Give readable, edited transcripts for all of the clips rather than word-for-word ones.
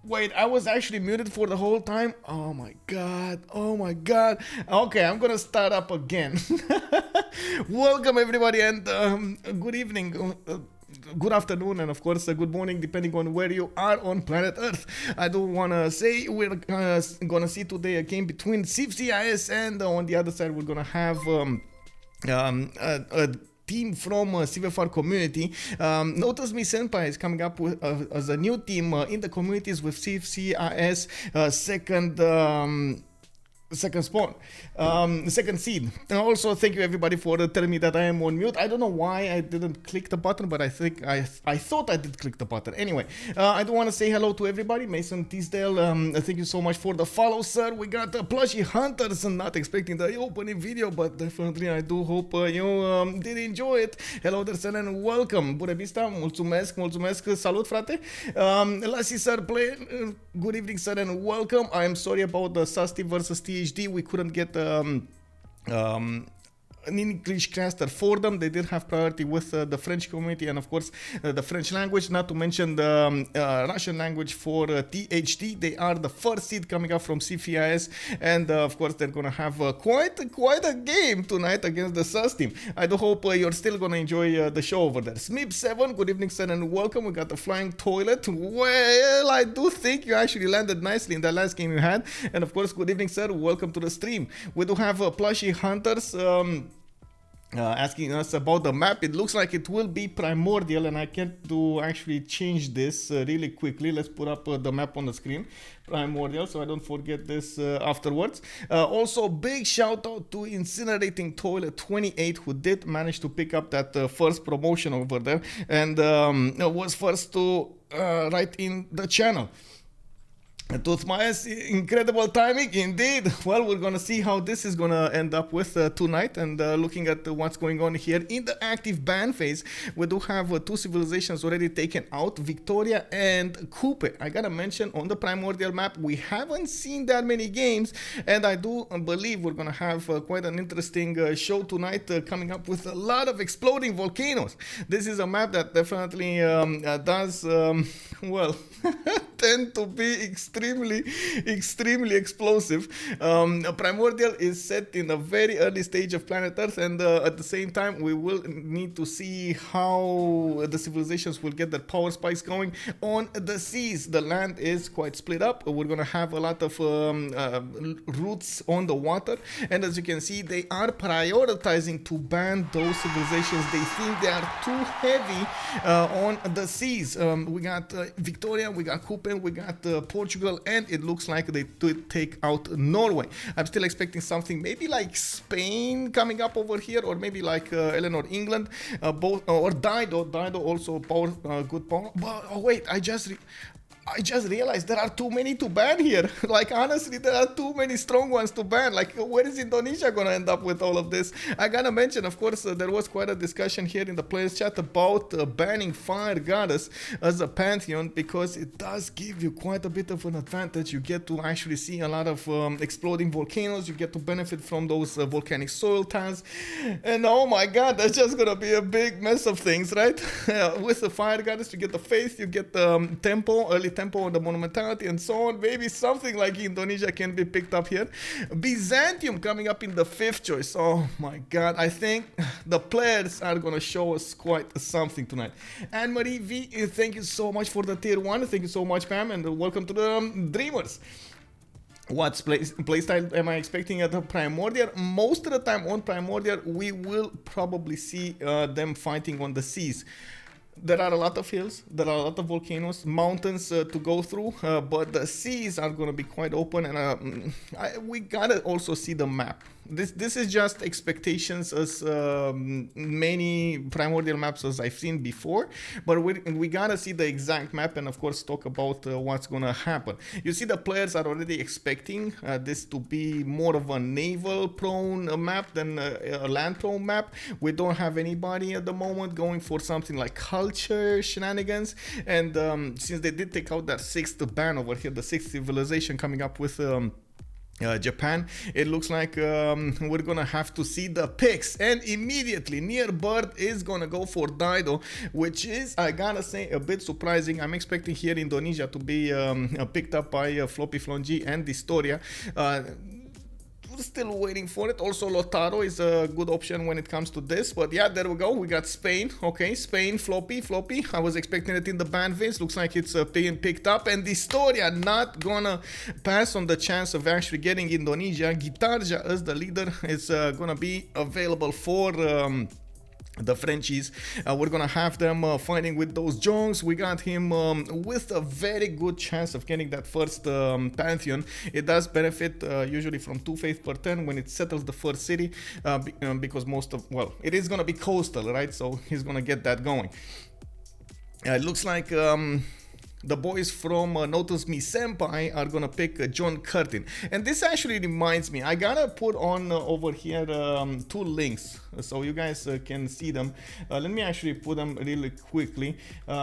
Wait, I was actually muted for the whole time? Oh my god, oh my god. Okay, I'm gonna start up again. Welcome everybody and good evening. Good afternoon and of course good morning depending on where you are on planet Earth. I do want to say we're gonna see today a game between CWC and on the other side we're gonna have a team from CVFR community. Notice Me Senpai is coming up with as a new team in the communities with CWC second spawn, second seed. And also thank you everybody for telling me that I am on mute. I don't know why I didn't click the button, but I think I thought I did click the button. Anyway, I do want to say hello to everybody. Mason Teasdale, thank you so much for the follow, sir. We got Plushy Hunters, and not expecting the opening video, but definitely I do hope you did enjoy it. Hello there, sir, and welcome. Bună vista, mulțumesc, salut, frate. Lassie, sir, play. Good evening, sir, and welcome. I am sorry about the Sasti versus THD. We couldn't get an English caster for them. They did have priority with the French community and of course the French language, not to mention the Russian language for THD. They are the first seed coming up from CFIS and of course they're gonna have quite a game tonight against the SAS team. I do hope you're still gonna enjoy the show over there. Smib7, good evening, sir, and welcome. We got the flying toilet. Well, I do think you actually landed nicely in the last game you had, and of course good evening, sir, welcome to the stream. We do have Plushy Hunters asking us about the map. It looks like it will be primordial, and I can't do actually change this really quickly. Let's put up the map on the screen. Primordial, so I don't forget this afterwards. Also, big shout out to Incinerating Toilet 28, who did manage to pick up that first promotion over there and was first to write in the channel. Toothmaya's incredible timing indeed. Well, we're gonna see how this is gonna end up with tonight, and looking at what's going on here in the active ban phase, we do have two civilizations already taken out, Victoria and Coupe. I gotta mention, on the primordial map we haven't seen that many games, and I do believe we're gonna have quite an interesting show tonight, coming up with a lot of exploding volcanoes. This is a map that definitely does well tend to be extremely explosive. Primordial is set in a very early stage of planet Earth, and at the same time we will need to see how the civilizations will get their power spikes going on the seas. The land is quite split up. We're gonna have a lot of routes on the water, and as you can see, they are prioritizing to ban those civilizations. They think they are too heavy on the seas. We got Victoria, we got Coupe, we got Portugal, and it looks like they did take out Norway. I'm still expecting something maybe like Spain coming up over here, or maybe like Eleanor, England, both, or Dido also power, good power. But oh wait, I just realized there are too many to ban here. Like, honestly, there are too many strong ones to ban. Like, where is Indonesia gonna end up with all of this? I gotta mention, of course, there was quite a discussion here in the players chat about banning Fire Goddess as a pantheon, because it does give you quite a bit of an advantage. You get to actually see a lot of exploding volcanoes. You get to benefit from those volcanic soil tiles. And oh my god, that's just gonna be a big mess of things, right? With the Fire Goddess, you get the faith, you get the tempo, early tempo, and the monumentality, and so on. Maybe something like Indonesia can be picked up here. Byzantium coming up in the 5th choice. Oh my god, I think the players are gonna show us quite something tonight. Anne-Marie V, thank you so much for the tier 1. Thank you so much, Pam, and welcome to the Dreamers. What playstyle am I expecting at the Primordial? Most of the time on Primordial we will probably see them fighting on the seas. There are a lot of hills, there are a lot of volcanoes, mountains to go through, but the seas are going to be quite open, and we gotta also see the map. This is just expectations, as many primordial maps as I've seen before, but we gotta see the exact map and of course talk about what's gonna happen. You see, the players are already expecting this to be more of a naval prone map than a land prone map. We don't have anybody at the moment going for something like culture shenanigans, and since they did take out that 6th ban over here, the 6th civilization coming up with Japan. It looks like we're gonna have to see the picks, and immediately Near Bird is gonna go for Dido, which is, I gotta say, a bit surprising. I'm expecting here Indonesia to be picked up by FloppyFlong and dISTORIA. Still waiting for it. Also Lautaro is a good option when it comes to this, but yeah, there we go. We got Spain. Okay, Spain, Floppy. I was expecting it in the ban phase. Looks like it's being picked up, and dISTORIA not gonna pass on the chance of actually getting Indonesia. Gitarja as the leader is gonna be available for the Frenchies. We're gonna have them fighting with those Jongs. We got him with a very good chance of getting that first Pantheon. It does benefit usually from 2 faith per turn when it settles the first city, because most of, well, it is gonna be coastal, right? So he's gonna get that going. It looks like the boys from Notice Me Senpai are gonna pick John Curtin, and this actually reminds me, I gotta put on over here 2 links so you guys can see them. Let me actually put them really quickly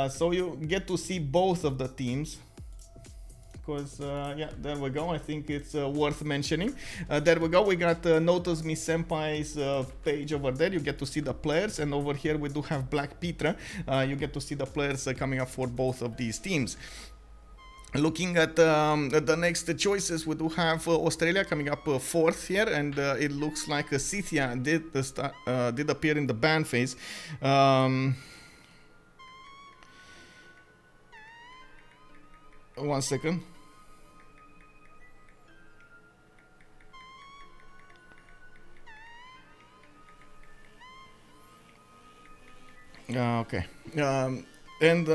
so you get to see both of the teams. Because yeah, there we go. I think it's worth mentioning. There we go. We got Notice Me Senpai's page over there. You get to see the players, and over here we do have BlackPitre. You get to see the players coming up for both of these teams. Looking at the next choices, we do have Australia coming up 4th here, and it looks like Scythia did appear in the ban phase. 1 second. Okay. And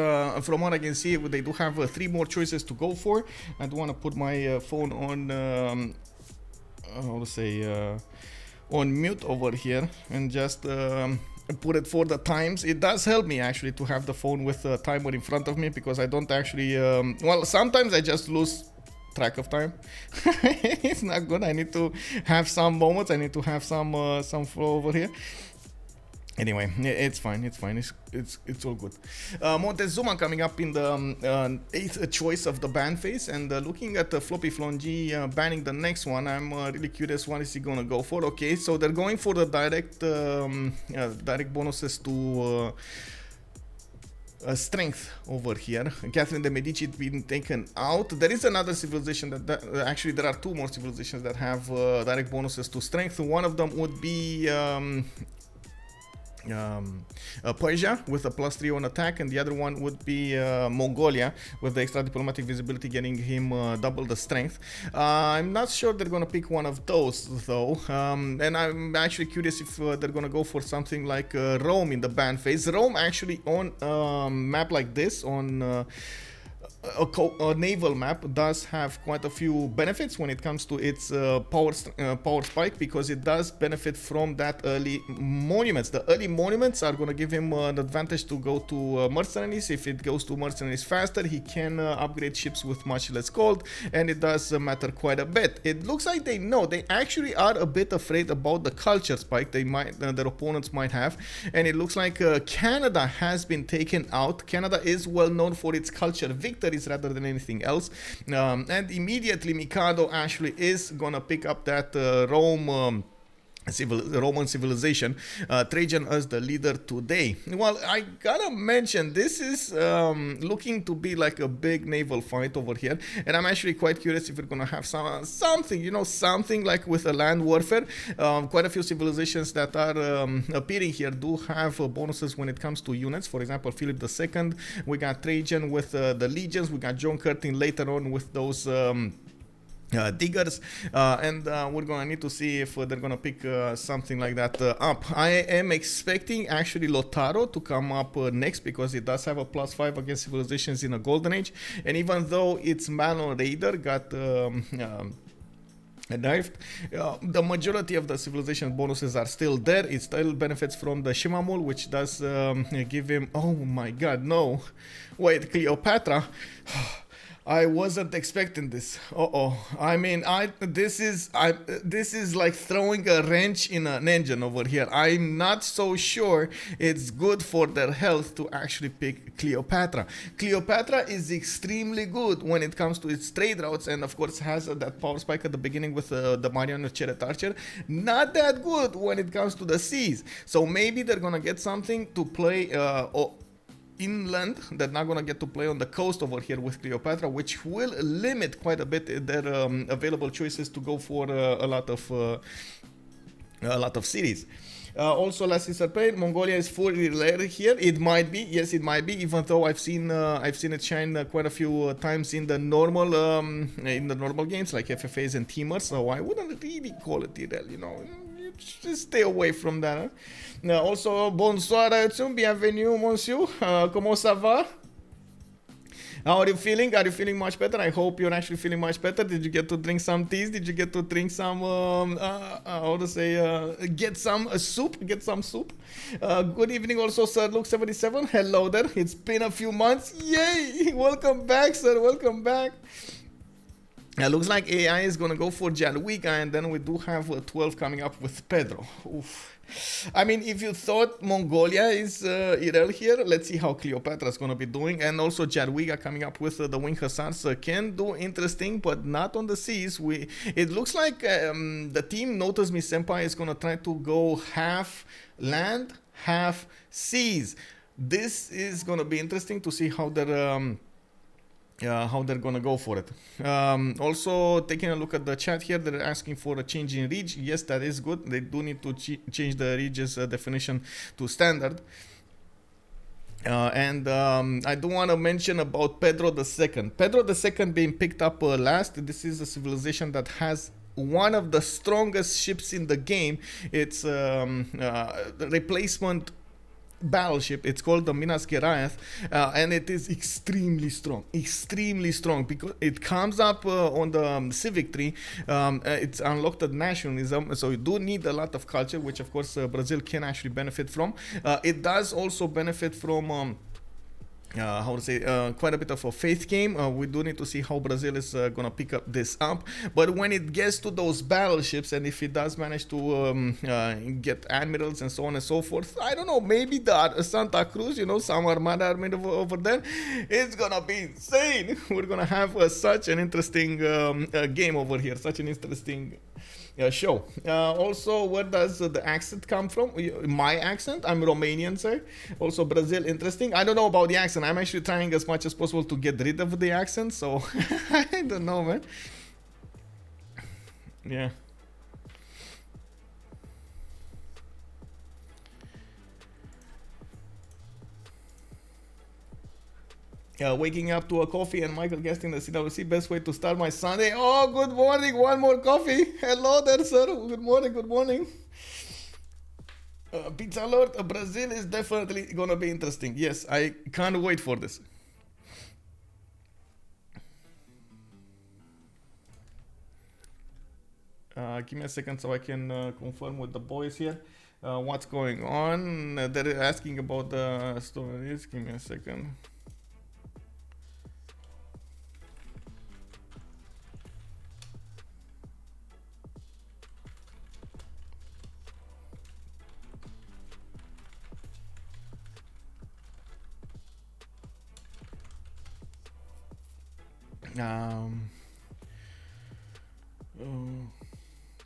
from what I can see, they do have 3 more choices to go for. I do want to put my phone on, how to say, on mute over here, and just put it for the times. It does help me actually to have the phone with a timer in front of me, because I don't actually, well, sometimes I just lose track of time. It's not good. I need to have some moments. I need to have some flow over here. Anyway, it's fine. It's all good. Montezuma coming up in the 8th choice of the ban phase, and looking at FloppyFlong banning the next one, I'm really curious what is he gonna go for. Okay, so they're going for the direct bonuses to strength over here. Catherine de Medici being taken out. There is another civilization that actually there are 2 more civilizations that have direct bonuses to strength. One of them would be Persia with a +3 on attack, and the other one would be Mongolia with the extra diplomatic visibility, getting him double the strength. I'm not sure they're gonna pick one of those though, and I'm actually curious if they're gonna go for something like Rome in the ban phase. Rome actually on a map like this, on a naval map, does have quite a few benefits when it comes to its power spike, because it does benefit from that early monuments. The early monuments are going to give him an advantage to go to mercenaries. If it goes to mercenaries faster, he can upgrade ships with much less gold, and it does matter quite a bit. It looks like they know, they actually are a bit afraid about the culture spike they might their opponents might have, and it looks like Canada has been taken out. Canada is well known for its culture victories rather than anything else, and immediately Mikado actually is gonna pick up that Roman civilization, Trajan as the leader today. Well, I gotta mention, this is looking to be like a big naval fight over here, and I'm actually quite curious if we're gonna have something, you know, something like with a land warfare. Quite a few civilizations that are appearing here do have bonuses when it comes to units. For example, Philip II, we got Trajan with the legions, we got John Curtin later on with those diggers, and we're gonna need to see if they're gonna pick something like that up. I am expecting actually Lautaro to come up next, because it does have a +5 against civilizations in a golden age, and even though its Manon Raider got nerfed, the majority of the civilization bonuses are still there. It still benefits from the Shimamul, which does give him, oh my god, no, wait, Cleopatra. I wasn't expecting this. Uh-oh. I mean, this is like throwing a wrench in an engine over here. I'm not so sure it's good for their health to actually pick Cleopatra. Cleopatra is extremely good when it comes to its trade routes, and of course has that power spike at the beginning with the Mariano Chariot Archer. Not that good when it comes to the seas. So maybe they're gonna get something to play inland. They're not gonna get to play on the coast over here with Cleopatra, which will limit quite a bit their available choices to go for a lot of cities. Also, last Sempai, Mongolia is fully rare here. It might be, yes, it might be. Even though I've seen it shine quite a few times in the normal games like FFAs and Teamers. So I wouldn't really call it irreal, you know. Just stay away from that. Huh? Also, bonsoir, bienvenue, monsieur. Comment ça va? How are you feeling? Are you feeling much better? I hope you're actually feeling much better. Did you get to drink some teas? Did you get to drink some, get some soup? Get some soup. Good evening also, Sir Luke77. Hello there. It's been a few months. Yay! Welcome back, sir. Welcome back. Looks like AI is gonna go for Jadwiga, and then we do have 12 coming up with Pedro. Oof. I mean, if you thought Mongolia is irreal here, let's see how Cleopatra is gonna be doing, and also Jadwiga coming up with the Wing Hussars can do interesting, but not on the seas. It looks like the team Notice Me Senpai is gonna try to go half land, half seas. This is gonna be interesting to see how they're gonna go for it. Also, taking a look at the chat here, they're asking for a change in reach. Yes, that is good. They do need to change the region's definition to standard. I do want to mention about Pedro II. Pedro II being picked up last. This is a civilization that has one of the strongest ships in the game. It's the replacement battleship. It's called the Minas Geraeth, and it is extremely strong because it comes up on the civic tree. It's unlocked at nationalism, so you do need a lot of culture, which of course Brazil can actually benefit from. It does also benefit from quite a bit of a faith game. We do need to see how Brazil is gonna pick up this up. But when it gets to those battleships, and if it does manage to get admirals and so on and so forth, I don't know, maybe the Santa Cruz, you know, some Armada army over there, it's gonna be insane. We're gonna have such an interesting game over here, such an interesting show. Also, where does the accent come from? My accent? I'm Romanian, sir. Also, Brazil, interesting. I don't know about the accent. I'm actually trying as much as possible to get rid of the accent, so I don't know, man. Yeah. Waking up to a coffee and Michael guesting the CWC, best way to start my Sunday. Oh, good morning, one more coffee. Hello there, sir. Good morning. Pizza Lord, Brazil is definitely gonna be interesting. Yes, I can't wait for this. Give me a second so I can confirm with the boys here what's going on. They're asking about the stories. Give me a second.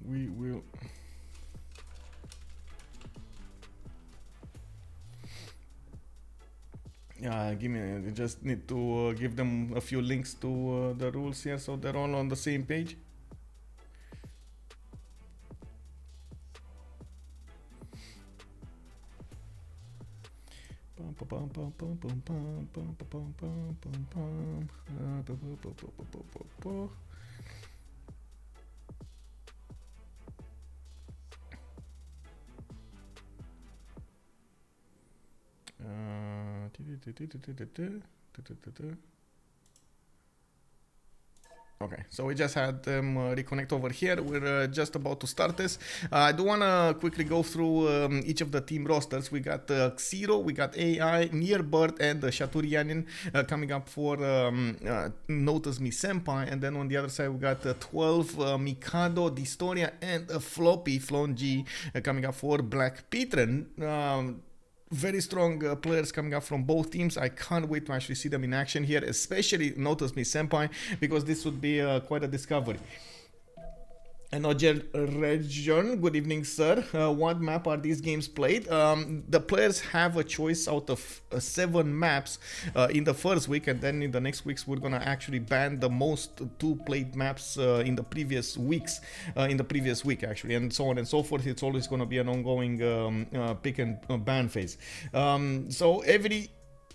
We will. Give me. I just need to give them a few links to the rules here, so they're all on the same page. Okay, so we just had them reconnect over here. We're just about to start this. I do want to quickly go through each of the team rosters. We got Xero, we got AI, Nearbird, and Shaturyan coming up for Notice Me Senpai. And then on the other side, we got 12 Mikado, dISTORIA, and FloppyFlong coming up for BlackPitre. Very strong players coming up from both teams. I can't wait to actually see them in action here, especially Notice Me Senpai, because this would be quite a discovery. And Region, good evening, sir. What map are these games played? The players have a choice out of 7 maps in the first week, and then in the next weeks we're gonna actually ban the most 2 played maps in the previous weeks, in the previous week actually, and so on and so forth. It's always gonna be an ongoing pick and ban phase. So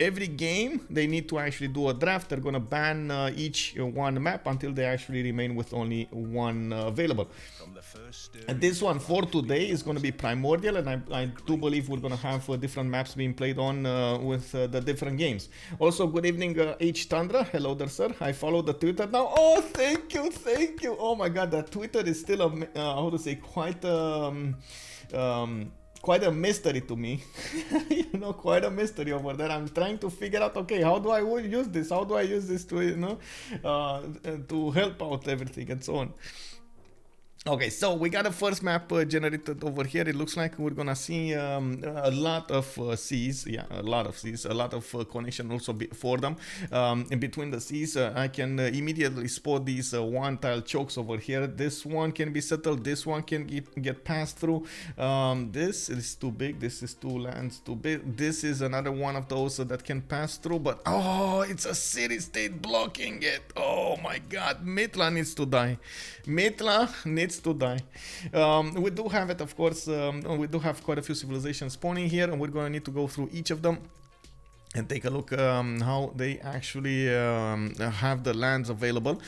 every game they need to actually do a draft. They're gonna ban each one map until they actually remain with only one available. And this one for today is gonna be Primordial, and I do believe we're gonna have different maps being played on with the different games. Also, good evening, H Tundra. Hello there, sir. I follow the Twitter now. Oh, thank you, thank you. Oh my God, that Twitter is still a how to say, quite a mystery to me. You know, quite a mystery over there. I'm trying to figure out, okay, how do I use this? How do I use this to, you know, to help out everything and so on. Okay, so we got a first map generated over here. It looks like we're gonna see a lot of seas. Yeah, a lot of seas, a lot of connection also for them. In between the seas, I can immediately spot these one tile chokes over here. This one can be settled. This one can get passed through. This is too big. This is 2 lands too big. This is another one of those that can pass through. But oh, it's a city-state blocking it. Oh my God, Mitla needs to die. Mitla needs to die. We do have it, of course. We do have quite a few civilizations spawning here, and we're gonna need to go through each of them and take a look how they actually have the lands available.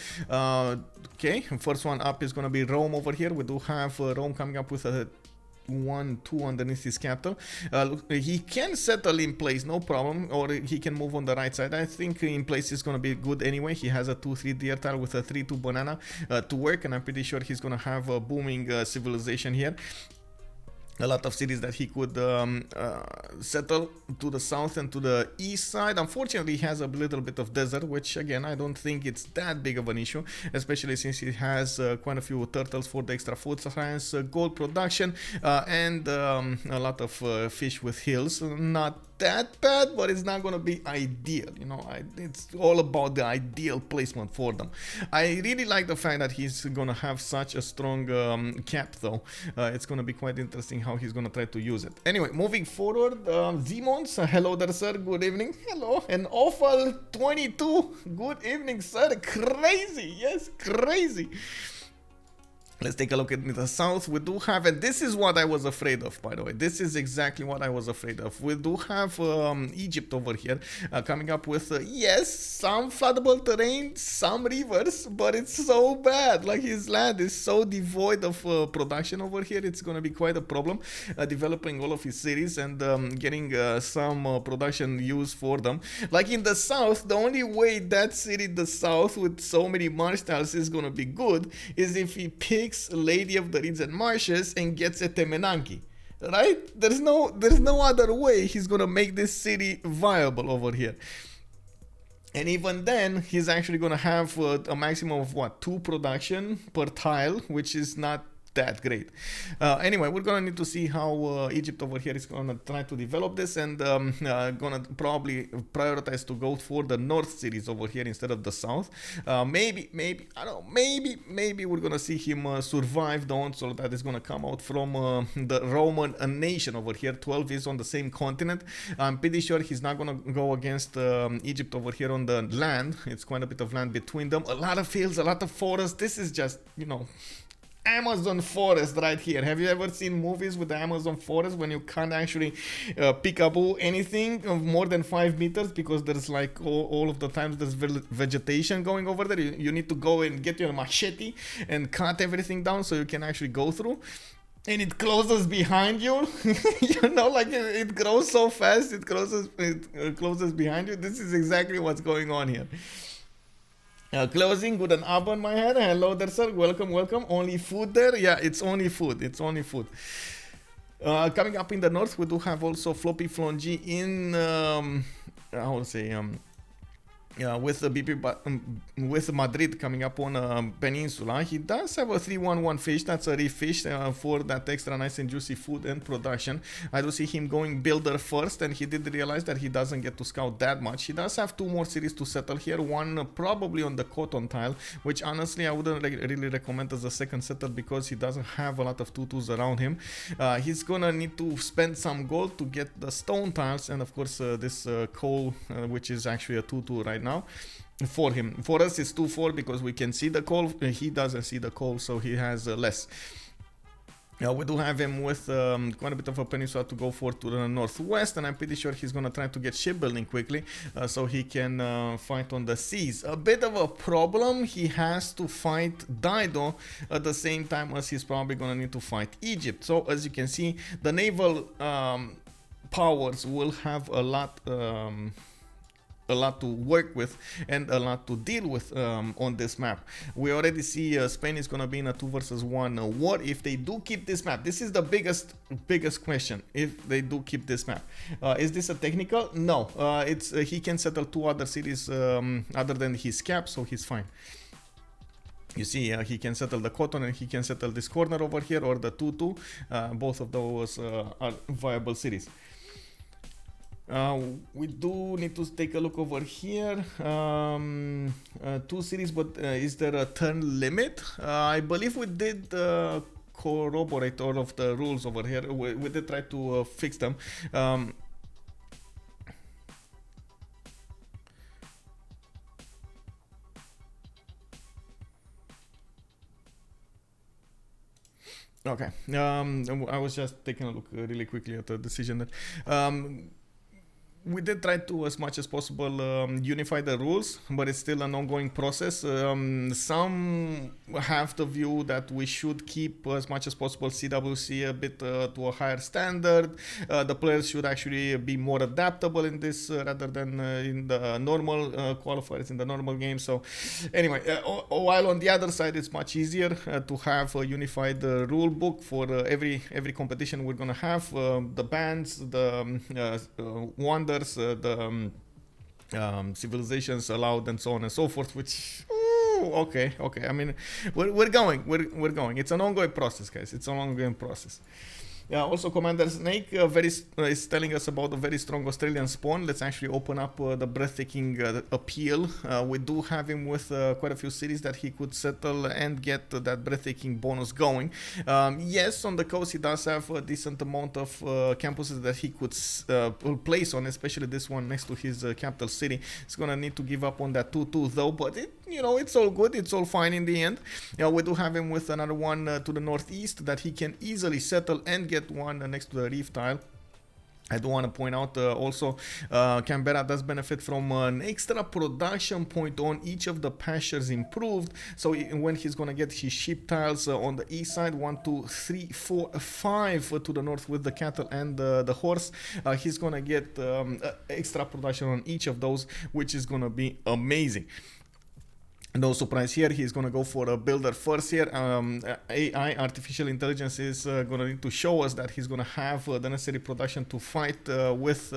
Okay, first one up is gonna be Rome over here. We do have Rome coming up with a 1-2 underneath his capital. He can settle in place, no problem, or he can move on the right side. I think in place is going to be good anyway. He has a 2-3 deer tile with a 3-2 banana to work, and I'm pretty sure he's going to have a booming civilization here. A lot of cities that he could settle to the south and to the east side. Unfortunately, he has a little bit of desert, which again, I don't think it's that big of an issue, especially since he has quite a few turtles for the extra food science, gold production, and a lot of fish with hills. Not that bad, but it's not gonna be ideal, you know. It's all about the ideal placement for them. I really like the fact that he's gonna have such a strong cap though. It's gonna be quite interesting how he's gonna try to use it. Anyway, moving forward, Zimons, hello there, sir. Good evening. Hello. And Awful 22, good evening, sir. Crazy, yes, crazy. Let's take a look at the south. We do have, and this is what I was afraid of, by the way. This is exactly what I was afraid of. We do have Egypt over here coming up with, yes, some floodable terrain, some rivers, but it's so bad. Like, his land is so devoid of production over here. It's going to be quite a problem developing all of his cities and getting some production used for them. Like in the south, the only way that city in the south with so many marsh tiles is going to be good is if he picks Lady of the Reeds and Marshes and gets a Temenanki, right? There's no other way he's gonna make this city viable over here. And even then, he's actually gonna have a maximum of what, 2 production per tile, which is not that great. Anyway, we're gonna need to see how Egypt over here is gonna try to develop this, and gonna probably prioritize to go for the north cities over here instead of the south. Maybe I don't know, maybe we're gonna see him survive the onslaught that is gonna come out from the Roman nation over here. 12 is on the same continent. I'm pretty sure he's not gonna go against Egypt over here on the land. It's quite a bit of land between them, a lot of fields, a lot of forests. This is just, you know, Amazon forest right here. Have you ever seen movies with the Amazon forest when you can't actually pick up anything of more than 5 meters because there's like all of the times there's vegetation going over there? You need to go and get your machete and cut everything down so you can actually go through. And it closes behind you. You know, like it grows so fast, it closes behind you. This is exactly what's going on here. Closing with an oven, my head. Hello there, sir. Welcome, welcome. Only food there? Yeah, it's only food. It's only food. Coming up in the north, we do have also FloppyFlong in, how to say, with the with Madrid coming up on Peninsula. He does have a 3-1-1 fish. That's a reef fish for that extra nice and juicy food and production. I do see him going builder first, and he did realize that he doesn't get to scout that much. He does have 2 more cities to settle here. One probably on the cotton tile, which honestly I wouldn't really recommend as a second settle because he doesn't have a lot of tutus around him. He's gonna need to spend some gold to get the stone tiles, and of course this coal, which is actually a tutu right now for him. For us it's 2-4 because we can see the coal. He doesn't see the coal, so he has less. We do have him with quite a bit of a peninsula to go for to the northwest, and I'm pretty sure he's gonna try to get shipbuilding quickly so he can fight on the seas. A bit of a problem, he has to fight Dido at the same time as he's probably gonna need to fight Egypt. So as you can see, the naval powers will have a lot to work with and a lot to deal with on this map. We already see Spain is gonna be in a 2 versus 1 war if they do keep this map. This is the biggest question. If they do keep this map, is this a technical? No, it's he can settle 2 other cities other than his cap, so he's fine. You see, he can settle the cotton and he can settle this corner over here or the tutu. Both of those are viable cities. We do need to take a look over here. 2 cities, but is there a turn limit? I believe we did corroborate all of the rules over here. We did try to fix them. Okay, I was just taking a look really quickly at the decision that we did try to, as much as possible, unify the rules, but it's still an ongoing process. Some have the view that we should keep, as much as possible, CWC a bit to a higher standard. The players should actually be more adaptable in this rather than in the normal qualifiers, in the normal game. So anyway, while on the other side it's much easier to have a unified rule book for every competition we're gonna have. The bans, the wonders, the civilizations allowed, and so on and so forth, which okay, I mean, we're going. It's an ongoing process, guys. It's an ongoing process. Also, Commander Snake is telling us about a very strong Australian spawn. Let's actually open up the breathtaking appeal. We do have him with quite a few cities that he could settle and get that breathtaking bonus going. Yes, on the coast he does have a decent amount of campuses that he could place on, especially this one next to his capital city. He's gonna need to give up on that 2-2 though, but it's all good. It's all fine in the end. We do have him with another one to the northeast that he can easily settle and get one next to the reef tile. I do want to point out also Canberra does benefit from an extra production point on each of the pastures improved. So when he's going to get his sheep tiles on the east side, 1, 2, 3, 4, 5 to the north with the cattle and the horse, he's going to get extra production on each of those, which is going to be amazing. No surprise here, he's going to go for a builder first here. AI, artificial intelligence, is going to need to show us that he's going to have the necessary production to fight with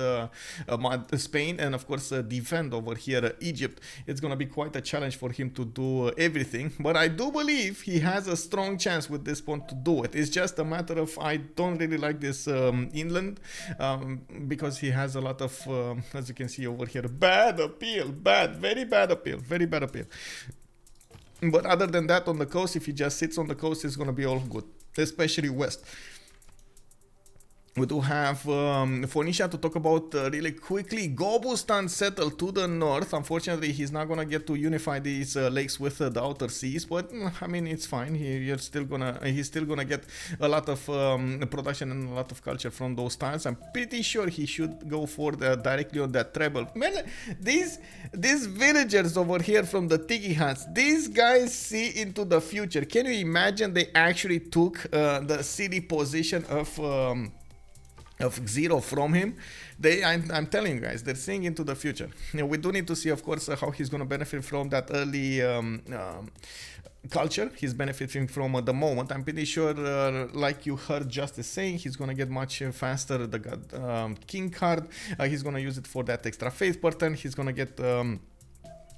Spain and of course defend over here Egypt. It's going to be quite a challenge for him to do everything, but I do believe he has a strong chance with this point to do it. It's just a matter of, I don't really like this inland because he has a lot of, as you can see over here, bad appeal, very bad appeal. But other than that, on the coast, if he just sits on the coast, it's going to be all good, especially west. We do have Phoenicia to talk about really quickly. Gobustan settled to the north. Unfortunately, he's not gonna get to unify these lakes with the outer seas, but I mean, it's fine. He's still gonna get a lot of production and a lot of culture from those tiles. I'm pretty sure he should go for directly on that treble. Man, these villagers over here from the tiki huts, these guys see into the future. Can you imagine they actually took the city position of of 0 from him. I'm telling you guys, they're seeing into the future. We do need to see, of course, how he's going to benefit from that early culture he's benefiting from at the moment. I'm pretty sure, like you heard Justice saying, he's going to get much faster the king card. He's going to use it for that extra faith pattern. He's going to get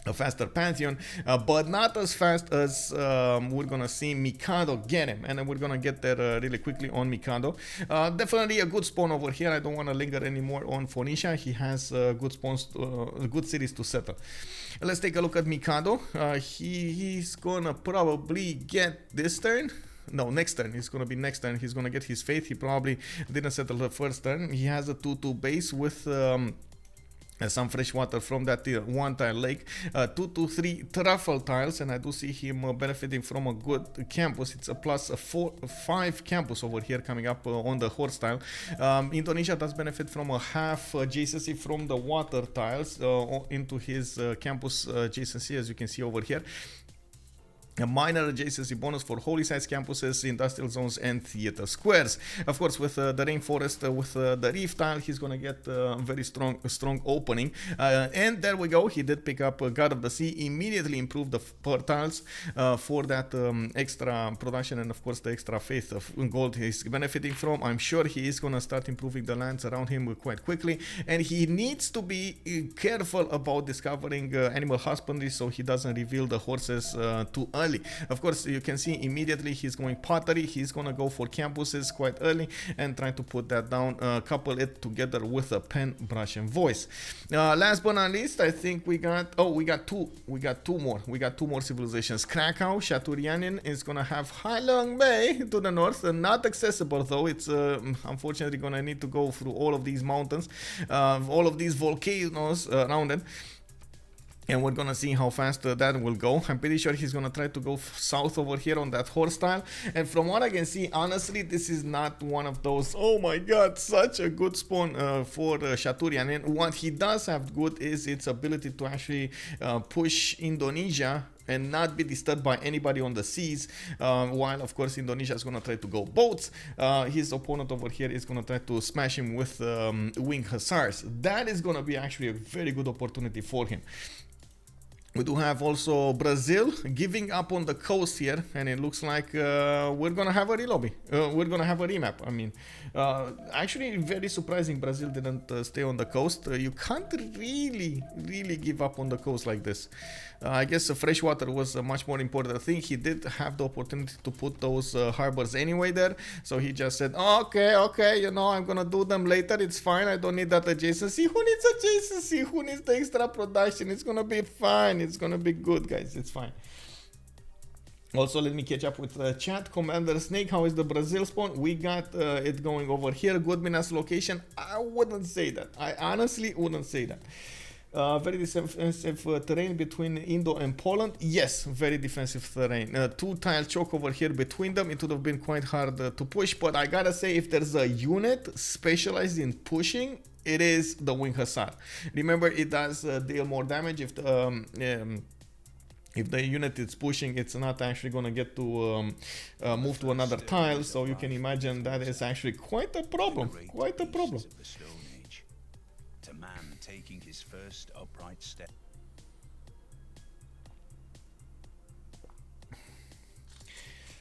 a faster Pantheon, but not as fast as we're gonna see Mikado get him, and then we're gonna get there really quickly on Mikado. Definitely a good spawn over here. I don't want to linger anymore on Phoenicia. He has good spawns, good cities to settle. Let's take a look at Mikado. He's gonna probably get this turn. No, next turn. It's going to be next turn. He's going to get his faith. He probably didn't settle the first turn. He has a 2-2 base with some fresh water from that one tile lake, 2 to 3 truffle tiles, and I do see him benefiting from a good campus. It's a plus 5 campus over here coming up on the horse tile. Indonesia does benefit from a half adjacency from the water tiles into his campus adjacency, as you can see over here. A minor adjacency bonus for holy sites, campuses, industrial zones, and theater squares. Of course, with the rainforest, with the reef tile, he's gonna get a very strong opening. And there we go. He did pick up God of the Sea. Immediately improved the tiles for that extra production, and of course the extra faith of gold he's benefiting from. I'm sure he is gonna start improving the lands around him quite quickly, and he needs to be careful about discovering animal husbandry so he doesn't reveal the horses too early. Of course, you can see immediately he's going pottery. He's gonna go for campuses quite early and try to put that down, couple it together with a pen, brush, and voice. Last but not least, I think we got two more civilizations. Krakow, Shaturyan is gonna have Halong Bay to the north, not accessible though. It's unfortunately gonna need to go through all of these mountains, all of these volcanoes around it. And we're gonna see how fast that will go. I'm pretty sure he's gonna try to go south over here on that horse tile. And from what I can see, honestly, this is not one of those, oh my god, such a good spawn for Shaturyan. And what he does have good is its ability to actually push Indonesia and not be disturbed by anybody on the seas, while of course Indonesia is gonna try to go boats. His opponent over here is gonna try to smash him with wing hussars. That is gonna be actually a very good opportunity for him. We do have also Brazil giving up on the coast here, and it looks like we're gonna have a relobby. We're gonna have a remap. I mean, actually very surprising Brazil didn't stay on the coast. You can't really give up on the coast like this. I guess freshwater was a much more important thing. He did have the opportunity to put those harbors anyway there, so he just said, oh, okay, you know, I'm gonna do them later. It's fine. I don't need that adjacency. Who needs adjacency? Who needs the extra production? It's gonna be fine. It's gonna be good, guys. It's fine. Also, let me catch up with chat. Commander Snake, how is the Brazil spawn? We got it going over here. Good Minas location. I wouldn't say that. I honestly wouldn't say that. Very defensive terrain between Indo and Poland. Yes, very defensive terrain. 2 tile choke over here between them. It would have been quite hard to push, but I gotta say, if there's a unit specialized in pushing, it is the Wing Hussar. Remember, it does deal more damage if the unit is pushing. It's not actually going to get to move to another tile, so you can imagine that is actually quite a problem. Quite a problem. To man taking his first upright step.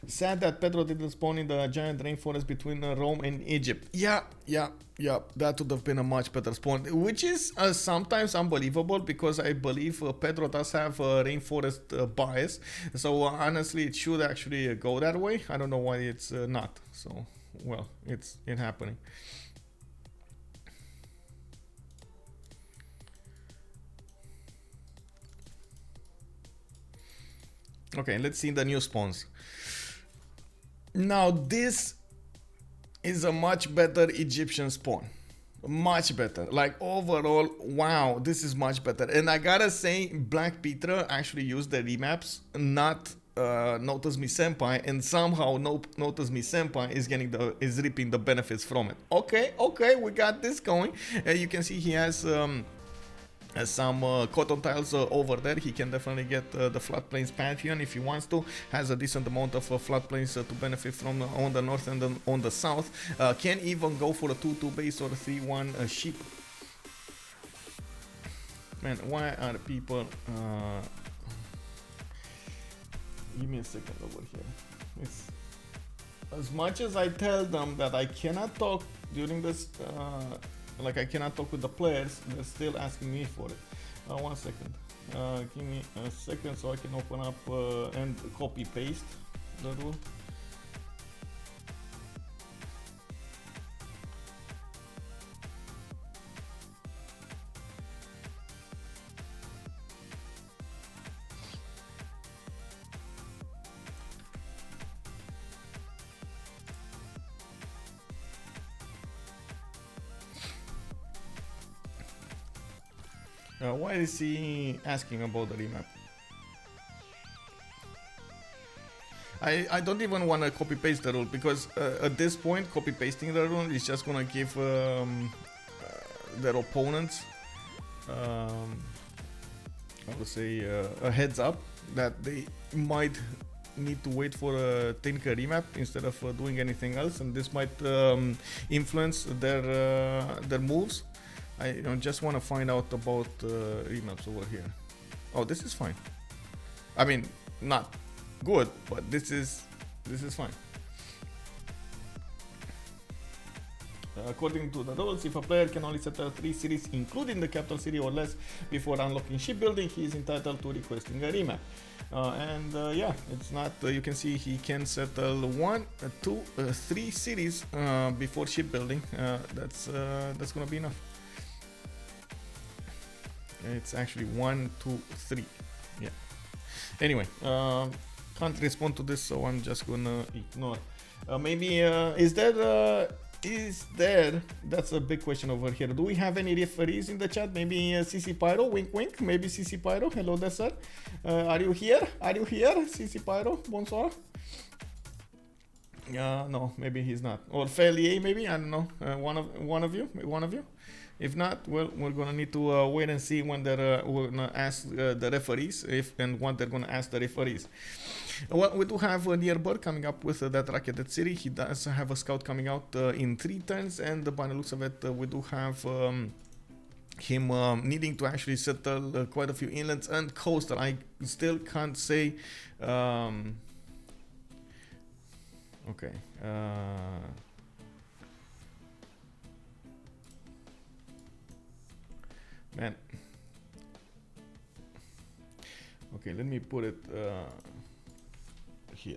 Sad that Pedro didn't spawn in the giant rainforest between Rome and Egypt. Yeah, that would have been a much better spawn, which is sometimes unbelievable, because I believe Pedro does have a rainforest bias. So honestly, it should actually go that way. I don't know why it's not. So, well, it's happening. Okay, let's see the new spawns. Now this is a much better Egyptian spawn. Much better. Like overall, wow, this is much better. And I gotta say, BlackPitre actually used the remaps, not Notice Me Senpai, and somehow Notice Me Senpai is reaping the benefits from it. Okay, we got this going. You can see he has some cotton tiles over there. He can definitely get the floodplains pantheon if he wants to. Has a decent amount of floodplains to benefit from on the north and on the south. Can even go for a 2-2 base or a 3-1 ship. Man, why are people give me a second over here. It's, as much as I tell them that I cannot talk during this like I cannot talk with the players, they're still asking me for it. 1 second. Give me a second so I can open up and copy paste the rule. Why is he asking about the remap? I don't even want to copy paste the rule because at this point copy pasting the rule is just gonna give their opponents I would say a heads up that they might need to wait for a technical remap instead of doing anything else, and this might influence their moves. I just want to find out about remaps over here. Oh, this is fine. I mean, not good, but this is fine. According to the rules, if a player can only settle 3 cities, including the capital city or less, before unlocking shipbuilding, he is entitled to requesting a remap. Yeah, it's not. You can see he can settle 1, 2, 3 cities before shipbuilding. That's gonna be enough. It's actually 1, 2, 3. Yeah. Anyway, can't respond to this, so I'm just gonna ignore. Maybe is there? That's a big question over here. Do we have any referees in the chat? Maybe CC Pyro, wink wink. Maybe CC Pyro. Hello there, sir. Are you here? Are you here, CC Pyro? Bonsoir. No, maybe he's not. Or Felier, maybe. I don't know. One of you. If not, well, we're gonna need to wait and see when we're gonna ask the referees and what they're gonna ask the referees. Well, we do have Nearbird coming up with that Racketed City. He does have a scout coming out in 3 turns, and by the looks of it, we do have him needing to actually settle quite a few inlands and coastal. I still can't say. Okay. Man. Okay, let me put it here.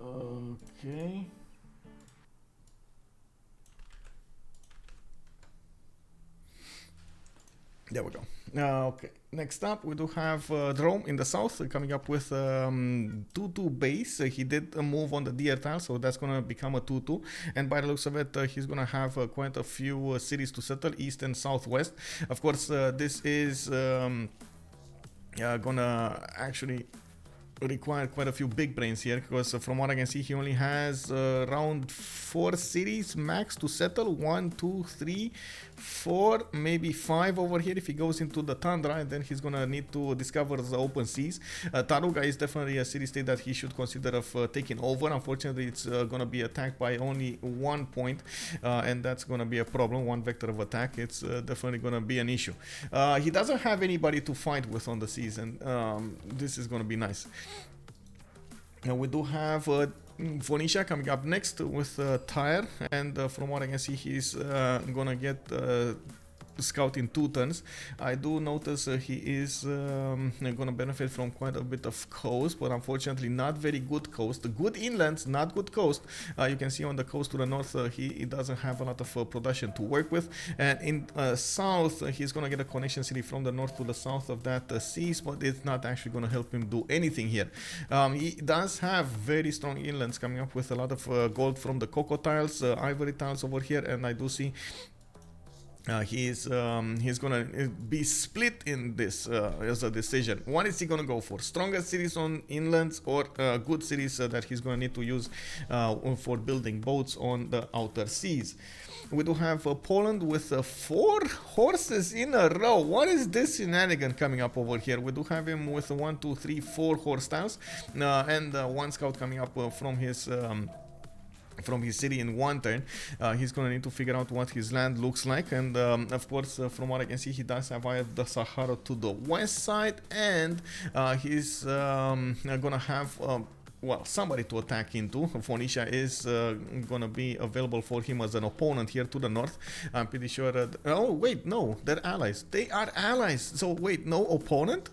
Okay. There we go. Okay, next up we do have Drome in the south coming up with 2-2 base. He did a move on the deer tile, so that's gonna become a 2-2, and by the looks of it, he's gonna have quite a few cities to settle, east and southwest. Of course, this is gonna actually require quite a few big brains here, because from what I can see, he only has around 4 cities max to settle. 1, 2, 3, 4, maybe 5 over here if he goes into the tundra, and then he's gonna need to discover the open seas. Taruga is definitely a city state that he should consider of taking over. Unfortunately, it's gonna be attacked by only 1 point, and that's gonna be a problem. 1 vector of attack. It's definitely gonna be an issue. He doesn't have anybody to fight with on the seas, and this is gonna be nice. Now we do have Phoenicia coming up next with Tyre, and from what I can see, he's gonna get scout in 2 turns. I do notice he is going to benefit from quite a bit of coast, but unfortunately not very good coast. Good inlands, not good coast. You can see on the coast to the north he doesn't have a lot of production to work with, and in south he's going to get a connection city from the north to the south of that seas, but it's not actually going to help him do anything here. He does have very strong inlands coming up with a lot of gold from the cocoa tiles, ivory tiles over here, and I do see he's gonna be split in this as a decision. What is he gonna go for? Stronger cities on inlands or good cities that he's gonna need to use for building boats on the outer seas? We do have Poland with 4 horses in a row. What is this shenanigan coming up over here? We do have him with 1, 2, 3, 4 horse tiles and 1 scout coming up from his city in 1 turn. He's gonna need to figure out what his land looks like, and of course from what I can see he does have the Sahara to the west side, and he's gonna have well, somebody to attack into. Phoenicia is gonna be available for him as an opponent here to the north. I'm pretty sure oh wait, no, they're allies. They are allies. So wait, no opponent?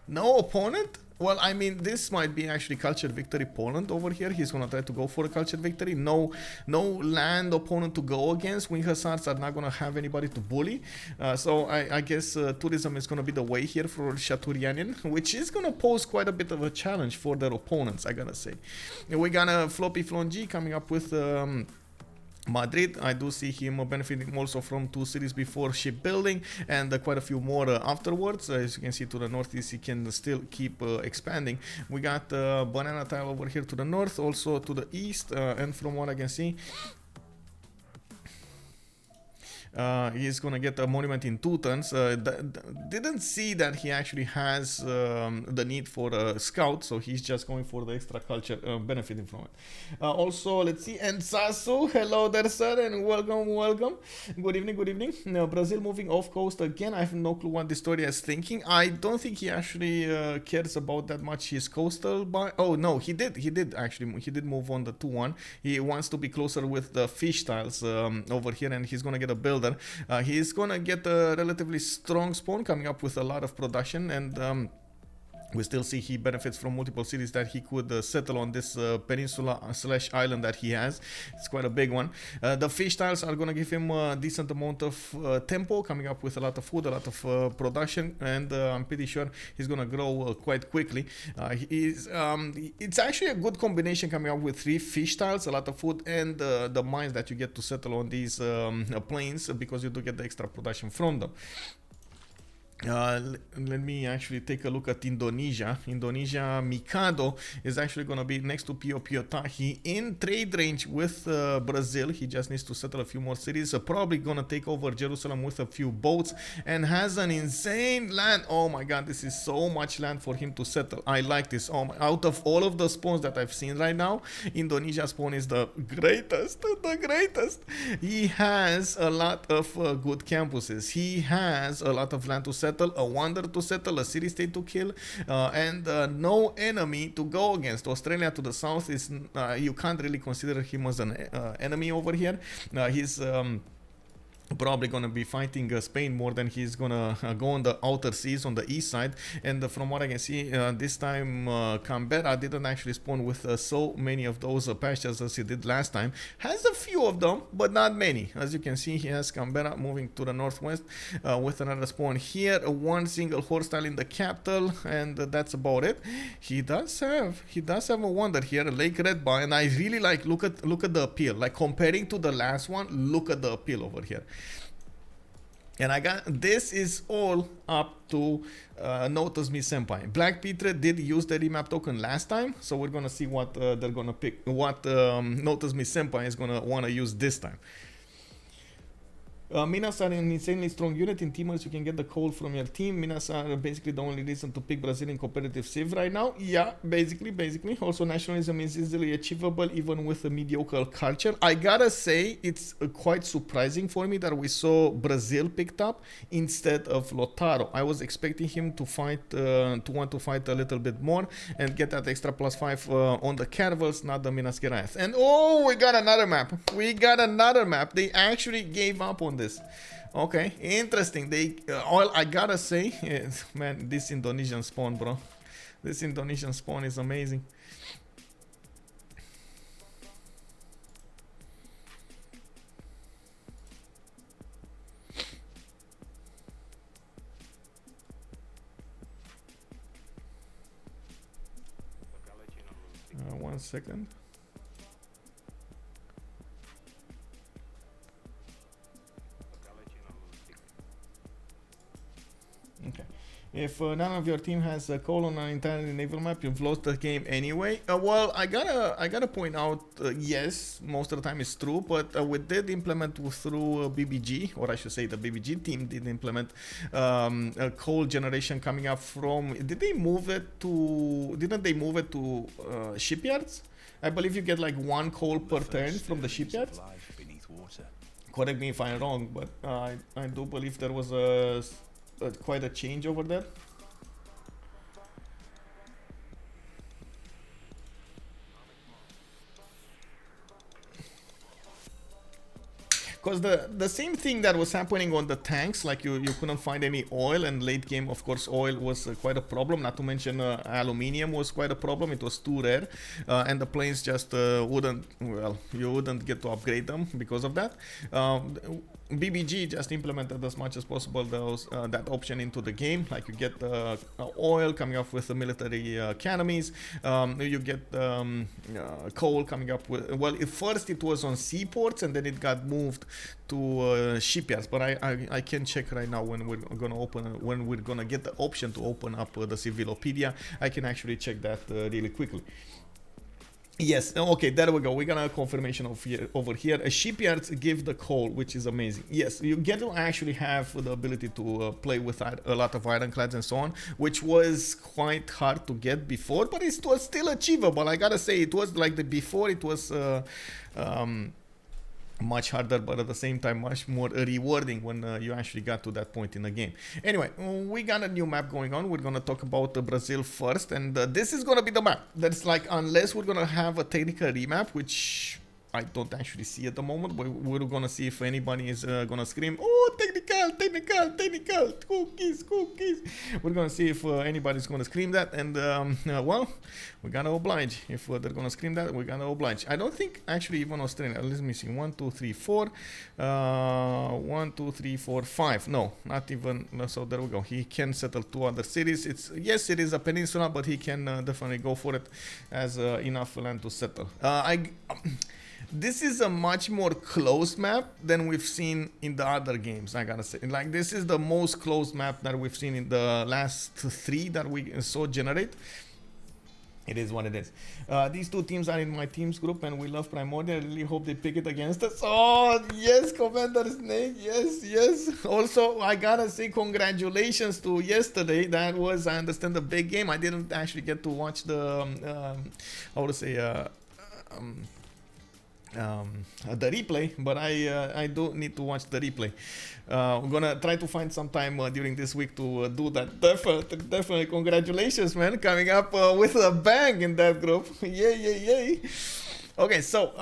No opponent? Well, I mean, this might be actually cultured victory Poland over here. He's gonna try to go for a cultured victory. No land opponent to go against. Wing Hussars are not gonna have anybody to bully. So I guess tourism is gonna be the way here for Shaturyan, which is gonna pose quite a bit of a challenge for their opponents, I gotta say. We got a FloppyFlong coming up with Madrid. I do see him benefiting also from 2 cities before shipbuilding, and quite a few more afterwards. As you can see to the northeast, he can still keep expanding. We got banana tile over here to the north, also to the east, and from what I can see he's gonna get a monument in 2 turns. Didn't see that he actually has the need for a scout, so he's just going for the extra culture, benefiting from it. Also, let's see, and Sasu, hello there sir, and welcome. Good evening. Brazil moving off coast again. I have no clue what dISTORIA is thinking. I don't think he actually cares about that much his coastal oh no, he did actually, he did move on the 2-1. He wants to be closer with the fish tiles over here, and he's gonna get a builder. He's gonna get a relatively strong spawn coming up with a lot of production, and we still see he benefits from multiple cities that he could settle on this peninsula / island that he has. It's quite a big one. The fish tiles are going to give him a decent amount of tempo, coming up with a lot of food, a lot of production, and I'm pretty sure he's going to grow quite quickly. It's actually a good combination coming up with 3 fish tiles, a lot of food, and the mines that you get to settle on these plains, because you do get the extra production from them. Let me actually take a look at Indonesia. Mikado is actually going to be next to Piotahi in trade range with Brazil. He just needs to settle a few more cities. Probably going to take over Jerusalem with a few boats, and has an insane land. Oh my god, this is so much land for him to settle. I like this. Out of all of the spawns that I've seen right now, Indonesia spawn is the greatest. He has a lot of good campuses. He has a lot of land to settle, a wonder to settle, a city state to kill, and no enemy to go against. Australia to the south is you can't really consider him as an enemy over here. He's probably going to be fighting Spain more than he's going to go on the outer seas on the east side. And from what I can see, this time Canberra didn't actually spawn with so many of those pastures as he did last time. Has a few of them, but not many. As you can see, he has Canberra moving to the northwest with another spawn here, 1 single horse tile in the capital, and that's about it. He does have a wonder here, Lake Red Bar, and I really like, look at the appeal. Like, comparing to the last one, look at the appeal over here. And I got this is all up to Notice Me Senpai. BlackPitre did use the remap token last time, so we're gonna see what they're gonna pick, what Notice Me Senpai is gonna wanna use this time. Minas are an insanely strong unit. In teamers, you can get the coal from your team. Minas are basically the only reason to pick Brazil in competitive Civ right now. Yeah, basically. Also, nationalism is easily achievable even with a mediocre culture. I gotta say, it's quite surprising for me that we saw Brazil picked up instead of Lotaro. I was expecting him to want to fight a little bit more and get that extra +5 on the Caravels, not the Minas Gerais. And oh, we got another map. They actually gave up on this. Okay, interesting. They all I gotta say, man, this Indonesian spawn, bro. This Indonesian spawn is amazing. One second. Okay. If none of your team has a call on an entirely naval map, you've lost the game anyway. Well, I gotta point out, yes, most of the time it's true, but we did implement through BBG, or I should say the BBG team did implement a call generation coming up from. Did they move it to? Didn't they move it to shipyards? I believe you get like one call per turn from the shipyards. Correct me if I'm wrong, but I do believe there was quite a change over there. Because the same thing that was happening on the tanks, like you couldn't find any oil, and late game, of course, oil was quite a problem. Not to mention aluminium was quite a problem. It was too rare, and the planes just wouldn't. Well, you wouldn't get to upgrade them because of that. BBG just implemented as much as possible that option into the game. Like you get oil coming up with the military academies. You get coal coming up with. Well, first it was on seaports, and then it got moved to shipyards. But I can check right now when we're gonna get the option to open up the Civilopedia. I can actually check that really quickly. Yes, okay, there we go. We got a confirmation of over here. Shipyards give the call, which is amazing. Yes, you get to actually have the ability to play with a lot of ironclads and so on, which was quite hard to get before, but it was still achievable. I gotta say, it was like the before, it was much harder, but at the same time much more rewarding when you actually got to that point in the game. Anyway, we got a new map going on. We're gonna talk about Brazil first, and this is gonna be the map that's like, unless we're gonna have a technical remap, which I don't actually see at the moment, but we're gonna see if anybody is gonna scream, "Oh, technical, cookies." We're gonna see if anybody's gonna scream that, and well, we're gonna oblige. If they're gonna scream that, we're gonna oblige. I don't think actually even Australian. Let me see. 1, 2, 3, 4. 1, 2, 3, 4, 5. No, not even. So there we go. He can settle 2 other cities. Yes, it is a peninsula, but he can definitely go for it as enough land to settle. This is a much more closed map than we've seen in the other games, I gotta say. Like, this is the most closed map that we've seen in the last 3 that we saw generate. It is what it is. These 2 teams are in my team's group, and we love Primordial. I really hope they pick it against us. Oh, yes, Commander Snake. Yes. Also, I gotta say congratulations to yesterday. That was, I understand, a big game. I didn't actually get to watch the, how to say, the replay, but I do need to watch the replay. I'm gonna try to find some time during this week to do that. Definitely congratulations, man, coming up with a bang in that group. Yay. Okay, so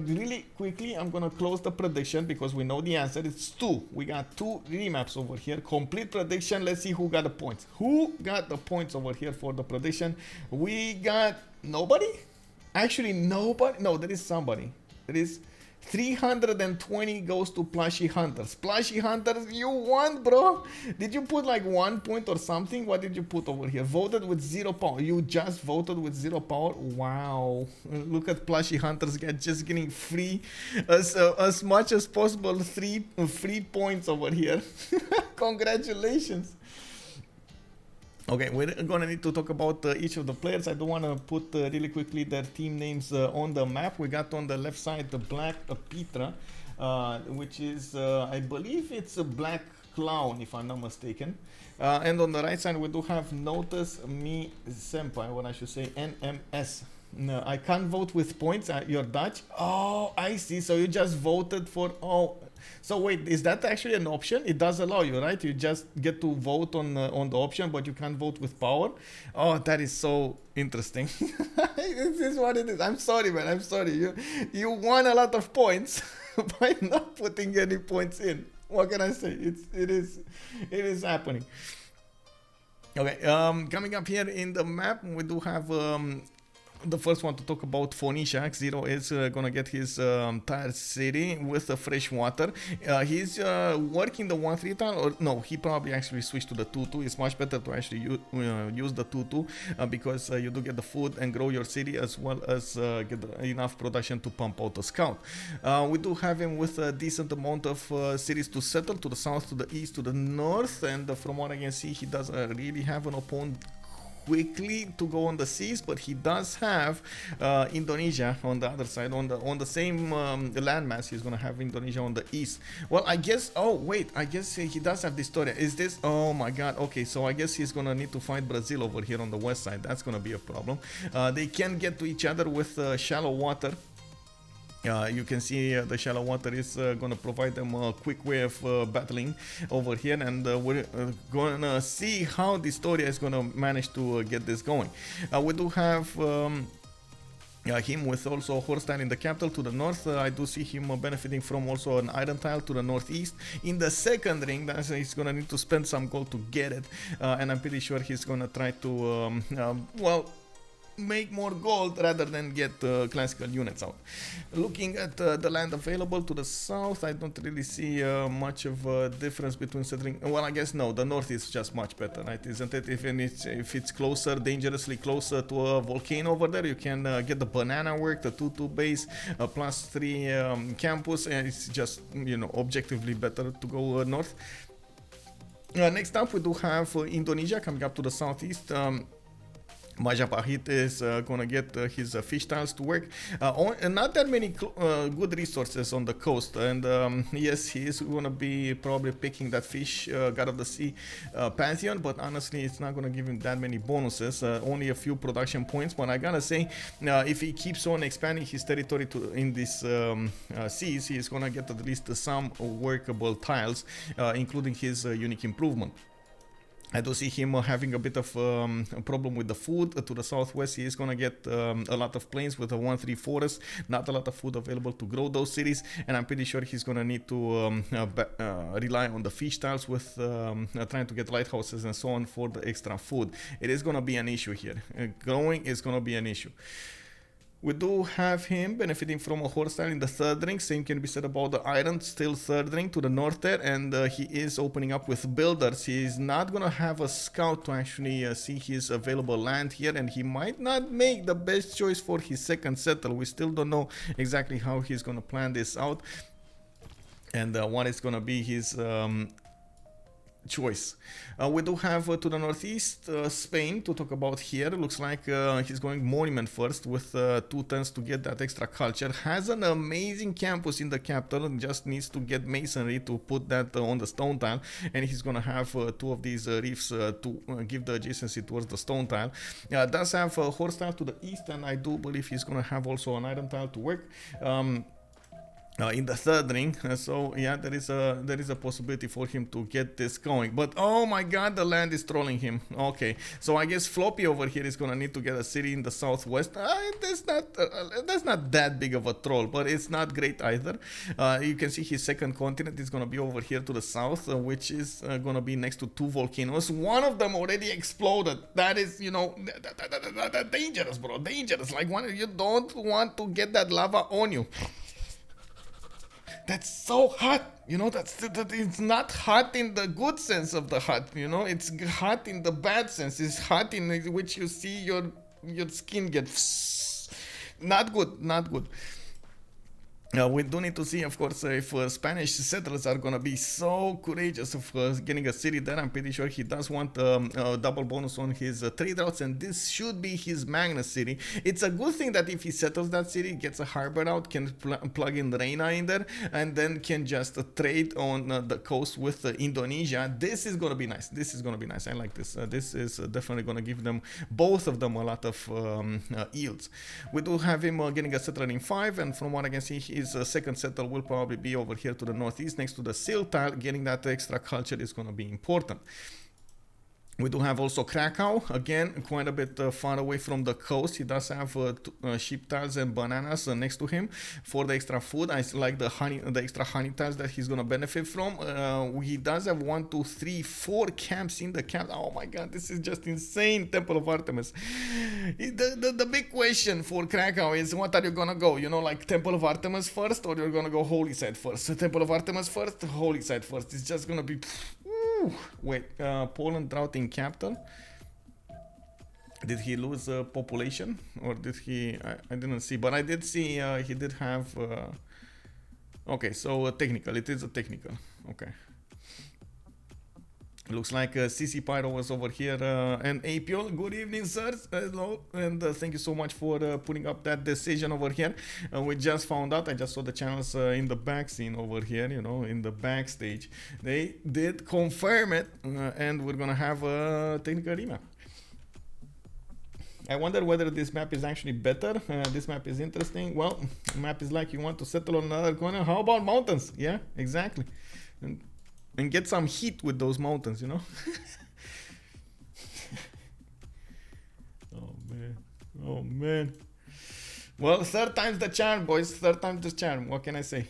really quickly, I'm gonna close the prediction because we know the answer. It's 2. We got 2 remaps over here. Complete prediction. Let's see who got the points. Who got the points over here for the prediction? We got nobody. Actually, nobody. No, there is somebody. There is 320 goes to Plushy Hunters. Plushy Hunters, you won, bro. Did you put like 1 point or something? What did you put over here? Voted with 0 power. You just voted with 0 power? Wow. Look at Plushy Hunters just getting free as much as possible. Free points over here. Congratulations. Okay, we're gonna need to talk about each of the players. I do want to put really quickly their team names on the map. We got on the left side the BlackPitre, which is, I believe it's a black clown, if I'm not mistaken. And on the right side, we do have Notice Me Senpai, what I should say, NMS. No, I can't vote with points. You're Dutch. Oh, I see. So you just voted for. Oh, so wait, is that actually an option? It does allow you, right? You just get to vote on the option, but you can't vote with power. Oh, that is so interesting. This is what it is. I'm sorry, man. I'm sorry. You won a lot of points by not putting any points in. What can I say? It is happening. Okay, coming up here in the map, we do have the first one to talk about Phoenicia. X0 is gonna get his tile city with the fresh water. He's working the 1-3 tile, or no, he probably actually switched to the 2-2. It's much better to actually use the 2-2 because you do get the food and grow your city, as well as get enough production to pump out the scout. We do have him with a decent amount of cities to settle to the south, to the east, to the north, and from what I can see, he doesn't really have an opponent quickly to go on the seas, but he does have Indonesia on the other side, on the same landmass. He's gonna have Indonesia on the east. Well, I guess, oh wait, I guess he does have dISTORIA. Is this, oh my god, okay, so I guess he's gonna need to fight Brazil over here on the west side. That's gonna be a problem. They can get to each other with shallow water. You can see the shallow water is going to provide them a quick way of battling over here, and we're going to see how dISTORIA is going to manage to get this going. We do have him with also a horse tile in the capital to the north. I do see him benefiting from also an iron tile to the northeast. In the second ring, that's, he's gonna need to spend some gold to get it, and I'm pretty sure he's gonna try to well, make more gold rather than get classical units out. Looking at the land available to the south, I don't really see much of a difference between settling. Well, I guess no, the north is just much better, right? Isn't it? If it's closer, dangerously closer to a volcano over there, you can get the banana work, the 2-2 base, +3 campus, and it's just, you know, objectively better to go north. Next up, we do have Indonesia coming up to the southeast. Majapahit is gonna get his fish tiles to work. Not that many good resources on the coast, and yes, he is gonna be probably picking that fish god of the sea pantheon, but honestly, it's not gonna give him that many bonuses. Only a few production points. But I gotta say, if he keeps on expanding his territory in these seas, he is gonna get at least some workable tiles, including his unique improvement. I do see him having a bit of a problem with the food. To the southwest, he is going to get a lot of plains with a 1-3 forest, not a lot of food available to grow those cities, and I'm pretty sure he's going to need to rely on the fish tiles with trying to get lighthouses and so on for the extra food. It is going to be an issue here. Growing is going to be an issue. We do have him benefiting from a horse tile in the third ring. Same can be said about the iron, still third ring to the north there, and he is opening up with builders. He is not gonna have a scout to actually see his available land here, and he might not make the best choice for his second settle. We still don't know exactly how he's gonna plan this out, and what is gonna be his choice. We do have to the northeast Spain to talk about here. Looks like he's going monument first with 2 turns to get that extra culture. Has an amazing campus in the capital and just needs to get masonry to put that on the stone tile, and he's gonna have 2 of these reefs to give the adjacency towards the stone tile. Does have a horse tile to the east, and I do believe he's gonna have also an iron tile to work in the third ring, so yeah, there is a possibility for him to get this going. But oh my god, the land is trolling him. Okay, so I guess Floppy over here is gonna need to get a city in the southwest. That's not that big of a troll, but it's not great either. You can see his second continent is gonna be over here to the south, which is gonna be next to 2 volcanoes. One of them already exploded. That is, you know, dangerous, bro, dangerous. Like, you don't want to get that lava on you. That's so hot, you know, that it's not hot in the good sense of the hot, you know, it's hot in the bad sense. It's hot in which you see your skin get not good, not good. We do need to see, of course, if Spanish settlers are going to be so courageous of getting a city there. I'm pretty sure he does want a double bonus on his trade routes, and this should be his Magnus city. It's a good thing that if he settles that city, gets a harbor out, can plug in Reina in there, and then can just trade on the coast with Indonesia. This is going to be nice. This is going to be nice. I like this. This is definitely going to give them, both of them, a lot of yields. We do have him getting a settler in 5, and from what I can see, his second settle will probably be over here to the northeast next to the sill tile. Getting that extra culture is going to be important. We do have also Krakow, again, quite a bit far away from the coast. He does have sheep tiles and bananas next to him for the extra food. I like the honey, the extra honey tiles that he's gonna benefit from. He does have 1, 2, 3, 4 camps in the camp. Oh my god, this is just insane. Temple of Artemis. The big question for Krakow is, what are you gonna go? You know, like Temple of Artemis first, or you're gonna go Holy Site first? So Temple of Artemis first, Holy Site first. It's just gonna be... Wait, Poland drought in capital. Did he lose population, or did he? I didn't see, but I did see he did have. Okay, so technical. It is a technical. Okay. Looks like CC Pyro was over here and Apio. Good evening, sirs. Hello, and thank you so much for putting up that decision over here. We just found out. I just saw the channels in the back scene over here. You know, in the backstage, they did confirm it, and we're gonna have a technical remap. I wonder whether this map is actually better. This map is interesting. Well, map is like you want to settle on another corner. How about mountains? Yeah, exactly. And get some heat with those mountains, you know? Oh, man. Oh, man. Well, third time's the charm, boys. Third time's the charm. What can I say?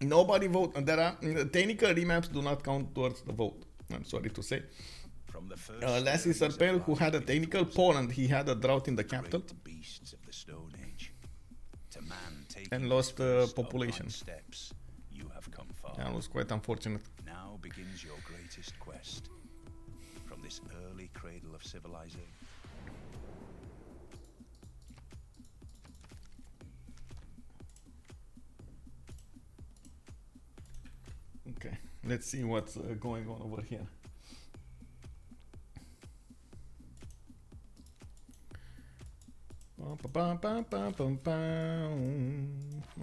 Nobody vote. There are technical remaps do not count towards the vote. I'm sorry to say. Lassie Serpel, who had a technical Poland, he had a drought in the capital and lost population. That was quite unfortunate. Now begins your greatest quest from this early cradle of civilization. Okay, let's see what's going on over here.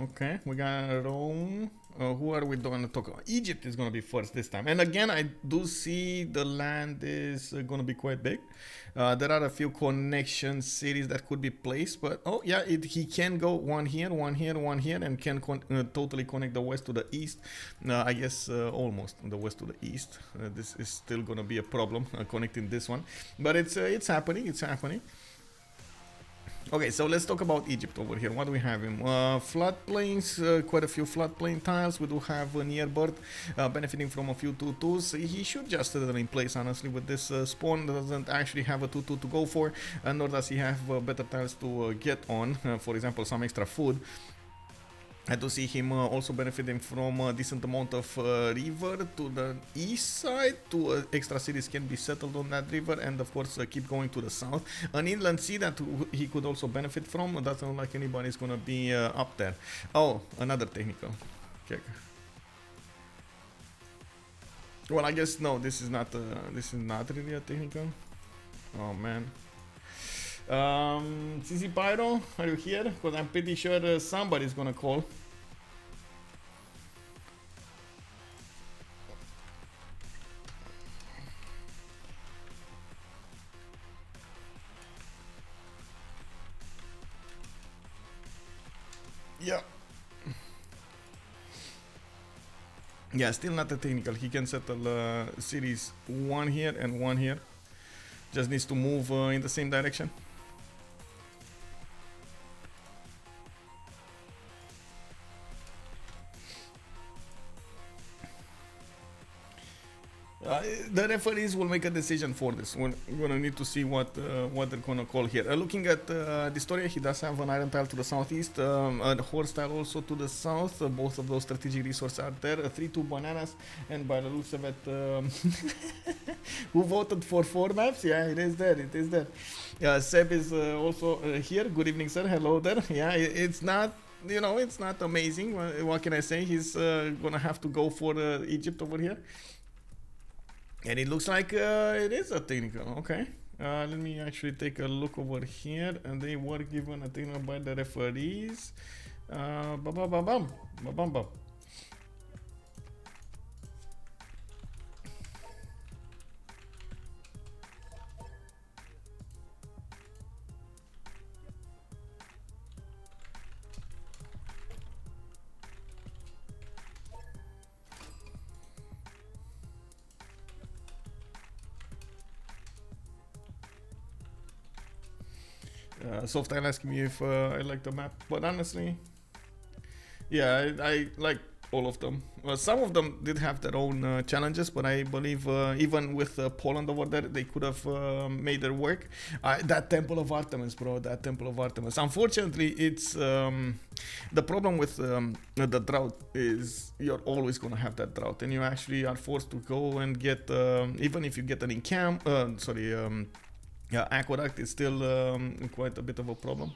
Okay, we got Rome. Who are we going to talk about? Egypt is going to be first this time. And again, I do see the land is going to be quite big. There are a few connection cities that could be placed. But, oh, yeah, he can go one here, one here, one here. And can totally connect the west to the east. I guess almost the west to the east. This is still going to be a problem connecting this one. But it's happening. It's happening. Okay, so let's talk about Egypt over here. What do we have him? Floodplains, quite a few floodplain tiles. We do have a near bird benefiting from a few 2-2s. He should just settle in place, honestly, with this spawn. Doesn't actually have a 2-2 to go for, nor does he have better tiles to get on. For example, some extra food. I do see him also benefiting from a decent amount of river to the east side. Two extra cities can be settled on that river, and of course keep going to the south. An inland sea that he could also benefit from. Doesn't look like anybody's gonna be up there. Oh, another technical. Check. Well, I guess no. This is not really a technical. Oh man. CC Pyro, are you here? Because I'm pretty sure somebody's gonna call. Yeah. Yeah, still not a technical. He can settle series 1 here and 1 here. Just needs to move in the same direction. The referees will make a decision for this. We're gonna need to see what they're gonna call here. Looking at dISTORIA, he does have an iron tile to the southeast, a horse tile also to the south. Both of those strategic resources are there. 3-2 bananas, and by the looks of it, who voted for 4 maps? Yeah, it is there. It is there. Seb is also here. Good evening, sir. Hello there. Yeah, it's not. You know, it's not amazing. What can I say? He's gonna have to go for Egypt over here. And it looks like it is a technical. Okay. Let me actually take a look over here. And they were given a technical by the referees. Ba-bam. Softile asking me if I like the map, but honestly, yeah, I like all of them. Some of them did have their own challenges, but I believe even with Poland over there, they could have made their work. That Temple of Artemis, bro, that Temple of Artemis. Unfortunately, it's the problem with the drought is you're always going to have that drought, and you actually are forced to go and get, even if you get an aqueduct, it's still quite a bit of a problem.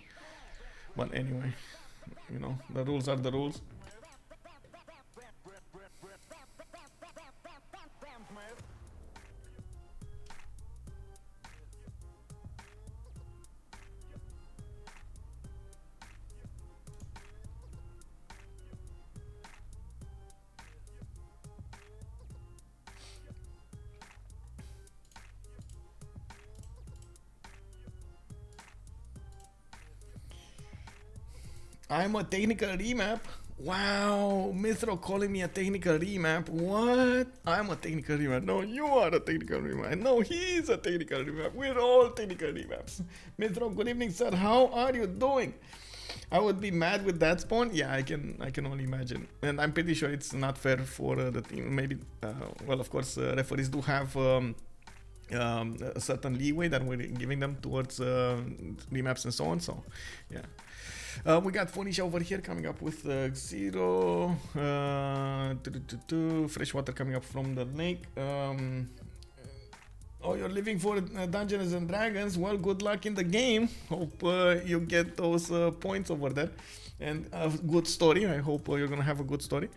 But anyway, you know, the rules are the rules. I'm a technical remap. Wow, Mithro calling me a technical remap. What? I'm a technical remap. No, you are a technical remap. No, he's a technical remap. We're all technical remaps. Mithro, good evening, sir. How are you doing? I would be mad with that spawn. Yeah, I can only imagine. And I'm pretty sure it's not fair for the team. Maybe, well, of course, referees do have a certain leeway that we're giving them towards remaps and so on. So, yeah. We got Phoenicia over here coming up with 0. Fresh water coming up from the lake. Oh, you're living for Dungeons and Dragons. Well, good luck in the game. Hope you get those points over there. And a good story. I hope you're going to have a good story.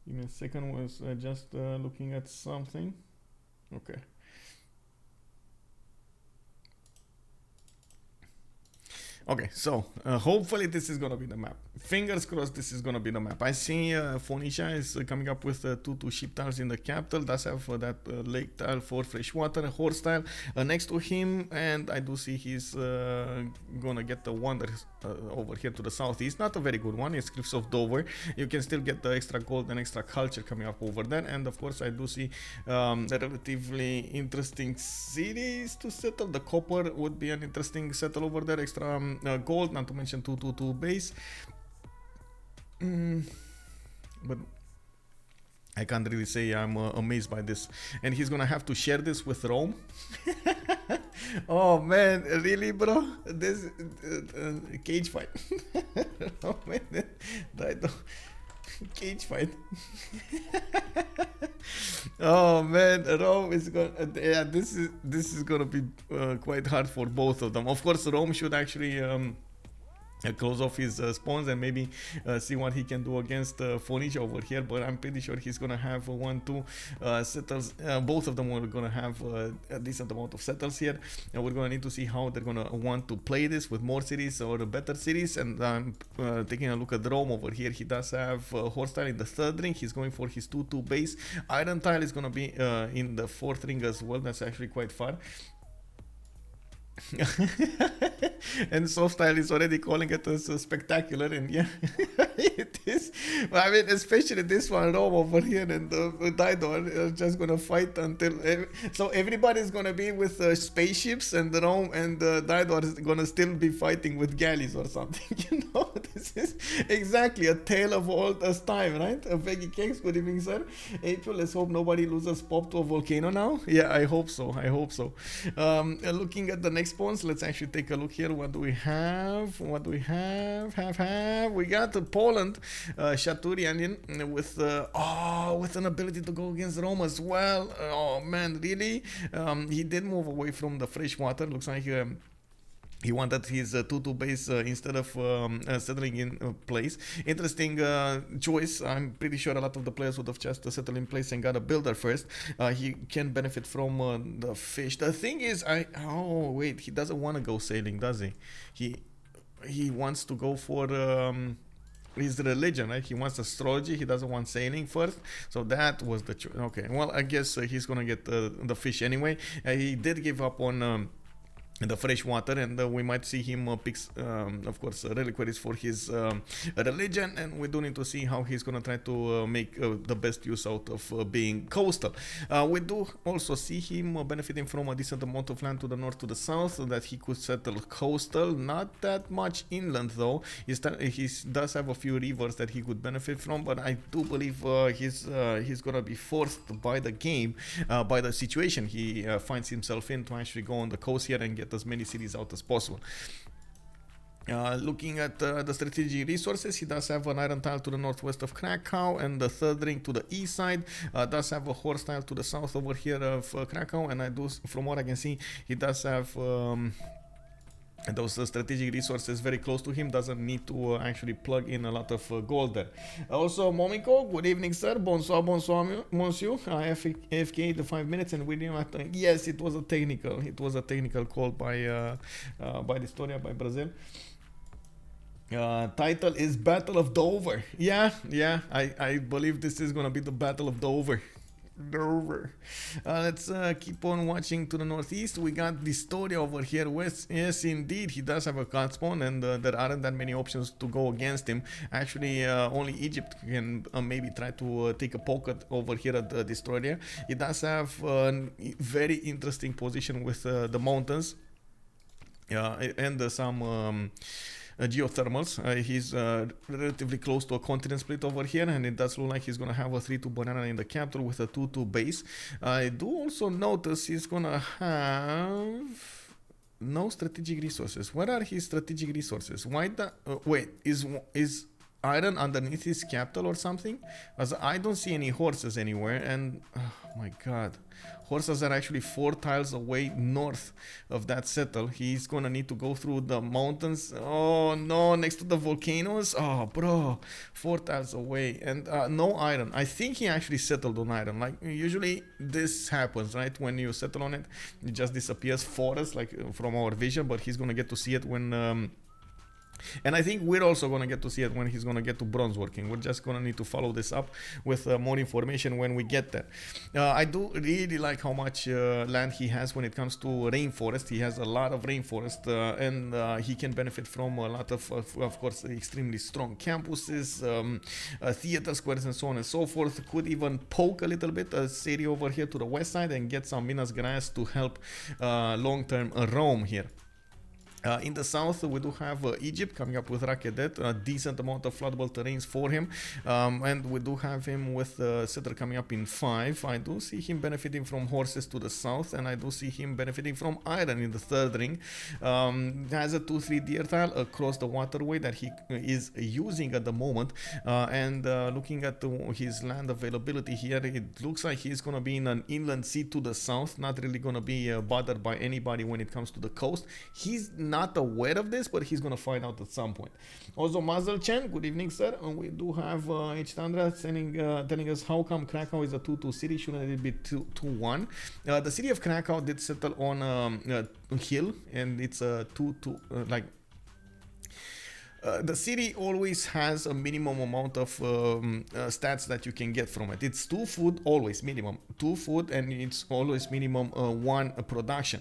Give me a second, was just looking at something. Okay. Okay, so hopefully this is gonna be the map. Fingers crossed this is gonna be the map. I see Phoenicia is coming up with 2 ship tiles in the capital. Does have that lake tile for fresh water, a horse tile next to him, and I do see he's gonna get the one that is over here to the southeast. Not a very good one. It's Cliffs of Dover. You can still get the extra gold and extra culture coming up over there, and of course I do see a relatively interesting cities to settle. The copper would be an interesting settle over there. Extra gold, not to mention 222 base. But I can't really say I'm amazed by this. And he's gonna have to share this with Rome. Oh man, really, bro? This cage fight. Oh man, cage fight. Oh man, Rome is gonna, yeah, this is gonna be quite hard for both of them. Of course, Rome should actually close off his spawns and maybe see what he can do against Phoenicia over here, but I'm pretty sure he's gonna have 1-2 settles. Both of them are gonna have a decent amount of settles here, and we're gonna need to see how they're gonna want to play this with more cities or better cities. And I'm taking a look at Rome over here. He does have horse tile in the 3rd ring. He's going for his 2-2 base. Iron tile is gonna be in the 4th ring as well. That's actually quite far. And soft style is already calling it as spectacular, and yeah, it is. I mean, especially this one, Rome over here, and Didor are just gonna fight until so everybody's gonna be with spaceships, and Rome and Didor is gonna still be fighting with galleys or something. You know, this is exactly a tale of old as time, right? Peggy Cakes, good evening, sir. April, let's hope nobody loses pop to a volcano now. Yeah, I hope so. I hope so. Looking at the next spawns, let's actually take a look here. What do we have? What do we have? We got Poland, Shaturyan with with an ability to go against Rome as well. Oh man, really? He did move away from the fresh water. Looks like he wanted his 2-2 base instead of settling in place. Interesting choice. I'm pretty sure a lot of the players would have just settled in place and got a builder first. He can benefit from the fish. The thing is, oh wait, he doesn't want to go sailing, does he? He wants to go for his religion, right? He wants astrology. He doesn't want sailing first. So that was the choice. Okay, well, I guess he's gonna get the fish anyway. He did give up on the fresh water, and we might see him pick, of course, reliquaries for his religion, and we do need to see how he's gonna try to make the best use out of being coastal. We do also see him benefiting from a decent amount of land to the north, to the south, so that he could settle coastal. Not that much inland though. He does have a few rivers that he could benefit from, but I do believe he's gonna be forced by the game, by the situation he finds himself in, to actually go on the coast here and get as many cities out as possible. Looking at the strategic resources, he does have an iron tile to the northwest of Krakow, and the third ring to the east side. Does have a horse tile to the south over here of Krakow, and from what I can see, he does have those strategic resources very close to him. Doesn't need to actually plug in a lot of gold there. Also, Momiko, good evening, sir. Bonsoir, monsieur. AFK the 5 minutes, and William. Yes, it was a technical call by dISTORIA, by Brazil. Title is Battle of Dover. Yeah, I believe this is gonna be the Battle of Dover. Let's keep on watching to the northeast. We got dISTORIA over here west. Yes, indeed, he does have a cut spawn, and there aren't that many options to go against him. Actually, only Egypt can maybe try to take a poke at over here at dISTORIA. He does have a very interesting position with the mountains and some geothermals. He's relatively close to a continent split over here, and it does look like he's gonna have a 3-2 banana in the capital with a 2-2 base. I do also notice he's gonna have no strategic resources. Where are his strategic resources? Why wait, is iron underneath his capital or something? As I don't see any horses anywhere, and oh my god, horses are actually 4 tiles away north of that settle. He's gonna need to go through the mountains. Oh no, next to the volcanoes. Oh bro, 4 tiles away, and no iron. I think he actually settled on iron. Like usually this happens, right? When you settle on it, it just disappears forest, like from our vision, but he's gonna get to see it when and I think we're also going to get to see it when he's going to get to bronze working. We're just going to need to follow this up with more information when we get there. I do really like how much land he has when it comes to rainforest. He has a lot of rainforest, and he can benefit from a lot of course, extremely strong campuses, theater squares, and so on and so forth. Could even poke a little bit a city over here to the west side and get some Minas Gerais to help long-term Rome here. In the south, we do have Egypt coming up with Rakedet, a decent amount of floodable terrains for him, and we do have him with Setter coming up in 5. I do see him benefiting from horses to the south, and I do see him benefiting from iron in the third ring. Has a 2-3 deer tile across the waterway that he is using at the moment, and looking at his land availability here, it looks like he's going to be in an inland sea to the south, not really going to be bothered by anybody when it comes to the coast. He's not aware of this, but he's gonna find out at some point. Also, Mazel Chen, good evening, sir. We do have H. Tandra telling us how come Krakow is a 2-2 city, shouldn't it be 2-1? The city of Krakow did settle on a hill, and it's a 2-2 like. The city always has a minimum amount of stats that you can get from it. It's 2 food, always minimum 2 food, and it's always minimum 1 production.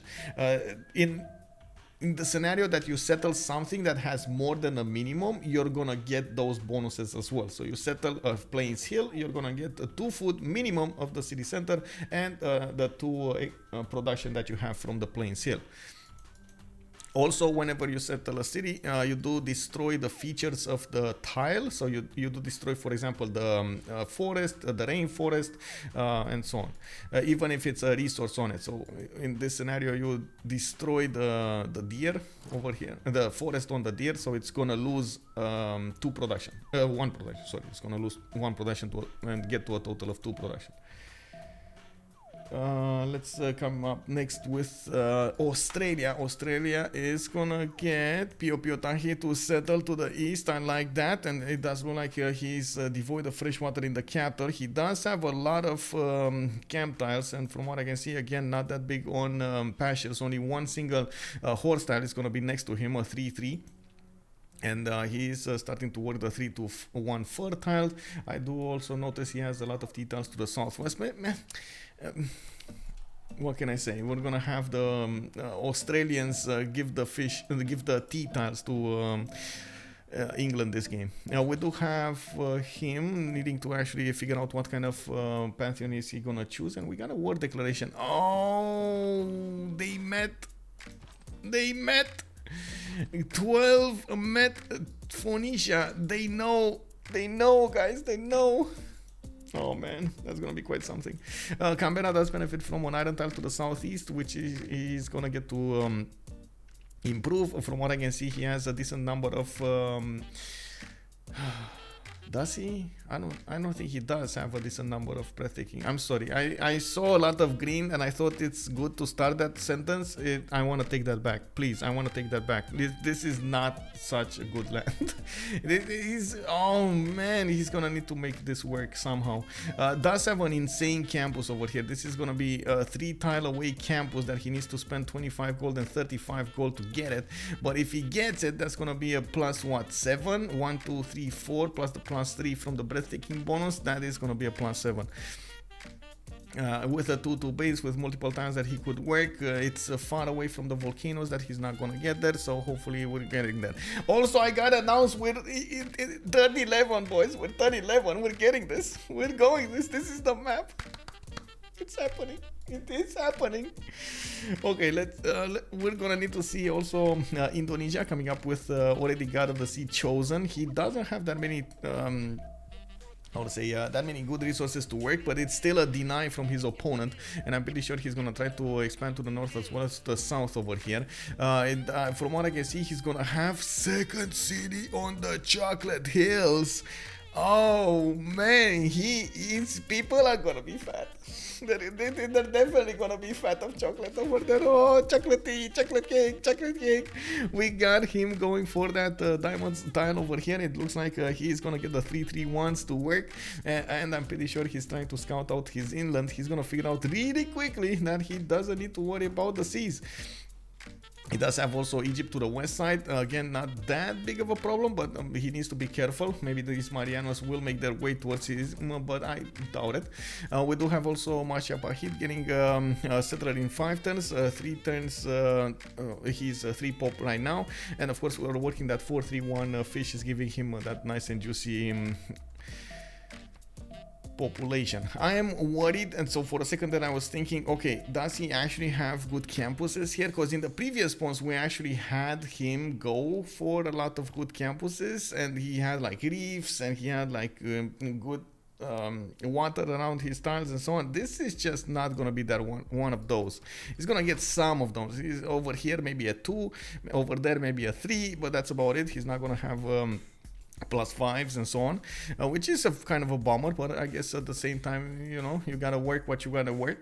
In the scenario that you settle something that has more than a minimum, you're gonna get those bonuses as well. So you settle a Plains Hill, you're gonna get a 2 food minimum of the city center, and the 2 production that you have from the Plains Hill. Also, whenever you settle a city, you do destroy the features of the tile. So you do destroy, for example, the forest, the rainforest, and so on, even if it's a resource on it. So in this scenario, you destroy the deer over here, the forest on the deer, so it's gonna lose 1 production. Sorry, it's gonna lose 1 production and get to a total of 2 production. Let's come up next with Australia. Australia is gonna get Pio Tahi to settle to the east. I like that, and it does look like he's devoid of fresh water in the capital. He does have a lot of camp tiles, and from what I can see, again, not that big on pastures. Only 1 single horse tile is gonna be next to him, a 3-3. And he's starting to work the 3-1 fertile. I do also notice he has a lot of T-tiles to the southwest. what can I say? We're gonna have the Australians give the tea tiles to England this game. Now we do have him needing to actually figure out what kind of pantheon is he gonna choose, and we got a war declaration. Oh, they met. 12 met Phoenicia. They know, guys, they know. Oh man, that's gonna be quite something. Canberra does benefit from an iron tile to the southeast, which he's gonna get to improve. From what I can see, he has a decent number of does he? I don't think he does have a decent number of breathtaking. I'm sorry, I saw a lot of green and I thought it's good to start that sentence. I want to take that back, please. I want to take that back. This is not such a good land. Oh man, he's gonna need to make this work somehow. Does have an insane campus over here. This is gonna be a 3 tile away campus that he needs to spend 25 gold and 35 gold to get it. But if he gets it, that's gonna be a plus what, 7? 1, 2, 3, 4 plus the plus 3 from the breathtaking bonus. That is gonna be a plus 7. With a 2-2 base with multiple times that he could work. It's far away from the volcanoes that he's not gonna get there, so hopefully we're getting there. Also, I gotta announce we're turn 11, boys. We're turn 11. We're getting this. We're going this. This is the map. It's happening. It is happening. Okay, we're gonna need to see also Indonesia coming up with already God of the Sea chosen. He doesn't have that many that many good resources to work, but it's still a deny from his opponent, and I'm pretty sure he's gonna try to expand to the north as well as the south over here. From what I can see, he's gonna have second city on the Chocolate Hills. Oh man, his people are gonna be fat. They're definitely gonna be fat of chocolate over there. Oh, chocolate tea, chocolate cake. We got him going for that diamonds tile over here. It looks like he's gonna get the 3-3-1s to work, and I'm pretty sure he's trying to scout out his inland. He's gonna figure out really quickly that he doesn't need to worry about the seas. He does have also Egypt to the west side. Again, not that big of a problem, but he needs to be careful. Maybe these Marianos will make their way towards his, but I doubt it. We do have also Masha Pahit getting a settler in 5 turns, 3 turns. He's 3 pop right now, and of course we're working that 4-3-1 fish is giving him that nice and juicy population. I am worried, and so for a second then I was thinking, okay, does he actually have good campuses here? Because in the previous spawns we actually had him go for a lot of good campuses, and he had like reefs, and he had like good water around his tiles and so on. This is just not gonna be that one of those. He's gonna get some of those. He's over here maybe a 2, over there maybe a 3, but that's about it. He's not gonna have plus 5s and so on, which is a kind of a bummer, but I guess at the same time, you know, you gotta work what you gotta work.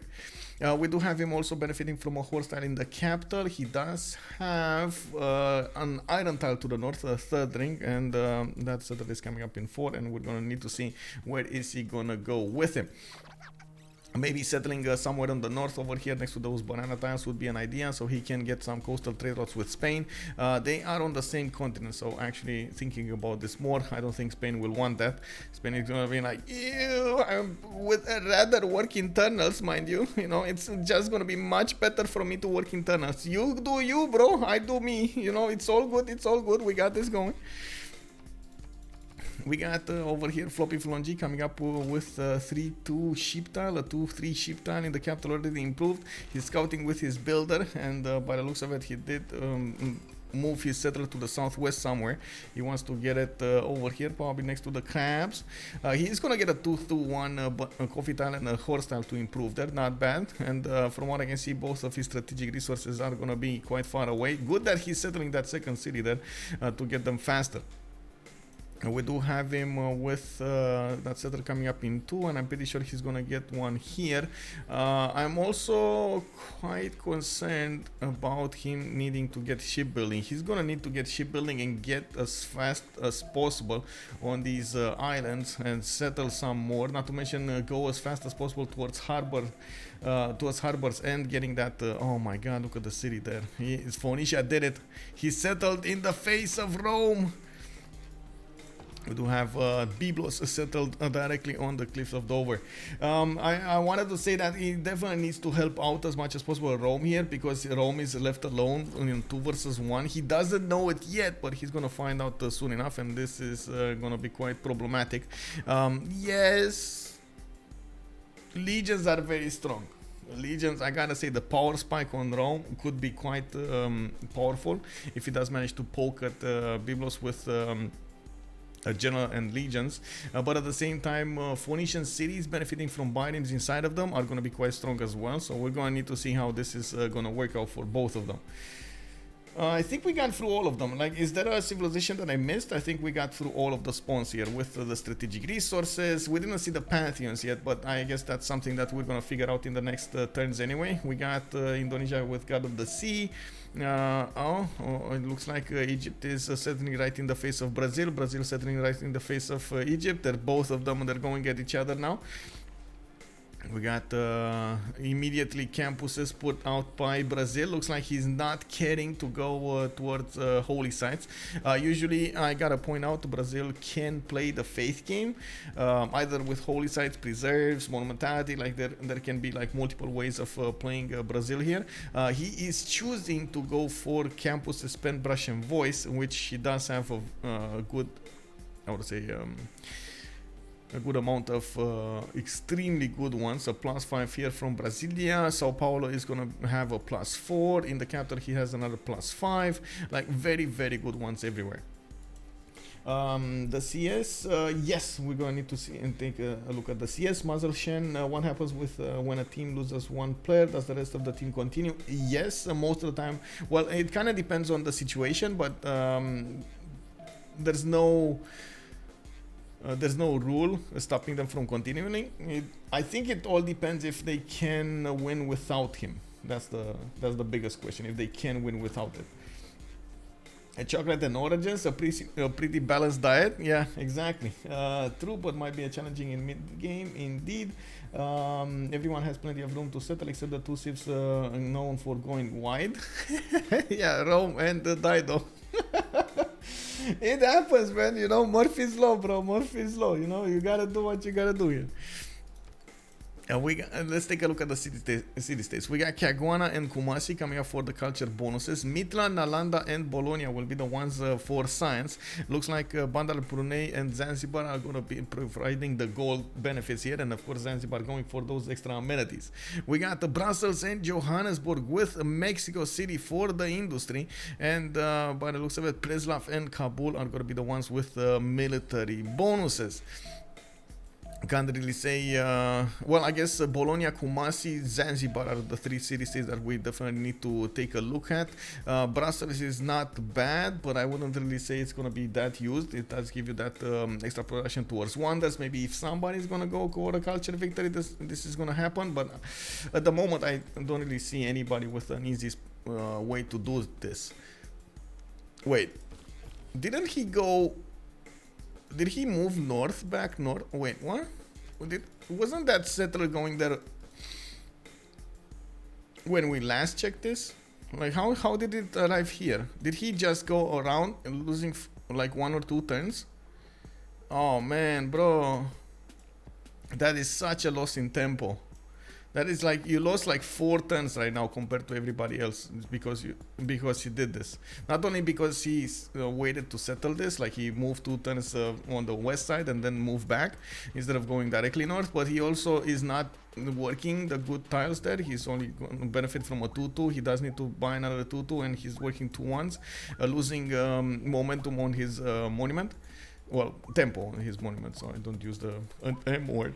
We do have him also benefiting from a horse tile in the capital. He does have an iron tile to the north, a 3rd ring, and that settler is coming up in 4, and we're gonna need to see where is he gonna go with him. Maybe settling somewhere on the north over here next to those banana tiles would be an idea, so he can get some coastal trade routes with Spain. They are on the same continent, so actually thinking about this more, I don't think Spain will want that. Spain is gonna be like, ew, I would rather work in tunnels, mind you. You know, it's just gonna be much better for me to work in tunnels. You do you, bro, I do me. You know, it's all good, we got this going. We got over here FloppyFlong coming up with 3-2 sheep tile, a 2-3 sheep tile in the capital already improved. He's scouting with his builder, and by the looks of it, he did move his settler to the southwest somewhere. He wants to get it over here, probably next to the crabs. He's gonna get a 2-1 coffee tile and a horse tile to improve. They're not bad, and from what I can see, both of his strategic resources are gonna be quite far away. Good that he's settling that second city there to get them faster. We do have him with that settler coming up in 2, and I'm pretty sure he's gonna get one here. I'm also quite concerned about him needing to get shipbuilding. He's gonna need to get shipbuilding and get as fast as possible on these islands and settle some more. Not to mention go as fast as possible towards Harbor's End, getting that. Oh my God! Look at the city there. Phoenicia did it. He settled in the face of Rome. We do have Biblos settled directly on the cliffs of Dover. I wanted to say that he definitely needs to help out as much as possible Rome here, because Rome is left alone in 2 versus 1. He doesn't know it yet, but he's gonna find out soon enough, and this is gonna be quite problematic. Yes, legions are very strong. Legions, I gotta say, the power spike on Rome could be quite powerful if he does manage to poke at Biblos with general and legions, but at the same time Phoenician cities benefiting from biomes inside of them are going to be quite strong as well, so we're going to need to see how this is going to work out for both of them. I think we got through all of them. Like, is there a civilization that I missed? I think we got through all of the spawns here with the strategic resources. We didn't see the pantheons yet, but I guess that's something that we're gonna figure out in the next turns anyway. We got Indonesia with God of the Sea. It looks like Egypt is settling right in the face of Brazil. Brazil settling right in the face of Egypt. They're both of them, they're going at each other now. We got immediately campuses put out by Brazil. Looks like he's not caring to go towards holy sites. Usually, I gotta point out, Brazil can play the faith game, either with holy sites, preserves, monumentality. Like there can be like multiple ways of playing Brazil here. He is choosing to go for campus suspend brush and voice, which he does have a good, I would say, a good amount of extremely good ones. A +5 here from Brasilia. Sao Paulo is gonna have a +4. In the capital he has another +5. Like very, very good ones everywhere. The CS, yes, we're gonna need to see and take a look at the CS. Muzzle Shen, what happens with when a team loses one player? Does the rest of the team continue? Yes, most of the time. Well, it kind of depends on the situation, but there's no rule stopping them from continuing. I think it all depends if they can win without him. That's the biggest question. If they can win without it. A chocolate and oranges, a pretty balanced diet. Yeah, exactly. True, but might be a challenging in mid-game. Indeed. Everyone has plenty of room to settle, except the 2 ships known for going wide. Yeah, Rome and Dido. It happens, man. You know, Murphy's Law, bro. Murphy's Law. You know, you gotta do what you gotta do here. Let's take a look at the city states. We got Caguana and Kumasi coming up for the culture bonuses. Mitla, Nalanda, and Bologna will be the ones for science. Looks like Bandar Brunei and Zanzibar are going to be providing the gold benefits here, and of course Zanzibar going for those extra amenities. We got Brussels and Johannesburg with Mexico City for the industry, and by the looks of it, Preslav and Kabul are going to be the ones with military bonuses. Can't really say, well, I guess Bologna, Kumasi, Zanzibar are the 3 city-states that we definitely need to take a look at. Brussels is not bad, but I wouldn't really say it's going to be that used. It does give you that extra progression towards wonders. Maybe if somebody's going to go for a culture victory, this is going to happen, but at the moment I don't really see anybody with an easy way to do this. Wait, didn't he go... Did he move north, back north? Wait, what? Wasn't that settler going there when we last checked this? Like, how did it arrive here? Did he just go around and losing like 1 or 2 turns? Oh man, bro. That is such a loss in tempo. That is like, you lost like 4 turns right now compared to everybody else because he did this. Not only because he waited to settle this, like he moved 2 turns on the west side and then moved back instead of going directly north, but he also is not working the good tiles there. He's only going to benefit from a 2-2. He does need to buy another 2-2, and he's working 2 1s, losing momentum on his monument. Well, tempo on his monument, so I don't use the M word.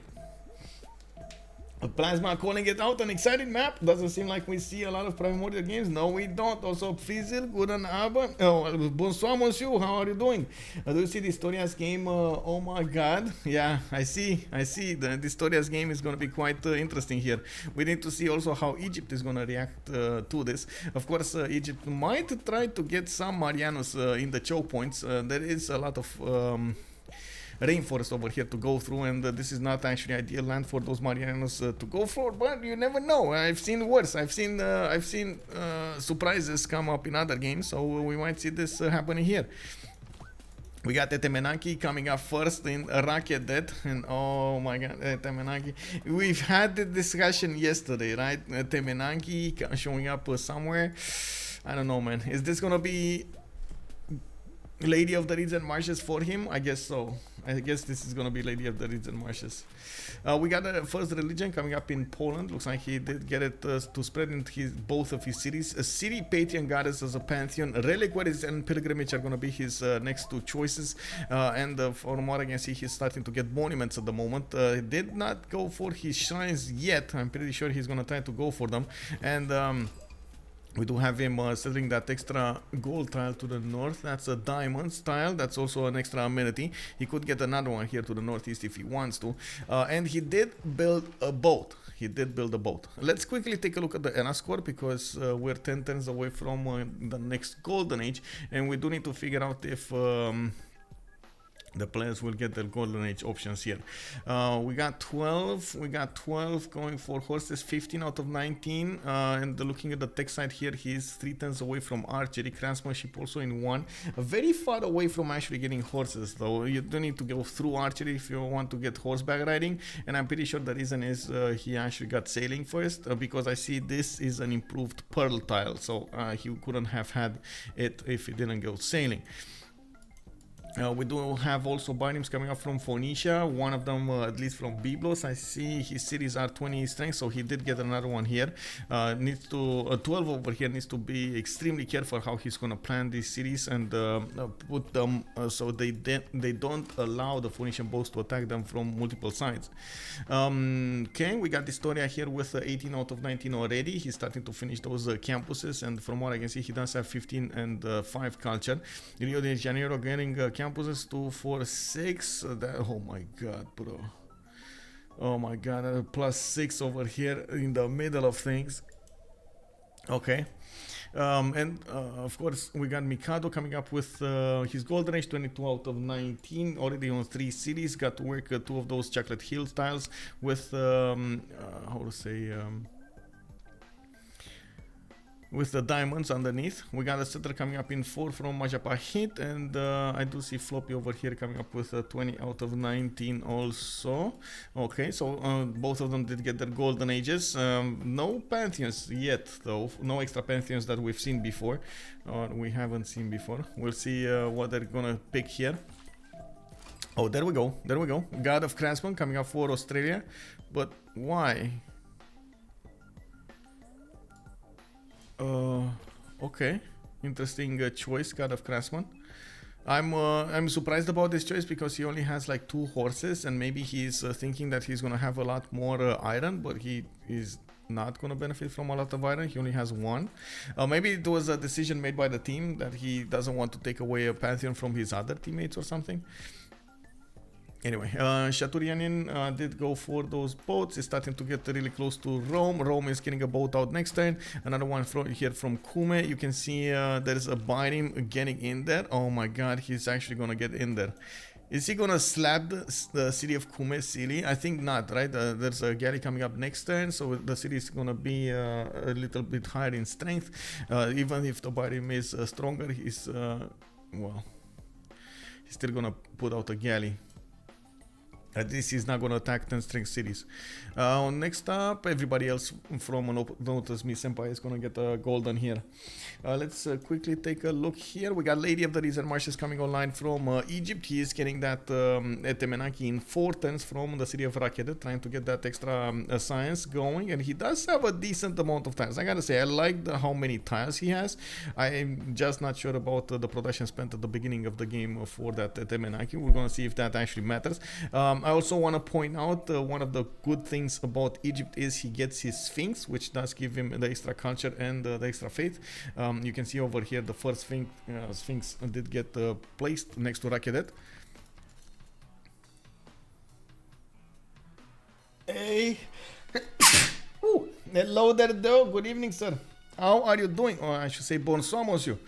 Plasma calling it out, an exciting map. Doesn't seem like we see a lot of Primordial games. No, we don't. Also, Frizzle, Guten Abend. Oh, bonsoir, monsieur. How are you doing? Do you see dISTORIA's game? Oh my god. Yeah, I see. The dISTORIA's game is going to be quite interesting here. We need to see also how Egypt is going to react to this. Of course, Egypt might try to get some Marianos in the choke points. There is a lot of... rainforest over here to go through, and this is not actually ideal land for those Marianos to go for, but you never know. I've seen worse. I've seen surprises come up in other games, so we might see this happening here. We got the Temenaki coming up first in Rocket Dead, and oh my god, Temenaki. We've had the discussion yesterday, right? Temenaki showing up somewhere. I don't know, man. Is this gonna be Lady of the Reeds and Marshes for him? I guess so. I guess this is gonna be Lady of the Reeds and Marshes. We got the first religion coming up in Poland. Looks like he did get it to spread into both of his cities. A city, Patrian Goddess as a pantheon. Reliquaries and pilgrimage are gonna be his next two choices. And from what I can see, he's starting to get monuments at the moment. He did not go for his shrines yet. I'm pretty sure he's gonna try to go for them. And we do have him settling that extra gold tile to the north. That's a diamonds tile. That's also an extra amenity. He could get another one here to the northeast if he wants to. And he did build a boat. He did build a boat. Let's quickly take a look at the ENA score because we're 10 turns away from the next golden age. And we do need to figure out if the players will get the golden age options here. We got 12 going for horses, 15 out of 19. And looking at the tech side here, he's 3 turns away from archery, craftsmanship also in 1. Very far away from actually getting horses though. You don't need to go through archery if you want to get horseback riding. And I'm pretty sure the reason is he actually got sailing first because I see this is an improved pearl tile. So he couldn't have had it if he didn't go sailing. We do have also bindings coming up from Phoenicia, one of them at least from Biblos. I see his cities are 20 strength, so he did get another one here. Needs to 12 over here needs to be extremely careful how he's gonna plan these cities and put them so they don't allow the Phoenician boats to attack them from multiple sides. Okay, we got dISTORIA here with 18 out of 19 already. He's starting to finish those campuses, and from what I can see, he does have 15 and 5 culture. Rio de Janeiro getting campuses 2, 4, 6. Oh my god, bro. Oh my god, plus 6 over here in the middle of things. Okay. And of course we got Mikado coming up with his golden age, 22 out of 19, already on 3 cities. Got to work 2 of those chocolate hill tiles with how to say with the diamonds underneath. We got a setter coming up in 4 from Majapahit, and I do see Floppy over here coming up with 20 out of 19 also. Okay, so both of them did get their golden ages. No pantheons yet though, no extra pantheons that we've seen before, or we haven't seen before. We'll see what they're gonna pick here. Oh, there we go, there we go. God of Craftsman coming up for Australia, but why? Okay, interesting choice, God of Craftsman. I'm surprised about this choice because he only has like 2 horses, and maybe he's thinking that he's gonna have a lot more iron, but he is not gonna benefit from a lot of iron. He only has 1. Maybe it was a decision made by the team that he doesn't want to take away a pantheon from his other teammates or something. Anyway, Shaturyan did go for those boats. He's starting to get really close to Rome. Rome is getting a boat out next turn. Another one here from Kume. You can see there's a biting getting in there. Oh my god, he's actually gonna get in there. Is he gonna slap the city of Kume silly? I think not, right? There's a galley coming up next turn, so the city is gonna be a little bit higher in strength. Even if the biting is stronger, he's well, he's still gonna put out a galley. At least he's not gonna attack 10 strength cities. Next up, everybody else from Notice Me Senpai is gonna get a golden here. Let's quickly take a look here. We got Lady of the Reeds and Marshes coming online from Egypt. He is getting that Temenaki in 4 turns from the city of Rakete, trying to get that extra science going. And he does have a decent amount of tiles. I gotta say, I like how many tiles he has. I'm just not sure about the production spent at the beginning of the game for that Temenaki. We're gonna see if that actually matters. I also want to point out one of the good things about Egypt is he gets his Sphinx, which does give him the extra culture and the extra faith. You can see over here the first Sphinx did get placed next to Rakedet. Hey! Ooh, hello there, though. Good evening, sir. How are you doing? Or I should say bonsoir, monsieur.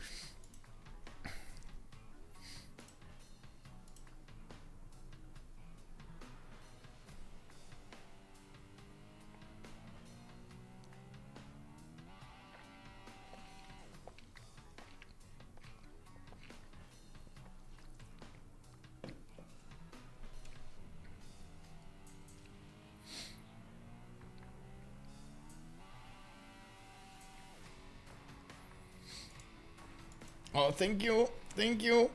Oh, thank you. Thank you.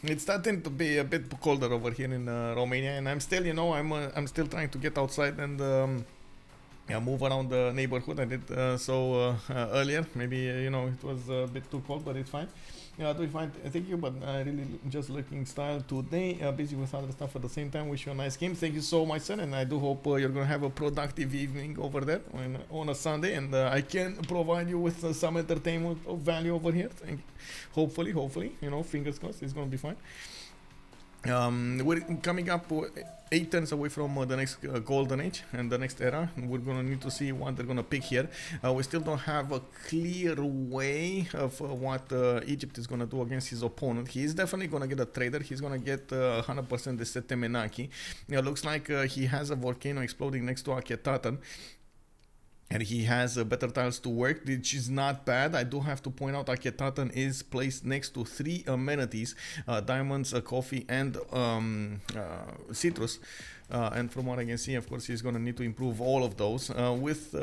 It's starting to be a bit colder over here in Romania, and I'm still, you know, I'm still trying to get outside and yeah, move around the neighborhood. I did earlier. Maybe you know, it was a bit too cold, but it's fine. Yeah, doing fine. Thank you, but really just looking style today. Busy with other stuff at the same time. Wish you a nice game. Thank you so much, sir, and I do hope you're gonna have a productive evening over there on a Sunday, and I can provide you with some entertainment of value over here. Hopefully, you know, fingers crossed, it's gonna be fine. We're coming up 8 turns away from the next golden age and the next era. We're gonna need to see what they're gonna pick here. We still don't have a clear way of what Egypt is gonna do against his opponent. He is definitely gonna get a trader. He's gonna get 100% the Sete Menaki. Looks like he has a volcano exploding next to Akhenaten. And he has better tiles to work, which is not bad. I do have to point out Akhenaten is placed next to 3 amenities, diamonds, coffee, and citrus. And from what I can see, of course, he's going to need to improve all of those. With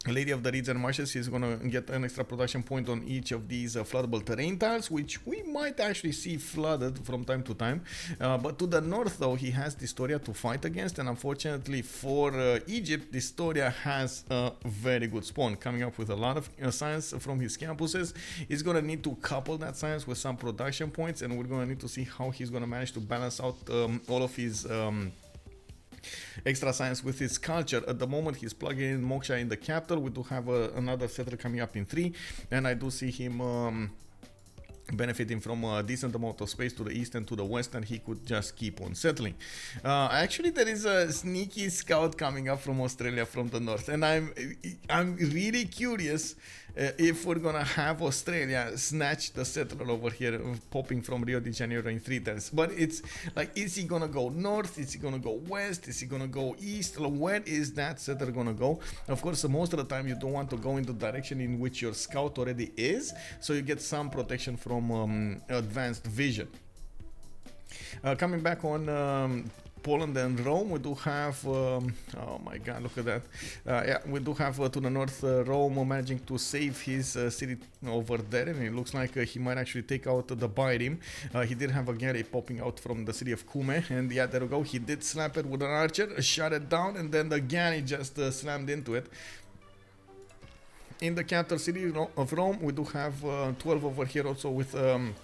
Lady of the Reeds and Marshes, he's going to get an extra production point on each of these floodable terrain tiles, which we might actually see flooded from time to time. But to the north, though, he has dISTORIA to fight against, and unfortunately for Egypt, dISTORIA has a very good spawn, coming up with a lot of science from his campuses. He's going to need to couple that science with some production points, and we're going to need to see how he's going to manage to balance out all of his extra science with his culture. At the moment, he's plugging in Moksha in the capital. We do have another settler coming up in 3, and I do see him benefiting from a decent amount of space to the east and to the west, and he could just keep on settling. Actually, there is a sneaky scout coming up from Australia from the north, and I'm really curious if we're gonna have Australia snatch the settler over here, popping from Rio de Janeiro in 3 turns. But it's like, is he gonna go north? Is he gonna go west? Is he gonna go east? Where is that settler gonna go? Of course, most of the time you don't want to go in the direction in which your scout already is, so you get some protection from advanced vision. Coming back on Poland and Rome, we do have oh my god, look at that. Yeah, we do have to the north Rome managing to save his city over there, and it looks like he might actually take out the Bayrim. He did have a galley popping out from the city of Cume, and yeah, there we go. He did slap it with an archer, shot it down, and then the galley just slammed into it. In the capital city of Rome, we do have 12 over here also with an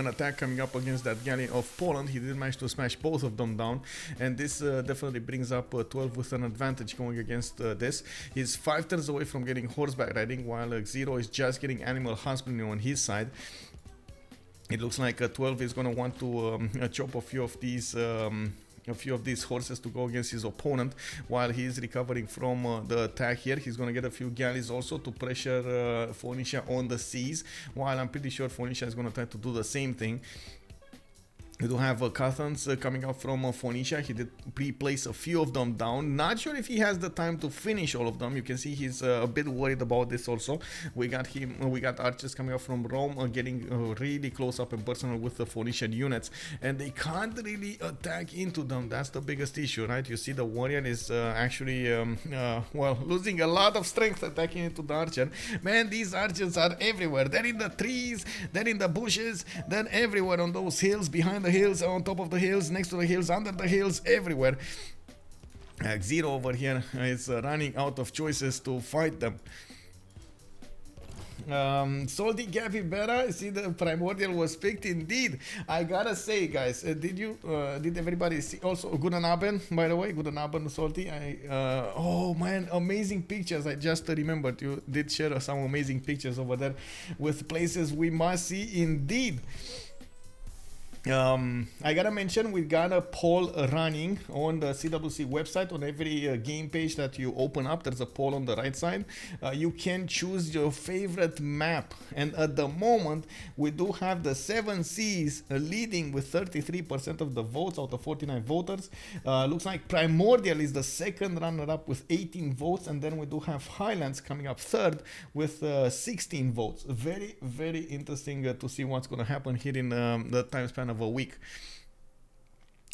attack coming up against that galley of Poland. He did manage to smash both of them down, and this definitely brings up 12 with an advantage going against this. He's 5 turns away from getting horseback riding, while Zero is just getting animal husbandry on his side. It looks like 12 is going to want to chop a few of these horses to go against his opponent while he is recovering from the attack here. He's going to get a few galleys also to pressure Phoenicia on the seas, while I'm pretty sure Phoenicia is going to try to do the same thing. We do have Cathans coming up from Phoenicia. He did pre-place a few of them down. Not sure if he has the time to finish all of them. You can see he's a bit worried about this also. We got archers coming up from Rome, getting really close up and personal with the Phoenician units, and they can't really attack into them. That's the biggest issue, right? You see the warrior is actually well, losing a lot of strength attacking into the archer. Man, these archers are everywhere. They're in the trees, they're in the bushes, they're everywhere on those hills, behind the hills, on top of the hills, next to the hills, under the hills, everywhere. Zero over here is running out of choices to fight them. Salty Capybara, see, the Primordial was picked indeed. I gotta say, guys, did everybody see? Also, Guten Abend, by the way, Guten Abend, Salty. Oh man, amazing pictures. I just remembered you did share some amazing pictures over there with places we must see indeed. I gotta mention, we got a poll running on the CWC website. On every game page that you open up, there's a poll on the right side. You can choose your favorite map, and at the moment we do have the 7 Seas leading with 33% of the votes out of 49 voters. Looks like Primordial is the second runner-up with 18 votes, and then we do have Highlands coming up third with 16 votes. Very, very interesting to see what's gonna happen here in the time span of a week.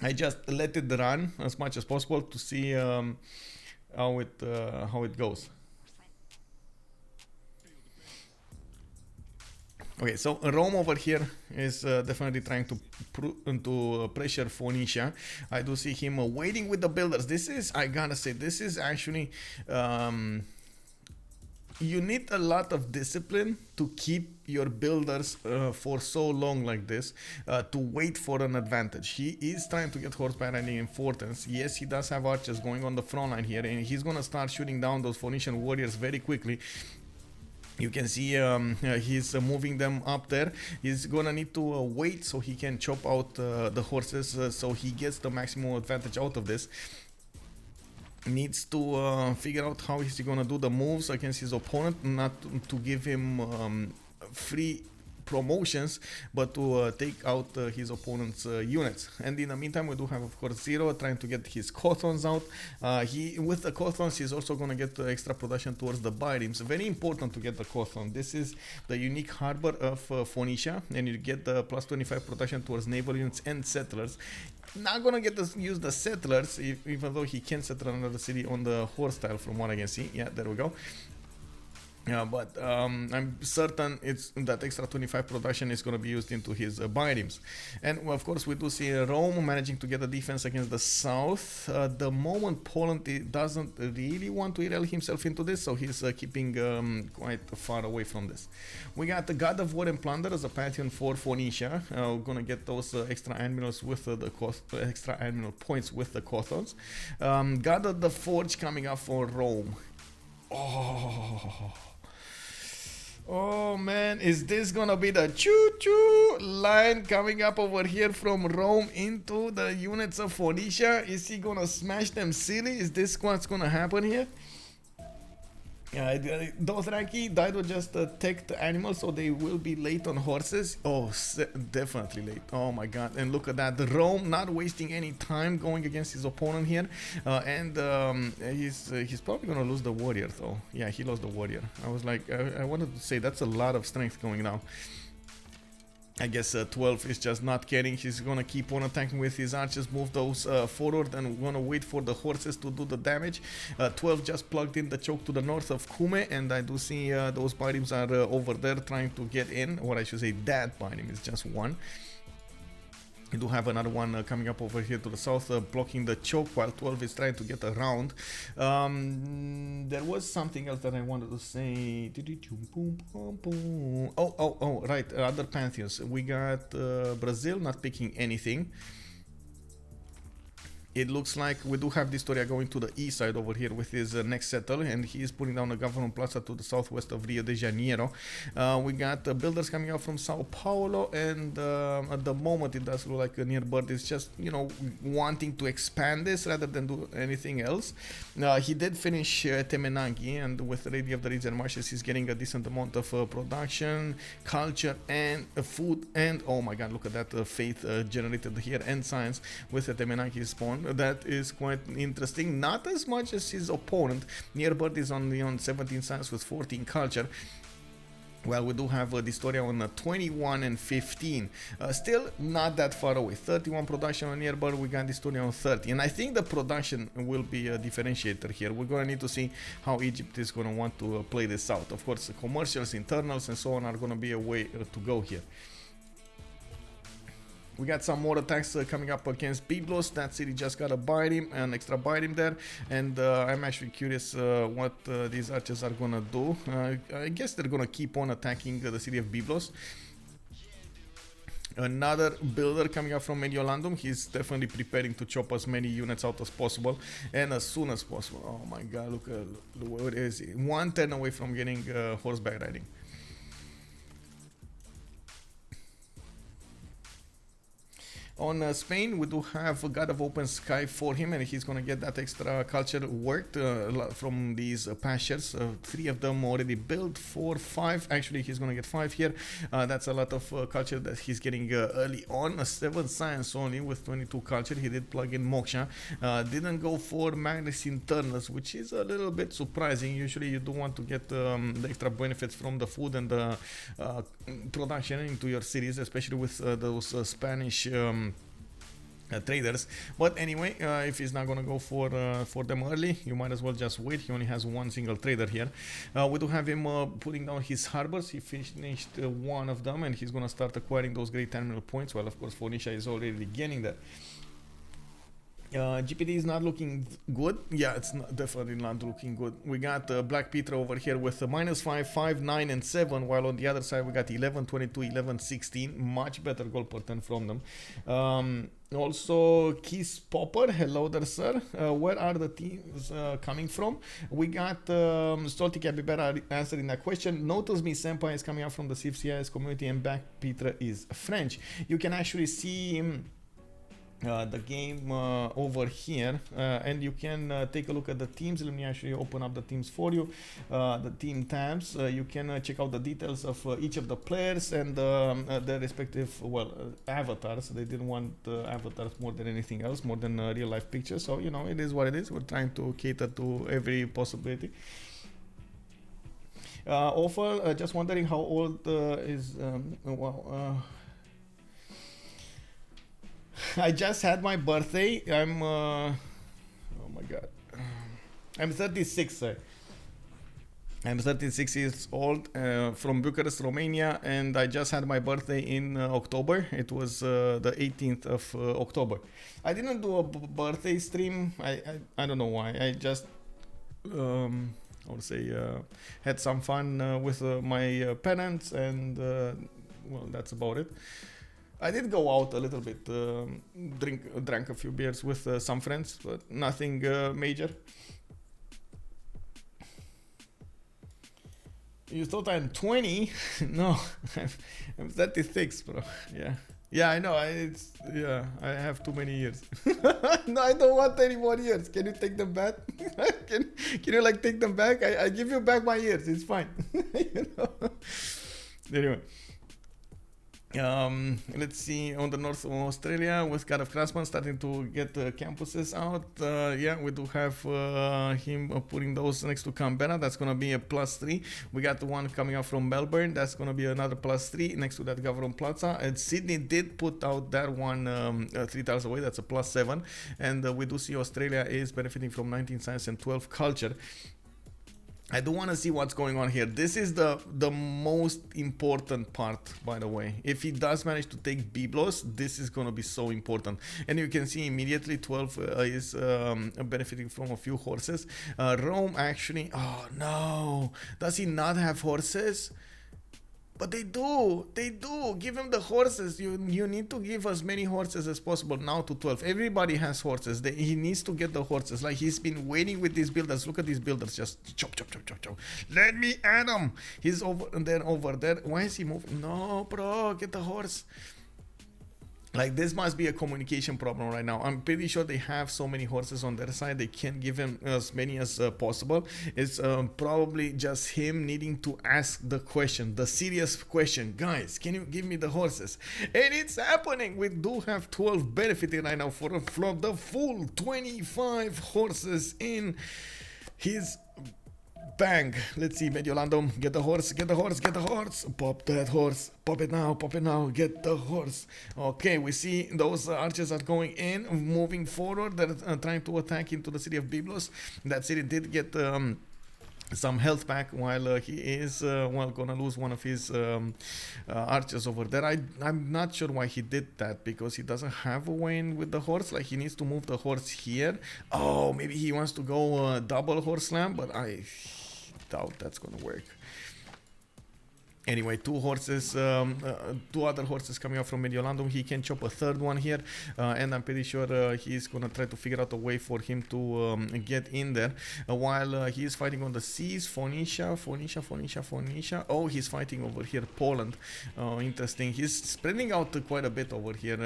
I just let it run as much as possible to see how it goes. Okay, so Rome over here is definitely trying to pressure Phoenicia. I do see him waiting with the builders. This is, I gotta say, this is actually you need a lot of discipline to keep your builders for so long like this, to wait for an advantage. He is trying to get horseback riding importance. Yes, he does have archers going on the front line here, and he's gonna start shooting down those Phoenician warriors very quickly. You can see he's moving them up there. He's gonna need to wait so he can chop out the horses, so he gets the maximum advantage out of this. Needs to figure out how he's gonna do the moves against his opponent, not to give him free promotions, but to take out his opponent's units. And in the meantime, we do have, of course, Zero trying to get his Cothons out. With the Cothons, he's also going to get extra production towards the Birems. Very important to get the Cothon. This is the unique harbor of Phoenicia, and you get the plus 25 production towards naval units and settlers. Not gonna get to use the settlers, even though he can settle another city on the horse style from what I can see. Yeah, there we go. Yeah, but I'm certain it's that extra 25 production is going to be used into his Birems. And well, of course, we do see Rome managing to get a defense against the south. The moment Poland doesn't really want to irrel himself into this, so he's keeping quite far away from this. We got the God of War and Plunder as a pantheon for Phoenicia. We're going to get those extra admirals with the extra admiral points with the Cothons. God of the Forge coming up for Rome. Oh man, is this gonna be the choo-choo line coming up over here from Rome into the units of Phoenicia? Is he gonna smash them silly? Is this what's gonna happen here? Dothraki died with just tech the animals, so they will be late on horses. Oh, definitely late. Oh my god. And look at that. The Rome not wasting any time going against his opponent here. And he's probably going to lose the warrior though. Yeah, he lost the warrior. I was like, I wanted to say that's a lot of strength going now. I guess 12 is just not caring. He's gonna keep on attacking with his archers, move those forward, and gonna wait for the horses to do the damage. 12 just plugged in the choke to the north of Kume, and I do see those Birems are over there trying to get in, or I should say that Birem is just one. You do have another one coming up over here to the south, blocking the choke while 12 is trying to get around. There was something else that I wanted to say. Oh, right, other pantheons. We got Brazil not picking anything. It looks like we do have dISTORIA going to the east side over here with his next settle, and he is putting down a government plaza to the southwest of Rio de Janeiro. We got builders coming out from Sao Paulo, and at the moment it does look like Nearbird is just, you know, wanting to expand this rather than do anything else. He did finish Temenangi, and with the Lady of the Reeds and Marshes, he's getting a decent amount of production, culture, and food, and oh my god, look at that faith generated here, and science with the Temenangi spawn. That is quite interesting. Not as much as his opponent. Nearbird is only on 17 science with 14 culture. Well, we do have dISTORIA on 21 and 15. Still not that far away. 31 production on Nearbird, we got dISTORIA on 30. And I think the production will be a differentiator here. We're going to need to see how Egypt is going to want to play this out. Of course, commercials, internals, and so on are going to be a way to go here. We got some more attacks coming up against Biblos. That city just got a Birem, an extra Birem there, and I'm actually curious what these archers are gonna do. I guess they're gonna keep on attacking the city of Biblos. Another builder coming up from Mediolandum. He's definitely preparing to chop as many units out as possible and as soon as possible. Oh my god, look where is he? 1 turn away from getting horseback riding. On Spain, we do have a God of Open Sky for him, and he's gonna get that extra culture worked from these pastures. 3 of them already built, 4, 5. Actually, he's gonna get 5 here. That's a lot of culture that he's getting early on. 7 science only with 22 culture. He did plug in Moksha. Didn't go for Magnus Internals, which is a little bit surprising. Usually, you do want to get the extra benefits from the food and the production into your cities, especially with those Spanish traders. But anyway, if he's not gonna go for them early, you might as well just wait. He only has one single trader here. We do have him putting down his harbors. He finished one of them, and he's gonna start acquiring those great terminal points. Well, of course, Phoenicia is already getting that. GPD is not looking good. Yeah, it's not, definitely not looking good. We got BlackPitre over here with -5, 5, 9, and 7, while on the other side we got 11, 22, 11, 16. Much better goal per turn from them. Also, Keys Popper, hello there, sir. Where are the teams coming from? We got Stolti Capybara answering that question. Notice Me Senpai is coming out from the CWC community, and BlackPitre is French. You can actually see the game over here, and you can take a look at the teams. Let me actually open up the teams for you, the team tabs. You can check out the details of each of the players and their respective avatars. They didn't want avatars more than anything else, more than real life pictures, so you know, it is what it is. We're trying to cater to every possibility. Awful, just wondering how old is I just had my birthday. I'm oh my god, I'm 36, sir. I'm 36 years old, from Bucharest, Romania, and I just had my birthday in October. It was the 18th of October. I didn't do a birthday stream. I don't know why. I just I would say had some fun with my parents, and well, that's about it. I did go out a little bit, drank a few beers with some friends, but nothing major. You thought I'm 20? No, I'm 36, bro. Yeah, I know. I have too many years. No, I don't want any more years. Can you take them back? Can you like take them back? I give you back my years. It's fine. You know? Anyway. Let's see, on the north of Australia with God of Craftsman starting to get campuses out. Yeah, we do have him putting those next to Canberra. That's gonna be a +3. We got the one coming out from Melbourne. That's gonna be another +3 next to that Gavron Plaza. And Sydney did put out that one 3 tiles away. That's a +7. And we do see Australia is benefiting from 19 science and 12 culture. I do want to see what's going on here. This is the most important part, by the way. If he does manage to take Biblos, this is going to be so important. And you can see immediately 12 is benefiting from a few horses. Rome actually, oh no, does he not have horses? But they do, give him the horses. You need to give as many horses as possible now to 12. Everybody has horses. He needs to get the horses. Like, he's been waiting with these builders. Look at these builders, just chop. Let me add him. He's over there. Why is he moving? No, bro, get the horse. Like, this must be a communication problem right now. I'm pretty sure they have so many horses on their side, they can't give him as many as possible. It's probably just him needing to ask the question, the serious question. Guys, can you give me the horses? And it's happening. We do have 12 benefiting right now from the full 25 horses in his bank. Let's see, Mediolando, get the horse. Pop that horse. Pop it now. Get the horse. Okay, we see those archers are going in, moving forward. They're trying to attack into the city of Biblos. That city did get some health back, while he is gonna lose one of his archers over there. I'm not sure why he did that, because he doesn't have a way in with the horse. Like, he needs to move the horse here. Oh, maybe he wants to go double horse slam, but I doubt that's gonna work. Anyway, two other horses coming out from Mediolando. He can chop a third one here, and I'm pretty sure he's gonna try to figure out a way for him to get in there. While he is fighting on the seas, Phoenicia. Oh, he's fighting over here, Poland. Interesting. He's spreading out quite a bit over here.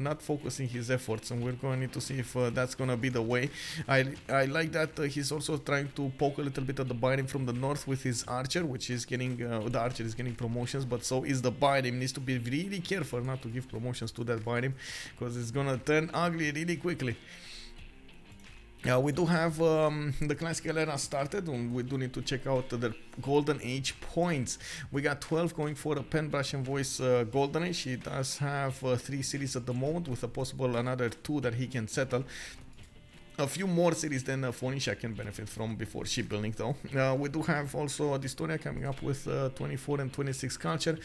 Not focusing his efforts, and we're going to need to see if that's going to be the way. I like that he's also trying to poke a little bit at the Biden from the north with his archer, which is getting the archer is getting promotions, but so is the Biden. Needs to be really careful not to give promotions to that Biden, because it's going to turn ugly really quickly. We do have the classical era started, and we do need to check out the golden age points. We got 12 going for a pen, brush, and voice golden age. He does have 3 series at the moment, with a possible another 2 that he can settle. A few more cities than Phoenicia can benefit from before shipbuilding, though. We do have also dISTORIA coming up with 24 and 26 culture.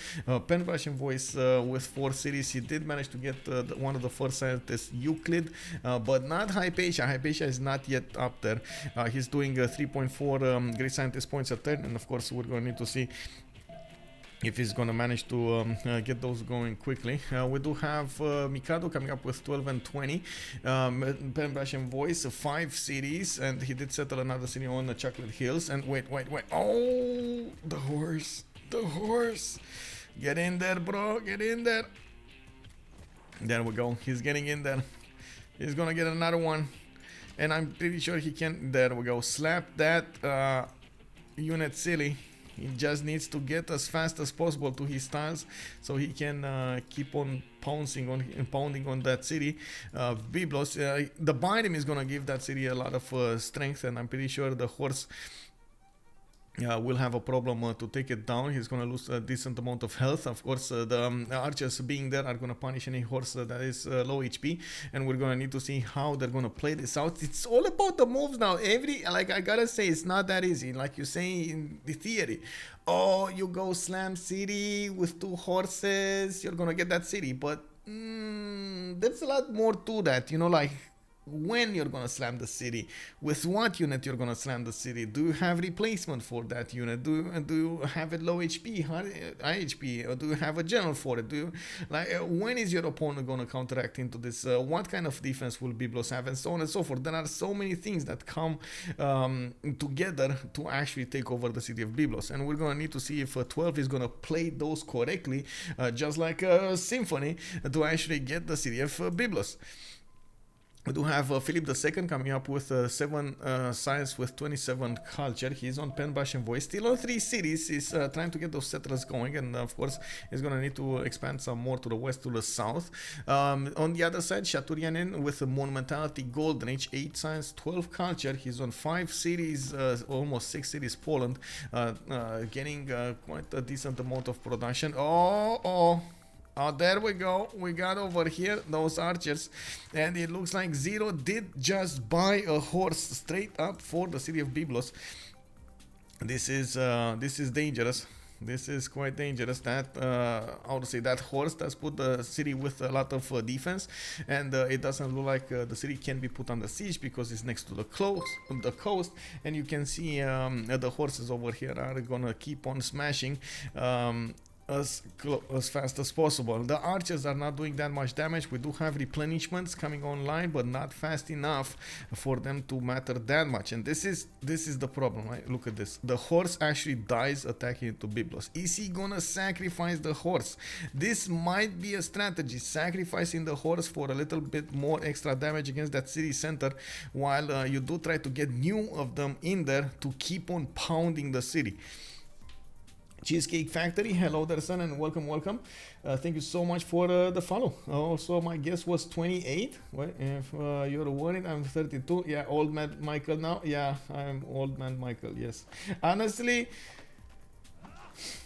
Pen, brush, and voice with 4 cities. He did manage to get one of the first scientists, Euclid, but not Hypatia. Hypatia is not yet up there. He's doing 3.4 great scientist points a turn, and of course we're going to need to see if he's gonna manage to get those going quickly. We do have Mikado coming up with 12 and 20. Pen, brush, and voice, 5 cities, and he did settle another city on the Chocolate Hills. And wait. Oh, the horse. Get in there, bro. Get in there. There we go. He's getting in there. He's gonna get another one. And I'm pretty sure he can. There we go. Slap that unit silly. He just needs to get as fast as possible to his tiles, so he can keep on pounding on that city. Biblos, the binding is gonna give that city a lot of strength, and I'm pretty sure the horse will have a problem to take it down. He's gonna lose a decent amount of health. Of course, the archers being there are gonna punish any horse that is low HP, and we're gonna need to see how they're gonna play this out. It's all about the moves now. I gotta say, it's not that easy. Like you say in the theory, oh, you go slam city with 2 horses, you're gonna get that city, but there's a lot more to that, you know, like when you're gonna slam the city, with what unit you're gonna slam the city. Do you have replacement for that unit? Do you have it low HP, high HP, or do you have a general for it? Do you when is your opponent gonna counteract into this? What kind of defense will Biblos have, and so on and so forth? There are so many things that come together to actually take over the city of Biblos, and we're gonna need to see if 12 is gonna play those correctly, just like a symphony, to actually get the city of Biblos. We do have Philip II coming up with 7 science with 27 culture. He's on pen, brush, and voice. Still on 3 cities. He's trying to get those settlers going, and of course he's going to need to expand some more to the west, to the south. On the other side, Shaturyan with a monumentality golden age, 8 science, 12 culture. He's on 5 cities, almost 6 cities Poland, getting quite a decent amount of production. Oh, there we go. We got over here those archers, and it looks like Zero did just buy a horse straight up for the city of Biblos. This is dangerous. This is quite dangerous. That how to say, that horse does put the city with a lot of defense, and it doesn't look like the city can be put under siege because it's next to the coast, and you can see the horses over here are gonna keep on smashing as fast as possible. The archers are not doing that much damage. We do have replenishments coming online, but not fast enough for them to matter that much. And this is the problem, right? Look at this. The horse actually dies attacking into Biblos. Is he gonna sacrifice the horse? This might be a strategy, sacrificing the horse for a little bit more extra damage against that city center, while you do try to get new of them in there to keep on pounding the city. Cheesecake Factory, hello there, son, and welcome. Thank you so much for the follow. Also, my guess was 28. Well, if you're worried, I'm 32. Yeah, old man Michael now. Yeah, I'm old man Michael. Yes, honestly,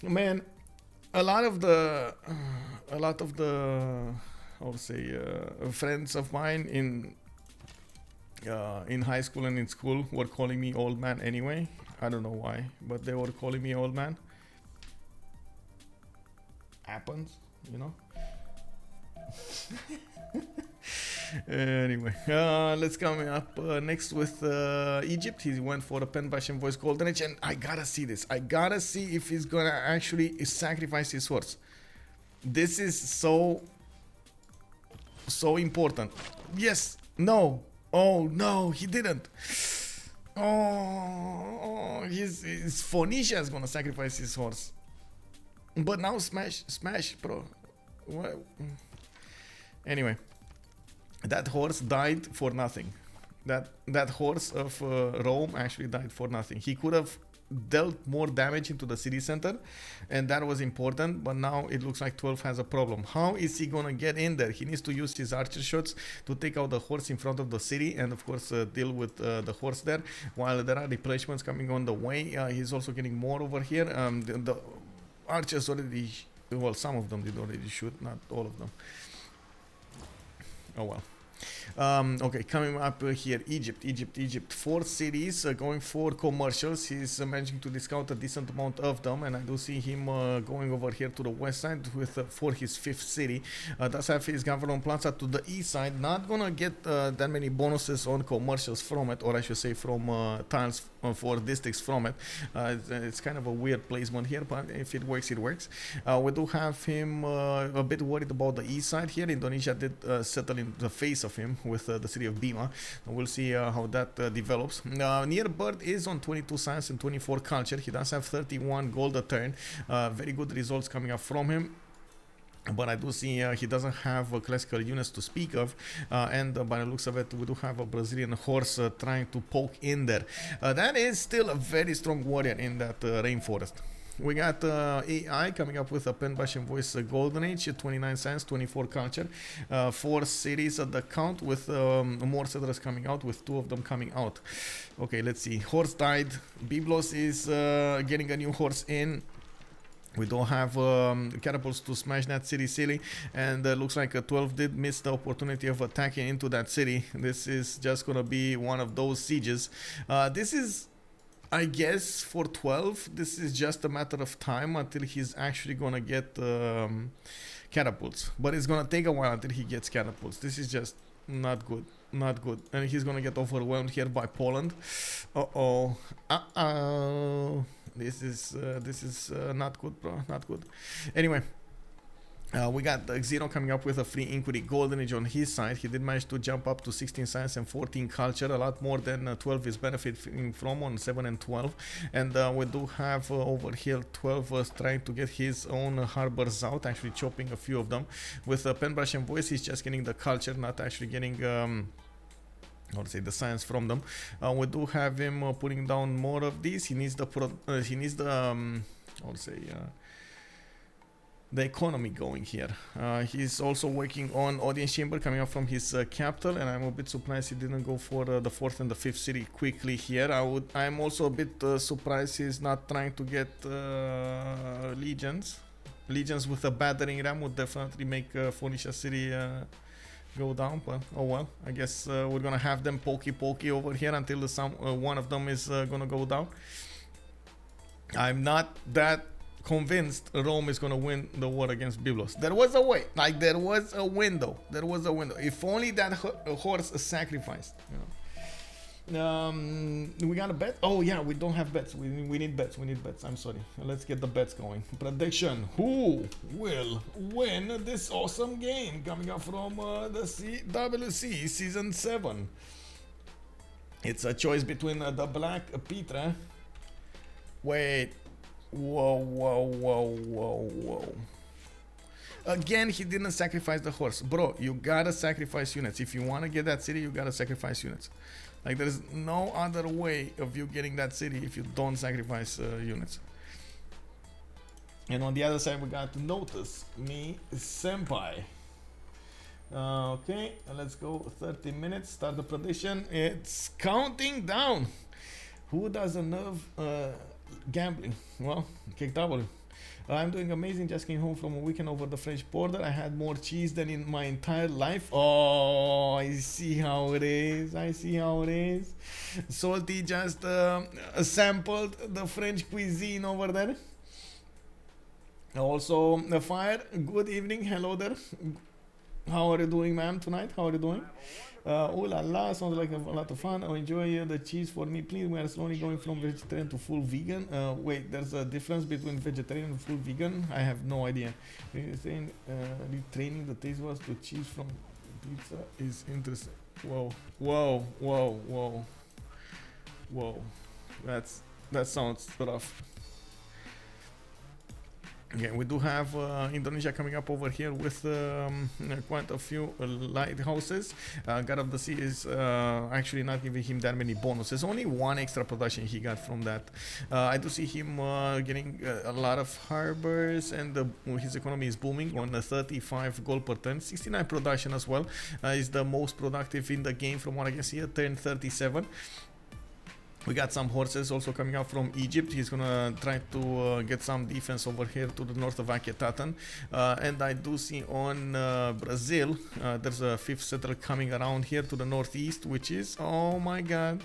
man, a lot of the I would say friends of mine in high school and in school were calling me old man anyway. I don't know why, but they were calling me old man. Happens, you know. Anyway, let's come up next with Egypt. He went for a pen, brush, and voice golden age, and I gotta see this. I gotta see if he's gonna actually sacrifice his horse. This is so important. Yes. No. Oh no, he didn't. Oh, his Phoenicia is gonna sacrifice his horse. But now smash, bro. What? Anyway, that horse died for nothing. that horse of Rome actually died for nothing. He could have dealt more damage into the city center, and that was important, but now it looks like 12 has a problem. How is he gonna get in there? He needs to use his archer shots to take out the horse in front of the city, and of course deal with the horse there, while there are replacements coming on the way. He's also getting more over here. The archers already, well, some of them did already shoot, not all of them. Oh well. Okay, coming up here, Egypt. 4 cities going for commercials. He's managing to discount a decent amount of them, and I do see him going over here to the west side with for his 5th city. Does have his government plaza to the east side. Not gonna get that many bonuses on commercials from it, or I should say from tiles for districts from it. It's kind of a weird placement here, but if it works, it works. We do have him a bit worried about the east side here. Indonesia did settle in the face of him with the city of Bima. We'll see how that develops. Near Bird is on 22 science and 24 culture. He does have 31 gold a turn. Very good results coming up from him. But I do see he doesn't have classical units to speak of, and by the looks of it, we do have a Brazilian horse trying to poke in there. That is still a very strong warrior in that rainforest. We got AI coming up with a pen brush and voice golden age, 29 science, 24 culture, 4 cities at the count, with more settlers coming out, with 2 of them coming out. Okay, let's see. Horse died. Biblos is getting a new horse in. We don't have catapults to smash that city silly, and looks like 12 did miss the opportunity of attacking into that city. This is just gonna be one of those sieges. This is, I guess, for 12, this is just a matter of time until he's actually gonna get catapults. But it's gonna take a while until he gets catapults. This is just not good. Not good. And he's gonna get overwhelmed here by Poland. Uh-oh. Uh-oh. This is not good, bro. Not good. Anyway, we got Xeno coming up with a free inquiry golden age on his side. He did manage to jump up to 16 science and 14 culture, a lot more than 12 is benefiting from on 7 and 12. And we do have over here 12 trying to get his own harbors out, actually chopping a few of them. With pen brush and voice, he's just getting the culture, not actually getting I would say the science from them. We do have him putting down more of these. He needs the I would say the economy going here. He's also working on audience chamber coming up from his capital, and I'm a bit surprised he didn't go for the 4th and the 5th city quickly here. I'm also a bit surprised he's not trying to get legions with a battering ram. Would definitely make Phoenicia city go down, but oh well. I guess we're gonna have them pokey over here until one of them is gonna go down. I'm not that convinced Rome is gonna win the war against Biblos. There was a way, like there was a window. If only that horse sacrificed, you know. We got a bet. Oh yeah, we don't have bets. We need bets. I'm sorry. Let's get the bets going. Prediction: who will win this awesome game? Coming up from the CWC season 7. It's a choice between the BlackPitre. Wait. Whoa. Again, he didn't sacrifice the horse. Bro, you gotta sacrifice units. If you want to get that city, you gotta sacrifice units. Like, there's no other way of you getting that city if you don't sacrifice units. And on the other side, we got to notice Me Senpai. Okay, let's go. 30 minutes. Start the prediction. It's counting down. Who doesn't love gambling? Well, KW. I'm doing amazing. Just came home from a weekend over the French border. I had more cheese than in my entire life. Oh, I see how it is. Salty just sampled the French cuisine over there. Also, the fire. Good evening. Hello there. How are you doing, ma'am, tonight? How are you doing? Oh la la, sounds like a lot of fun. Enjoy the cheese for me, please. We are slowly going from vegetarian to full vegan. Wait, there's a difference between vegetarian and full vegan? I have no idea. Retraining the taste buds to cheese from pizza is interesting. Whoa. That sounds rough. Okay, we do have Indonesia coming up over here with quite a few lighthouses. God of the Sea is actually not giving him that many bonuses. Only one extra production he got from that. I do see him getting a lot of harbors, and his economy is booming on 35 gold per turn. 69 production as well. Is the most productive in the game from what I can see at turn 37. We got some horses also coming out from Egypt. He's gonna try to get some defense over here to the north of Aketatan. And I do see on Brazil, there's a 5th settler coming around here to the northeast, which is, oh my god.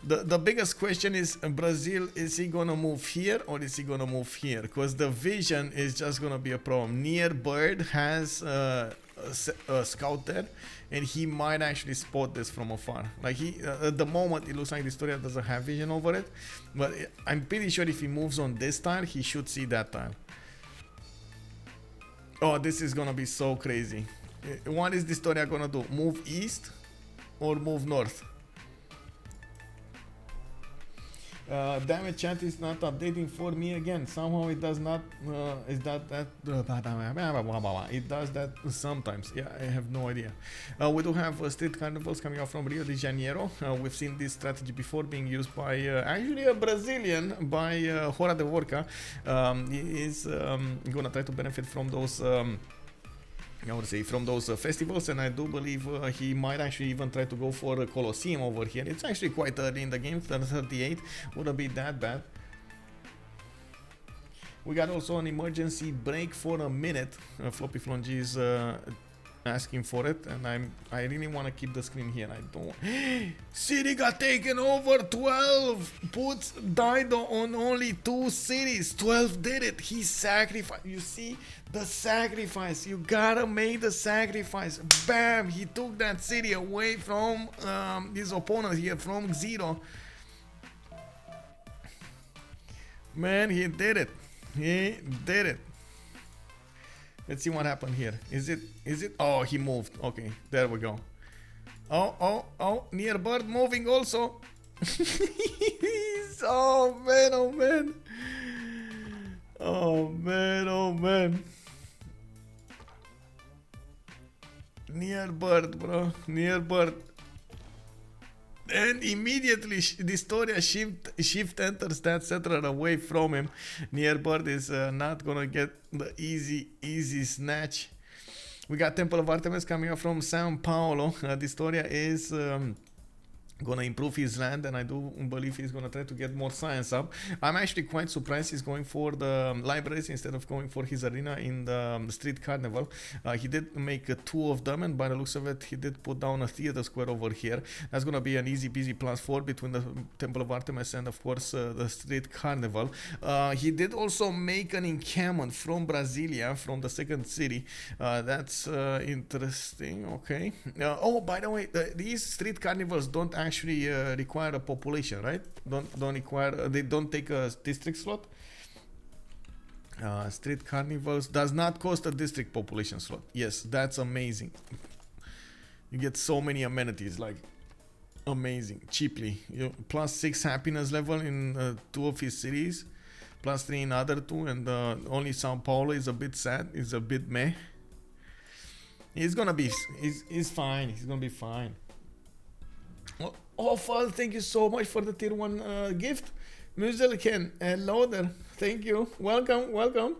The biggest question is, Brazil, is he gonna move here or is he gonna move here? Because the vision is just gonna be a problem. Near Bird has a scout there, and he might actually spot this from afar. Like at the moment it looks like dISTORIA doesn't have vision over it, but I'm pretty sure if he moves on this tile, he should see that tile. Oh, this is gonna be so crazy. What is dISTORIA gonna do? Move east or move north? Damn it, chat is not updating for me again. Somehow it does not. It does that sometimes. Yeah, I have no idea. We do have street carnivals coming out from Rio de Janeiro. We've seen this strategy before being used by actually a Brazilian, by Hora de Vorca. He is gonna try to benefit from those. I would say from those festivals, and I do believe he might actually even try to go for a Colosseum over here. It's actually quite early in the game, 38, wouldn't be that bad. We got also an emergency break for a minute. FloppyFlong is asking for it, and I really want to keep the screen here. I don't. City got taken over. 12 puts Dido on only 2 cities. 12 did it. He sacrificed. You see the sacrifice. You gotta make the sacrifice. Bam! He took that city away from his opponent here, from 0. Man, he did it. He did it. Let's see what happened here. Is it? Oh, he moved. Okay, there we go. Oh, near bird moving also. Oh man, oh man. Oh man, oh man. Near bird, bro. Near bird. And immediately dISTORIA shift enters that settler away from him. Near bird is not gonna get the easy snatch. We got Temple of Artemis coming up from Sao Paulo. dISTORIA is gonna improve his land, and I do believe he's gonna try to get more science up. I'm actually quite surprised he's going for the libraries instead of going for his arena in the street carnival. He did make 2 of them, and by the looks of it, he did put down a theater square over here. That's gonna be an easy peasy +4 between the Temple of Artemis and of course the street carnival. He did also make an encampment from Brasilia, from the 2nd city. That's interesting. Okay. Oh, by the way, these street carnivals don't actually require a population, right? Don't require. They don't take a district slot. Street carnivals does not cost a district population slot. Yes, that's amazing. You get so many amenities, like amazing, cheaply. +6 happiness level in 2 of his cities, +3 in other 2, and only Sao Paulo is a bit sad. It's a bit meh. He's gonna be. He's fine. He's gonna be fine. Oh, Father, thank you so much for the tier 1 gift. Muzelken, hello there. Thank you. Welcome.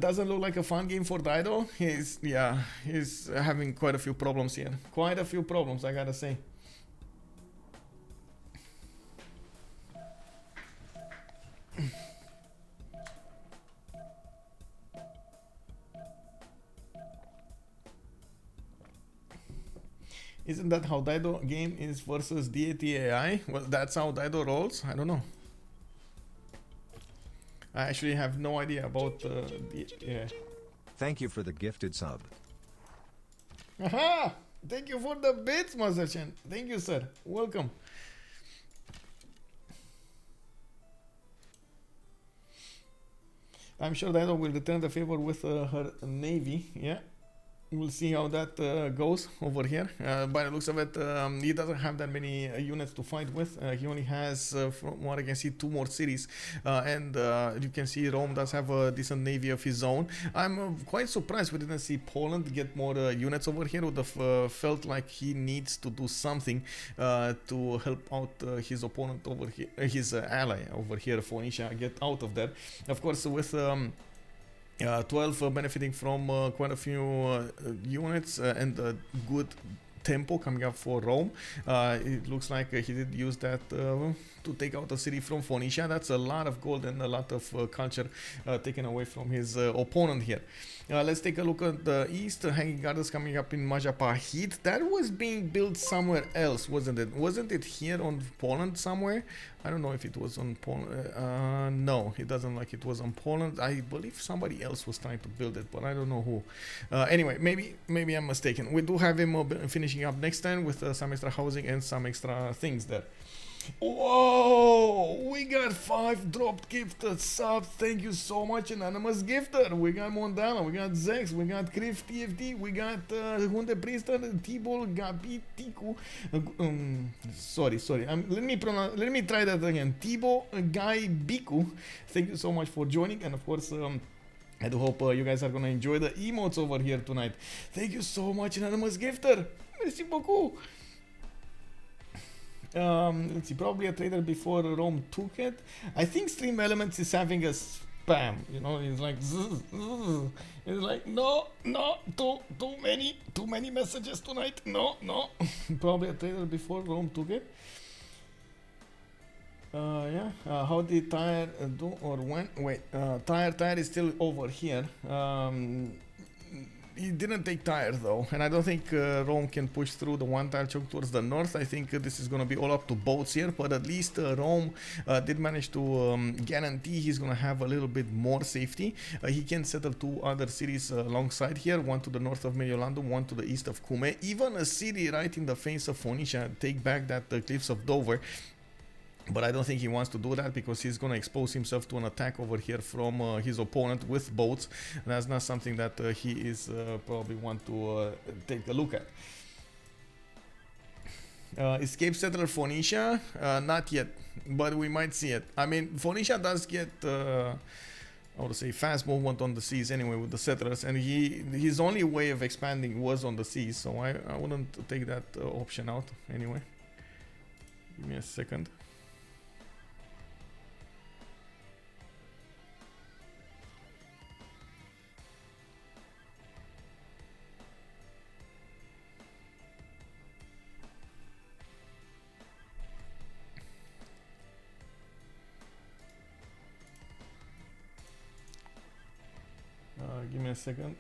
Doesn't look like a fun game for Dido. He's having quite a few problems here. Quite a few problems, I gotta say. Isn't that how Dido game is versus deity AI? Well, that's how Dido rolls? I don't know. I actually have no idea about the AI. Thank you for the gifted sub. Aha! Thank you for the bits, Master-chan. Thank you, sir. Welcome. I'm sure Dido will return the favor with her navy. Yeah. we'll see how that goes over here. By the looks of it, he doesn't have that many units to fight with. He only has, from what I can see, 2 more cities. And you can see Rome does have a decent navy of his own. I'm quite surprised we didn't see Poland get more units over here. Would have felt like he needs to do something to help out his opponent over here, his ally over here, Phoenicia, get out of that. Of course, with 12 benefiting from quite a few units and good tempo coming up for Rome. It looks like he did use that to take out a city from Phoenicia. That's a lot of gold and a lot of culture taken away from his opponent here. Let's take a look at the east. Hanging Gardens coming up in Majapahit. That was being built somewhere else, wasn't it? Wasn't it here on Poland somewhere? I don't know if it was on Poland. No, it doesn't like it was on Poland. I believe somebody else was trying to build it, but I don't know who. Anyway, maybe I'm mistaken. We do have him finishing up next time with some extra housing and some extra things there. Whoa! We got 5 dropped gifted subs. Thank you so much, anonymous gifter. We got Mondana, we got Zex, we got Kriv TFT, we got Hunde Priester, Tibol, Gabi, Tiku. Sorry. Let me try that again. Tibo, Guy, Biku. Thank you so much for joining, and of course. I do hope you guys are gonna enjoy the emotes over here tonight. Thank you so much, anonymous gifter. Merci beaucoup. Let's see, probably a trader before Rome took it. I think Stream Elements is having a spam, you know, it's like zzz, zzz. It's like no, too many messages tonight. No. Probably a trader before Rome took it. Yeah. How did Tire do or when? Wait, Tire is still over here. He didn't take Tire though, and I don't think Rome can push through the 1 tile choke towards the north. I think this is gonna be all up to boats here, but at least Rome did manage to guarantee he's gonna have a little bit more safety. He can settle 2 other cities alongside here, 1 to the north of Mediolanum, 1 to the east of Cume, even a city right in the face of Phoenicia, take back that cliffs of Dover. But I don't think he wants to do that because he's going to expose himself to an attack over here from his opponent with boats. And that's not something that he is probably want to take a look at. Escape settler Phoenicia? Not yet, but we might see it. I mean, Phoenicia does get, I would say, fast movement on the seas anyway with the settlers. And his only way of expanding was on the seas. So I wouldn't take that option out anyway. Give me a second. Give me a second.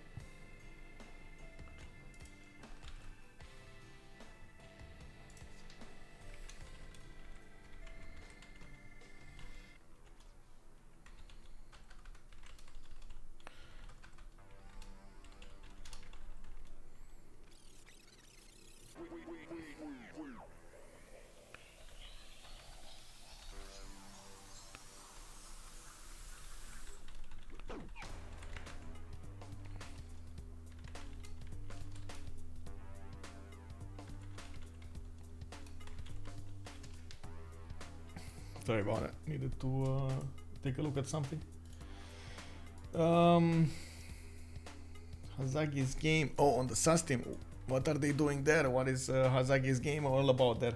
Sorry about it. Needed to take a look at something. Hazagi's game. Oh, on the SAS team. What are they doing there? What is Hazagi's game all about there?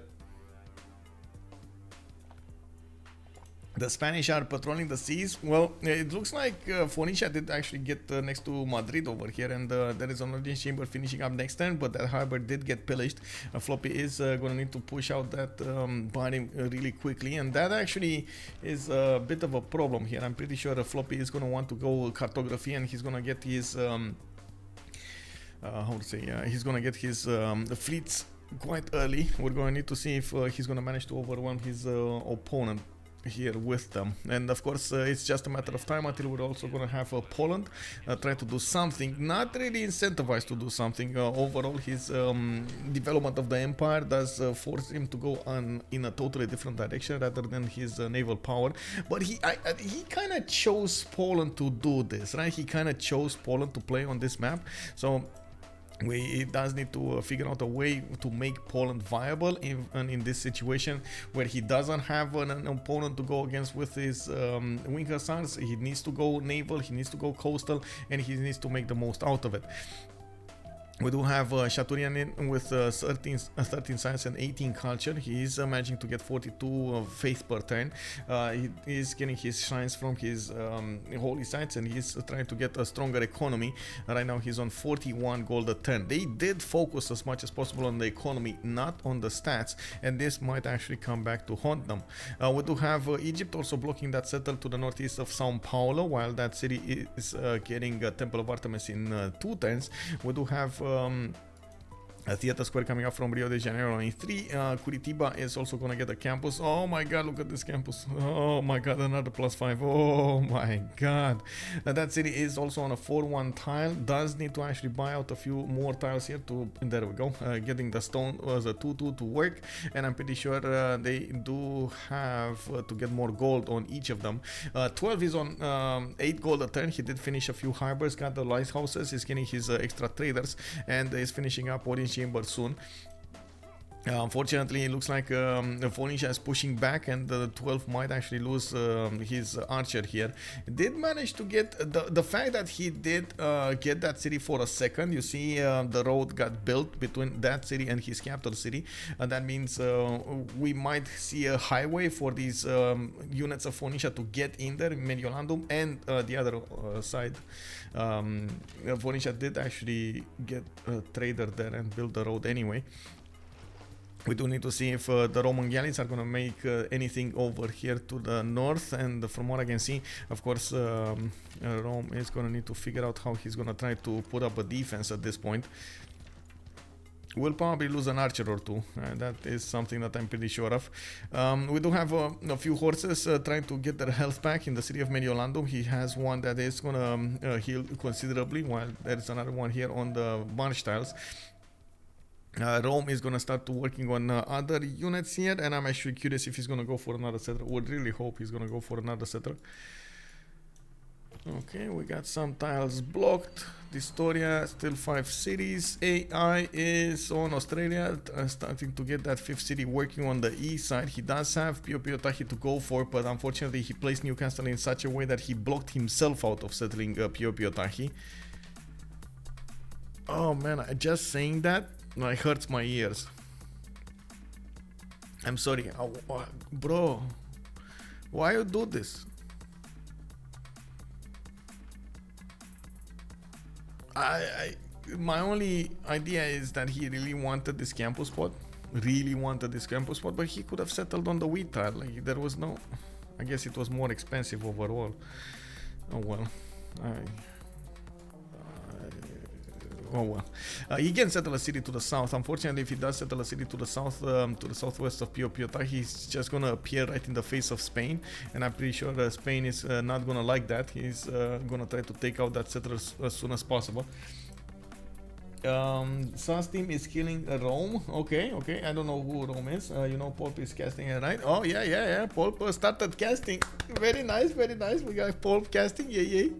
The Spanish are patrolling the seas. Well, it looks like Phoenicia did actually get next to Madrid over here, and there is an audience chamber finishing up next turn, but that harbor did get pillaged. Floppy is going to need to push out that body really quickly, and that actually is a bit of a problem here. I'm pretty sure Floppy is going to want to go cartography, and he's going to get his how to say, he's going to get his fleets quite early. We're going to need to see if he's going to manage to overwhelm his opponent here with them, and of course it's just a matter of time until we're also going to have Poland try to do something, not really incentivized to do something. Overall his development of the empire does force him to go on in a totally different direction rather than his naval power, but he kind of chose Poland to do this, right? He kind of chose Poland to play on this map, so It does need to figure out a way to make Poland viable in this situation where he doesn't have an opponent to go against with his wing hussars. He needs to go naval, he needs to go coastal, and he needs to make the most out of it. We do have Shaturyan in with 13 science and 18 culture. He is managing to get 42 faith per turn. He is getting his shines from his holy sites, and he's trying to get a stronger economy. Right now he's on 41 gold a turn. They did focus as much as possible on the economy, not on the stats, and this might actually come back to haunt them. We do have Egypt also blocking that settle to the northeast of Sao Paulo, while that city is getting Temple of Artemis in 2 turns. We do have a theater square coming up from Rio de Janeiro in 3. Curitiba is also gonna get a campus. Oh my god, look at this campus. Oh my god, another +5. Oh my god. That city is also on a 4-1 tile. Does need to actually buy out a few more tiles here to, there we go, getting the stone as a 2-2 to work, and I'm pretty sure they do have to get more gold on each of them. 12 is on 8 gold a turn. He did finish a few harbors, got the lighthouses, he's getting his extra traders, and is finishing up Orange Chamber soon. Unfortunately, it looks like Phoenicia is pushing back, and the 12 might actually lose his archer here. Did manage to get the fact that he did get that city for a second. You see, the road got built between that city and his capital city, and that means we might see a highway for these units of Phoenicia to get in there in Mediolandum, and the other side. Phoenicia did actually get a trader there and build the road anyway. We do need to see if the Roman galleys are going to make anything over here to the north, and from what I can see, of course, Rome is going to need to figure out how he's going to try to put up a defense at this point. We'll probably lose an archer or two. That is something that I'm pretty sure of. We do have a few horses trying to get their health back in the city of Mediolandum. He has one that is going to heal considerably, while there's another one here on the march tiles. Rome is going to start to working on other units here, and I'm actually curious if he's going to go for another settler. Would really hope he's going to go for another settler. Okay, we got some tiles blocked. dISTORIA, still 5 cities. AI is on Australia, starting to get that 5th city working on the east side. He does have Piotahi to go for, but unfortunately he placed Newcastle in such a way that he blocked himself out of settling Piotahi. Oh man, just saying that, it hurts my ears. I'm sorry, bro. Why you do this? My only idea is that he really wanted this campus spot. But he could have settled on the wheat tile. Like, there was no. I guess it was more expensive overall. Oh well. Oh well. He can settle a city to the south. Unfortunately, if he does settle a city to the south, to the southwest of Piotahi, he's just gonna appear right in the face of Spain, and I'm pretty sure Spain is not gonna like that. He's gonna try to take out that settler as soon as possible. Sun's team is killing Rome. Okay. I don't know who Rome is. You know, Pulp is casting it, right? Oh yeah. Pulp started casting. Very nice. We got Pulp casting. Yay.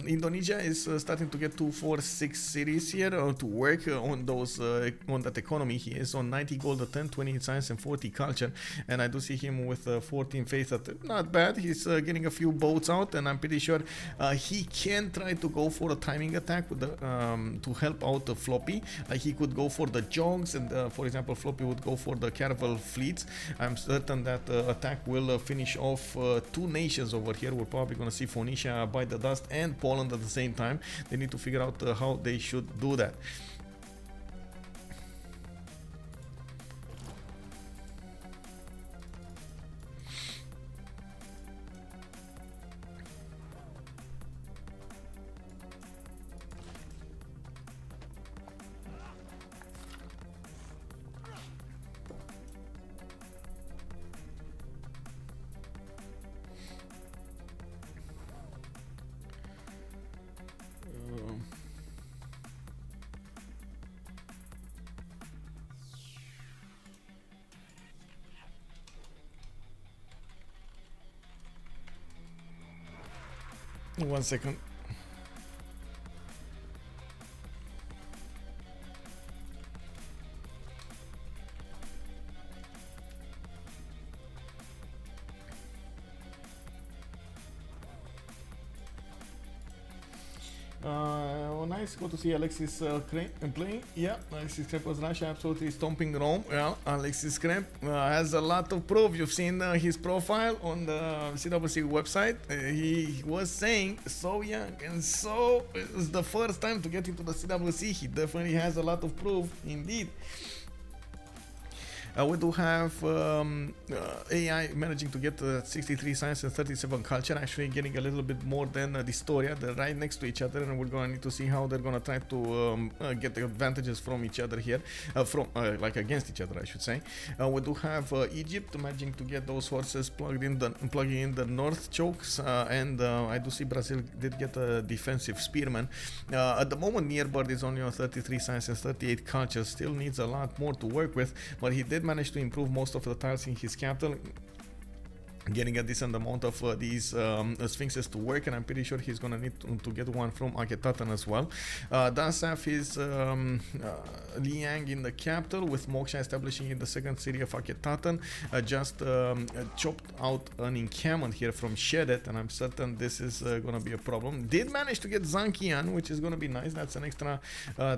Indonesia is starting to get 2, 4, 6 cities here to work on those on that economy. He is on 90 gold a turn, 20 science and 40 culture, and I do see him with 14 faith. Not bad. He's getting a few boats out, and I'm pretty sure he can try to go for a timing attack with the, to help out the Floppy. He could go for the Jongs, and for example, Floppy would go for the caravel fleets. I'm certain that attack will finish off 2 nations over here. We're probably going to see Phoenicia by the dust and Poland at the same time. They need to figure out how they should do that. One second. nice. Good to see Alexis playing. Yeah, Alexis Kremp was Russia absolutely stomping Rome. Yeah, Alexis Kremp has a lot of proof. You've seen his profile on the CWC website. He was saying so young and so it's the first time to get into the CWC. He definitely has a lot of proof indeed. We do have AI managing to get 63 science and 37 culture, actually getting a little bit more than dISTORIA. They're right next to each other, and we're going to need to see how they're going to try to get the advantages from each other here, like against each other, I should say. We do have Egypt managing to get those horses plugging in the north chokes, and I do see Brazil did get a defensive spearman. At the moment, Nearbird is only on 33 science and 38 culture, still needs a lot more to work with, but he did manage to improve most of the tiles in his capital, getting a decent amount of these sphinxes to work, and I'm pretty sure he's gonna need to get one from Akhenaten as well. Does have his Liang in the capital, with Moksha establishing in the second city of Akhenaten. Just chopped out an encampment here from Shedet, and I'm certain this is gonna be a problem. Did manage to get Zankian, which is gonna be nice. That's an extra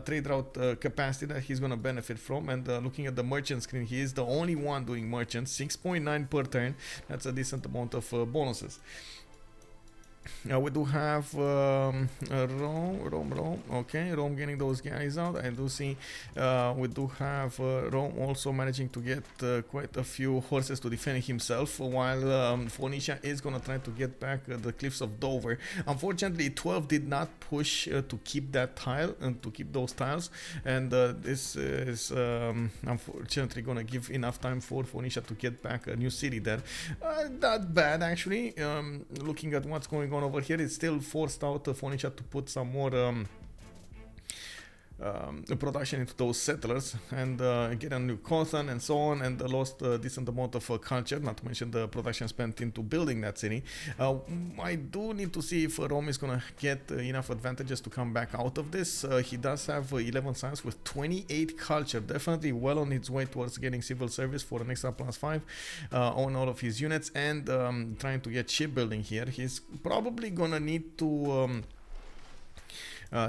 trade route capacity that he's gonna benefit from. And looking at the merchant screen, he is the only one doing merchants, 6.9 per turn. That's a decent amount of bonuses. We do have Rome. Okay, Rome getting those guys out. I do see we do have Rome also managing to get quite a few horses to defend himself, while Phoenicia is gonna try to get back the cliffs of Dover. Unfortunately, 12 did not push to keep that tile and to keep those tiles, and this is unfortunately gonna give enough time for Phoenicia to get back a new city there. Not bad actually. Looking at what's going on over here, it's still forced out Phoenicia to put some more production into those settlers and get a new Cothan and so on, and lost a decent amount of culture, not to mention the production spent into building that city. I do need to see if Rome is gonna get enough advantages to come back out of this. He does have 11 science with 28 culture, definitely well on its way towards getting civil service for an extra +5 on all of his units, and trying to get shipbuilding here. He's probably gonna need to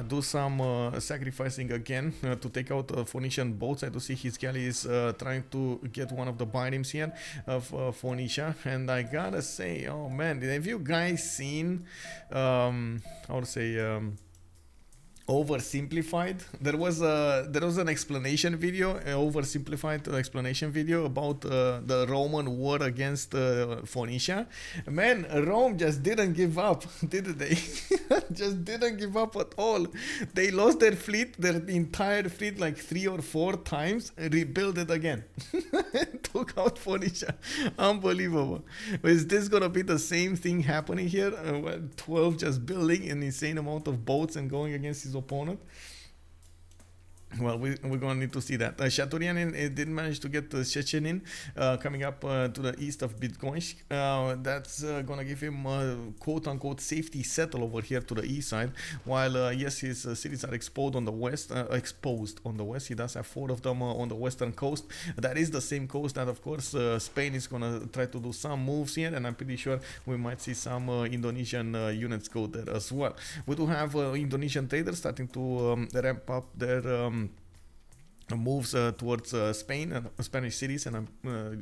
do some sacrificing again to take out Phoenician boats. I do see his galley is trying to get one of the biremes here of Phoenicia, and I gotta say, oh man, have you guys seen how to say oversimplified? There was an explanation video, oversimplified explanation video about the Roman war against Phoenicia. Man, Rome just didn't give up, did they? Just didn't give up at all. They lost their fleet, their entire fleet, like 3 or 4 times, rebuilt it again. Took out Phoenicia. Unbelievable. Is this gonna be the same thing happening here? 12 just building an insane amount of boats and going against his opponent? Well, we're going to need to see that. Shaturyan did manage to get Chechenin coming up to the east of Bitcoin. That's going to give him a quote-unquote safety settle over here to the east side, while yes, his cities are exposed on the west. He does have 4 of them on the western coast. That is the same coast that, of course, Spain is going to try to do some moves here, and I'm pretty sure we might see some Indonesian units go there as well. We do have Indonesian traders starting to ramp up their moves towards Spain and Spanish cities, and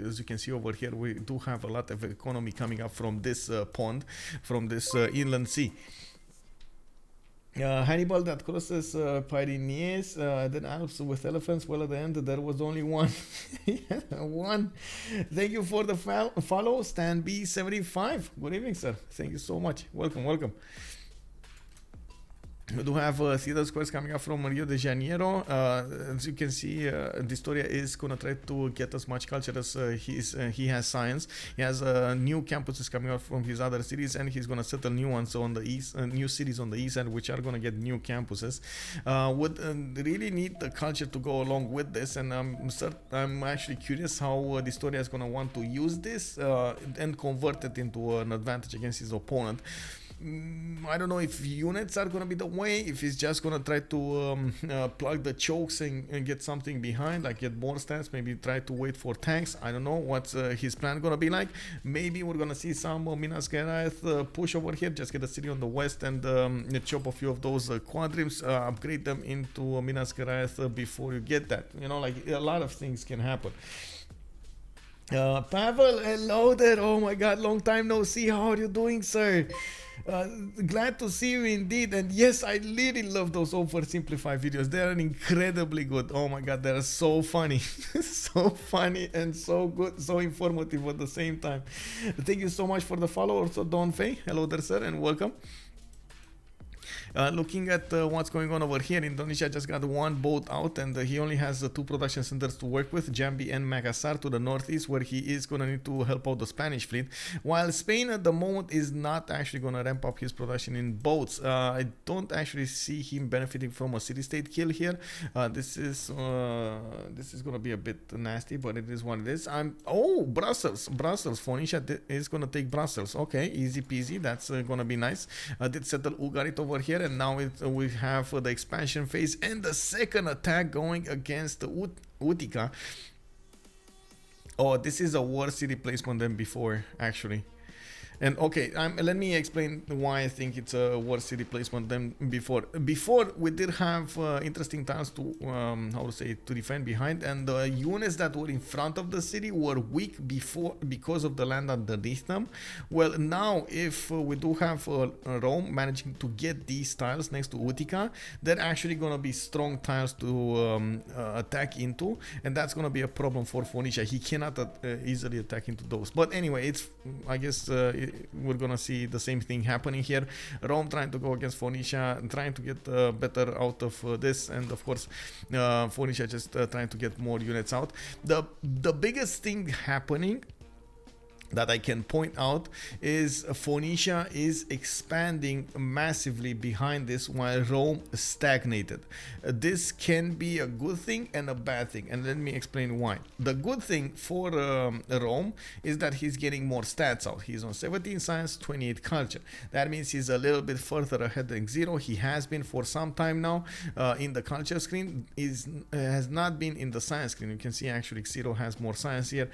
as you can see over here, we do have a lot of economy coming up from this pond, from this inland sea. Hannibal that crosses Pyrenees, then Alps with elephants. Well, at the end there was only one. One. Thank you for the follow, Stan B75. Good evening, sir. Thank you so much. Welcome. We do have theater squares coming up from Rio de Janeiro. As you can see, dISTORIA is going to try to get as much culture as he has science. He has new campuses coming out from his other cities, and he's going to settle new ones on the east, new cities on the east end, which are going to get new campuses. Would really need the culture to go along with this, and I'm actually curious how dISTORIA is going to want to use this and convert it into an advantage against his opponent. I don't know if units are gonna be the way, if he's just gonna try to plug the chokes and get something behind, like get more stats, maybe try to wait for tanks. I don't know what's his plan gonna be like. Maybe we're gonna see some Minas Gerais push over here, just get a city on the west and chop a few of those quadrims, upgrade them into Minas Gerais before you get that. You know, like a lot of things can happen. Pavel, hello there. Oh my god, long time no see. How are you doing, sir? Glad to see you indeed. And yes, I really love those oversimplified videos. They are incredibly good. Oh my god, they are so funny. So funny and so good, so informative at the same time. Thank you so much for the follow. Also, Don Fei, hello there, sir, and welcome. Looking at what's going on over here, Indonesia just got one boat out, and he only has two production centers to work with, Jambi and Makassar to the northeast, where he is going to need to help out the Spanish fleet, while Spain at the moment is not actually going to ramp up his production in boats. I don't actually see him benefiting from a city-state kill here. This is going to be a bit nasty, but it is what it is. Brussels, Phoenicia is going to take Brussels. Okay, easy peasy, that's going to be nice. Did settle Ugarit over here, and now we have the expansion phase and the second attack going against Utica. Oh, this is a worse city placement than before, actually. And okay, let me explain why I think it's a worse city placement than before. Before, we did have interesting tiles to to defend behind, and the units that were in front of the city were weak before because of the land underneath them. Well, now if we do have Rome managing to get these tiles next to Utica, they're actually going to be strong tiles to attack into, and that's going to be a problem for Phoenicia. He cannot easily attack into those. But anyway, it's I guess we're gonna see the same thing happening here. Rome trying to go against Phoenicia, trying to get better out of this, and of course Phoenicia just trying to get more units out. The biggest thing happening that I can point out is Phoenicia is expanding massively behind this while Rome stagnated. This can be a good thing and a bad thing, and let me explain why. The good thing for Rome is that he's getting more stats out. He's on 17 science, 28 culture. That means he's a little bit further ahead than Xero. He has been for some time now in the culture screen. Has not been in the science screen. You can see actually Xero has more science here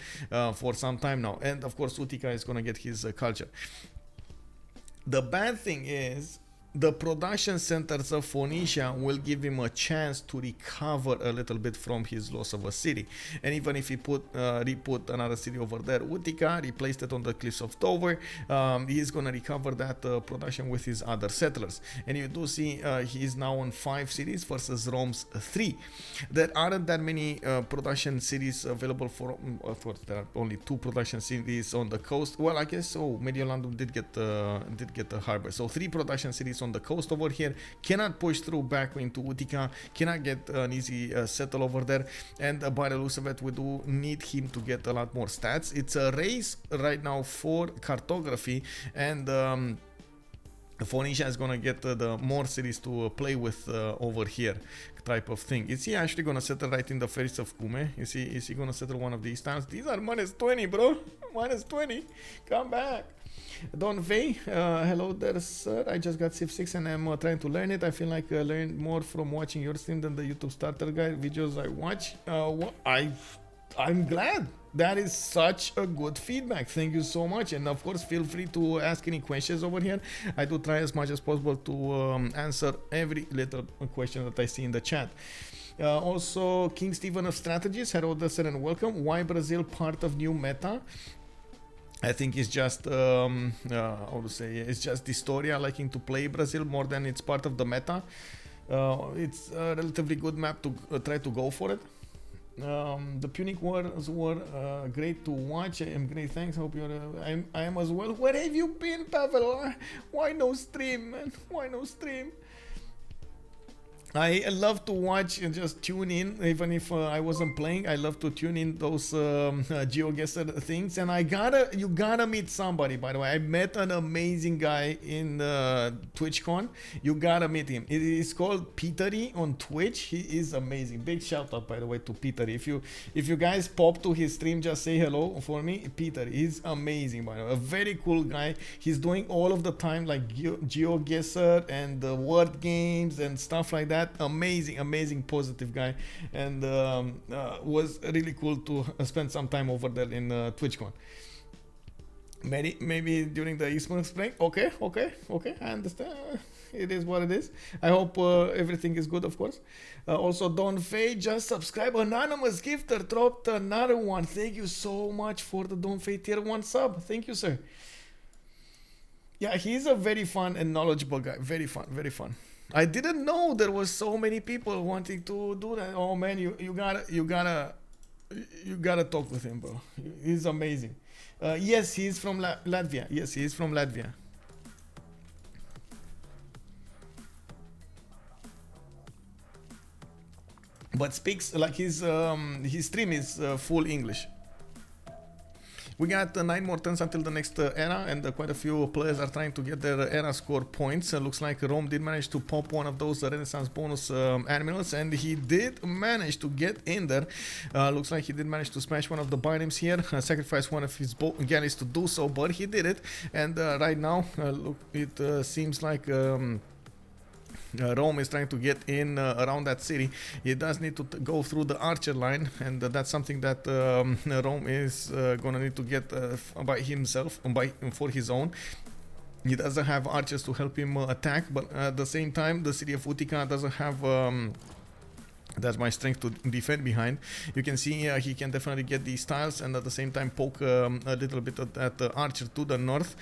for some time now, and of course Utica is going to get his culture. The bad thing is the production centers of Phoenicia will give him a chance to recover a little bit from his loss of a city. And even if he re-put another city over there, Utica, replaced it on the cliffs of Dover, he's going to recover that production with his other settlers. And you do see he is now on 5 cities versus Rome's 3. There aren't that many production cities available for there are only 2 production cities on the coast. Well, I guess Mediolanum did get a harbor. So 3 production cities on the coast over here, cannot push through back into Utica, cannot get an easy settle over there, and by the looks of it, we do need him to get a lot more stats. It's a race right now for cartography, and Phoenicia is gonna get the more cities to play with over here, type of thing. Is he actually gonna settle right in the ferries of Cume? Is he gonna settle one of these towns? These are -20, bro. -20. Come back. Don Vey, hello there, sir. I just got Civ 6 and I'm trying to learn it. I feel like I learned more from watching your stream than the YouTube starter guide videos I watch. I'm glad. That is such a good feedback. Thank you so much. And of course, feel free to ask any questions over here. I do try as much as possible to answer every little question that I see in the chat. Also, King Stephen of Strategies, hello there, sir, and welcome. Why Brazil part of new meta? I think it's just, how to say, it's just dISTORIA liking to play Brazil more than it's part of the meta. It's a relatively good map to try to go for it. The Punic Wars were great to watch. I am great, thanks. Hope you're. I am as well. Where have you been, Pavel? Why no stream, man? Why no stream? I love to watch and just tune in, even if I wasn't playing. I love to tune in those GeoGuessr things, and you gotta meet somebody. By the way, I met an amazing guy in TwitchCon. You gotta meet him. It is called Piteri on Twitch. He is amazing. Big shout out, by the way, to Piteri. If you guys pop to his stream, just say hello for me. Piteri, he's amazing, by the way. A very cool guy. He's doing all of the time like GeoGuessr and word games and stuff like that. Amazing positive guy, and was really cool to spend some time over there in TwitchCon. Maybe during the Xbox break. Okay, I understand. It is what it is. I hope everything is good, of course. Also, Don Fay just subscribe. Anonymous Gifter dropped another one. Thank you so much for the Don Fay tier 1 sub. Thank you, sir. Yeah, he's a very fun and knowledgeable guy. Very fun. I didn't know there was so many people wanting to do that. Oh man, you gotta talk with him, bro. He's amazing. Yes, he's from Latvia. Yes, he is from Latvia. But speaks like his stream is full English. We got 9 more turns until the next era, and quite a few players are trying to get their era score points. Looks like Rome did manage to pop one of those Renaissance bonus animals, and he did manage to get in there. Looks like he did manage to smash one of the binaries here, sacrifice one of his galleys to do so, but he did it. And right now, look, it seems like Rome is trying to get in around that city. He does need to go through the archer line, and that's something that Rome is gonna need to get by himself, for his own. He doesn't have archers to help him attack, but at the same time, the city of Utica doesn't have that's my strength to defend behind. You can see he can definitely get these tiles and at the same time poke a little bit at the archer to the north.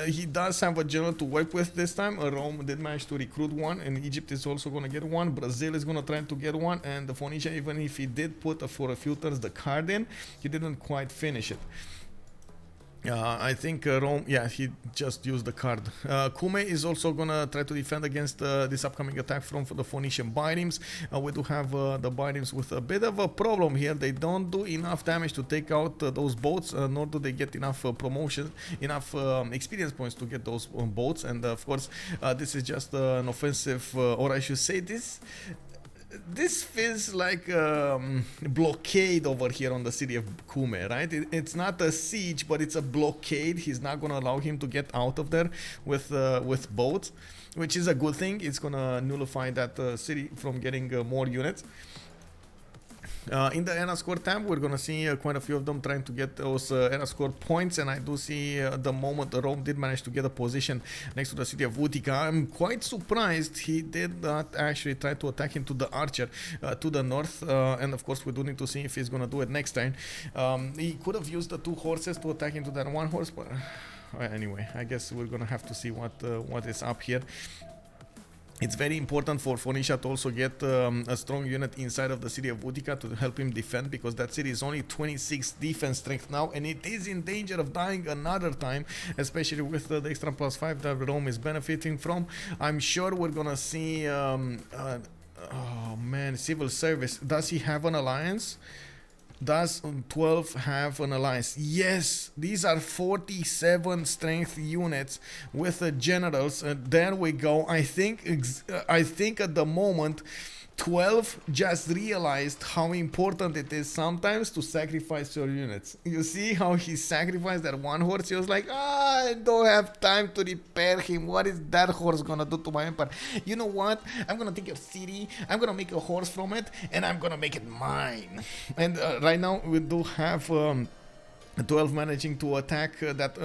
He does have a general to work with this time. Rome did manage to recruit one, and Egypt is also going to get one. Brazil is going to try to get one, and the Phoenicia, even if he did put for a few turns the card in, he didn't quite finish it. I think Rome, yeah, he just used the card. Kume is also gonna try to defend against this upcoming attack from the Phoenician biremes. We do have the biremes with a bit of a problem here. They don't do enough damage to take out those boats, nor do they get enough enough experience points to get those boats. And of course, this is just an offensive, or I should say this feels like blockade over here on the city of Kume, right? It's not a siege, but it's a blockade. He's not gonna allow him to get out of there with boats, which is a good thing. It's gonna nullify that city from getting more units. In the era score tab, we're gonna see quite a few of them trying to get those era score points, and I do see the moment Rome did manage to get a position next to the city of Utica. I'm quite surprised he did not actually try to attack into the archer to the north, and of course we do need to see if he's gonna do it next time. He could have used the 2 horses to attack into that 1 horse, but anyway, I guess we're gonna have to see what is up here. It's very important for Phoenicia to also get a strong unit inside of the city of Utica to help him defend, because that city is only 26 defense strength now, and it is in danger of dying another time, especially with the extra +5 that Rome is benefiting from. I'm sure we're gonna see oh man, civil service. Does he have an alliance? Does 12 have an alliance? Yes, these are 47 strength units with the generals. There we go. I think at the moment 12 just realized how important it is sometimes to sacrifice your units. You see how he sacrificed that 1 horse? He was like, I don't have time to repair him. What is that horse gonna do to my empire? You know what? I'm gonna take your city, I'm gonna make a horse from it, and I'm gonna make it mine. And right now we do have 12 managing to attack that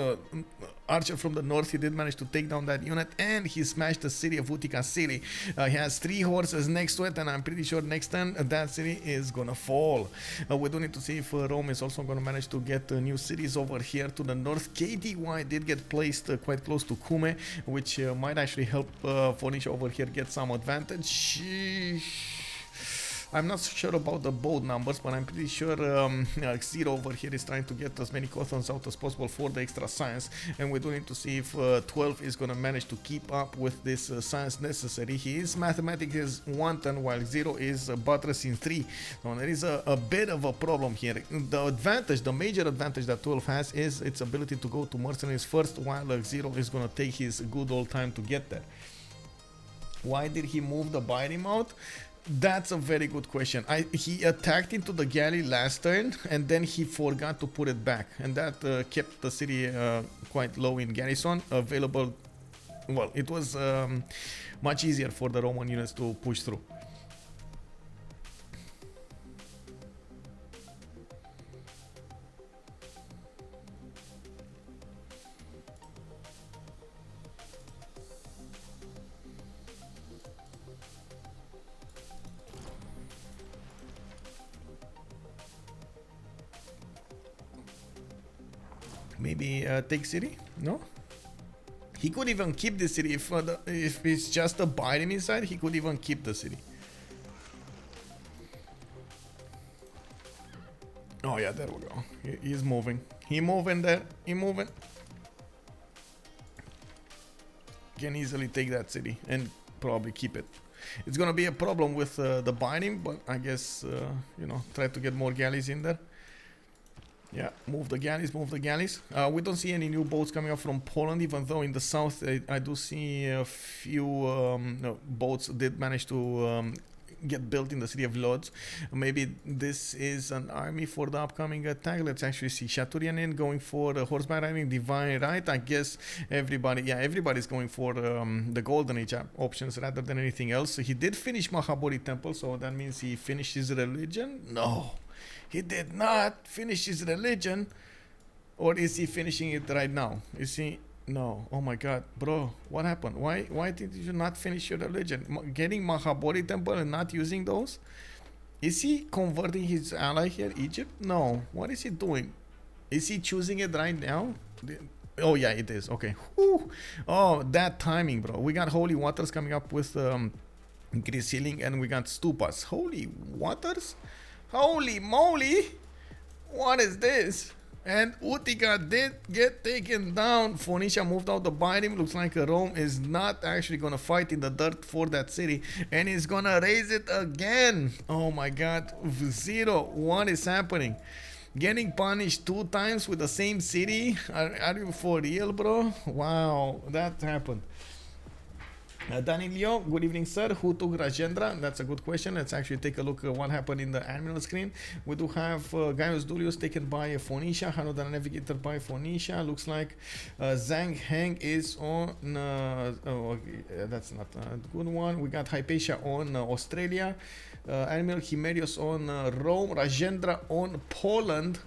archer from the north. He did manage to take down that unit, and he smashed the city of Utica City. He has 3 horses next to it, and I'm pretty sure next turn that city is gonna fall. We do need to see if Rome is also gonna manage to get new cities over here to the north. KDY did get placed quite close to Kume, which might actually help Phoenicia over here get some advantage. I'm not sure about the boat numbers, but I'm pretty sure Zero over here is trying to get as many cotons out as possible for the extra science, and we do need to see if 12 is gonna manage to keep up with this science necessary. His mathematics is 1 ton, while Zero is buttress in 3. So there is a bit of a problem here. The advantage, the major advantage that 12 has is its ability to go to mercenaries first, while Zero is gonna take his good old time to get there. Why did he move the biting out? That's a very good question. He attacked into the galley last turn, and then he forgot to put it back, and that kept the city quite low in garrison available. Well, it was much easier for the Roman units to push through. Maybe take city? No? He could even keep the city. If it's just a biting inside, he could even keep the city. Oh yeah, there we go. He's moving. He moving there. He moving. Can easily take that city and probably keep it. It's gonna be a problem with the binding, but I guess you know, try to get more galleys in there. Yeah, move the galleys, move the galleys. We don't see any new boats coming up from Poland, even though in the south I do see a few boats did manage to get built in the city of Lodz. Maybe this is an army for the upcoming attack. Let's actually see Shaturyan in going for horseback riding, divine right. I guess everybody's going for the golden age options rather than anything else. So he did finish Mahabodhi temple, so that means he finished his religion. No, he did not finish his religion. Or is he finishing it right now? Is he? No. Oh my god, bro, what happened? Why did you not finish your religion? Getting Mahabodhi temple and not using those? Is he converting his ally here, Egypt? No. What is he doing? Is he choosing it right now? Oh yeah, it is. Okay. Whew. Oh, that timing, bro. We got holy waters coming up with increased healing, and we got stupas. Holy waters? Holy moly! What is this? And Utica did get taken down. Phoenicia moved out the biting. Looks like Rome is not actually gonna fight in the dirt for that city, and is gonna raise it again. Oh my god. Zero. What is happening? Getting punished 2 times with the same city? Are you for real, bro? Wow, that happened. Danilio, good evening, sir. Who took Rajendra? That's a good question. Let's actually take a look at what happened in the admiral screen. We do have Gaius Dulius taken by Phoenicia, Hano the Navigator by Phoenicia. Looks like Zhang Heng is on. That's not a good one. We got Hypatia on Australia, Admiral Himerius on Rome, Rajendra on Poland.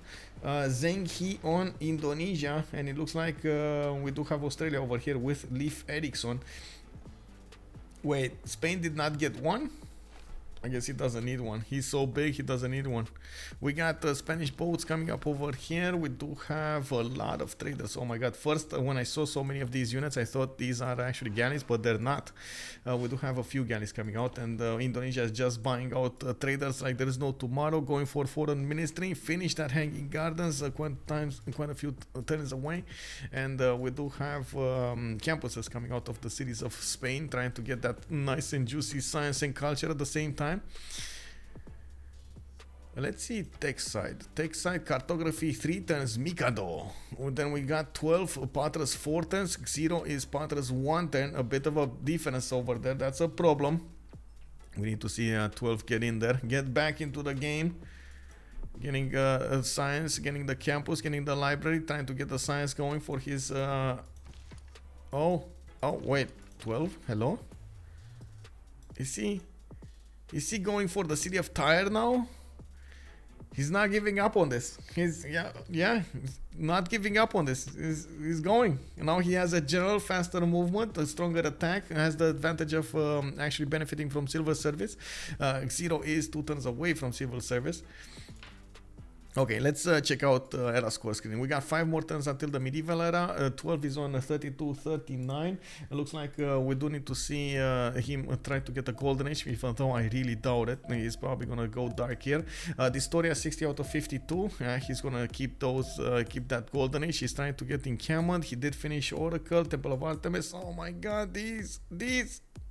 Zheng He on Indonesia, and it looks like we do have Australia over here with Leif Erikson. Wait, Spain did not get one? I guess he doesn't need one. He's so big, he doesn't need one. We got Spanish boats coming up over here. We do have a lot of traders. Oh my god. First, when I saw so many of these units, I thought these are actually galleys, but they're not. We do have a few galleys coming out, and Indonesia is just buying out traders like there is no tomorrow, going for foreign ministry. Finish that hanging gardens quite a few turns away. And we do have campuses coming out of the cities of Spain, trying to get that nice and juicy science and culture at the same time. Let's see tech side. Tech side cartography 3 turns Mikado. Then we got 12 Patras 4 turns. 0 is Patras 1 turn. A bit of a difference over there. That's a problem. We need to see 12 get in there. Get back into the game. Getting science, getting the campus, getting the library. Trying to get the science going for his... Oh, wait. 12? Hello? Is he going for the city of Tyre now? He's not giving up on this. He's not giving up on this. He's going. Now he has a general faster movement, a stronger attack, and has the advantage of actually benefiting from civil service. 0 is 2 turns away from civil service. Okay, let's check out era score screen. We got 5 more turns until the medieval era. 12 is on 32, 39. It looks like we do need to see him try to get a golden age, even though I really doubt it. He's probably gonna go dark here. dISTORIA 60 out of 52. He's gonna keep those, keep that golden age. He's trying to get encampment. He did finish Oracle, Temple of Artemis. Oh my god, these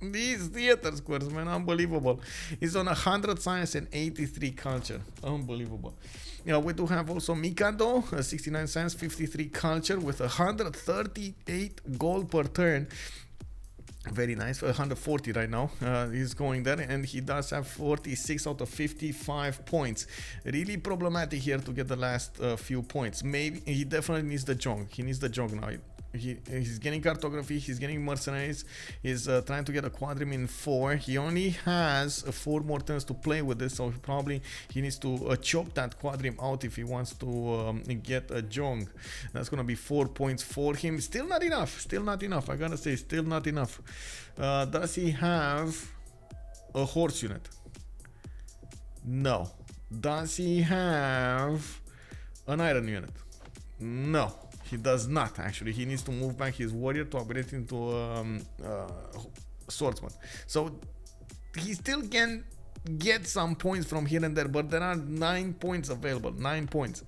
theater scores, man, unbelievable. He's on 100 science and 83 culture. Unbelievable. We do have also Mikado, 69 science, 53 culture with 138 gold per turn. Very nice. 140 right now. He's going there, and he does have 46 out of 55 points. Really problematic here to get the last few points. Maybe he definitely needs the jong. He needs the jong now. He's getting cartography, he's getting mercenaries, he's trying to get a quadrim in 4. He only has 4 more turns to play with this, so probably he needs to chop that quadrim out if he wants to get a jong. That's gonna be 4 points for him. Still not enough, I gotta say, still not enough. Does he have a horse unit? No. Does he have an iron unit? No. He does not, actually. He needs to move back his warrior to upgrade into swordsman. So he still can get some points from here and there, but there are 9 points available. 9 points.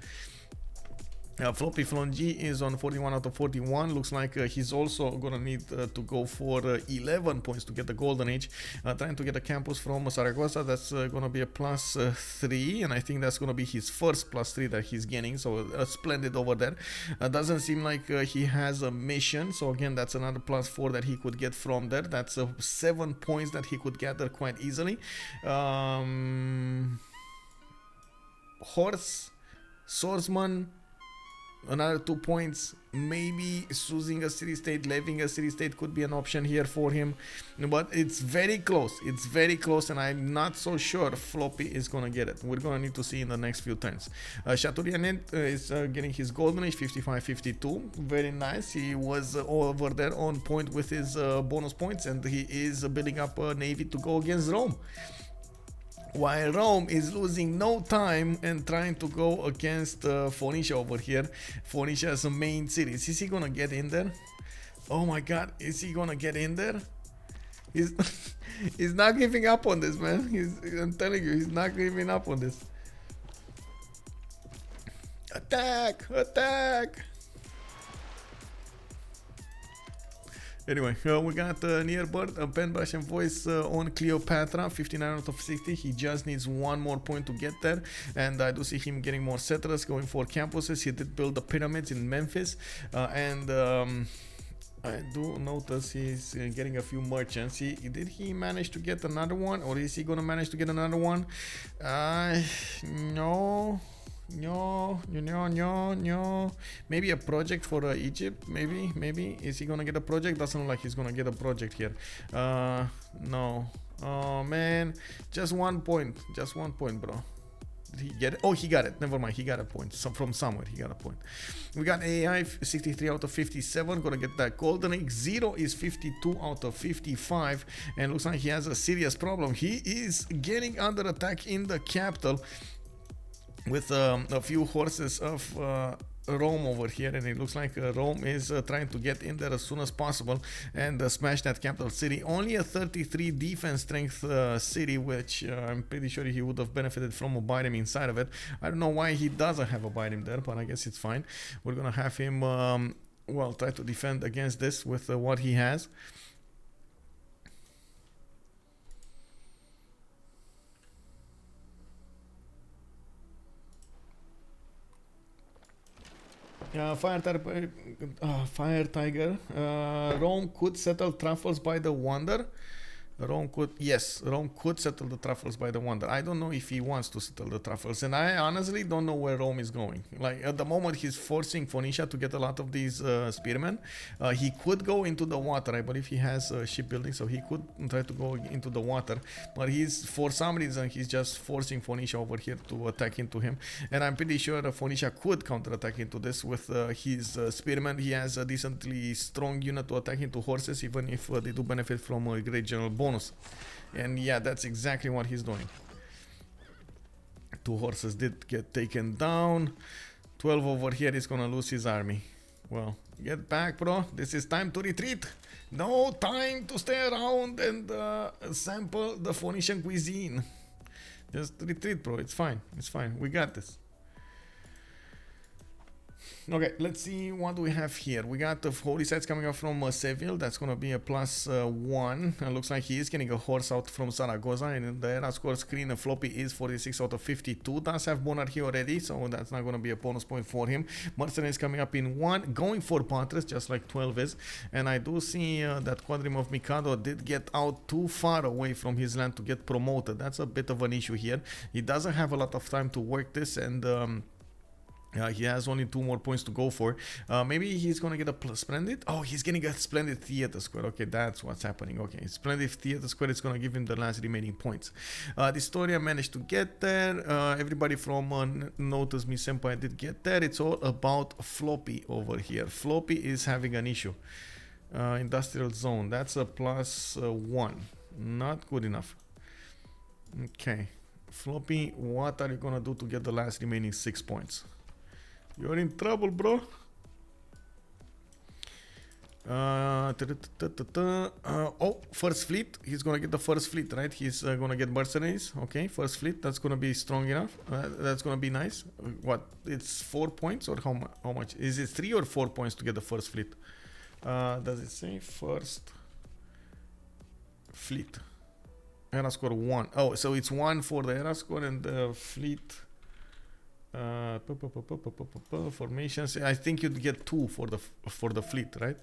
FloppyFlong is on 41 out of 41. Looks like he's also gonna need to go for 11 points to get the golden age. Trying to get a campus from Saragossa. That's gonna be a plus 3, and I think that's gonna be his first plus 3 that he's getting. So splendid over there. Doesn't seem like he has a mission. So again, that's another plus 4 that he could get from there. That's 7 points that he could gather quite easily. Horse, swordsman. Another 2 points. Maybe choosing a city state, leaving a city state could be an option here for him, but it's very close. It's very close, and I'm not so sure Floppy is gonna get it. We're gonna need to see in the next few turns. Shaturyan is getting his golden age, 55-52. Very nice. He was over there on point with his bonus points, and he is building up a navy to go against Rome. While Rome is losing no time and trying to go against Phoenicia over here. Phoenicia is a main city. Is he gonna get in there? Oh my god, is he gonna get in there? He's not giving up on this, man. I'm telling you, he's not giving up on this. Attack! Attack! Anyway, we got Nearbird, Penbrush and Voice on Cleopatra, 59 out of 60. He just needs 1 more point to get there, and I do see him getting more settlers, going for campuses. He did build the pyramids in Memphis, and I do notice he's getting a few merchants. Did he manage to get another one, or is he gonna manage to get another one? No. Maybe a project for Egypt. Maybe is he gonna get a project? Doesn't look like he's gonna get a project here. No. Oh man, just 1 point, bro. Did he get it? Oh, he got it. Never mind, he got a point. From somewhere he got a point. We got AI 63 out of 57. Gonna get that golden egg. 0 is 52 out of 55, and looks like he has a serious problem. He is getting under attack in the capital with a few horses of Rome over here, and it looks like Rome is trying to get in there as soon as possible and smash that capital city. Only a 33 defense strength city, which I'm pretty sure he would have benefited from a biome inside of it. I don't know why he doesn't have a biome there, but I guess it's fine. We're gonna have him well, try to defend against this with what he has. Fire Tiger. Rome could settle truffles by the Wonder. Rome could settle the truffles by the Wonder. I don't know if he wants to settle the truffles, and I honestly don't know where Rome is going. Like at the moment, he's forcing Phoenicia to get a lot of these spearmen. He could go into the water. I believe he has shipbuilding, so he could try to go into the water. But for some reason, he's just forcing Phoenicia over here to attack into him. And I'm pretty sure Phoenicia could counterattack into this with his spearmen. He has a decently strong unit to attack into horses, even if they do benefit from a great general bonus. And yeah, that's exactly what he's doing. 2 horses did get taken down. 12 over here is gonna lose his army. Well, get back, bro. This is time to retreat. No time to stay around and sample the Phoenician cuisine. Just retreat, bro. It's fine. It's fine. We got this. Okay, let's see what we have here. We got the holy sites coming out from Seville. That's going to be a +1. It looks like he is getting a horse out from Zaragoza. And the era score screen, Floppy is 46 out of 52. Does have monarchy already, so that's not going to be a bonus point for him. Mercenaries coming up in 1, going for Patres, just like 12 is. And I do see that Quadrim of Mikado did get out too far away from his land to get promoted. That's a bit of an issue here. He doesn't have a lot of time to work this, and he has only 2 more points to go for. Maybe he's gonna get a splendid. Oh, he's getting a splendid theater square. Okay, that's what's happening. Okay, splendid theater square is gonna give him the last remaining points. dISTORIA managed to get there. Everybody from Notice Me Senpai did get there. It's all about Floppy over here. Floppy is having an issue. Industrial zone. That's a +1. Not good enough. Okay, Floppy, what are you gonna do to get the last remaining 6 points? You're in trouble, bro. Oh, first fleet. He's gonna get the first fleet, right? He's gonna get mercenaries. Okay, first fleet. That's gonna be strong enough. That's gonna be nice. What? It's 4 points or how much? Is it 3 or 4 points to get the first fleet? Does it say first fleet? Era score 1. Oh, so it's 1 for the era score and the fleet. Formations. I think you'd get 2 for the fleet, right?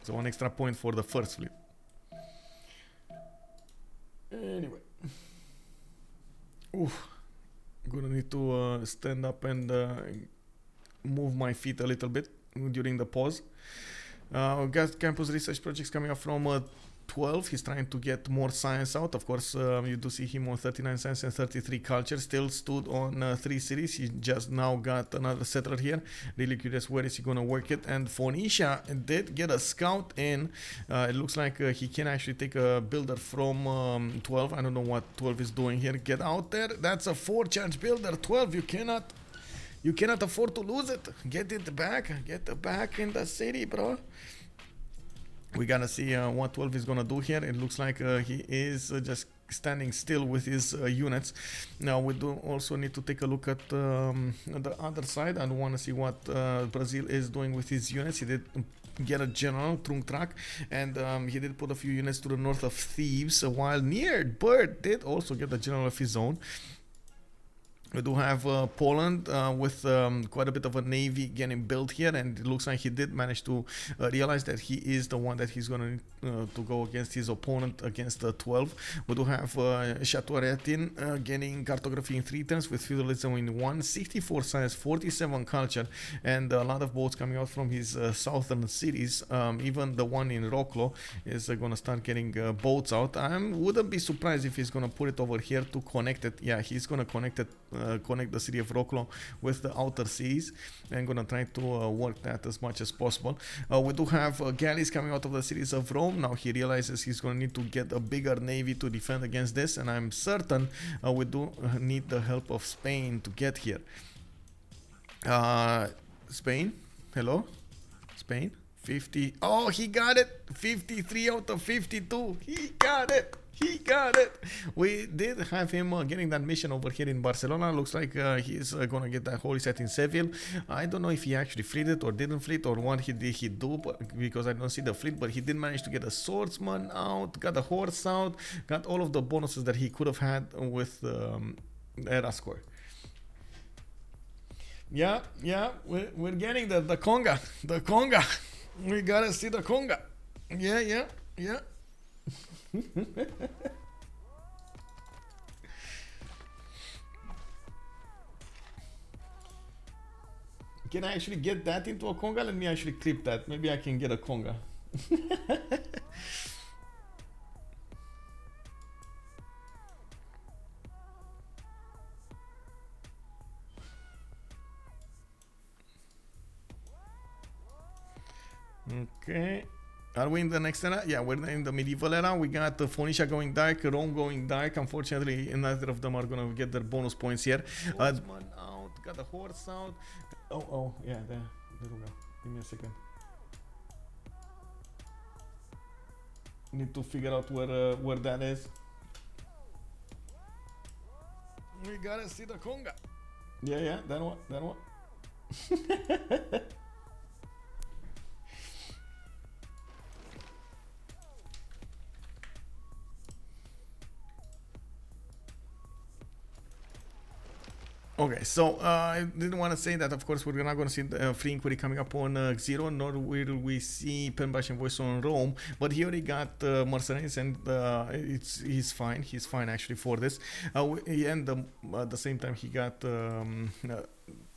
So 1 extra point for the first fleet. Anyway, gonna need to stand up and move my feet a little bit during the pause. We got campus research projects coming up from 12. He's trying to get more science out. Of course, you do see him on 39 science and 33 culture. Still stood on 3 cities. He just now got another settler here. Really curious where is he going to work it. And Phoenicia did get a scout in. It looks like he can actually take a builder from 12. I don't know what 12 is doing here. Get out there. That's a 4-charge builder. 12, you cannot afford to lose it. Get it back. Get it back in the city, bro. We gotta see what 12 is gonna do here. It looks like he is just standing still with his units. Now we do also need to take a look at the other side. I want to see what Brazil is doing with his units. He did get a general, Trungtrak, and he did put a few units to the north of Thebes, while near Bird did also get a general of his own. We do have Poland with quite a bit of a navy getting built here, and it looks like he did manage to realize that he is the one that he's going to go against his opponent against the 12. We do have Shaturyan getting cartography in 3 turns with feudalism in 1, 64 science, 47 culture, and a lot of boats coming out from his southern cities. Even the one in Roklo is going to start getting boats out. I wouldn't be surprised if he's going to put it over here to connect it. Yeah, he's going to connect it. Connect the city of Roklo with the outer seas, and gonna try to work that as much as possible. We do have galleys coming out of the cities of Rome. Now he realizes he's gonna need to get a bigger navy to defend against this, and I'm certain we do need the help of Spain to get here. Spain, hello, Spain, 50. Oh, he got it. 53 out of 52. He got it. He got it. We did have him getting that mission over here in Barcelona. Looks like he's gonna get that holy site in Seville. I don't know if he actually fleeted or didn't fleet or what he do, because I don't see the fleet, but he did manage to get a swordsman out, got a horse out, got all of the bonuses that he could have had with era score. Yeah, we're getting the conga. The conga. We gotta see the conga. Yeah. Can I actually get that into a conga? Let me actually clip that. Maybe I can get a conga. Okay. Are we in the next era? Yeah, we're in the medieval era. We got Phoenicia going dark, Rome going dark. Unfortunately, neither of them are gonna get their bonus points here. Horseman out, got the horse out. Oh, yeah, there we go. Give me a second. Need to figure out where that is. We gotta see the conga. Yeah, that one. Okay, so I didn't want to say that, of course, we're not going to see the free inquiry coming up on Zero, nor will we see Penbash and Voice on Rome, but he already got mercenaries, and he's fine. He's fine, actually, for this. And at the same time, he got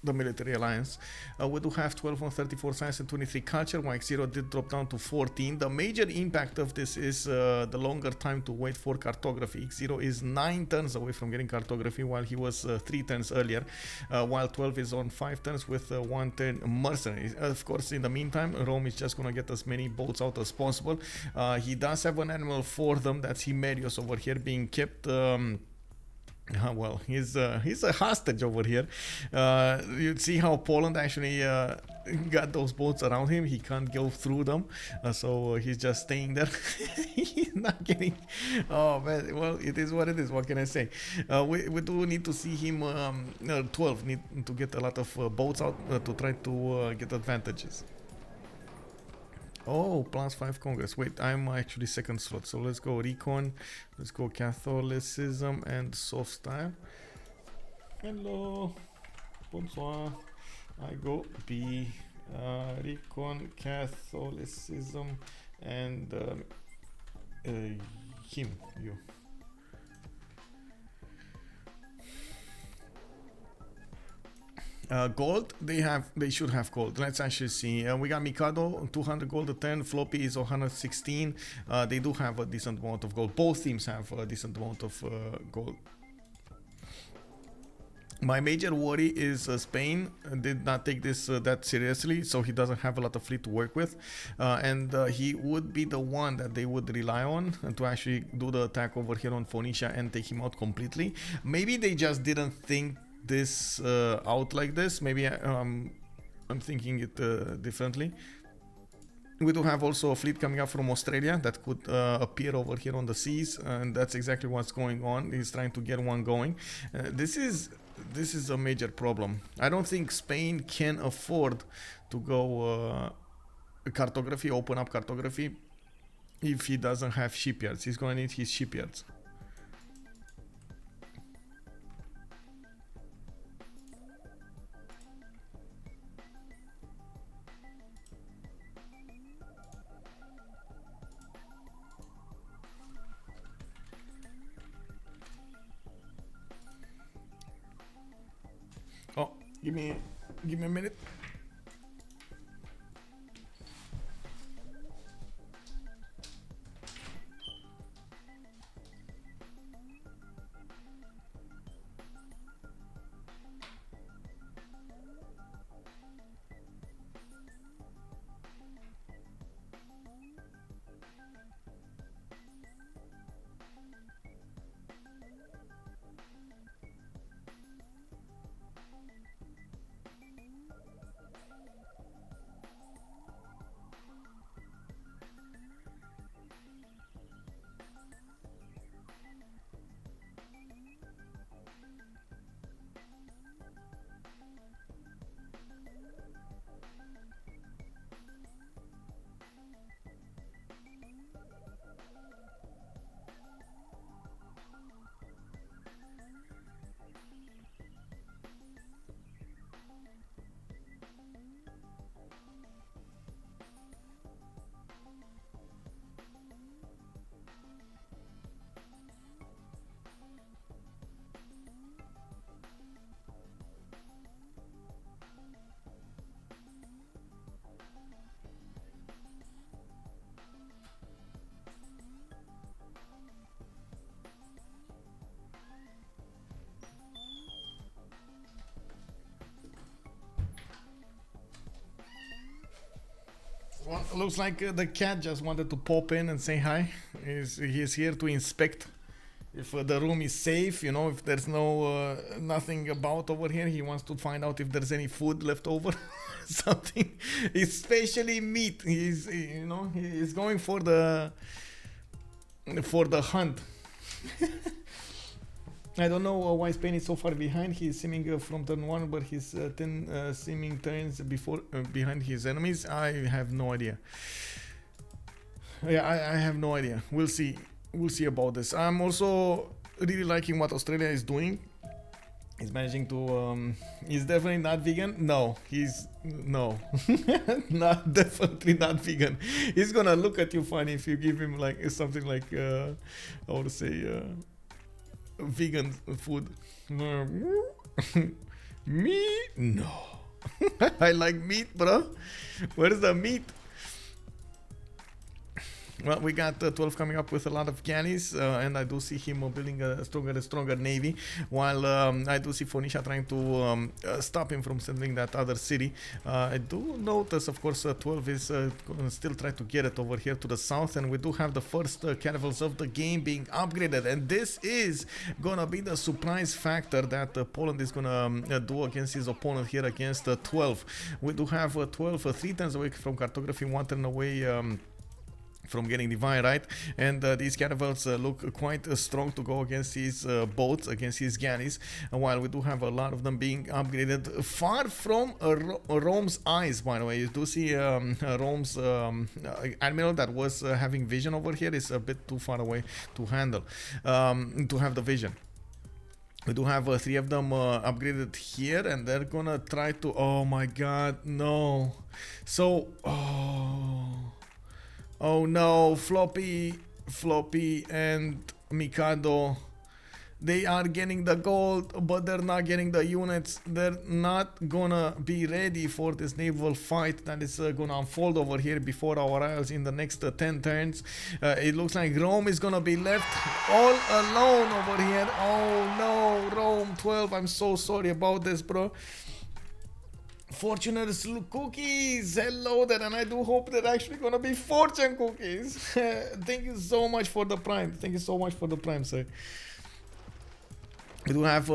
the military alliance. We do have 12 on 34 science and 23 culture, while Zero did drop down to 14. The major impact of this is the longer time to wait for cartography. Zero is 9 turns away from getting cartography, while he was 3 turns earlier, while 12 is on 5 turns with 1 turn mercenaries. Of course, in the meantime, Rome is just gonna get as many boats out as possible. He does have an animal for them, that's Himerios over here being kept. Well, he's a hostage over here. You see how Poland actually got those boats around him. He can't go through them, so he's just staying there. He's not getting. Oh man, well, it is what it is. What can I say? We do need to see him. 12 need to get a lot of boats out to try to get advantages. Oh, +5 Congress. Wait, I'm actually second slot. So let's go Recon. Let's go Catholicism and Soft Style. Hello. Bonsoir. I go B. Recon, Catholicism, and you. Gold, they should have gold. Let's actually see. We got Mikado 200 gold at 10, Floppy is 116. They do have a decent amount of gold. Both teams have a decent amount of gold. My major worry is Spain did not take this that seriously, so he doesn't have a lot of fleet to work with, and he would be the one that they would rely on to actually do the attack over here on Phoenicia and take him out completely. Maybe they just didn't think this out like this. Maybe I'm thinking it differently. We do have also a fleet coming up from Australia that could appear over here on the seas, and that's exactly what's going on. He's trying to get one going. This is a major problem. I don't think Spain can afford to go cartography, open up cartography, if he doesn't have shipyards. He's going to need his shipyards. Oh, give me a minute. Well, looks like the cat just wanted to pop in and say hi. He's here to inspect if the room is safe, you know, if there's no nothing about over here. He wants to find out if there's any food left over, something, especially meat. He's going for the hunt. I don't know why Spain is so far behind. He's seeming from turn 1, but he's 10 seeming turns behind his enemies. I have no idea. Yeah, I have no idea. We'll see. We'll see about this. I'm also really liking what Australia is doing. He's managing to he's definitely not vegan. No, definitely not vegan. He's gonna look at you funny if you give him like something like I want to say vegan food. Meat? No. I like meat, bro. Where is the meat? Well, we got 12 coming up with a lot of galleys, and I do see him building a stronger and stronger navy, while I do see Phoenicia trying to stop him from sending that other city. I do notice, of course, 12 is still trying to get it over here to the south, and we do have the first caravels of the game being upgraded, and this is gonna be the surprise factor that Poland is gonna do against his opponent here against 12. We do have 12 3 turns away from cartography, 1 turn away from getting divine, right? And these caravels look quite strong to go against his boats, against his galleys, while we do have a lot of them being upgraded far from Rome's eyes. By the way, you do see Rome's admiral that was having vision over here is a bit too far away to handle, to have the vision. We do have 3 of them upgraded here, and they're gonna try to, oh my god, no. So, oh no, Floppy and Mikado, they are getting the gold, but they're not getting the units. They're not gonna be ready for this naval fight that is gonna unfold over here before our isles in the next 10 turns. It looks like Rome is gonna be left all alone over here. Oh no, Rome 12, I'm so sorry about this, bro. Fortuner's cookies, hello there, and I do hope they're actually gonna be fortune cookies. Thank you so much for the prime. Thank you so much for the prime, sir. We do have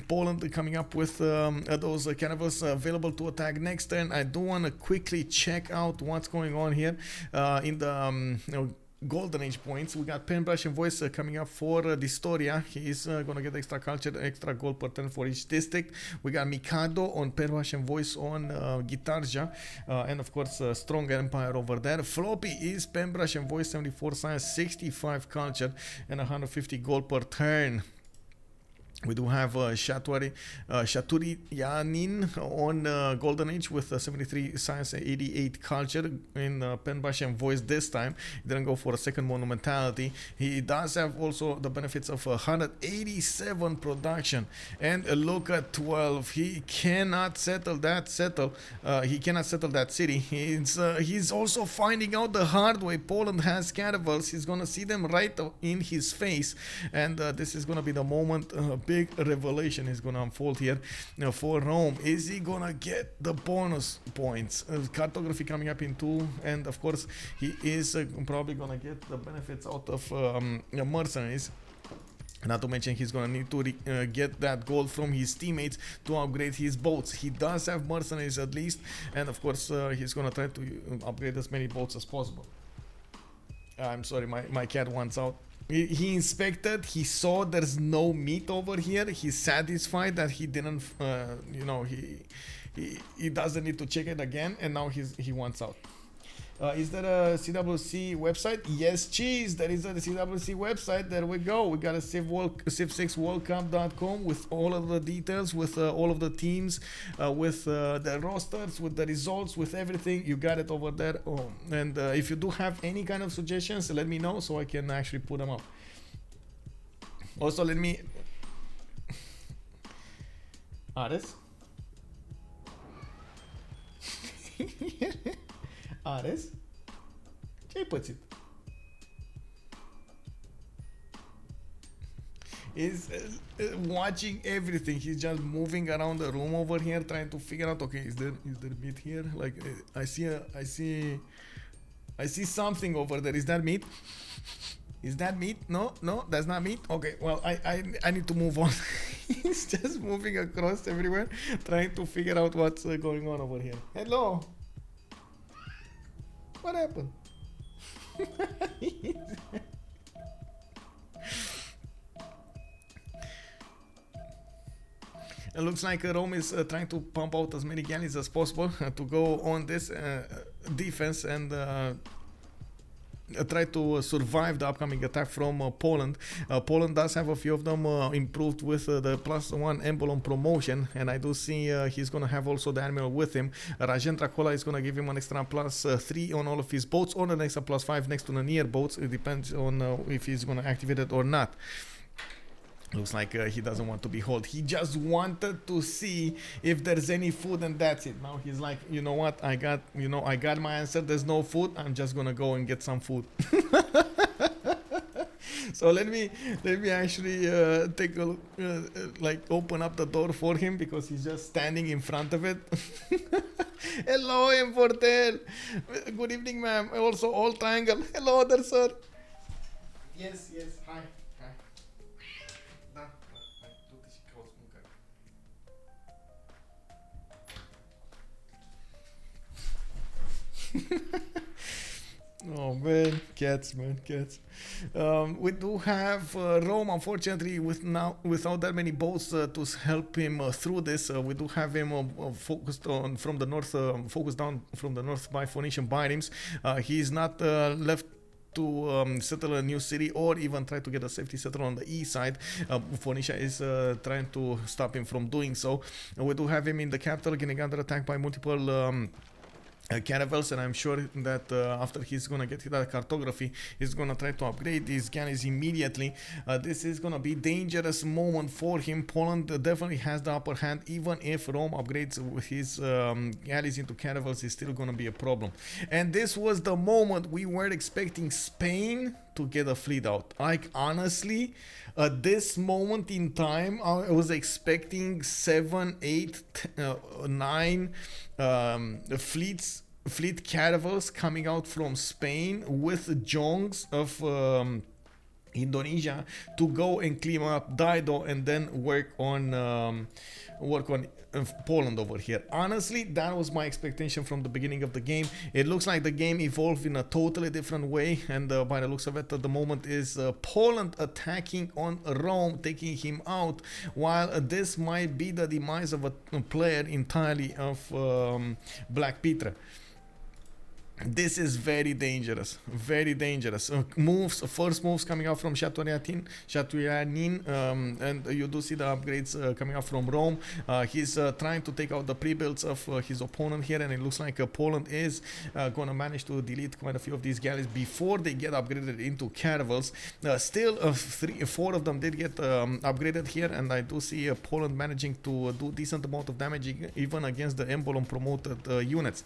Poland coming up with those caravels available to attack next turn. I do want to quickly check out what's going on here in the Golden Age points. We got Paintbrush and Voice coming up for dISTORIA. He's gonna get extra culture, extra gold per turn for each district. We got Mikado on Paintbrush and Voice on Gitarja, and of course Strong Empire over there. Floppy is Paintbrush and Voice, 74 science, 65 culture, and 150 gold per turn. We do have Shaturyanin on Golden Age with 73 science and 88 culture in Paintbrush and Voice this time. He didn't go for a second monumentality. He does have also the benefits of 187 production. And look at 12. He cannot settle that city. He's also finding out the hard way. Poland has caravels. He's gonna see them right in his face, and this is gonna be the moment. Big revelation is gonna unfold here for Rome. Is he gonna get the bonus points? Cartography coming up in 2, and of course he is probably gonna get the benefits out of mercenaries. Not to mention he's gonna need to get that gold from his teammates to upgrade his boats. He does have mercenaries at least, and of course he's gonna try to upgrade as many boats as possible. I'm sorry, my cat wants out. He inspected, he saw there's no meat over here. He's satisfied that he didn't, he doesn't need to check it again, and now he wants out. Is there a CWC website? Yes, cheese, there is a CWC website. There we go. We got a Civ6worldcup.com with all of the details, with all of the teams, with the rosters, with the results, with everything. You got it over there. Oh, and if you do have any kind of suggestions, let me know so I can actually put them up. Also, let me... Ares? Ares? Ce-ai pățit? is watching everything. He's just moving around the room over here, trying to figure out. Okay, is there meat here? Like I see something over there. Is that meat? Is that meat? No, that's not meat. Okay, well, I need to move on. He's just moving across everywhere, trying to figure out what's going on over here. Hello. What happened? It looks like Rome is trying to pump out as many galleys as possible to go on this defense and try to survive the upcoming attack from Poland. Poland does have a few of them improved with the +1 emblem promotion, and I do see he's gonna have also the admiral with him. Rajen Dracola is gonna give him an extra +3 on all of his boats, or an extra +5 next to the near boats. It depends on if he's gonna activate it or not. Looks like he doesn't want to be held. He just wanted to see if there's any food, and that's it. Now he's like, you know what? I got my answer. There's no food. I'm just gonna go and get some food. So let me actually take a look, like open up the door for him, because he's just standing in front of it. Hello, Importel. Good evening, ma'am. Also, all triangle. Hello there, sir. Yes. Hi. Oh man, cats. We do have Rome, unfortunately, without that many boats to help him through this. We do have him focused down from the north by Phoenician biremes. He's not left to settle a new city or even try to get a safety settle on the east side. Phoenicia is trying to stop him from doing so. We do have him in the capital getting under attack by multiple caravels, and I'm sure that after he's gonna get that cartography, he's gonna try to upgrade these galleys immediately. This is gonna be dangerous moment for him. Poland definitely has the upper hand. Even if Rome upgrades with his galleys into caravels, it's still gonna be a problem. And this was the moment we were expecting Spain to get a fleet out. Like, honestly, at this moment in time, I was expecting 7, 8, 9 fleet caravels coming out from Spain with jongs of Indonesia to go and clean up Dido and then work on Poland over here. Honestly, that was my expectation from the beginning of the game. It looks like the game evolved in a totally different way, and by the looks of it at the moment is Poland attacking on Rome, taking him out, while this might be the demise of a player entirely of BlackPitre. This is very dangerous, first moves coming out from Shaturyan, and you do see the upgrades coming out from Rome. He's trying to take out the pre-builds of his opponent here, and it looks like Poland is gonna manage to delete quite a few of these galleys before they get upgraded into caravels. Still, 4 of them did get upgraded here, and I do see Poland managing to do decent amount of damage even against the emblem promoted units.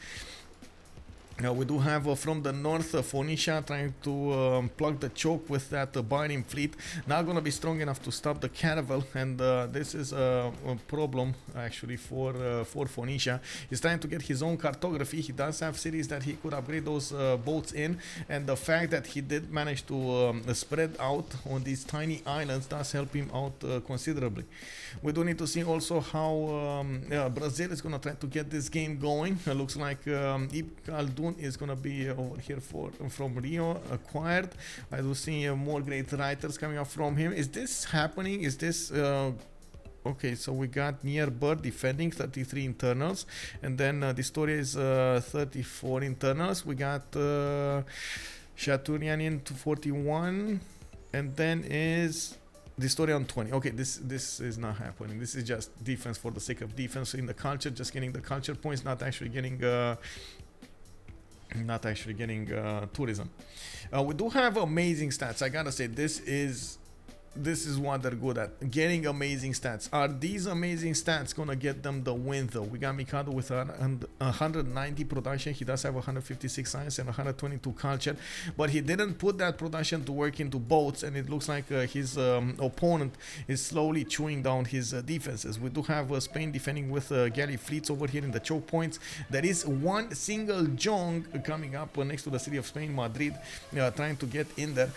We do have from the north Phoenicia trying to plug the choke with that bireme fleet. Not gonna be strong enough to stop the caravel, and this is a problem actually for Phoenicia. He's trying to get his own cartography. He does have cities that he could upgrade those boats in, and the fact that he did manage to spread out on these tiny islands does help him out considerably. We do need to see also how Brazil is gonna try to get this game going. Looks like Mikado is gonna be over here from Rio acquired. I do see more great writers coming up from him. Is this happening? Is this okay? So we got Near Bird defending 33 internals, and then dISTORIA is 34 internals. We got Shaturyan in 41, and then is dISTORIA on 20. Okay, this is not happening. This is just defense for the sake of defense in the culture, just getting the culture points, not actually getting tourism. We do have amazing stats. I gotta say, this is this is what they're good at, getting amazing stats. Are these amazing stats gonna get them the win though? We got Mikado with 190 production. He does have 156 science and 122 culture, but he didn't put that production to work into boats, and it looks like his opponent is slowly chewing down his defenses. We do have Spain defending with galley fleets over here in the choke points. There is one single Jong coming up next to the city of Spain, Madrid, trying to get in there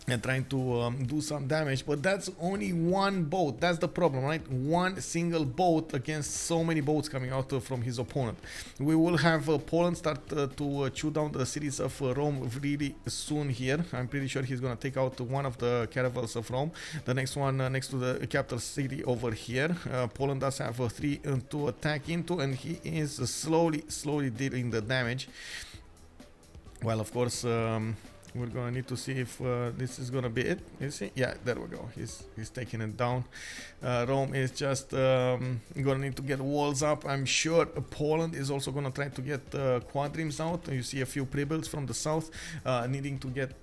and trying to do some damage, but that's only one boat. That's the problem, right? One single boat against so many boats coming out from his opponent. We will have Poland start to chew down the cities of Rome really soon here. I'm pretty sure he's gonna take out one of the caravels of Rome. The next one next to the capital city over here. Poland does have 3 to attack into, and he is slowly dealing the damage. Well, of course, we're gonna need to see if this is gonna be it. You see? Yeah, there we go. He's taking it down. Rome is just gonna need to get walls up. I'm sure Poland is also gonna try to get quadrims out. You see a few pre-builds from the south needing to get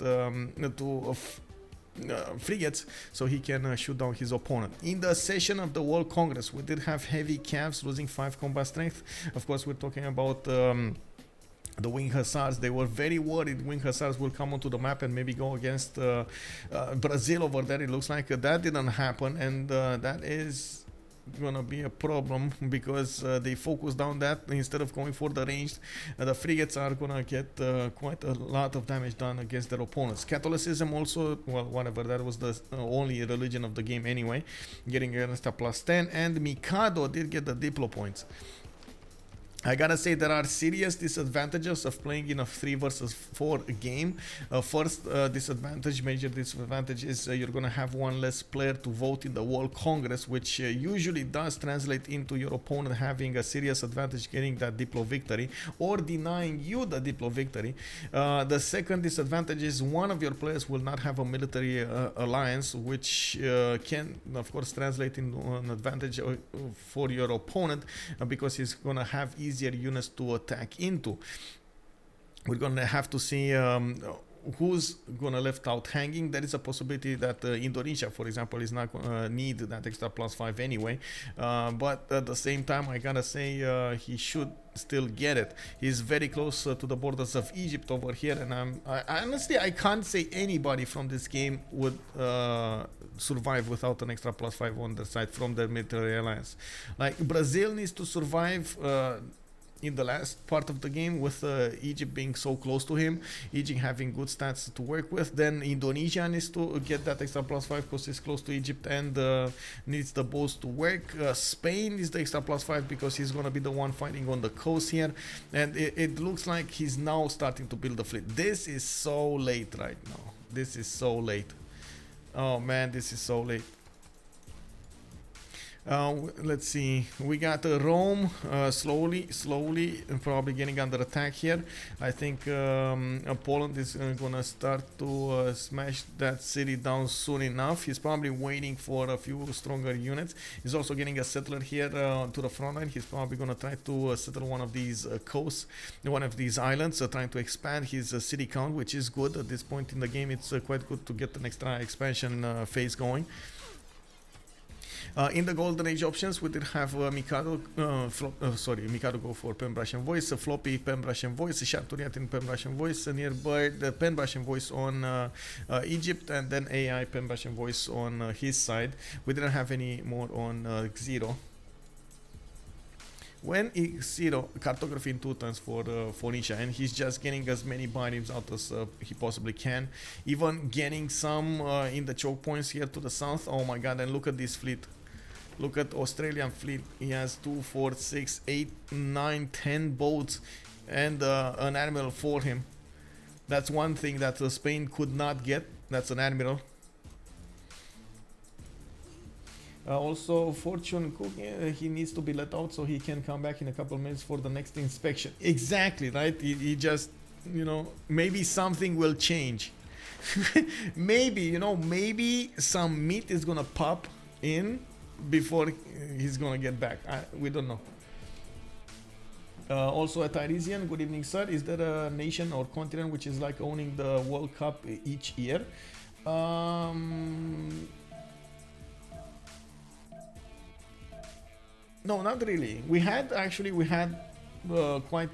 frigates so he can shoot down his opponent. In the session of the World Congress, we did have heavy calves losing 5 combat strength. Of course, we're talking about the Wing Hussars. They were very worried Wing Hussars will come onto the map and maybe go against Brazil over there. It looks like that didn't happen, and that is gonna be a problem because they focus down that instead of going for the ranged. The frigates are gonna get quite a lot of damage done against their opponents. Catholicism also, well, whatever, that was the only religion of the game anyway, getting against a +10, and Mikado did get the Diplo points. I gotta say there are serious disadvantages of playing in a 3 versus 4 game. First disadvantage, major disadvantage, is you're gonna have one less player to vote in the World Congress, which usually does translate into your opponent having a serious advantage getting that Diplo victory or denying you the Diplo victory. The second disadvantage is one of your players will not have a military alliance, which can of course translate into an advantage for your opponent because he's gonna have easier units to attack into. We're gonna have to see who's gonna left out hanging. There is a possibility that Indonesia, for example, is not gonna need that extra +5 anyway, but at the same time I gotta say he should still get it. He's very close to the borders of Egypt over here, and I honestly I can't say anybody from this game would survive without an extra +5 on their side from their military alliance. Like Brazil needs to survive in the last part of the game with Egypt being so close to him, Egypt having good stats to work with. Then Indonesia needs to get that extra +5 because it's close to Egypt and needs the boats to work. Spain is the extra +5 because he's gonna be the one fighting on the coast here, and it looks like he's now starting to build a fleet. This is so late right now. This is so late. Oh man, this is so late. Let's see, we got Rome slowly probably getting under attack here. I think Poland is gonna start to smash that city down soon enough. He's probably waiting for a few stronger units. He's also getting a settler here to the front line. He's probably gonna try to settle one of these coasts, one of these islands, trying to expand his city count, which is good at this point in the game. It's quite good to get an extra expansion phase going. In the Golden Age options, we did have Mikado, Mikado go for Pen Brush and Voice, Floppy Pen Brush and Voice, Shaturyan Pen Brush and Voice, nearby the Pen Brush and Voice on Egypt, and then AI Pen Brush and Voice on his side. We didn't have any more on Xero. When Xero cartography in 2 turns for Phoenicia, and he's just getting as many binaries out as he possibly can, even getting some in the choke points here to the south. Oh my god, and look at this fleet. Look at Australian fleet. He has 2, 4, 6, 8, 9, 10 boats and an admiral for him. That's one thing that Spain could not get. That's an admiral. Also, Fortune Cook, he needs to be let out so he can come back in a couple of minutes for the next inspection. Exactly, right? He just, you know, maybe something will change. Maybe, you know, maybe some meat is gonna pop in before he's gonna get back. We don't know. Also, a Tyresian, good evening, sir. Is there a nation or continent which is like owning the World Cup each year? No, not really. We had quite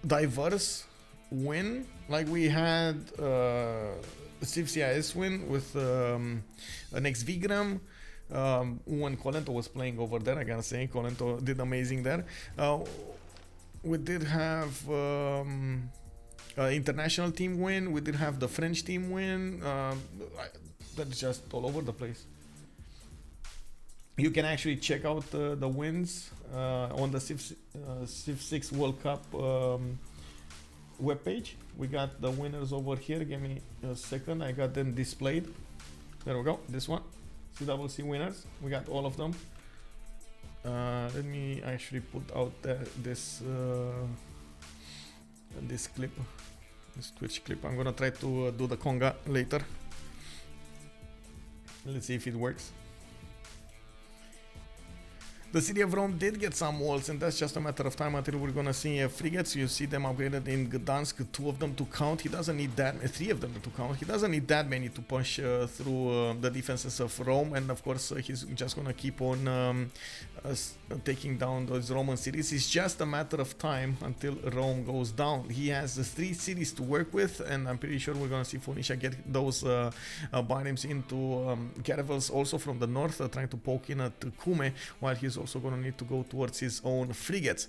diverse win. Like we had CWC win with an XVgram. When Colento was playing over there, I gotta say, Colento did amazing there. We did have international team win. We did have the French team win. That's just all over the place. You can actually check out the wins on the Civ 6 World Cup webpage. We got the winners over here. Give me a second. I got them displayed. There we go. This one. CWC winners. We got all of them. Let me actually put out this clip. This Twitch clip. I'm gonna try to do the conga later. Let's see if it works. The city of Rome did get some walls, and that's just a matter of time until we're gonna see frigates. You see them upgraded in Gdansk, 2 of them to count. He doesn't need that, 3 of them to count. He doesn't need that many to push through the defenses of Rome, and of course he's just gonna keep on taking down those Roman cities. It's just a matter of time until Rome goes down. He has 3 cities to work with, and I'm pretty sure we're gonna see Phoenicia get those bottoms into caravels also from the north, trying to poke in at Cume, while he's also gonna need to go towards his own frigates.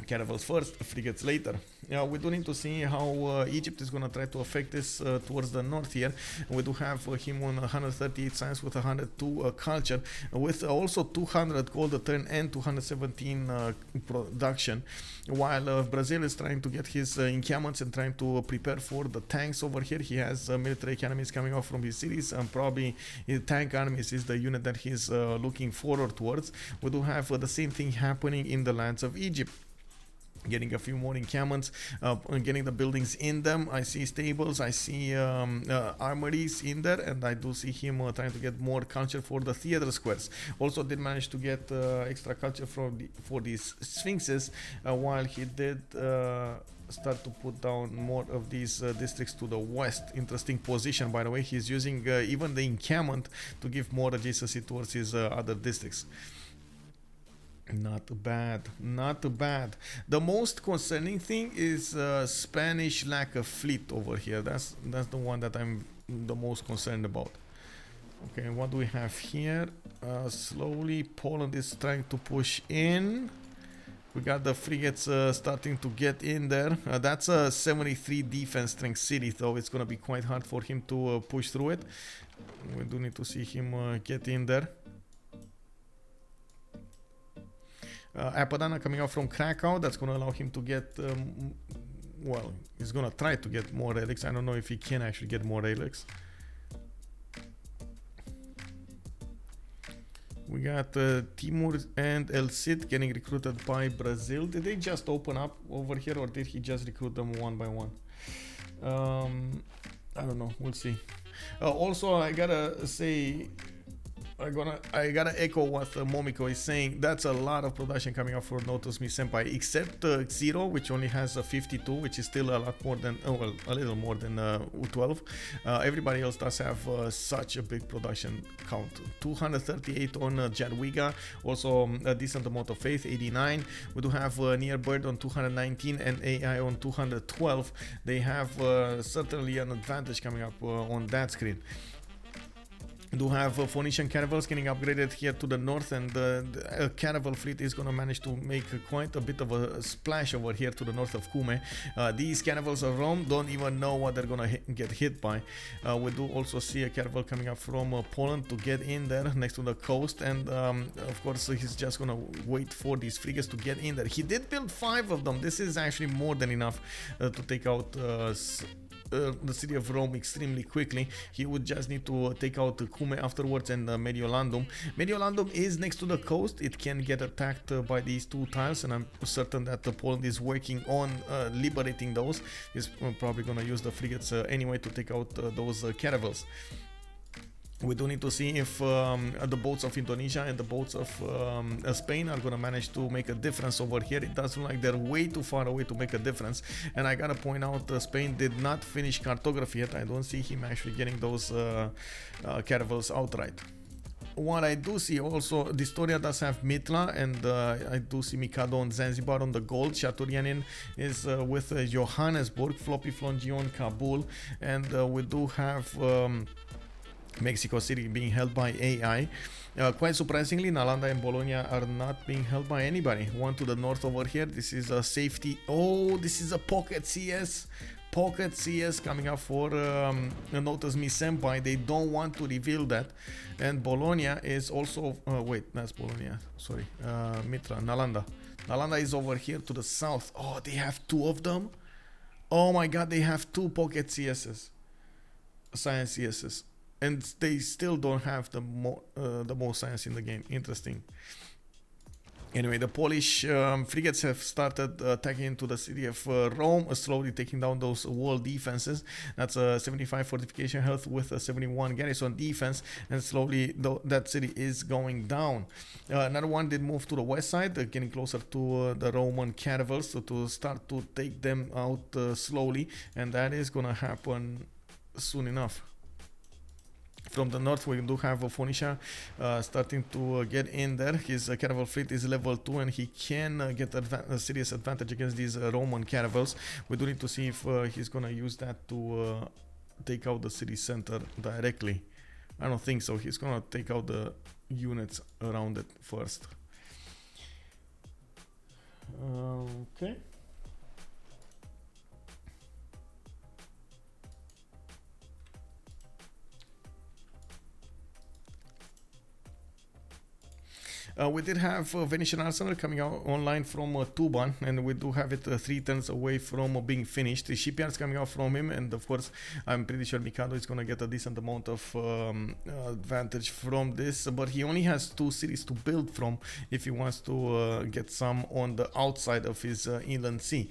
Caravels first, frigates later. We do need to see how Egypt is going to try to affect this towards the north here. We do have him on 138 science with 102 culture, with also 200 gold turn and 217 production, while Brazil is trying to get his encampments and trying to prepare for the tanks over here. He has military academies coming off from his cities, and probably his tank armies is the unit that he's looking forward towards. We do have the same thing happening in the lands of Egypt. Getting a few more encampments, getting the buildings in them. I see stables, I see armories in there, and I do see him trying to get more culture for the theater squares. Also did manage to get extra culture for these sphinxes, while he did start to put down more of these districts to the west. Interesting position, by the way. He's using even the encampment to give more adjacency towards his other districts. Not bad, not bad. The most concerning thing is Spanish lack of fleet over here. That's the one that I'm the most concerned about. Okay, what do we have here? Slowly Poland is trying to push in. We got the frigates starting to get in there. That's a 73 defense strength city, though it's gonna be quite hard for him to push through it. We do need to see him get in there. Apadana coming out from Krakow. That's going to allow him to get, well, he's going to try to get more relics. I don't know if he can actually get more relics. We got Timur and El Cid getting recruited by Brazil. Did they just open up over here, or did he just recruit them one by one? I don't know. We'll see. Also, I gotta say, I gotta echo what Momiko is saying. That's a lot of production coming up for Notus Me Senpai, except Zero, which only has 52, which is still a lot more than, well, a little more than 12. Everybody else does have such a big production count. 238 on Jadwiga, also a decent amount of faith, 89. We do have Near Bird on 219 and AI on 212. They have certainly an advantage coming up on that screen. Do have Phoenician caravels getting upgraded here to the north, and the caravel fleet is going to manage to make quite a bit of a splash over here to the north of Cume. These caravels of Rome don't even know what they're going to get hit by. We do also see a caravel coming up from Poland to get in there next to the coast, and of course he's just going to wait for these frigates to get in there. He did build 5 of them. This is actually more than enough to take out the city of Rome extremely quickly. He would just need to take out Cume afterwards and Mediolandum. Mediolandum is next to the coast. It can get attacked by these 2 tiles, and I'm certain that Poland is working on liberating those. He's probably gonna use the frigates anyway to take out those caravels. We do need to see if the boats of Indonesia and the boats of Spain are gonna manage to make a difference over here. It does look like they're way too far away to make a difference. And I gotta point out, Spain did not finish cartography yet. I don't see him actually getting those caravels outright. What I do see also, dISTORIA does have Mitla, and I do see Mikado and Zanzibar on the gold. Shaturyan is with Johannesburg, FloppyFlong on Kabul, and we do have Mexico City being held by AI. Quite surprisingly, Nalanda and Bologna are not being held by anybody. One to the north over here. This is a safety. Oh, this is a pocket CS. Pocket CS coming up for notice Me Senpai. They don't want to reveal that. And Bologna is also. Wait, that's Bologna. Sorry. Mitra. Nalanda. Nalanda is over here to the south. Oh, they have two of them. Oh my god, they have two pocket CSs. Science CSs. And they still don't have the most science in the game. Interesting. Anyway, the Polish frigates have started attacking into the city of Rome, slowly taking down those wall defenses. That's a 75 fortification health with a 71 garrison defense, and slowly that city is going down. Another one did move to the west side, getting closer to the Roman caravels to start to take them out slowly, and that is gonna happen soon enough. From the north, we do have Phoenicia starting to get in there. His caravel fleet is level 2, and he can get a serious advantage against these Roman caravels. We do need to see if he's gonna use that to take out the city center directly. I don't think so. He's gonna take out the units around it first. Okay. We did have Venetian Arsenal coming out online from Tuban, and we do have it 3 turns away from being finished. The shipyards coming out from him, and of course I'm pretty sure Mikado is going to get a decent amount of advantage from this, but he only has 2 cities to build from if he wants to get some on the outside of his inland sea.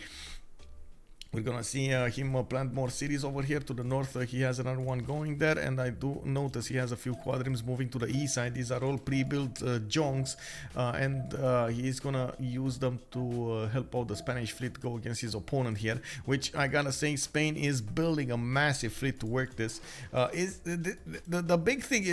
We're gonna see him plant more cities over here to the north. He has another one going there, and I do notice he has a few quadrims moving to the east side. These are all pre-built jongs, and he's gonna use them to help out the Spanish fleet go against his opponent here, which I gotta say, Spain is building a massive fleet to work this. Is the big thing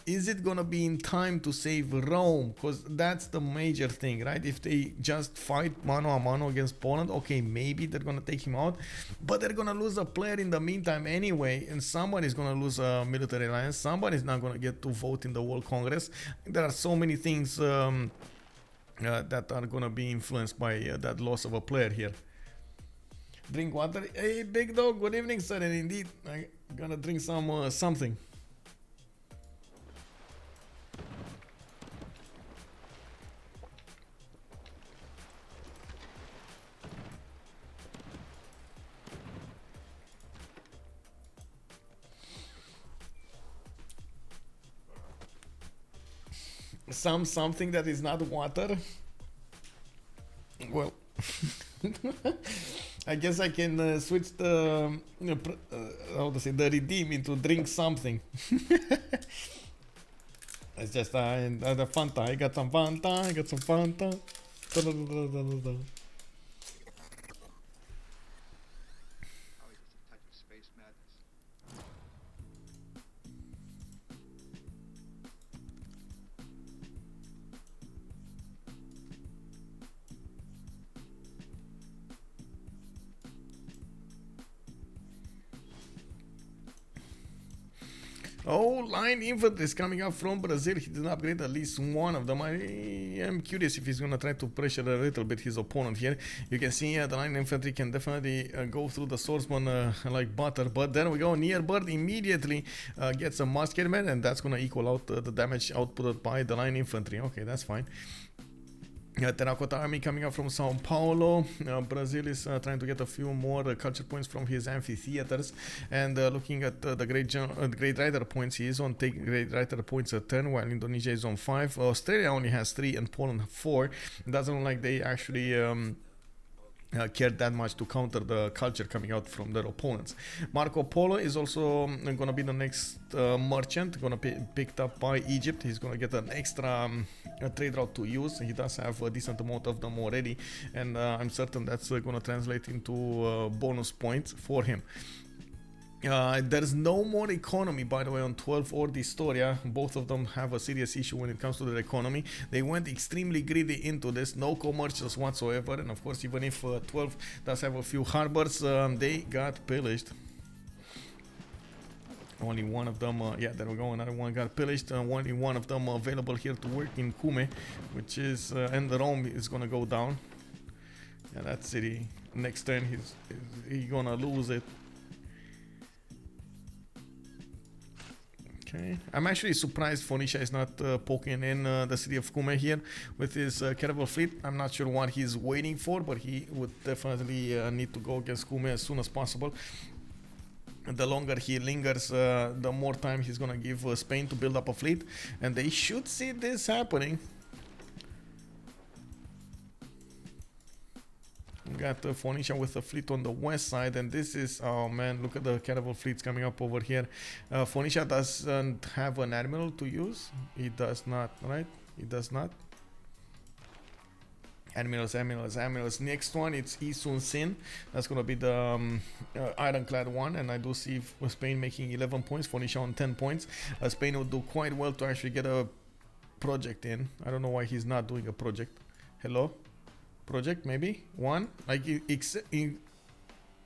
is it gonna be in time to save Rome? Because that's the major thing, right? If they just fight mano a mano against Poland, okay, maybe they're gonna take him out, but they're gonna lose a player in the meantime anyway, and somebody's gonna lose a military alliance. Somebody's not gonna get to vote in the World Congress. There are so many things that are gonna be influenced by that loss of a player here. Drink water. Hey, big dog. Good evening, sir. And indeed, I'm gonna drink some something. Something that is not water. Well, I guess I can switch the how to say, the redeem into drink something. It's just the Fanta. I got some Fanta. I got some Fanta. Oh, line infantry is coming up from Brazil. He did upgrade at least one of them. I am curious if he's going to try to pressure a little bit his opponent here. You can see the line infantry can definitely go through the swordsman like butter. But then we go near bird immediately gets a musketman, and that's going to equal out the damage output by the line infantry. Okay, that's fine. Terracotta Army coming up from Sao Paulo. Brazil is trying to get a few more culture points from his amphitheaters, and looking at the Great Rider points, he is on take Great Rider points a turn, while Indonesia is on 5. Australia only has 3 and Poland 4. It doesn't look like they actually cared that much to counter the culture coming out from their opponents. Marco Polo is also going to be the next merchant, going to be picked up by Egypt. He's going to get an extra trade route to use. He does have a decent amount of them already, and I'm certain that's going to translate into bonus points for him. There's no more economy, by the way, on 12 or dISTORIA. Both of them have a serious issue when it comes to their economy. They went extremely greedy into this, no commercials whatsoever, and of course, even if 12 does have a few harbors, they got pillaged. Only one of them, yeah, there we go, another one got pillaged. Only one of them available here to work in Kume, which is, and the Rome is gonna go down. Yeah, that city, next turn, he's gonna lose it. Okay. I'm actually surprised Phoenicia is not poking in the city of Kume here with his caravel fleet. I'm not sure what he's waiting for, but he would definitely need to go against Kume as soon as possible. The longer he lingers, the more time he's gonna give Spain to build up a fleet, and they should see this happening. We got Phoenicia with a fleet on the west side, and this is, oh man, look at the caravel fleets coming up over here. Phoenicia doesn't have an admiral to use. He does not, right? He does not. Admirals. Next one, it's Isun Sin. That's gonna be the ironclad one, and I do see Spain making 11 points, Phoenicia on 10 points. Spain would do quite well to actually get a project in. I don't know why he's not doing a project. Hello? Project, maybe? One? Like,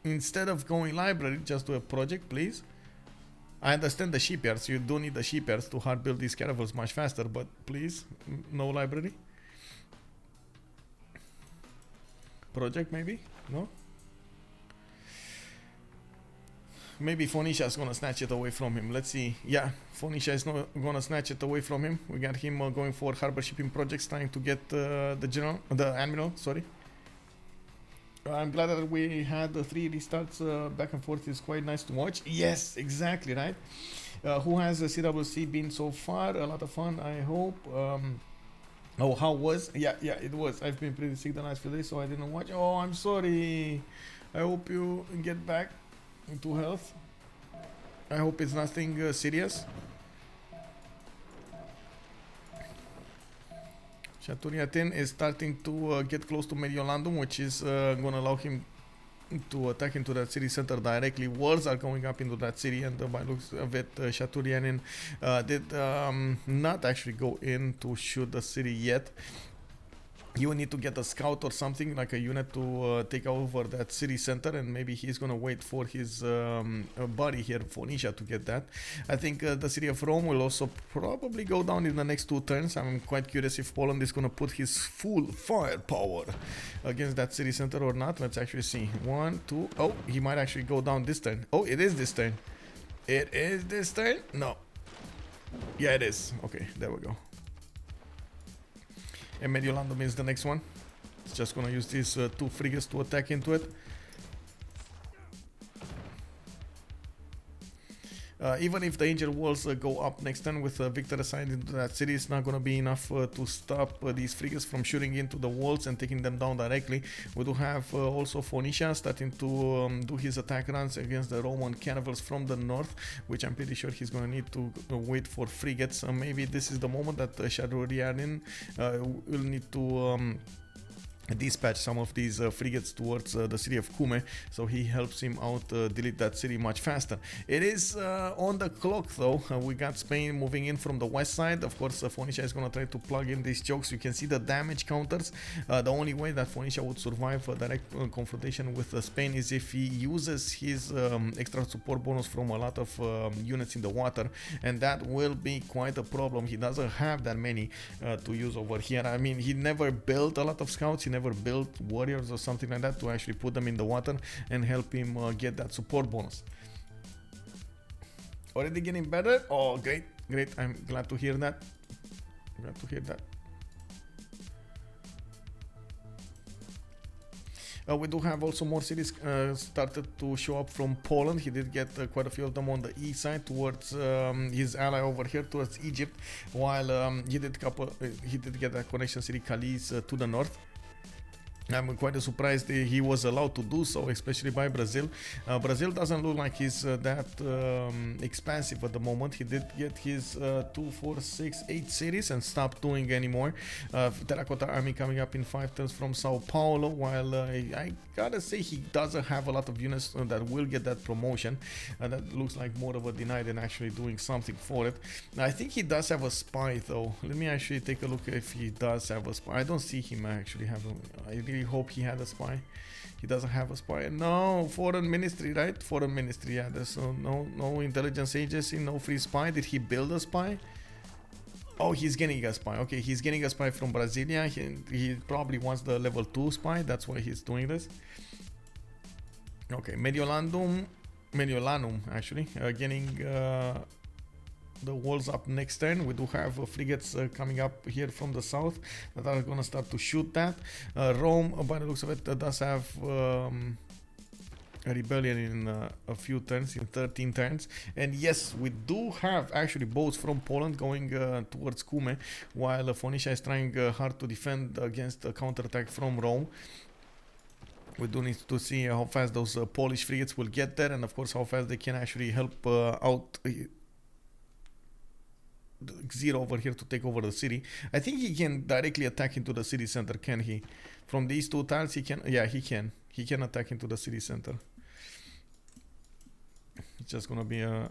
instead of going library, just do a project, please. I understand the shipyards. You do need the shipyards to hard build these caravels much faster, but please, no library. Project, maybe? No? Maybe Phoenicia is gonna snatch it away from him. Let's see. Yeah, Phoenicia is not gonna snatch it away from him. We got him going for harbor shipping projects, trying to get the admiral. Sorry. I'm glad that we had the 3 restarts back and forth. It's quite nice to watch. Yes, exactly right. Who has the CWC been so far? A lot of fun, I hope. Oh, how was? Yeah, it was. I've been pretty sick the last few days, so I didn't watch. Oh, I'm sorry. I hope you get back into health. I hope it's nothing serious. Shaturyan is starting to get close to Mediolandum, which is going to allow him to attack into that city center directly. Walls are going up into that city, and by looks of it, Shaturyan did not actually go in to shoot the city yet. You will need to get a scout or something, like a unit to take over that city center, and maybe he's gonna wait for his buddy here, Phoenicia, to get that. I think the city of Rome will also probably go down in the next 2 turns. I'm quite curious if Poland is gonna put his full firepower against that city center or not. Let's actually see. 1, 2. Oh, he might actually go down this turn. Oh, it is this turn. It is this turn? No. Yeah, it is. Okay, there we go. And Mediolandum is the next one. It's just gonna use these 2 frigates to attack into it. Even if the Angel Walls go up next turn with Victor assigned into that city, it's not going to be enough to stop these frigates from shooting into the walls and taking them down directly. We do have also Phoenicia starting to do his attack runs against the Roman caravels from the north, which I'm pretty sure he's going to need to wait for frigates. Maybe this is the moment that Shaturyan will need to dispatch some of these frigates towards the city of Kume, so he helps him out delete that city much faster. It is on the clock though. We got Spain moving in from the west side. Of course, Phoenicia is going to try to plug in these chokes. You can see the damage counters. The only way that Phoenicia would survive a direct confrontation with Spain is if he uses his extra support bonus from a lot of units in the water, and that will be quite a problem. He doesn't have that many to use over here. I mean, he never built a lot of scouts. He never built warriors or something like that to actually put them in the water and help him get that support bonus. Already getting better? Oh, great. I'm glad to hear that. We do have also more cities started to show up from Poland. He did get quite a few of them on the east side towards his ally over here towards Egypt, while he did get a connection city Calais to the north. I'm quite surprised he was allowed to do so, especially by Brazil. Brazil doesn't look like he's that expansive at the moment. He did get his 2, 4, 6, 8 cities and stopped doing anymore. Terracotta Army coming up in 5 turns from Sao Paulo, while I gotta say he doesn't have a lot of units that will get that promotion. That looks like more of a deny than actually doing something for it. I think he does have a spy though. Let me actually take a look if he does have a spy. I don't see him actually have a... I really hope he had a spy. He doesn't have a spy. No, foreign ministry, right? Foreign ministry, yeah. There's no intelligence agency, no free spy. Did he build a spy? Oh, he's getting a spy. Okay, he's getting a spy from Brasilia. He probably wants the level 2 spy. That's why he's doing this. Okay, Mediolanum actually, getting the walls up next turn. We do have frigates coming up here from the south that are gonna start to shoot that. Rome, by the looks of it, does have a rebellion in a few turns, in 13 turns. And yes, we do have actually boats from Poland going towards Cume, while Phoenicia is trying hard to defend against a counterattack from Rome. We do need to see how fast those Polish frigates will get there, and of course how fast they can actually help out Zero over here to take over the city. I think he can directly attack into the city center, can he? From these 2 tiles he can, yeah, he can. He can attack into the city center. It's just gonna be a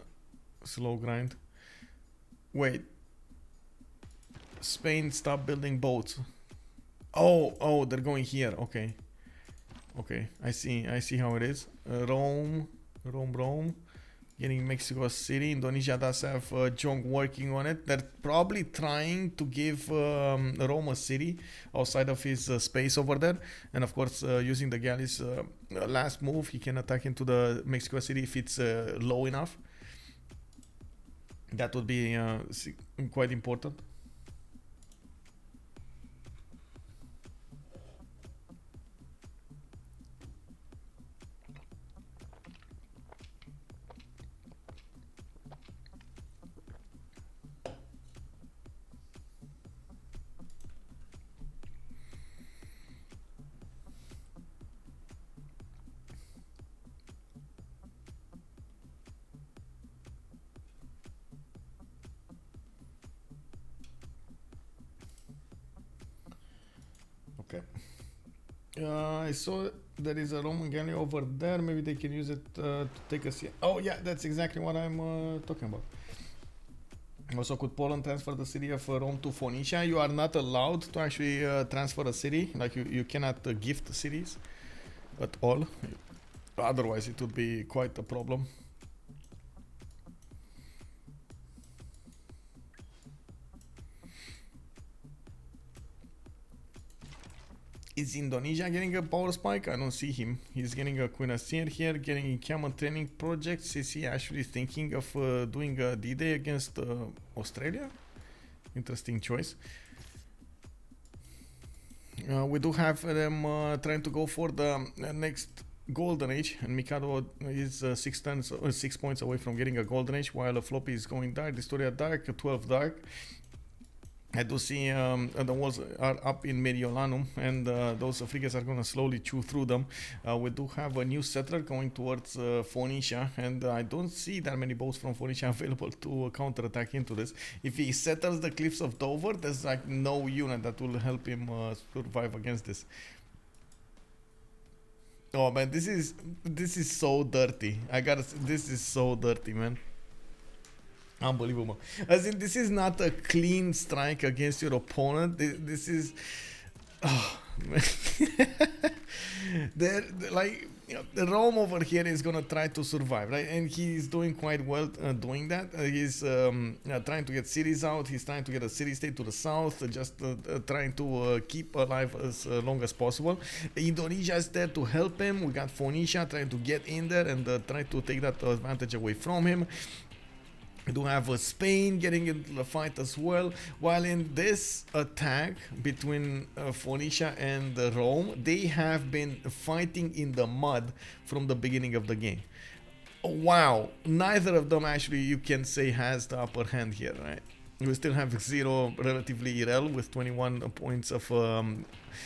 slow grind. Wait. Spain, stop building boats. Oh, they're going here, okay. Okay, I see how it is. Rome. Getting Mexico City. Indonesia does have Jong working on it. They're probably trying to give Rome a city outside of his space over there. And of course, using the galleys last move, he can attack into the Mexico City if it's low enough. That would be quite important. Okay. I saw there is a Roman galley over there. Maybe they can use it to take us here. Oh yeah, that's exactly what I'm talking about. Also, could Poland transfer the city of Rome to Phoenicia? You are not allowed to actually transfer a city. Like you cannot gift cities at all. Otherwise, it would be quite a problem. Is Indonesia getting a power spike? I don't see him. He's getting a cuirassier here, getting encampment training projects. Is he actually thinking of doing a D-Day against Australia? Interesting choice. We do have them trying to go for the next golden age, and Mikado is 6 points away from getting a golden age, while Floppy is going dark, dISTORIA dark, 12 dark. I do see the walls are up in Mediolanum, and those frigates are going to slowly chew through them. We do have a new settler going towards Phoenicia, and I don't see that many boats from Phoenicia available to counterattack into this. If he settles the cliffs of Dover, there's like no unit that will help him survive against this. Oh man, this is so dirty. This is so dirty, man. Unbelievable. As in, this is not a clean strike against your opponent. This is, oh man. They're like, you know, the Rome over here is gonna try to survive, right? And he's doing quite well doing that. He's trying to get cities out. He's trying to get a city state to the south, just trying to keep alive as long as possible. Indonesia is there to help him. We got Phoenicia trying to get in there and try to take that advantage away from him. We do have Spain getting into the fight as well, while in this attack between Phoenicia and Rome, they have been fighting in the mud from the beginning of the game. Wow, neither of them actually, you can say, has the upper hand here, right? We still have 0 relatively rel with 21 points of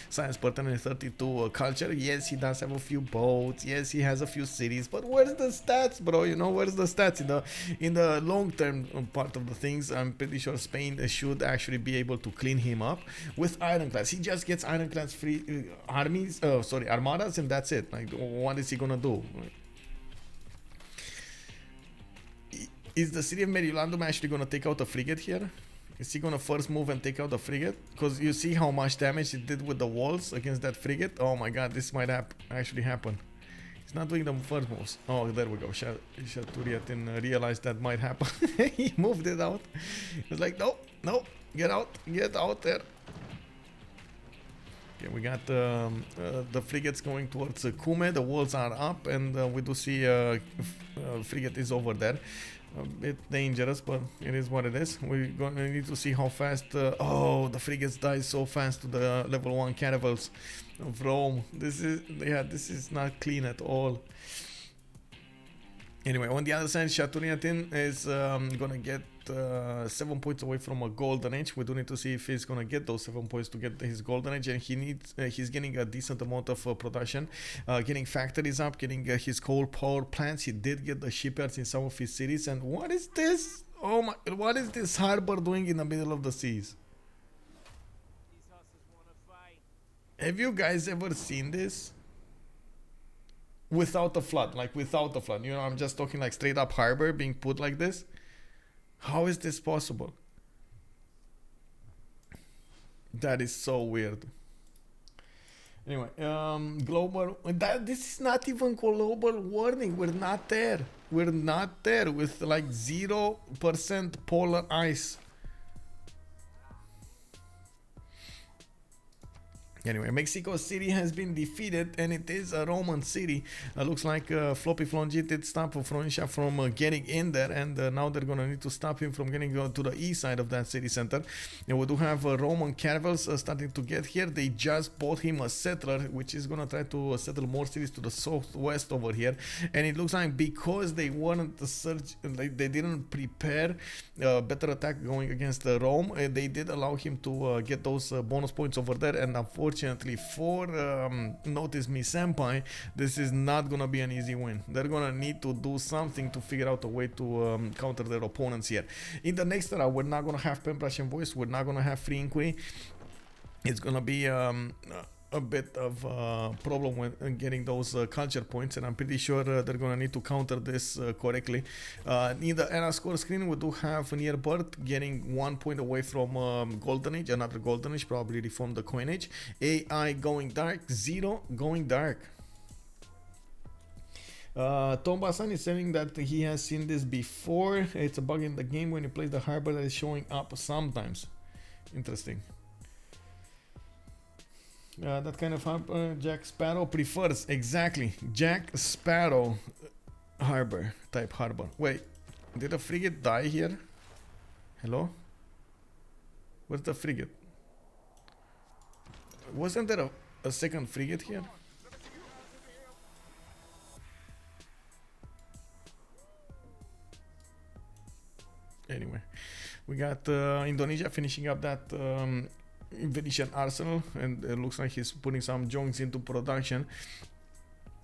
science per turn and 32 culture. Yes, he does have a few boats. Yes, he has a few cities. But where's the stats, bro? You know, where's the stats in the long term part of the things? I'm pretty sure Spain should actually be able to clean him up with ironclads. He just gets ironclads free armies. Sorry, armadas, and that's it. Like, what is he gonna do? Is the city of Merilandum actually gonna take out a frigate here? Is he gonna first move and take out the frigate? Because you see how much damage it did with the walls against that frigate. Oh my god, this might actually happen. He's not doing the first moves. Oh, there we go. Shaturyan realized that might happen. He moved it out. He was like, no, no, get out there. Okay, we got the frigates going towards Kume. The walls are up, and we do see frigate is over there. A bit dangerous, but it is what it is. We're gonna need to see how fast. Oh, the frigates die so fast to the level 1 caravels of Rome. This is not clean at all. Anyway, on the other side, Shaturyan is gonna get 7 points away from a golden age. We do need to see if he's gonna get those 7 points to get his golden age, and he's getting a decent amount of production, getting factories up, getting his coal power plants. He did get the shipyards in some of his cities. And what is this? Oh my! What is this harbor doing in the middle of the seas? Have you guys ever seen this? Without the flood, like without the flood, you know, I'm just talking like straight up harbor being put like this. How is this possible? That is so weird. Anyway, global, this is not even global warning. We're not there with like 0% polar ice. Anyway, Mexico City has been defeated, and it is a Roman city. Looks like FloppyFlong did stop Phoenicia from getting in there, and now they're gonna need to stop him from getting to the east side of that city center. And we do have Roman caravels starting to get here. They just bought him a settler, which is gonna try to settle more cities to the southwest over here. And it looks like because they weren't like they didn't prepare better attack going against Rome, they did allow him to get those bonus points over there. And unfortunately for notice Me Senpai, this is not gonna be an easy win. They're gonna need to do something to figure out a way to counter their opponents here. In the next era, we're not gonna have pen brush and voice. We're not gonna have free inquiry. It's gonna be a bit of a problem with getting those culture points, and I'm pretty sure they're gonna need to counter this correctly. In the era score screen, we do have near birth getting 1 point away from golden age, another golden age, probably reform the coin age. AI going dark, 0 going dark. Tomba-san is saying that he has seen this before. It's a bug in the game when you play the harbor that is showing up sometimes. Interesting. That kind of harbor Jack Sparrow prefers. Exactly. Jack Sparrow harbor type harbor. Wait, did a frigate die here? Hello? Where's the frigate? Wasn't there a second frigate here? Anyway, we got Indonesia finishing up that Venetian arsenal, and it looks like he's putting some jonks into production.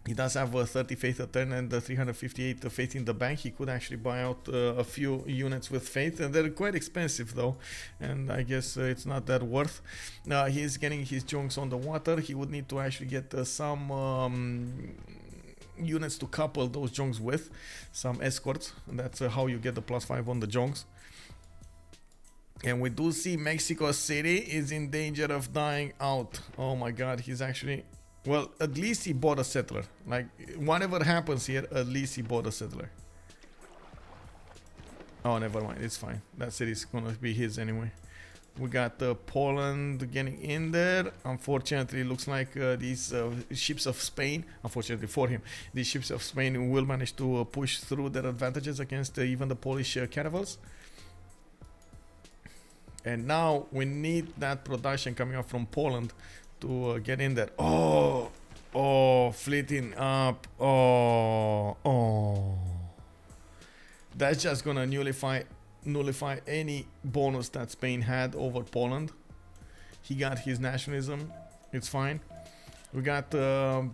He does have 30 faith a turn and 358 faith in the bank. He could actually buy out a few units with faith, and they're quite expensive though, and I guess it's not that worth. He's getting his jonks on the water. He would need to actually get some units to couple those jonks with, some escorts, and that's how you get the +5 on the jonks. And we do see Mexico City is in danger of dying out. Oh my god, he's actually... Well, at least he bought a settler. Like, whatever happens here, at least he bought a settler. Oh, never mind, it's fine. That city's gonna be his anyway. We got Poland getting in there. Unfortunately, it looks like these ships of Spain, unfortunately for him, these ships of Spain will manage to push through their advantages against even the Polish caravels. And now we need that production coming up from Poland to get in there. Oh, fleeting up. Oh. That's just gonna nullify nullify any bonus that Spain had over Poland. He got his nationalism, it's fine. We got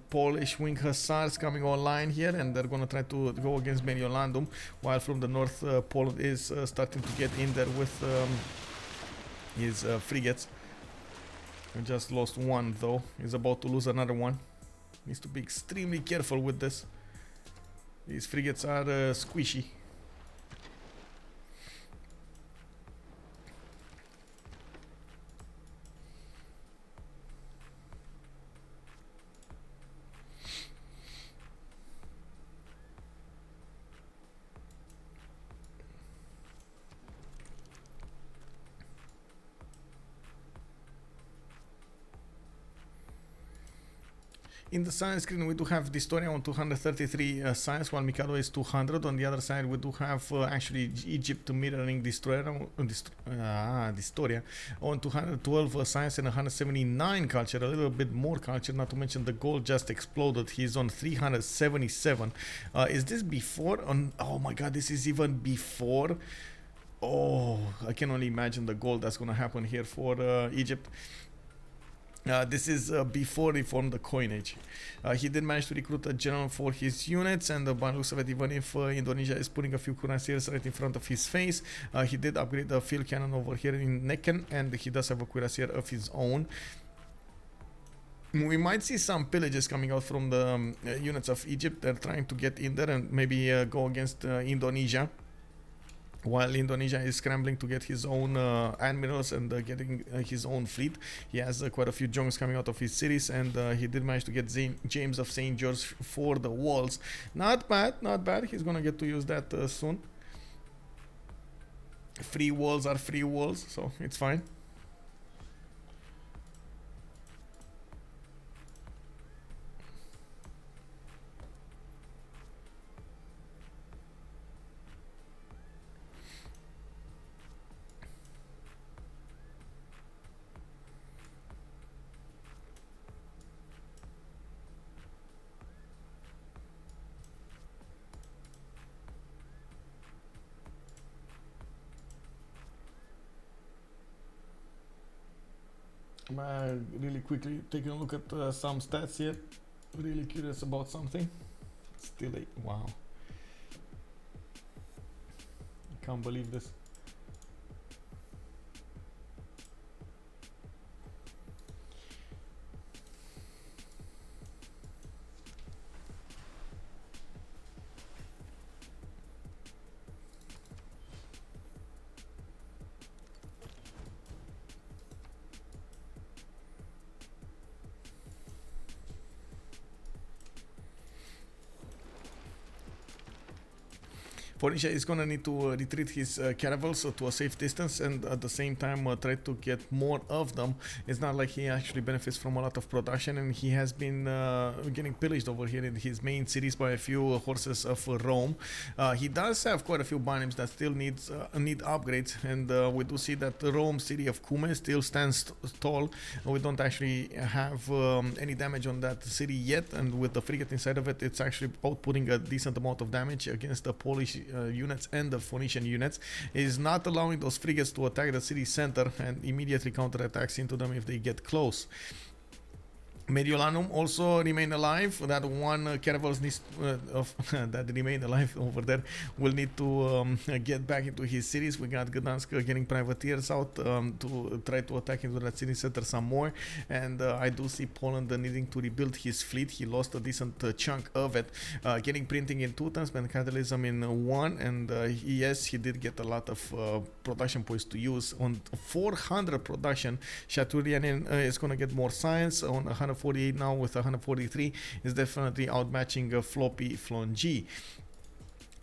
Polish wing hussars coming online here, and they're gonna try to go against Mediolandum, while from the north Poland is starting to get in there with his frigates. We just lost one though, he's about to lose another one. Needs to be extremely careful with this. These frigates are squishy. In the science screen, we do have dISTORIA on 233 science, while Mikado is 200. On the other side, we do have actually Egypt mirroring dISTORIA on 212 science and 179 culture. A little bit more culture, not to mention the gold just exploded. He's on 377. Is this before? Oh my god, this is even before. Oh, I can only imagine the gold that's going to happen here for Egypt. This is before he formed the coinage. He did manage to recruit a general for his units, and by the looks of it, even if Indonesia is putting a few cuirassiers right in front of his face, he did upgrade the field cannon over here in Necken, and he does have a cuirassier of his own. We might see some pillages coming out from the units of Egypt. They're trying to get in there and maybe go against Indonesia. While Indonesia is scrambling to get his own admirals and getting his own fleet. He has quite a few junks coming out of his cities, and he did manage to get James of St. George for the walls. Not bad, not bad. He's gonna get to use that soon. Free walls are free walls, so it's fine. Really quickly taking a look at some stats here. Really curious about something. Still a wow. I can't believe this. Phoenicia is gonna need to retreat his caravels to a safe distance, and at the same time try to get more of them. It's not like he actually benefits from a lot of production, and he has been getting pillaged over here in his main cities by a few horses of Rome. He does have quite a few binaries that still need upgrades, and we do see that the Rome city of Cume still stands tall. We don't actually have any damage on that city yet, and with the frigate inside of it, it's actually outputting a decent amount of damage against the Polish units and the Phoenician units. It is not allowing those frigates to attack the city center and immediately counterattacks into them if they get close. Mediolanum also remain alive. That one caravels needs that remained alive over there will need to get back into his cities. We got Gdansk getting privateers out to try to attack into that city center some more, and I do see Poland needing to rebuild his fleet. He lost a decent chunk of it, getting printing in 2 tons, catalysm in 1, and yes, he did get a lot of production points to use. On 400 production, Shaturyan is going to get more science. On 148 now with 143 is definitely outmatching FloppyFlong G.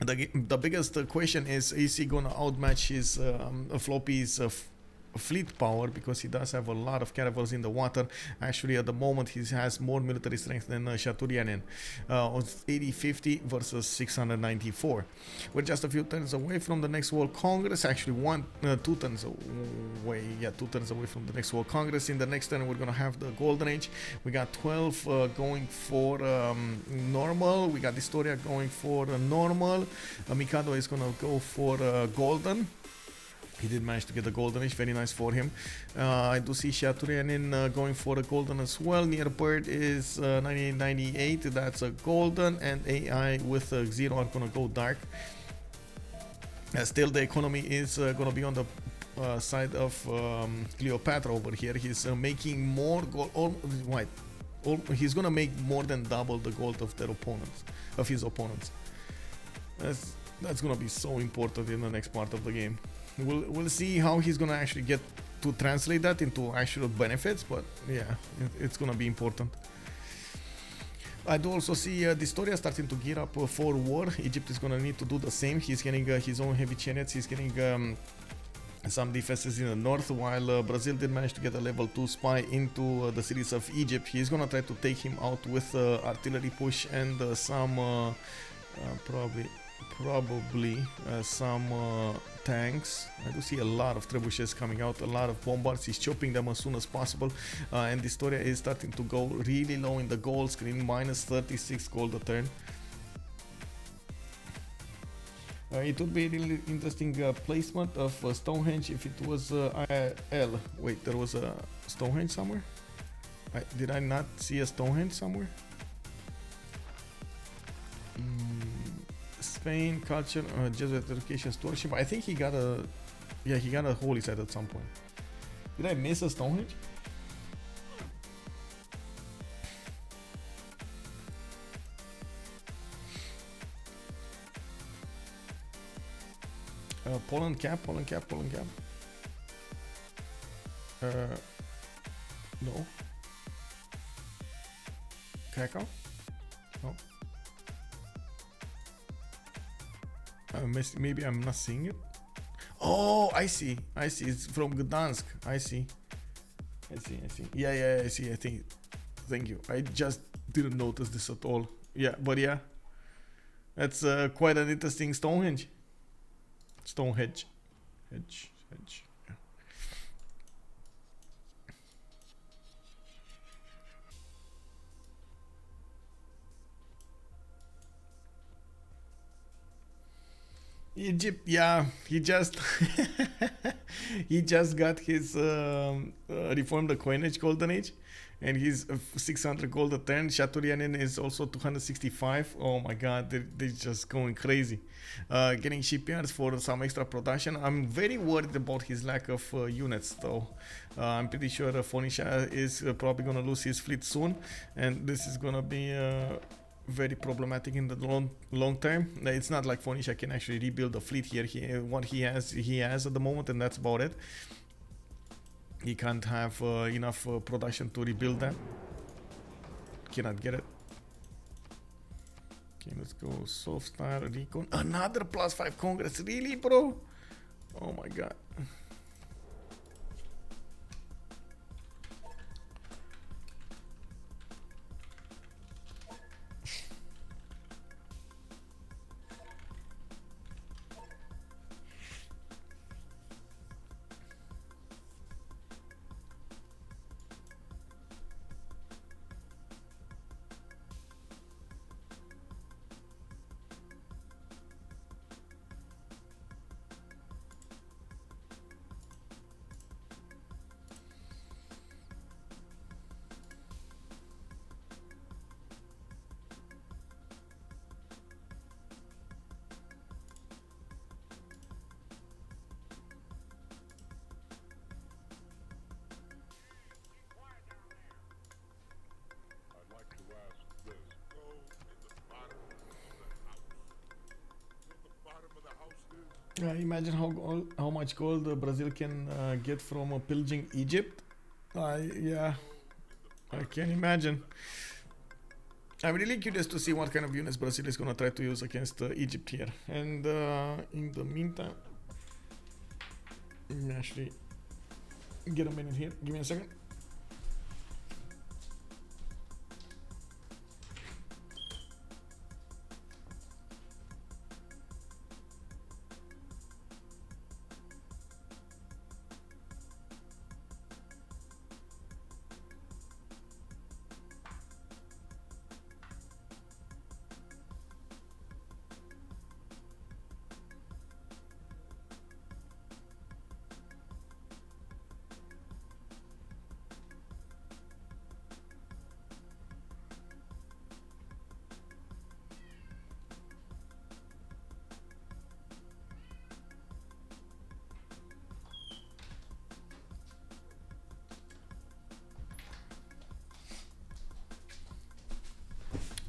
The biggest question is he going to outmatch his Floppy's fleet power, because he does have a lot of caravels in the water. Actually, at the moment, he has more military strength than Shaturyan on 8050 versus 694. We're just a few turns away from the next World Congress. Actually, 2 turns away. Yeah, 2 turns away from the next World Congress. In the next turn, we're gonna have the Golden Age. We got 12 going for normal. We got dISTORIA going for normal. Mikado is gonna go for golden. He did manage to get the golden age, very nice for him. I do see Shaturyan going for a golden as well. Near bird is 9898, that's a golden, and AI with 0 are gonna go dark. Still, the economy is gonna be on the side of Cleopatra over here. He's making more gold. He's gonna make more than double the gold of their opponents, of his opponents. That's gonna be so important in the next part of the game. We'll see how he's gonna actually get to translate that into actual benefits, but yeah, it's gonna be important. I do also see dISTORIA starting to gear up for war. Egypt is gonna need to do the same. He's getting his own heavy chariots. He's getting some defenses in the north, while Brazil did manage to get a level 2 spy into the cities of Egypt. He's gonna try to take him out with artillery push and some probably some tanks. I do see a lot of trebuchets coming out, a lot of bombards. He's chopping them as soon as possible, and dISTORIA is starting to go really low in the gold screen, minus 36 gold a turn. It would be a really interesting placement of Stonehenge if it was L. Wait, there was a Stonehenge somewhere? Did I not see a Stonehenge somewhere? Spain, culture, Jesuit education stewardship. I think he got a, yeah, he got a holy site at some point. Did I miss a Stonehenge? Poland cap. No. Krakow? No. Maybe I'm not seeing it. Oh, I see. It's from Gdansk. I see. Yeah, I see. I think. Thank you. I just didn't notice this at all. Yeah, but yeah, that's quite an interesting Stonehenge. Hedge. Yeah. Egypt, yeah, he just he just got his reformed the coinage golden age, and he's 600 gold a turn. Shaturyan is also 265. Oh my god, they're just going crazy. Getting shipyards for some extra production. I'm very worried about his lack of units though. I'm pretty sure Phoenicia is probably gonna lose his fleet soon, and this is gonna be very problematic in the long term. It's not like Phoenicia can actually rebuild the fleet here. What he has at the moment, and that's about it. He can't have enough production to rebuild that. Cannot get it. Okay, let's go soft style recon. Another +5 Congress, really, bro? Oh my god. Imagine how much gold Brazil can get from pillaging Egypt. Yeah, I can imagine. I'm really curious to see what kind of units Brazil is gonna try to use against Egypt here. And in the meantime, let me actually get a minute here. Give me a second.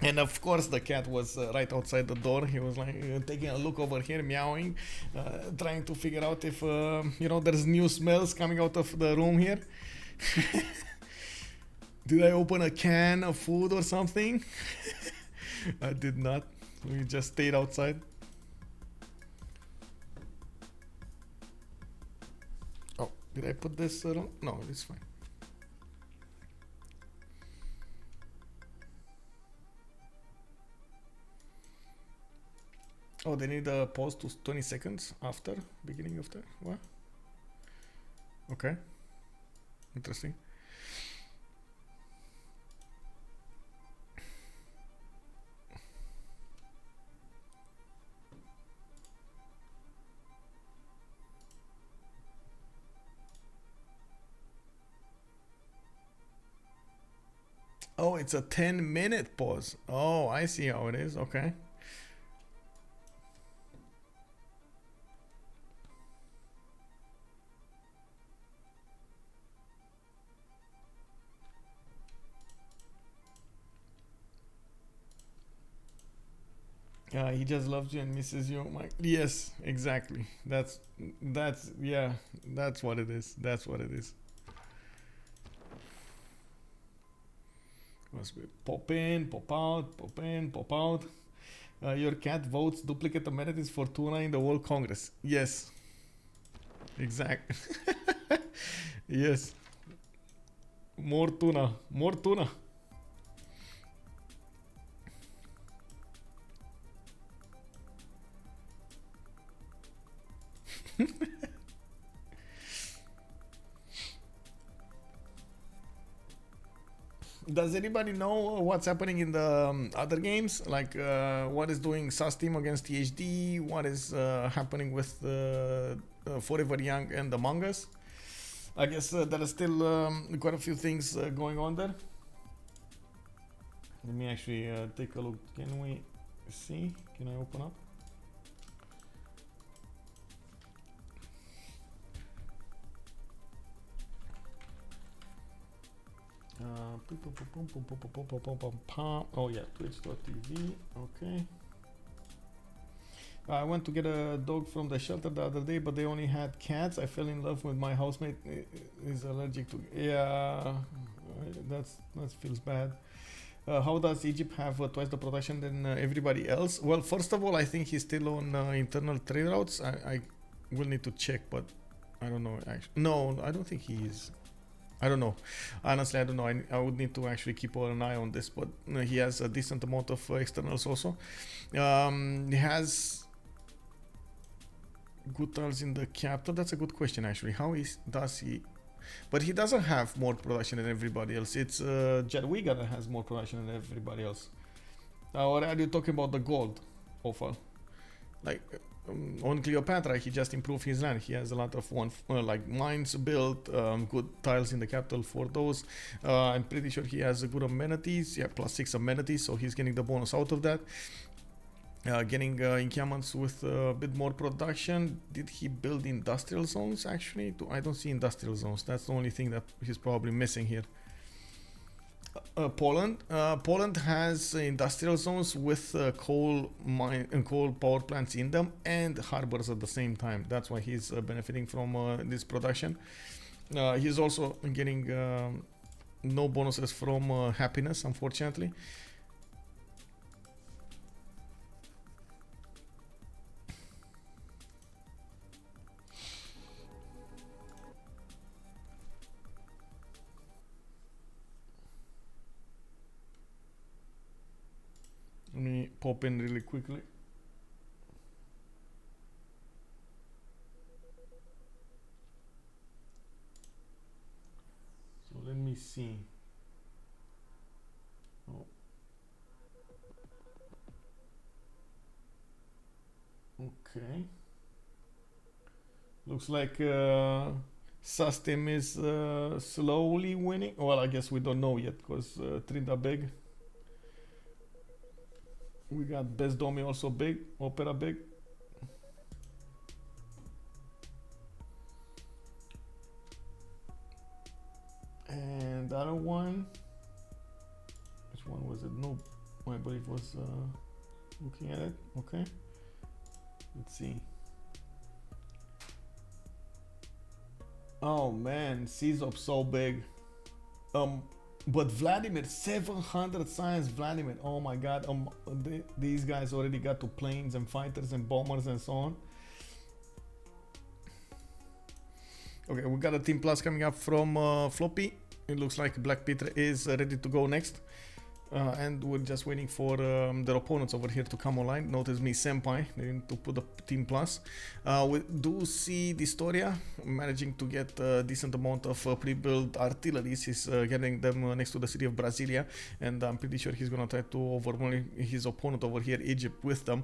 And of course, the cat was right outside the door. He was like taking a look over here, meowing, trying to figure out if there's new smells coming out of the room here. Did I open a can of food or something? I did not. We just stayed outside. Oh, did I put this wrong? No, it's fine. Oh, they need a pause to 20 seconds after beginning of the what? Okay, interesting. Oh, it's a 10-minute pause. Oh, I see how it is. Okay. He just loves you and misses you. Yes, exactly. That's yeah. That's what it is. That's what it is. Must be pop in, pop out, pop in, pop out. Your cat votes duplicate amenities for tuna in the World Congress. Yes. Exact. Yes. More tuna. More tuna. Does anybody know what's happening in the other games? Like what is doing SAS team against THD? What is happening with Forever Young and Among Us? I guess there are still quite a few things going on there. Let me actually take a look. Can we see? Can I open up? Oh yeah, Twitch.tv. Okay. I went to get a dog from the shelter the other day, but they only had cats. I fell in love with my housemate. Is allergic to. Yeah, that feels bad. How does Egypt have twice the production than everybody else? Well, first of all, I think he's still on internal trade routes. I will need to check, but I don't know. Actually, no, I don't think he is. I don't know. Honestly, I don't know. I would need to actually keep an eye on this, but he has a decent amount of externals also. He has good tiles in the capital. That's a good question, actually. Does he? But he doesn't have more production than everybody else. It's Jadwiga that has more production than everybody else. Or are you talking about the gold offer? Like on Cleopatra, he just improved his land. He has a lot of like mines built, good tiles in the capital for those. I'm pretty sure he has a good amenities. Yeah, +6 amenities, so he's getting the bonus out of that. Getting encampments with a bit more production. Did he build industrial zones actually? I don't see industrial zones. That's the only thing that he's probably missing here. Poland has industrial zones with coal power plants in them and harbors at the same time. That's why he's benefiting from this production. He's also getting no bonuses from happiness, unfortunately. Let me pop in really quickly. So let me see. Oh. Okay. Looks like Sustim is slowly winning. Well, I guess we don't know yet because Trinda big. We got Best Domi also big, Opera big. And the other one, which one was it? No, I believe was looking at it. Okay, let's see. Oh man, Czop so big. But Vladimir, 700 science Vladimir. Oh my god, these guys already got to planes and fighters and bombers and so on. Okay, we got a team plus coming up from Floppy. It looks like BlackPitre is ready to go next. And we're just waiting for their opponents over here to come online. Notice Me Senpai, they need to put a team plus. We do see dISTORIA managing to get a decent amount of pre-built artilleries. He's getting them next to the city of Brasilia, and I'm pretty sure he's gonna try to overwhelm his opponent over here, Egypt, with them.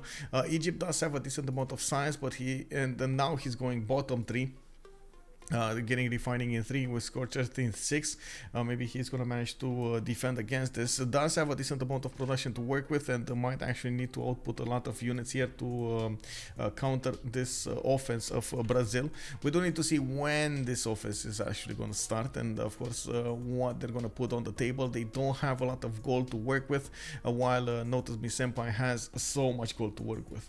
Egypt does have a decent amount of science, but now he's going bottom 3. Getting refining in 3 with Scorchers in 6. Maybe he's gonna manage to defend against this. Does have a decent amount of production to work with, and might actually need to output a lot of units here to counter this offense of Brazil. We do need to see when this offense is actually gonna start, and of course what they're gonna put on the table. They don't have a lot of gold to work with, while Notice Me Senpai has so much gold to work with.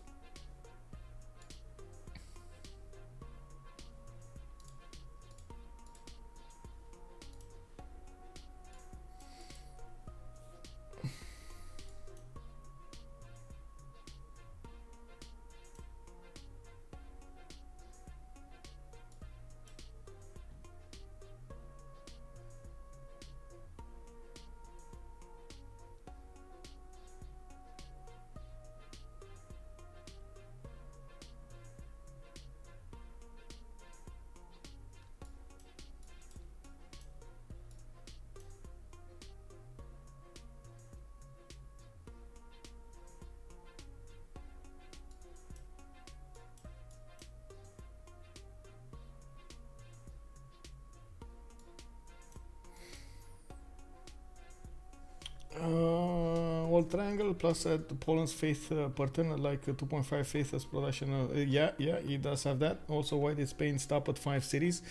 Triangle plus at Poland's faith partner, like 2.5 faith as production. Yeah, he does have that. Also, why did Spain stop at 5 cities?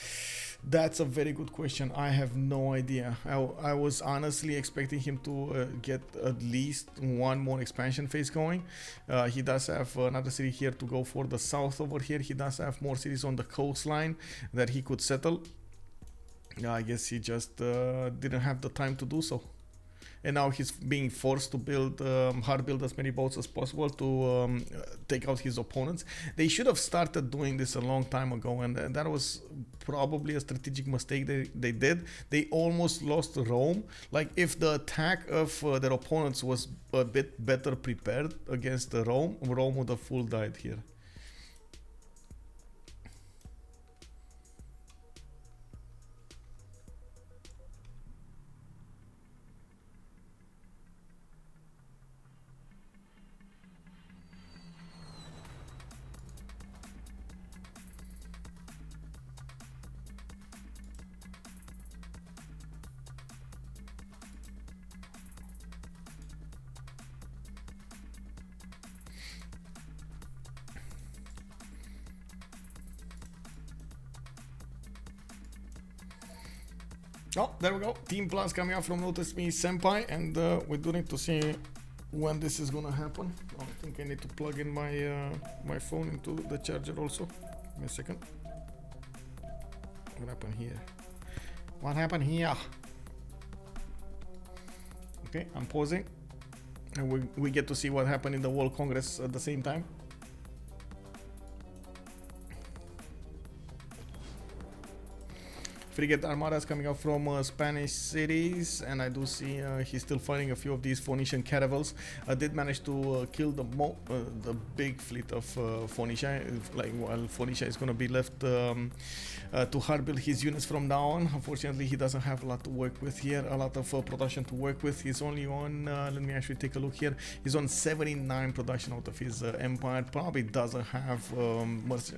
That's a very good question. I have no idea. I was honestly expecting him to get at least one more expansion phase going. He does have another city here to go for the south over here. He does have more cities on the coastline that he could settle. I guess he just didn't have the time to do so. And now he's being forced to hard build as many boats as possible to take out his opponents. They should have started doing this a long time ago, and that was probably a strategic mistake they did. They almost lost Rome. Like, if the attack of their opponents was a bit better prepared against Rome would have full died here. Oh, there we go. Team plus coming up from Notice Me Senpai, and we do need to see when this is gonna happen. Oh, I think I need to plug in my my phone into the charger also. Give me a second. What happened here? What happened here? Okay, I'm pausing, and we get to see what happened in the World Congress at the same time. Frigate armadas coming out from Spanish cities, and I do see he's still fighting a few of these Phoenician caravels. Did manage to kill the big fleet of Phoenicia, like, while Phoenicia is going to be left to hard build his units from now on. Unfortunately, he doesn't have a lot to work with here, a lot of production to work with. He's only on, let me actually take a look here, he's on 79 production out of his empire. Probably doesn't have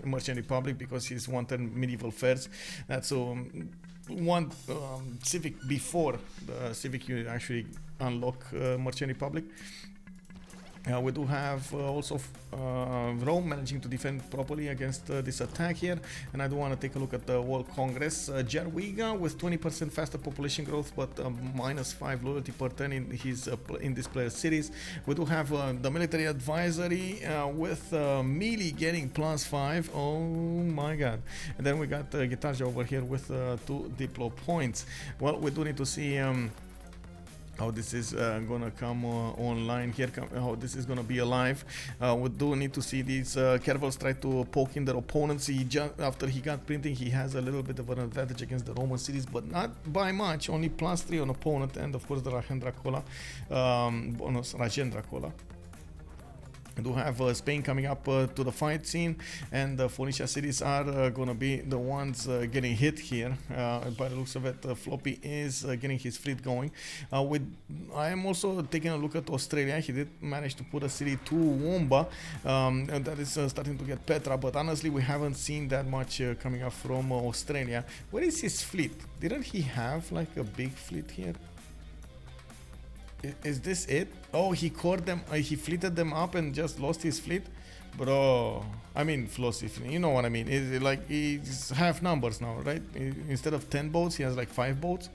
Merchant Republic because he's wanted medieval fairs. That's one civic before the civic you actually unlock Merchant Republic. We do have also Rome managing to defend properly against this attack here, and I do want to take a look at the World Congress. Jerwiga with 20% faster population growth, but -5 loyalty per turn in his in this player's cities. We do have the military advisory with melee getting +5. Oh my god! And then we got Gitarja over here with 2 diplo points. Well, we do need to see. How this is gonna come online here, how this is gonna be alive. We do need to see these Kervals try to poke in their opponents. After he got printing, he has a little bit of an advantage against the Roman cities, but not by much, only +3 on opponent, and of course the Rajen Dracola, bonus Rajen Dracola. We do have Spain coming up to the fight scene, and the Phoenicia cities are gonna be the ones getting hit here. By the looks of it, Floppy is getting his fleet going. I am also taking a look at Australia. He did manage to put a city to Womba, and that is starting to get Petra, but honestly we haven't seen that much coming up from Australia. Where is his fleet? Didn't he have like a big fleet here? Is this it? Oh, he caught them, he fleeted them up and just lost his fleet? Bro, I mean, Flossy, you know what I mean. It's like he's half numbers now, right? Instead of 10 boats, he has like 5 boats.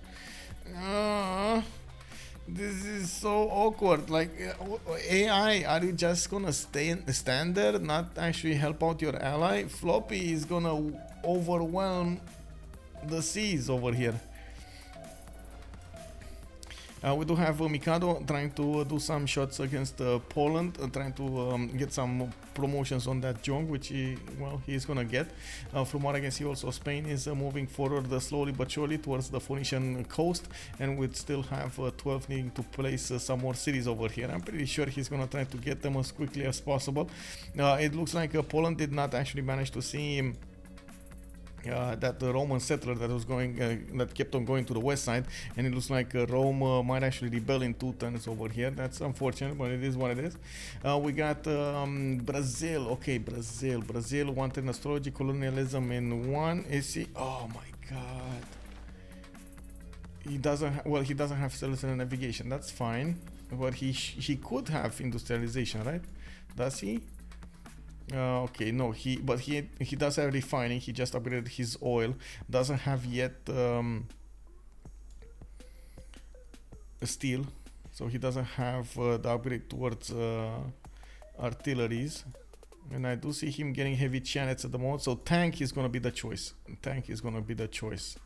This is so awkward. Like, AI, are you just gonna stand there, not actually help out your ally? Floppy is gonna overwhelm the seas over here. We do have Mikado trying to do some shots against Poland, trying to get some promotions on that junk, which he's gonna get. From what I can see, also Spain is moving forward slowly but surely towards the Phoenician coast, and we still have 12 needing to place some more cities over here. I'm pretty sure he's gonna try to get them as quickly as possible. It looks like Poland did not actually manage to see that the Roman settler that was going, that kept on going to the west side, and it looks like Rome might actually rebel in 2 turns over here. That's unfortunate, but it is what it is. We got Brazil. Okay, Brazil wanted astrology, colonialism in 1. Is he? Oh my god. He doesn't. Well, he doesn't have celestial navigation. That's fine, but he could have industrialization, right? Does he? Okay, no, he does have refining. He just upgraded his oil. Doesn't have yet steel, so he doesn't have the upgrade towards artilleries. And I do see him getting heavy channels at the moment. So tank is gonna be the choice. Tank is gonna be the choice.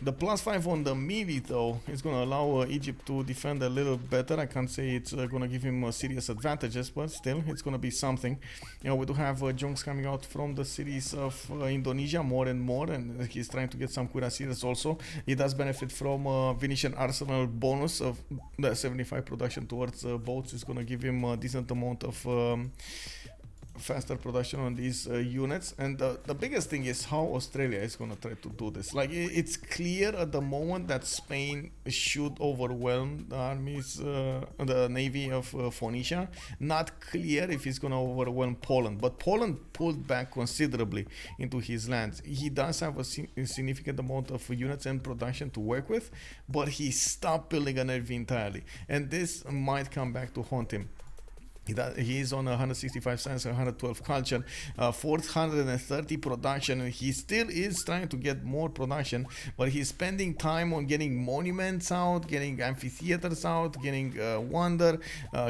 The +5 on the melee though is going to allow Egypt to defend a little better. I can't say it's going to give him serious advantages, but still it's going to be something. You know, we do have junks coming out from the cities of Indonesia more and more, and he's trying to get some cuirassiers also. He does benefit from Venetian arsenal bonus of the 75 production towards boats. Is going to give him a decent amount of faster production on these units. And the biggest thing is how Australia is going to try to do this. Like, it's clear at the moment that Spain should overwhelm the armies, the navy of Phoenicia. Not clear if he's going to overwhelm Poland, but Poland pulled back considerably into his lands. He does have a significant amount of units and production to work with, but he stopped building a navy entirely, and this might come back to haunt him. He is on 165 science, 112 culture, 430 production, and he still is trying to get more production, but he's spending time on getting monuments out, getting amphitheaters out, getting wonder,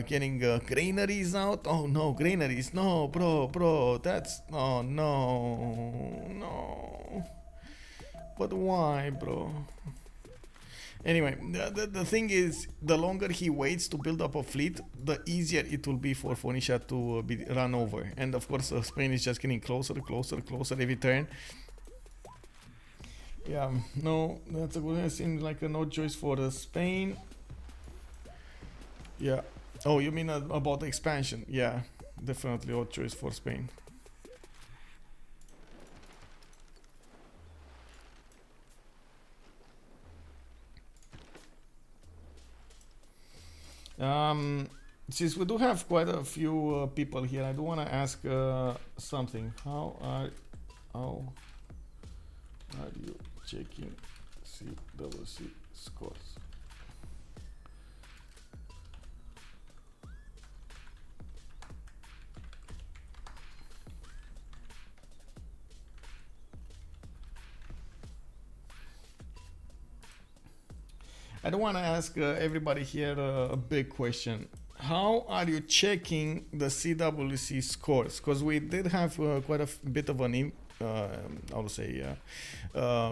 getting granaries out. Oh no, granaries, no, bro, that's, oh no, but why, bro? Anyway, the thing is, the longer he waits to build up a fleet, the easier it will be for Phoenicia to be run over. And of course, Spain is just getting closer every turn. Yeah, no, that's a good one. It seems like a no choice for Spain. Yeah. Oh, you mean about the expansion? Yeah, definitely odd choice for Spain. Since we do have quite a few people here, I do want to ask something. How are you checking CWC scores? I don't want to ask everybody here a big question. How are you checking the CWC scores? Because we did have quite a bit of an, I would say,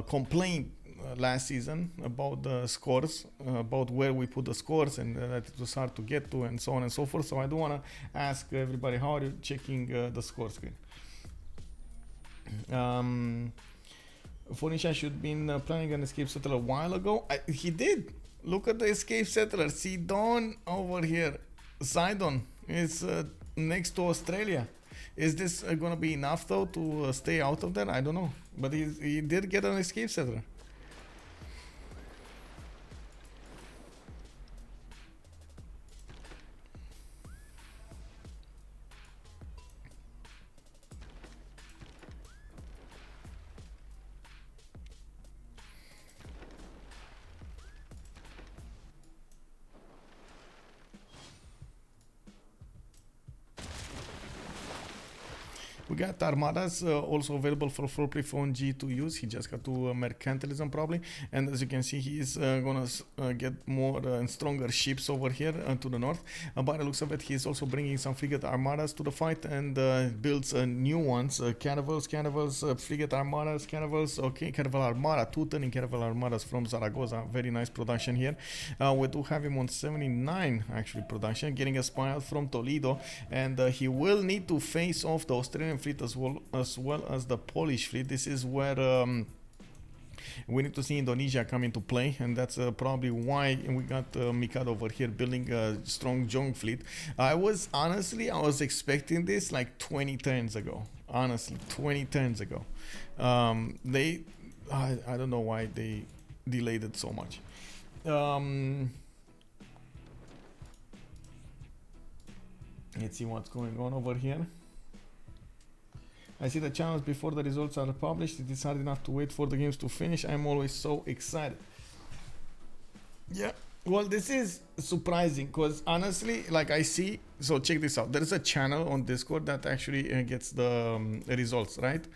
complaint last season about the scores, about where we put the scores and that it was hard to get to and so on and so forth. So I do want to ask everybody, how are you checking the score screen? Phoenicia should been planning an escape settler a while ago. He did. Look at the escape settler. Sidon over here. Sidon is next to Australia. Is this gonna be enough though to stay out of there? I don't know. But he did get an escape settler. We got armadas also available for FloppyFlong G to use. He just got to mercantilism probably, and as you can see, he is gonna get more and stronger ships over here to the north. By the looks of it, he is also bringing some frigate armadas to the fight and builds new ones. Caravels, frigate armadas, caravels. Okay, caravel armada, 2 turning caravel armadas from Zaragoza. Very nice production here. We do have him on 79 actually production, getting a spy out from Toledo, and he will need to face off the Australian fleet as well as the Polish fleet. This is where we need to see Indonesia come into play, and that's probably why we got Mikado over here building a strong Jong fleet. I was expecting this like 20 turns ago. Honestly, 20 turns ago. I don't know why they delayed it so much. Let's see what's going on over here. I see the channels before the results are published. It is hard enough to wait for the games to finish. I'm always so excited. Yeah, well, this is surprising because honestly, like I see, so check this out. There is a channel on Discord that actually gets the results, right?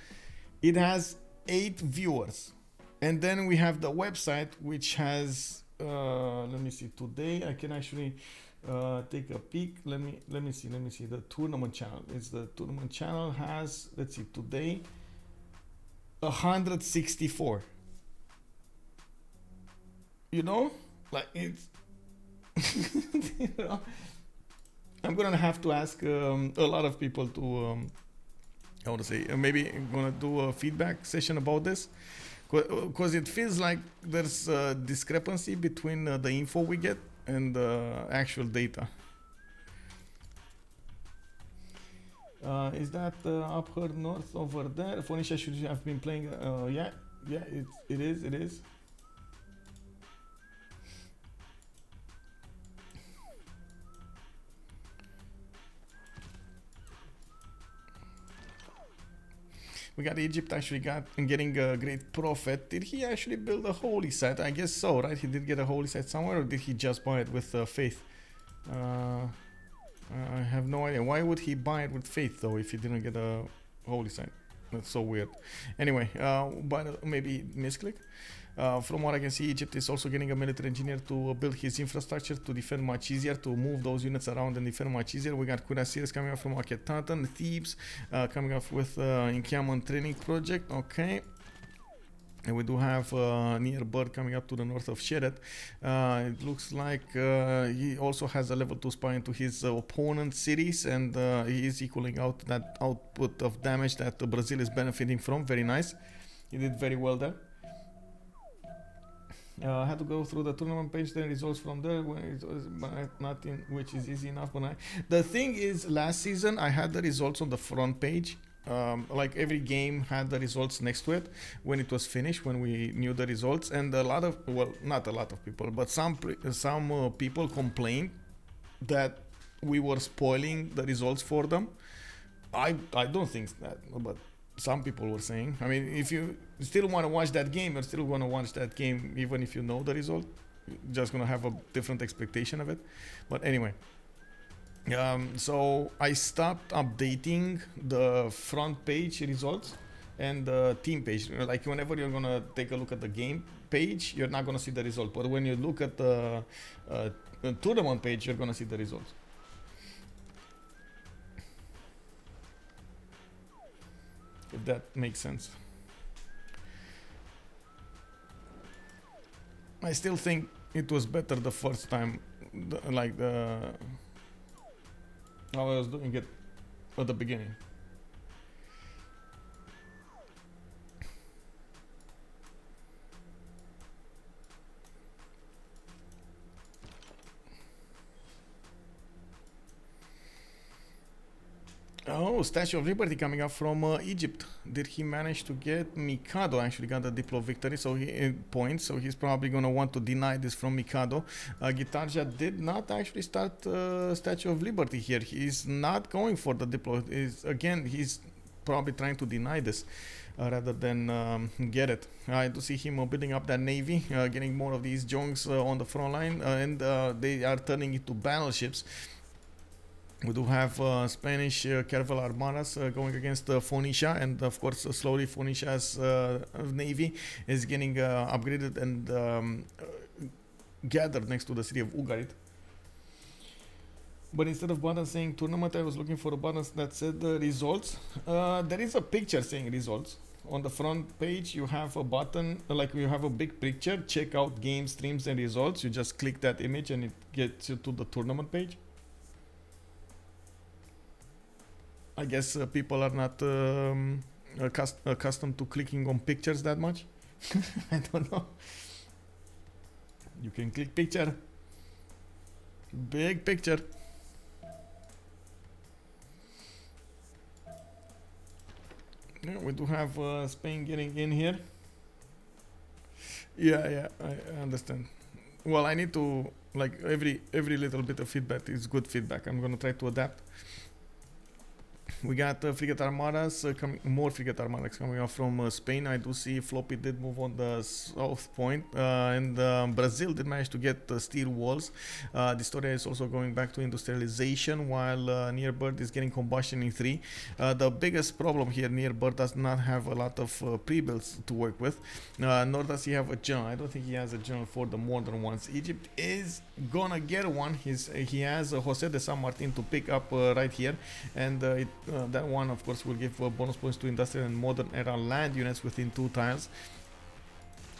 It has 8 viewers. And then we have the website, which has, let me see, today I can actually take a peek. Let me see the tournament channel. It's the tournament channel has, let's see, today 164. You know, like it's you know, I'm gonna have to ask a lot of people to I want to say maybe I'm gonna do a feedback session about this, because it feels like there's a discrepancy between the info we get and the actual data. Is that up here north over there? Phoenicia should have been playing. Yeah, it is. We got Egypt actually getting a great prophet. Did he actually build a holy site? I guess so, right? He did get a holy site somewhere, or did he just buy it with faith? I have no idea. Why would he buy it with faith though if he didn't get a holy site? That's so weird. Anyway, maybe misclick. From what I can see, Egypt is also getting a military engineer to build his infrastructure to defend much easier, to move those units around and defend much easier. We got Kurasiris coming up from Akhenaten, Thebes coming up with encampment training project. Okay. And we do have near Bird coming up to the north of Sheret. It looks like he also has a level 2 spy into his opponent's cities, and he is equaling out that output of damage that Brazil is benefiting from. Very nice. He did very well there. I had to go through the tournament page, then results from there, when it was nothing, which is easy enough. When the thing is, last season I had the results on the front page. Like every game had the results next to it when it was finished, when we knew the results, and a lot of, well, not a lot of people, but some people complained that we were spoiling the results for them. I don't think that, but some people were saying. I mean, if you still want to watch that game, you're still going to watch that game even if you know the result. You're just going to have a different expectation of it. But anyway, so I stopped updating the front page results and the team page. Like whenever you're gonna take a look at the game page, you're not gonna see the result. But when you look at the tournament page, you're gonna see the results. If that makes sense. I still think it was better the first time, like how I was doing it at the beginning. Oh, Statue of Liberty coming up from Egypt. Did he manage to get Mikado? Actually got the Diplo victory, so he points. So he's probably gonna want to deny this from Mikado. Gitarja did not actually start Statue of Liberty here. He's not going for the Diplo. He's probably trying to deny this rather than get it. I do see him building up that navy, getting more of these jongs on the front line, and they are turning into battleships. We do have Spanish Caravel Armadas going against Phoenicia, and of course slowly Phoenicia's navy is getting upgraded and gathered next to the city of Ugarit. But instead of button saying tournament, I was looking for a button that said results. There is a picture saying results. On the front page you have a button, like you have a big picture, check out game streams and results. You just click that image and it gets you to the tournament page. I guess people are not accustomed to clicking on pictures that much. I don't know. You can click picture. Big picture. Yeah, we do have Spain getting in here. Yeah, I understand. Well, I need to, like, every little bit of feedback is good feedback. I'm gonna try to adapt. We got frigate armadas, more frigate armadas coming out from Spain. I do see Floppy did move on the south point, and Brazil did manage to get steel walls. dISTORIA is also going back to industrialization, while Nearbird is getting combustion in 3. The biggest problem here, Nearbird does not have a lot of pre-builds to work with, nor does he have a general. I don't think he has a general for the modern ones. Egypt is gonna get one. He has Jose de San Martin to pick up right here, and that one of course will give bonus points to industrial and modern era land units within 2 tiles.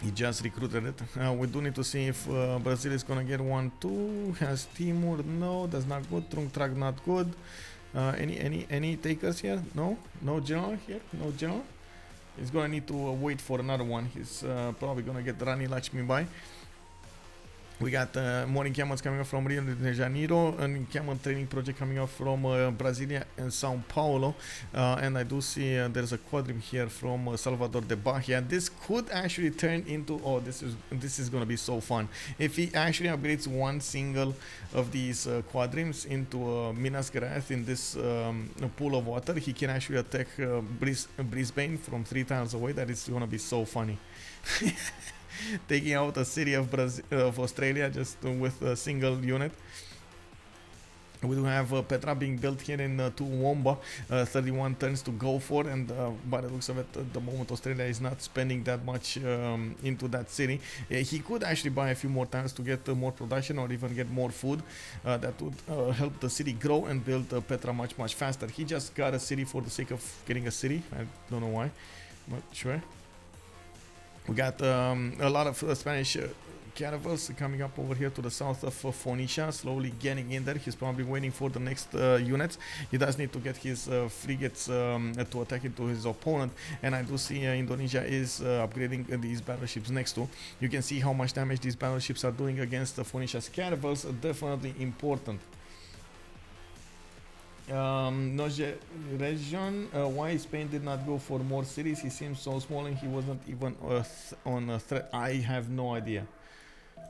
He just recruited it. We do need to see if Brazil is gonna get one too. Has Timur? No, that's not good. Trungtrag not good. Any takers here? No general here. No general. He's gonna need to wait for another one. He's probably gonna get Rani Lakshmibai. We got more encampments coming up from Rio de Janeiro, an encampment training project coming up from Brasilia and Sao Paulo, and I do see there's a quadrim here from Salvador de Bahia. This could actually turn into, oh, this is gonna be so fun if he actually upgrades one single of these quadrims into Minas Gerais in this pool of water. He can actually attack Brisbane from 3 tiles away. That is gonna be so funny. Taking out a city of Australia just with a single unit. We do have Petra being built here in Toowoomba. 31 turns to go for, and by the looks of it, at the moment Australia is not spending that much into that city. He could actually buy a few more times to get more production or even get more food. That would help the city grow and build Petra much faster. He just got a city for the sake of getting a city. I don't know why, but sure. We got a lot of Spanish caravels coming up over here to the south of Phoenicia, slowly getting in there. He's probably waiting for the next units. He does need to get his frigates to attack into his opponent, and I do see Indonesia is upgrading these battleships next to. You can see how much damage these battleships are doing against the Phoenicia's caravels. Definitely important. Noje region, why Spain did not go for more cities? He seems so small and he wasn't even on a threat. I have no idea.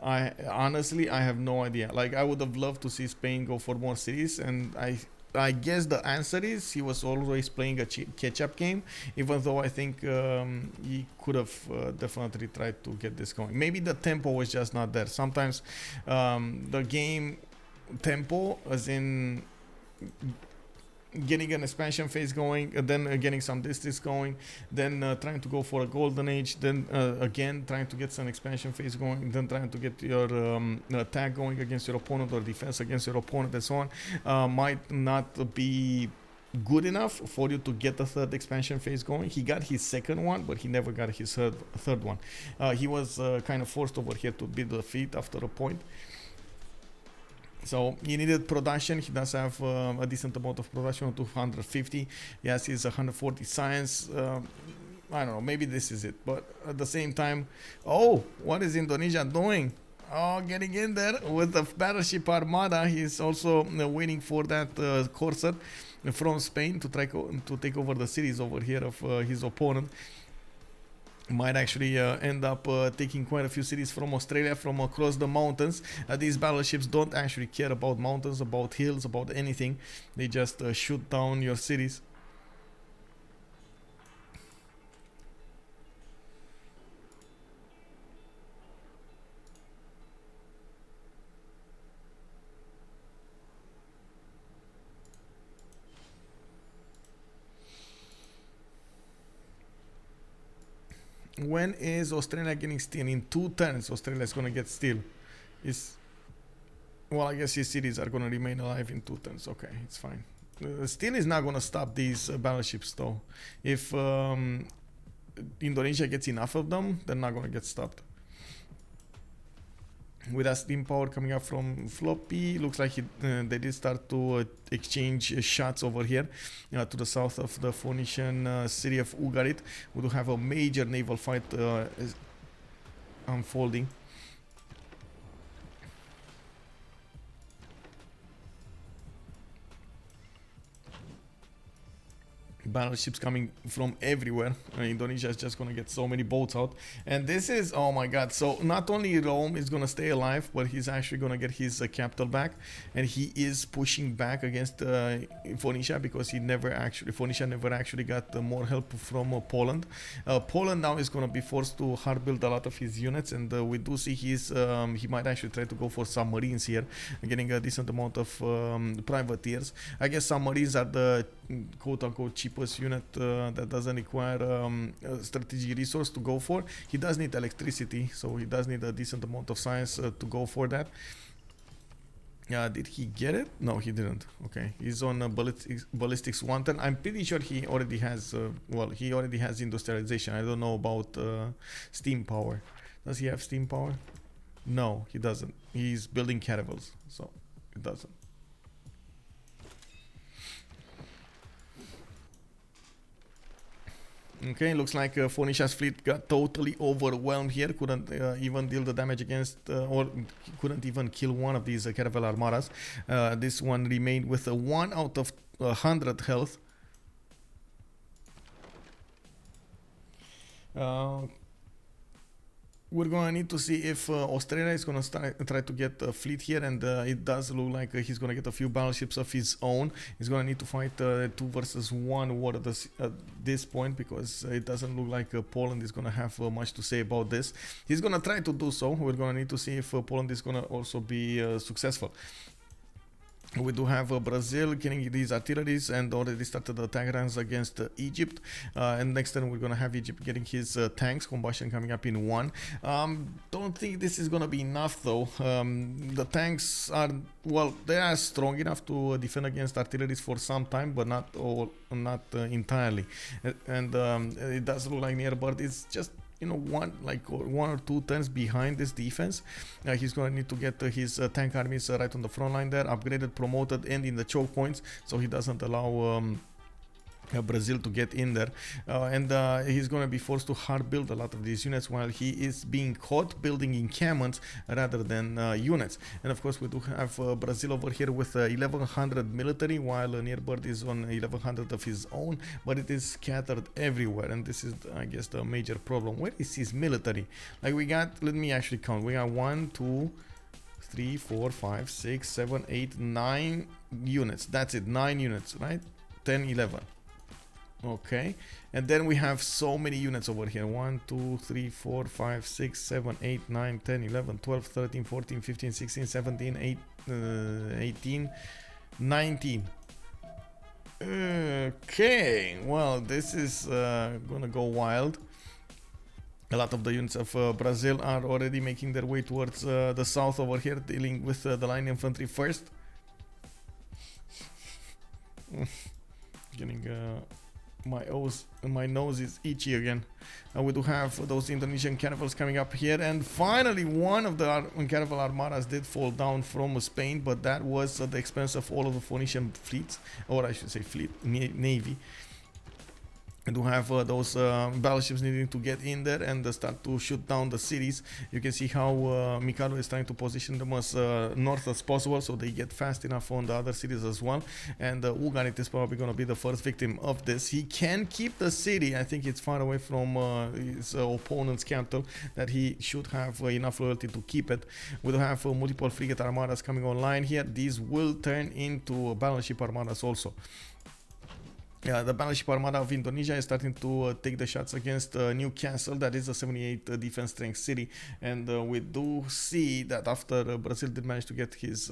Honestly, I have no idea. Like, I would have loved to see Spain go for more cities, and I guess the answer is he was always playing a catch-up game, even though I think he could have definitely tried to get this going. Maybe the tempo was just not there. Sometimes the game tempo, as in getting an expansion phase going, then getting some distance going, then trying to go for a golden age, then again trying to get some expansion phase going, then trying to get your attack going against your opponent or defense against your opponent and so on, might not be good enough for you to get the third expansion phase going. He got his second one, but he never got his third one. He was kind of forced over here to build the fleet after a point. So he needed production. He does have a decent amount of production, 250. Yes, he's 140 science. I don't know, maybe this is it. But at the same time, oh, what is Indonesia doing? Oh, getting in there with the battleship armada. He's also waiting for that corsair from Spain to try to take over the cities over here of his opponent. Might actually end up taking quite a few cities from Australia, from across the mountains. These battleships don't actually care about mountains, about hills, about anything. They just shoot down your cities. When is Australia getting steel? In 2 turns, Australia is going to get steel. Well, I guess his cities are going to remain alive in 2 turns. Okay, it's fine. Steel is not going to stop these battleships, though. If Indonesia gets enough of them, they're not going to get stopped. With that steam power coming up from Floppy, looks like they did start to exchange shots over here to the south of the Phoenician city of Ugarit. We do have a major naval fight unfolding. Battleships coming from everywhere. Indonesia is just gonna get so many boats out, and this is, oh my god. So not only Rome is gonna stay alive, but he's actually gonna get his capital back, and he is pushing back against Phoenicia, because Phoenicia never actually got more help from Poland. Poland now is gonna be forced to hard build a lot of his units, and we do see he might actually try to go for submarines here, getting a decent amount of privateers. I guess submarines are the quote-unquote cheapest unit that doesn't require a strategic resource to go for. He does need electricity, so he does need a decent amount of science to go for that. Did he get it? No, he didn't. Okay, he's on ballistics 1 turn. I'm pretty sure he already has he already has industrialization. I don't know about steam power. Does he have steam power? No, he doesn't. He's building caravels, so it doesn't. Okay, looks like Phoenicia's fleet got totally overwhelmed here. Couldn't even deal the damage against, or couldn't even kill one of these caravel armadas. This one remained with a 1 out of 100 health. We're going to need to see if Australia is going to try to get a fleet here, and it does look like he's going to get a few battleships of his own. He's going to need to fight 2 versus 1 war at this point, because it doesn't look like Poland is going to have much to say about this. He's going to try to do so. We're going to need to see if Poland is going to also be successful. We do have Brazil getting these artilleries and already started the attack runs against Egypt. And next turn we're going to have Egypt getting his tanks, combustion coming up in 1. Don't think this is going to be enough though. The tanks are, well, they are strong enough to defend against artilleries for some time, but not entirely. And it does look like Nearbird is just, you know, one or two turns behind this defense. He's going to need to get his tank armies right on the front line there, upgraded, promoted, and in the choke points, so he doesn't allow Brazil to get in there, and he's going to be forced to hard build a lot of these units, while he is being caught building encampments rather than units. And of course we do have Brazil over here with 1100 military, while Nearbird is on 1100 of his own, but it is scattered everywhere, and this is, I guess, the major problem. Where is his military? Like, we got, let me actually count, we got 1, 2, 3, 4, 5, 6, 7, 8, 9 units. That's it, 9 units, right? 10, 11. Okay, and then we have so many units over here. 1, 2, 3, 4, 5, 6, 7, 8, 9, 10, 11, 12, 13, 14, 15, 16, 17, 18, 19. Okay, well, this is gonna go wild. A lot of the units of Brazil are already making their way towards the south over here, dealing with the line infantry first. Getting my nose is itchy again. We do have those Indonesian caravels coming up here, and finally one of the caravel armadas did fall down from Spain, but that was at the expense of all of the Phoenician fleets, or I should say fleet, navy. And to have those battleships needing to get in there and start to shoot down the cities. You can see how Mikado is trying to position them as north as possible, so they get fast enough on the other cities as well. And Ugarit is probably going to be the first victim of this. He can keep the city. I think it's far away from his opponent's capital that he should have enough loyalty to keep it. We do have multiple frigate armadas coming online here. These will turn into battleship armadas also. Yeah, the battleship armada of Indonesia is starting to take the shots against Newcastle. That is a 78 defense strength city, and we do see that after Brazil did manage to get his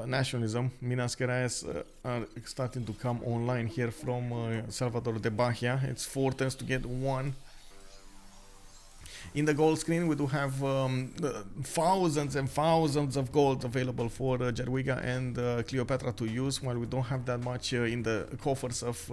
nationalism, Minas Gerais are starting to come online here from Salvador de Bahia. It's 4 turns to get one. In the gold screen, we do have thousands and thousands of gold available for Jadwiga and Cleopatra to use, while we don't have that much in the coffers of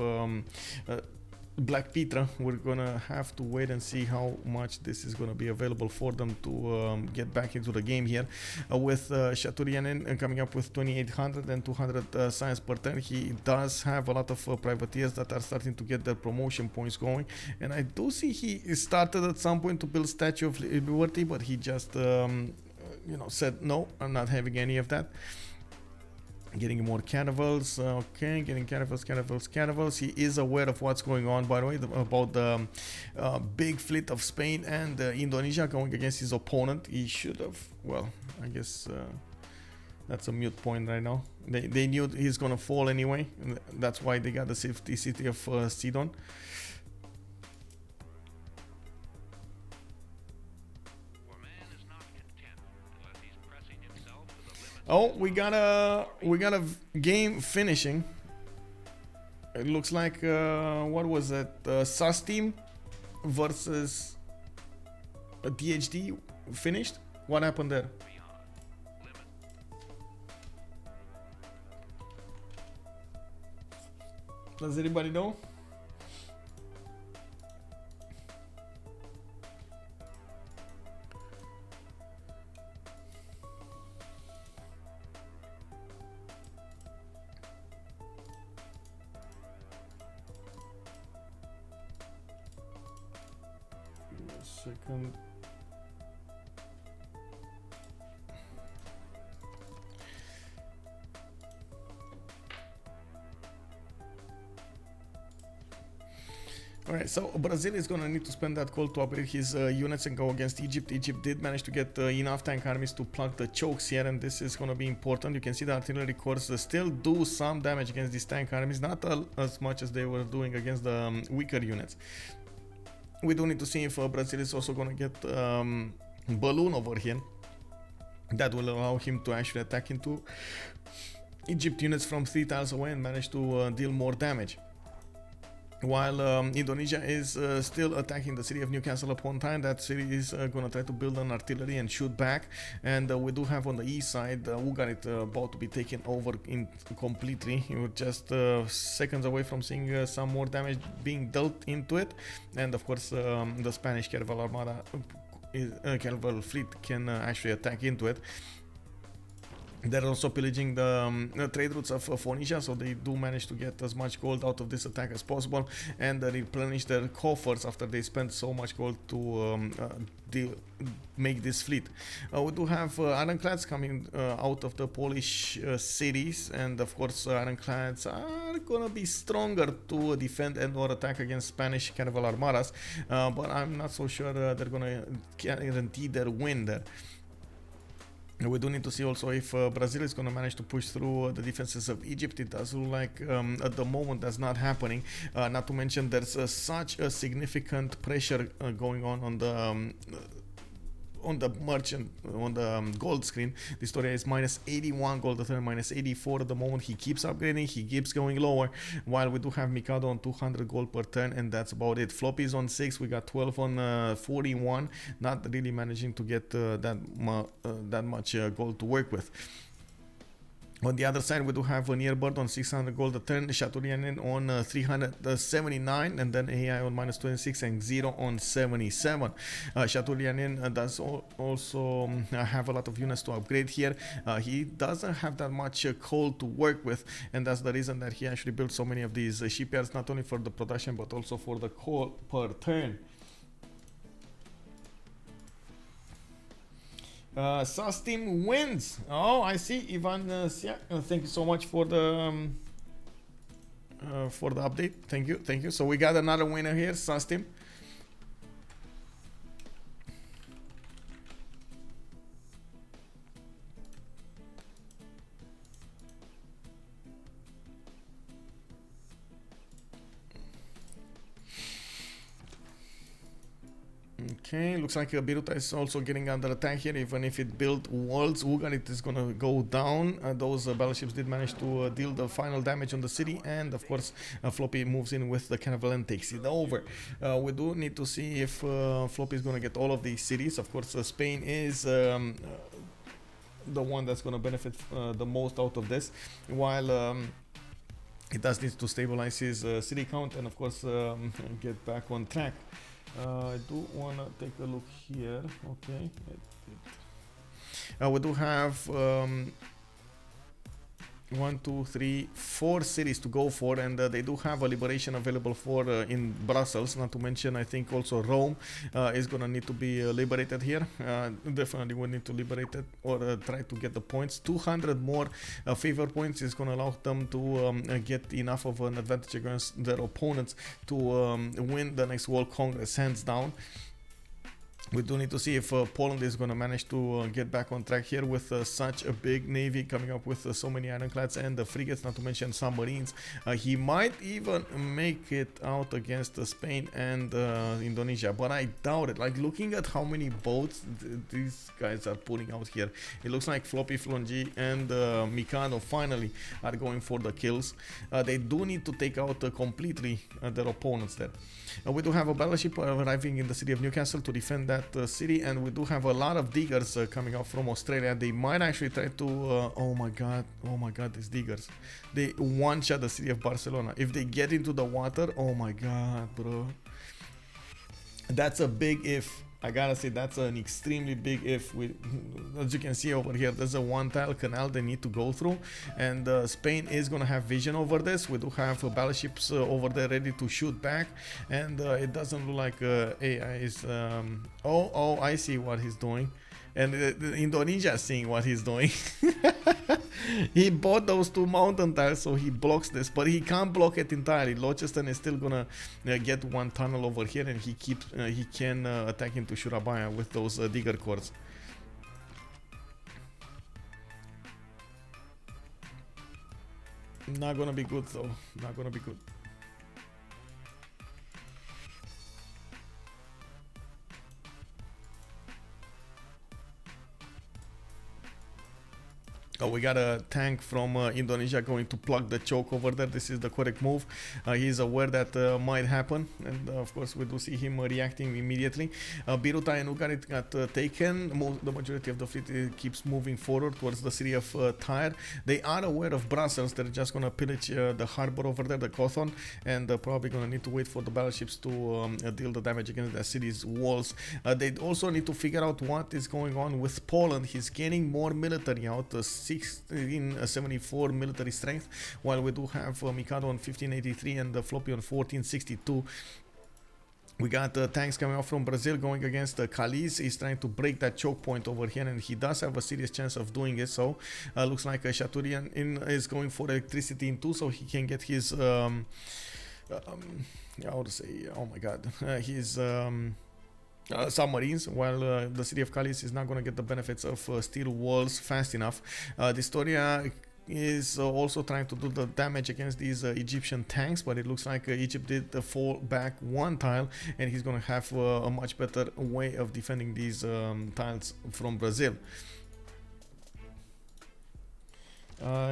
BlackPitre. We're gonna have to wait and see how much this is gonna be available for them to get back into the game here. With Shaturyan coming up with 2800 and 200 science per turn, he does have a lot of privateers that are starting to get their promotion points going, and I do see he started at some point to build Statue of Liberty, but he just said no, I'm not having any of that. Getting more caravels, okay, getting caravels. He is aware of what's going on, by the way, about the big fleet of Spain and Indonesia going against his opponent. He should have, well, I guess that's a mute point right now. They knew he's gonna fall anyway, and that's why they got the safety city of Sidon. Oh, we got a game finishing. It looks like what was it? SAS team versus a DHD finished. What happened there? Does anybody know? Second. Alright, so Brazil is gonna need to spend that coal to upgrade his units and go against Egypt. Egypt did manage to get enough tank armies to plug the chokes here, and this is gonna be important. You can see the artillery corps still do some damage against these tank armies, not as much as they were doing against the weaker units. We do need to see if Brazil is also going to get balloon over here. That will allow him to actually attack into Egypt units from 3 tiles away and manage to deal more damage. While Indonesia is still attacking the city of Newcastle upon time, that city is going to try to build an artillery and shoot back. And we do have on the east side Ugarit about to be taken over completely. We're just seconds away from seeing some more damage being dealt into it. And of course the Spanish Caravel Armada, Caravel fleet can actually attack into it. They're also pillaging the trade routes of Phoenicia, so they do manage to get as much gold out of this attack as possible and replenish their coffers after they spent so much gold to make this fleet. We do have ironclads coming out of the Polish cities, and of course ironclads are gonna be stronger to defend and or attack against Spanish caravel armadas, but I'm not so sure they're gonna guarantee their win there. We do need to see also if Brazil is going to manage to push through the defenses of Egypt. It does look like at the moment that's not happening. Not to mention there's such a significant pressure going on the on the merchant, on the gold screen, dISTORIA is minus 81 gold a turn, minus 84 at the moment. He keeps upgrading, he keeps going lower, while we do have Mikado on 200 gold per turn, and that's about it. Floppy is on 6, we got 12 on 41, not really managing to get that much gold to work with. On the other side, we do have a Nearbird on 600 gold a turn, Shaturyan on 379, and then AI on minus 26 and Zero on 77. Shaturyan does also have a lot of units to upgrade here. He doesn't have that much coal to work with, and that's the reason that he actually built so many of these shipyards, not only for the production but also for the coal per turn. SAS team wins. Oh, I see, Ivan. Thank you so much for the update. Thank you. So we got another winner here, SAS team. Okay, looks like Biruta is also getting under attack here. Even if it built walls, Ugarit is gonna go down. Those battleships did manage to deal the final damage on the city, and of course Floppy moves in with the Naval and takes it over. We do need to see if Floppy is gonna get all of these cities. Of course, Spain is the one that's gonna benefit the most out of this, while it does need to stabilize his city count and of course get back on track. I do want to take a look here. Okay, we do have 1, 2, 3, 4 cities to go for, and they do have a liberation available for in Brussels. Not to mention, I think also Rome is gonna need to be liberated here. Definitely will need to liberate it or try to get the points. 200 more favor points is gonna allow them to get enough of an advantage against their opponents to win the next World Congress hands down. We do need to see if Poland is going to manage to get back on track here with such a big navy coming up with so many ironclads and the frigates, not to mention submarines. He might even make it out against Spain and Indonesia, but I doubt it. Like, looking at how many boats these guys are putting out here, it looks like FloppyFlong and Mikado finally are going for the kills. They do need to take out completely their opponents there. We do have a battleship arriving in the city of Newcastle to defend that city, and we do have a lot of diggers coming out from Australia. They might actually try to oh my god, these diggers, they one-shot the city of Barcelona. If they get into the water, oh my god, bro, that's a big if. I gotta say, that's an extremely big if. As you can see over here, there's a one-tile canal they need to go through, and Spain is gonna have vision over this. We do have battleships over there ready to shoot back, and it doesn't look like AI is oh, I see what he's doing, and Indonesia is seeing what he's doing. He bought those 2 mountain tiles, so he blocks this, but he can't block it entirely. Launceston is still gonna get 1 tunnel over here, and he can attack into Surabaya with those digger cores. Not gonna be good though. Not gonna be good. We got a tank from Indonesia going to plug the choke over there. This is the correct move. He's aware that might happen, and of course we do see him reacting immediately. Biruta and Ugarit got taken. The majority of the fleet keeps moving forward towards the city of Tyre. They are aware of Brussels. They're just gonna pillage the harbor over there, the Cothon, and probably gonna need to wait for the battleships to deal the damage against the city's walls. They also need to figure out what is going on with Poland. He's gaining more military out, 1674 military strength, while we do have Mikado on 1583 and Floppy on 1462. We got tanks coming out from Brazil going against Calais. He's trying to break that choke point over here, and he does have a serious chance of doing it. So looks like Shaturyan is going for electricity in 2, so he can get his how to say, oh my god, his submarines, while the city of Calais is not going to get the benefits of steel walls fast enough. dISTORIA is also trying to do the damage against these Egyptian tanks, but it looks like Egypt did fall back one tile, and he's gonna have a much better way of defending these tiles from Brazil.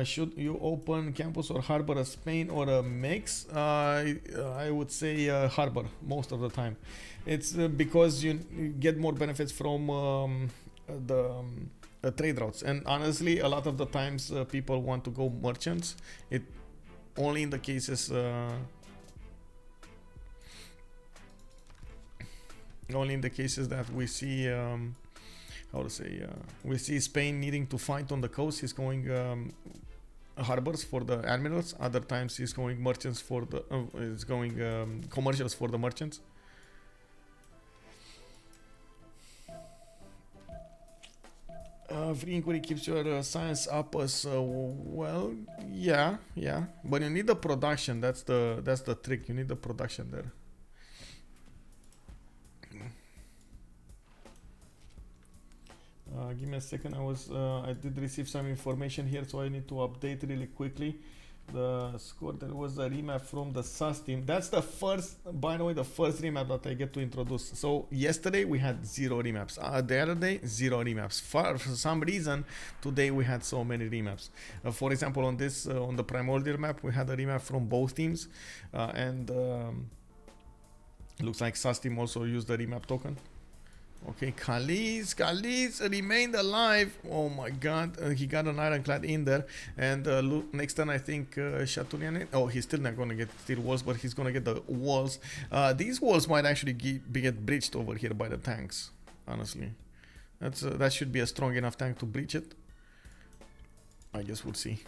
Should you open campus or harbor a Spain or a mix? I would say harbor most of the time. It's because you get more benefits from the trade routes, and honestly a lot of the times people want to go merchants. It only in the cases that we see how to say we see Spain needing to fight on the coast. He's going harbors for the admirals. Other times he's going merchants for the he's going commercials for the merchants. Free inquiry keeps your science up as well. Yeah, but you need the production. That's the trick. You need the production there. Give me a second. I did receive some information here, so I need to update really quickly the score. There was a remap from the SAS team. That's the first, by the way, the first remap that I get to introduce. So yesterday we had 0 remaps. The other day 0 remaps. For some reason today we had so many remaps. For example, on this on the primordial map we had a remap from both teams, and looks like SAS team also used the remap token. Okay, Khalid remained alive. Oh my god, he got an ironclad in there. And look, next turn I think Shaturyan. Oh, he's still not gonna get steel walls, but he's gonna get the walls. These walls might actually get breached over here by the tanks. Honestly, that should be a strong enough tank to breach it. I guess we'll see.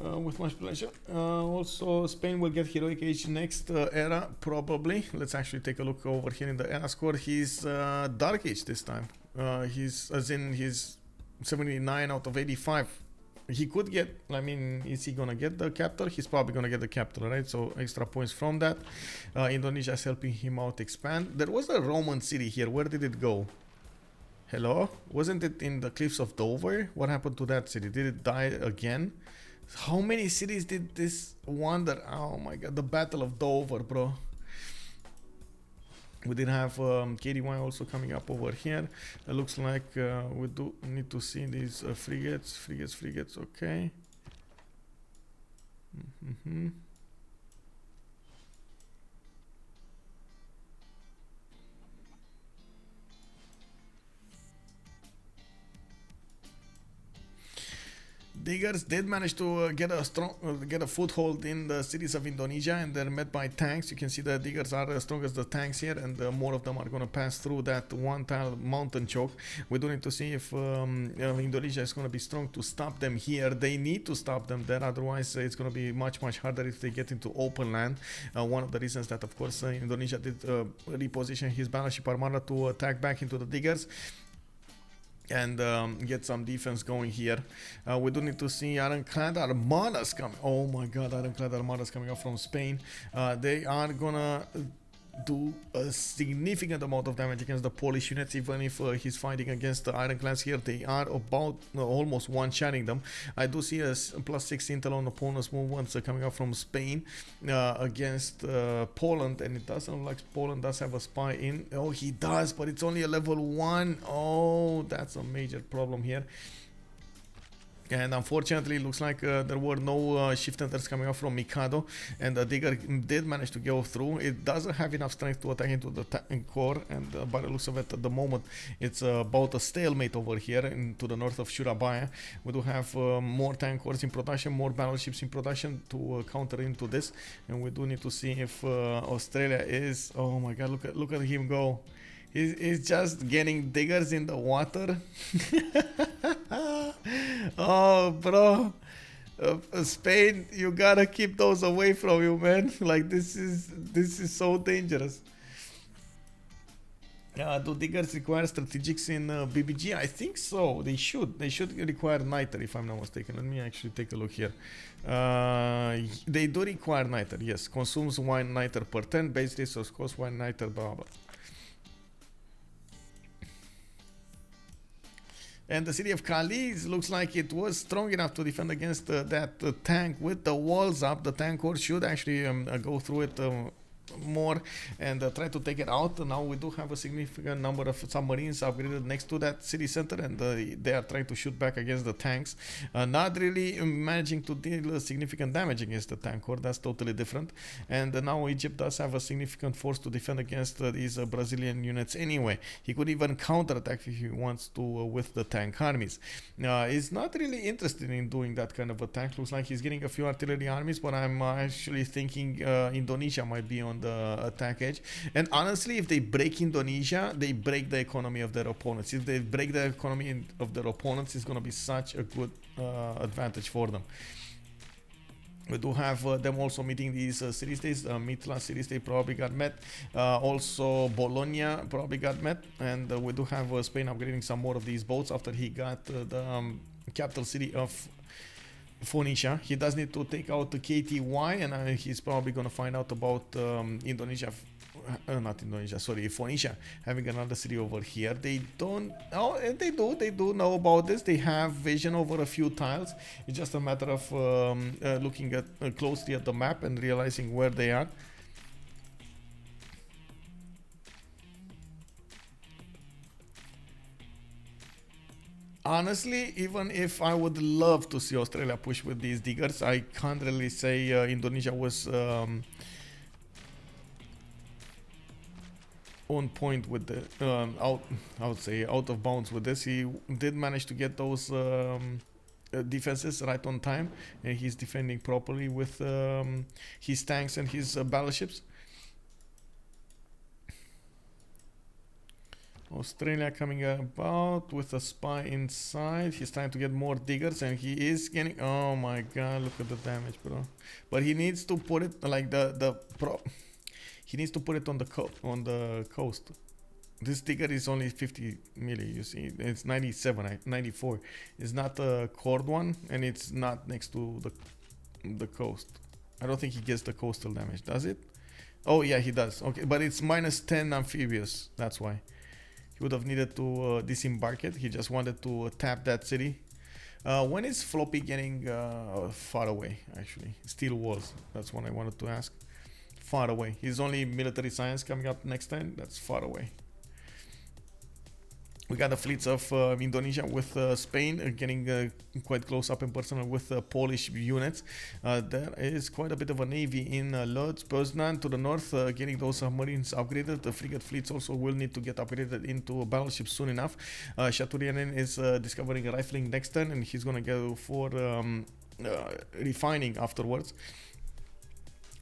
With much pleasure. Also, Spain will get heroic age next era, probably. Let's actually take a look over here in the era score. He's dark age this time. He's 79 out of 85. He could get, I mean, is he gonna get the capital? He's probably gonna get the capital, right? So extra points from that. Indonesia is helping him out expand. There was a Roman city here. Where did it go? Hello? Wasn't it in the cliffs of Dover? What happened to that city? Did it die again? How many cities did this wander? Oh my god, the Battle of Dover, bro. We did have KDY also coming up over here. It looks like we do need to see these frigates, okay. Diggers did manage to get a foothold in the cities of Indonesia, and they're met by tanks. You can see the diggers are as strong as the tanks here, and more of them are going to pass through that one tile mountain choke. We do need to see if Indonesia is going to be strong to stop them here. They need to stop them there, otherwise it's going to be much harder if they get into open land. One of the reasons that, of course, Indonesia did reposition his battleship Armada to attack back into the diggers and get some defense going here. We do need to see ironclad armadas coming. Oh my god, ironclad armadas coming up from Spain. They are gonna do a significant amount of damage against the Polish units, even if he's fighting against the ironclads here. They are about almost one-shotting them. I do see a +6 intel on opponent's movements coming up from Spain against Poland, and it doesn't look like Poland does have a spy in. Oh, he does, but it's only a level 1. Oh, that's a major problem here. And unfortunately, it looks like there were no shift enters coming up from Mikado, and the digger did manage to go through. It doesn't have enough strength to attack into the core, and by the looks of it, at the moment, it's about a stalemate over here to the north of Surabaya. We do have more tank cores in production, more battleships in production to counter into this, and we do need to see if Australia is. Oh my God! Look at him go. He's just getting diggers in the water. Oh, bro. Spain, you gotta keep those away from you, man. Like, this is so dangerous. Do diggers require strategics in BBG? I think so. They should. They should require niter, if I'm not mistaken. Let me actually take a look here. They do require niter, yes. Consumes 1 niter per turn. Base resource cost 1 niter, blah blah. And the city of Kalisz looks like it was strong enough to defend against that tank with the walls up. The tank horse should actually go through it more and try to take it out. Now we do have a significant number of submarines upgraded next to that city center, and they are trying to shoot back against the tanks, not really managing to deal significant damage against the tank core. That's totally different. And now Egypt does have a significant force to defend against these Brazilian units anyway. He could even counterattack if he wants to with the tank armies. He's not really interested in doing that kind of attack. Looks like he's getting a few artillery armies, but I'm actually thinking Indonesia might be on the attack edge. And honestly, if they break Indonesia, they break the economy of their opponents. If they break the economy of their opponents, it's going to be such a good advantage for them. We do have them also meeting these city-states. Mitla city-state probably got met. Also Bologna probably got met. And we do have Spain upgrading some more of these boats after he got the capital city of Phoenicia. He does need to take out the KTY, and he's probably going to find out about Indonesia, not Indonesia, sorry, Phoenicia having another city over here. They don't, oh, they do know about this. They have vision over a few tiles. It's just a matter of looking at closely at the map and realizing where they are. Honestly, even if I would love to see Australia push with these diggers, I can't really say Indonesia was on point with the I would say out of bounds with this. He did manage to get those defenses right on time, and he's defending properly with his tanks and his battleships. Australia coming about with a spy inside. He's trying to get more diggers, and he is getting, oh my god, look at the damage, bro. But he needs to put it like he needs to put it on the coast. This digger is only 50 milli, you see. It's 97, 94. It's not a cord one, and it's not next to the coast. I don't think he gets the coastal damage, does it? Oh yeah, he does. Okay, but it's minus 10 amphibious, that's why. He would have needed to disembark it. He just wanted to tap that city. When is Floppy getting far away, actually? Steel walls, that's what I wanted to ask. Far away. He's only military science coming up next time. That's far away. We got the fleets of Indonesia with Spain getting quite close up and personal with Polish units. There is quite a bit of a navy in Lodz, Poznan to the north, getting those submarines upgraded. The frigate fleets also will need to get upgraded into battleships soon enough. Shaturyan is discovering rifling next turn, and he's going to go for refining afterwards.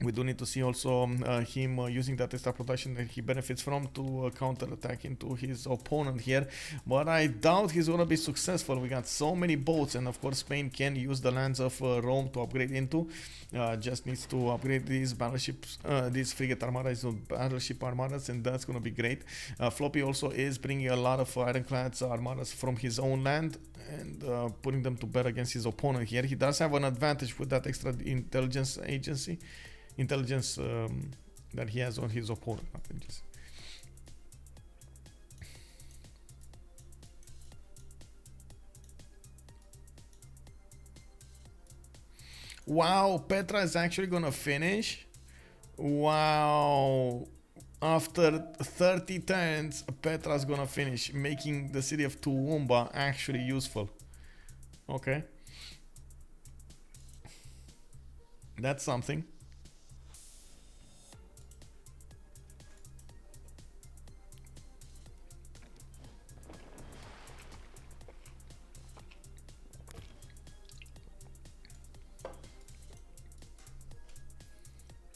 We do need to see also him using that extra protection that he benefits from to counter-attack into his opponent here. But I doubt he's going to be successful. We got so many boats, and of course Spain can use the lands of Rome to upgrade into. Just needs to upgrade these battleships, these frigate armadas into battleship armadas, and that's going to be great. Floppy also is bringing a lot of ironclads armadas from his own land and putting them to bear against his opponent here. He does have an advantage with that extra intelligence that he has on his opponent. Wow, Petra is actually gonna finish. Wow, after 30 turns Petra's gonna finish, making the city of Toowoomba actually useful. Okay, that's something.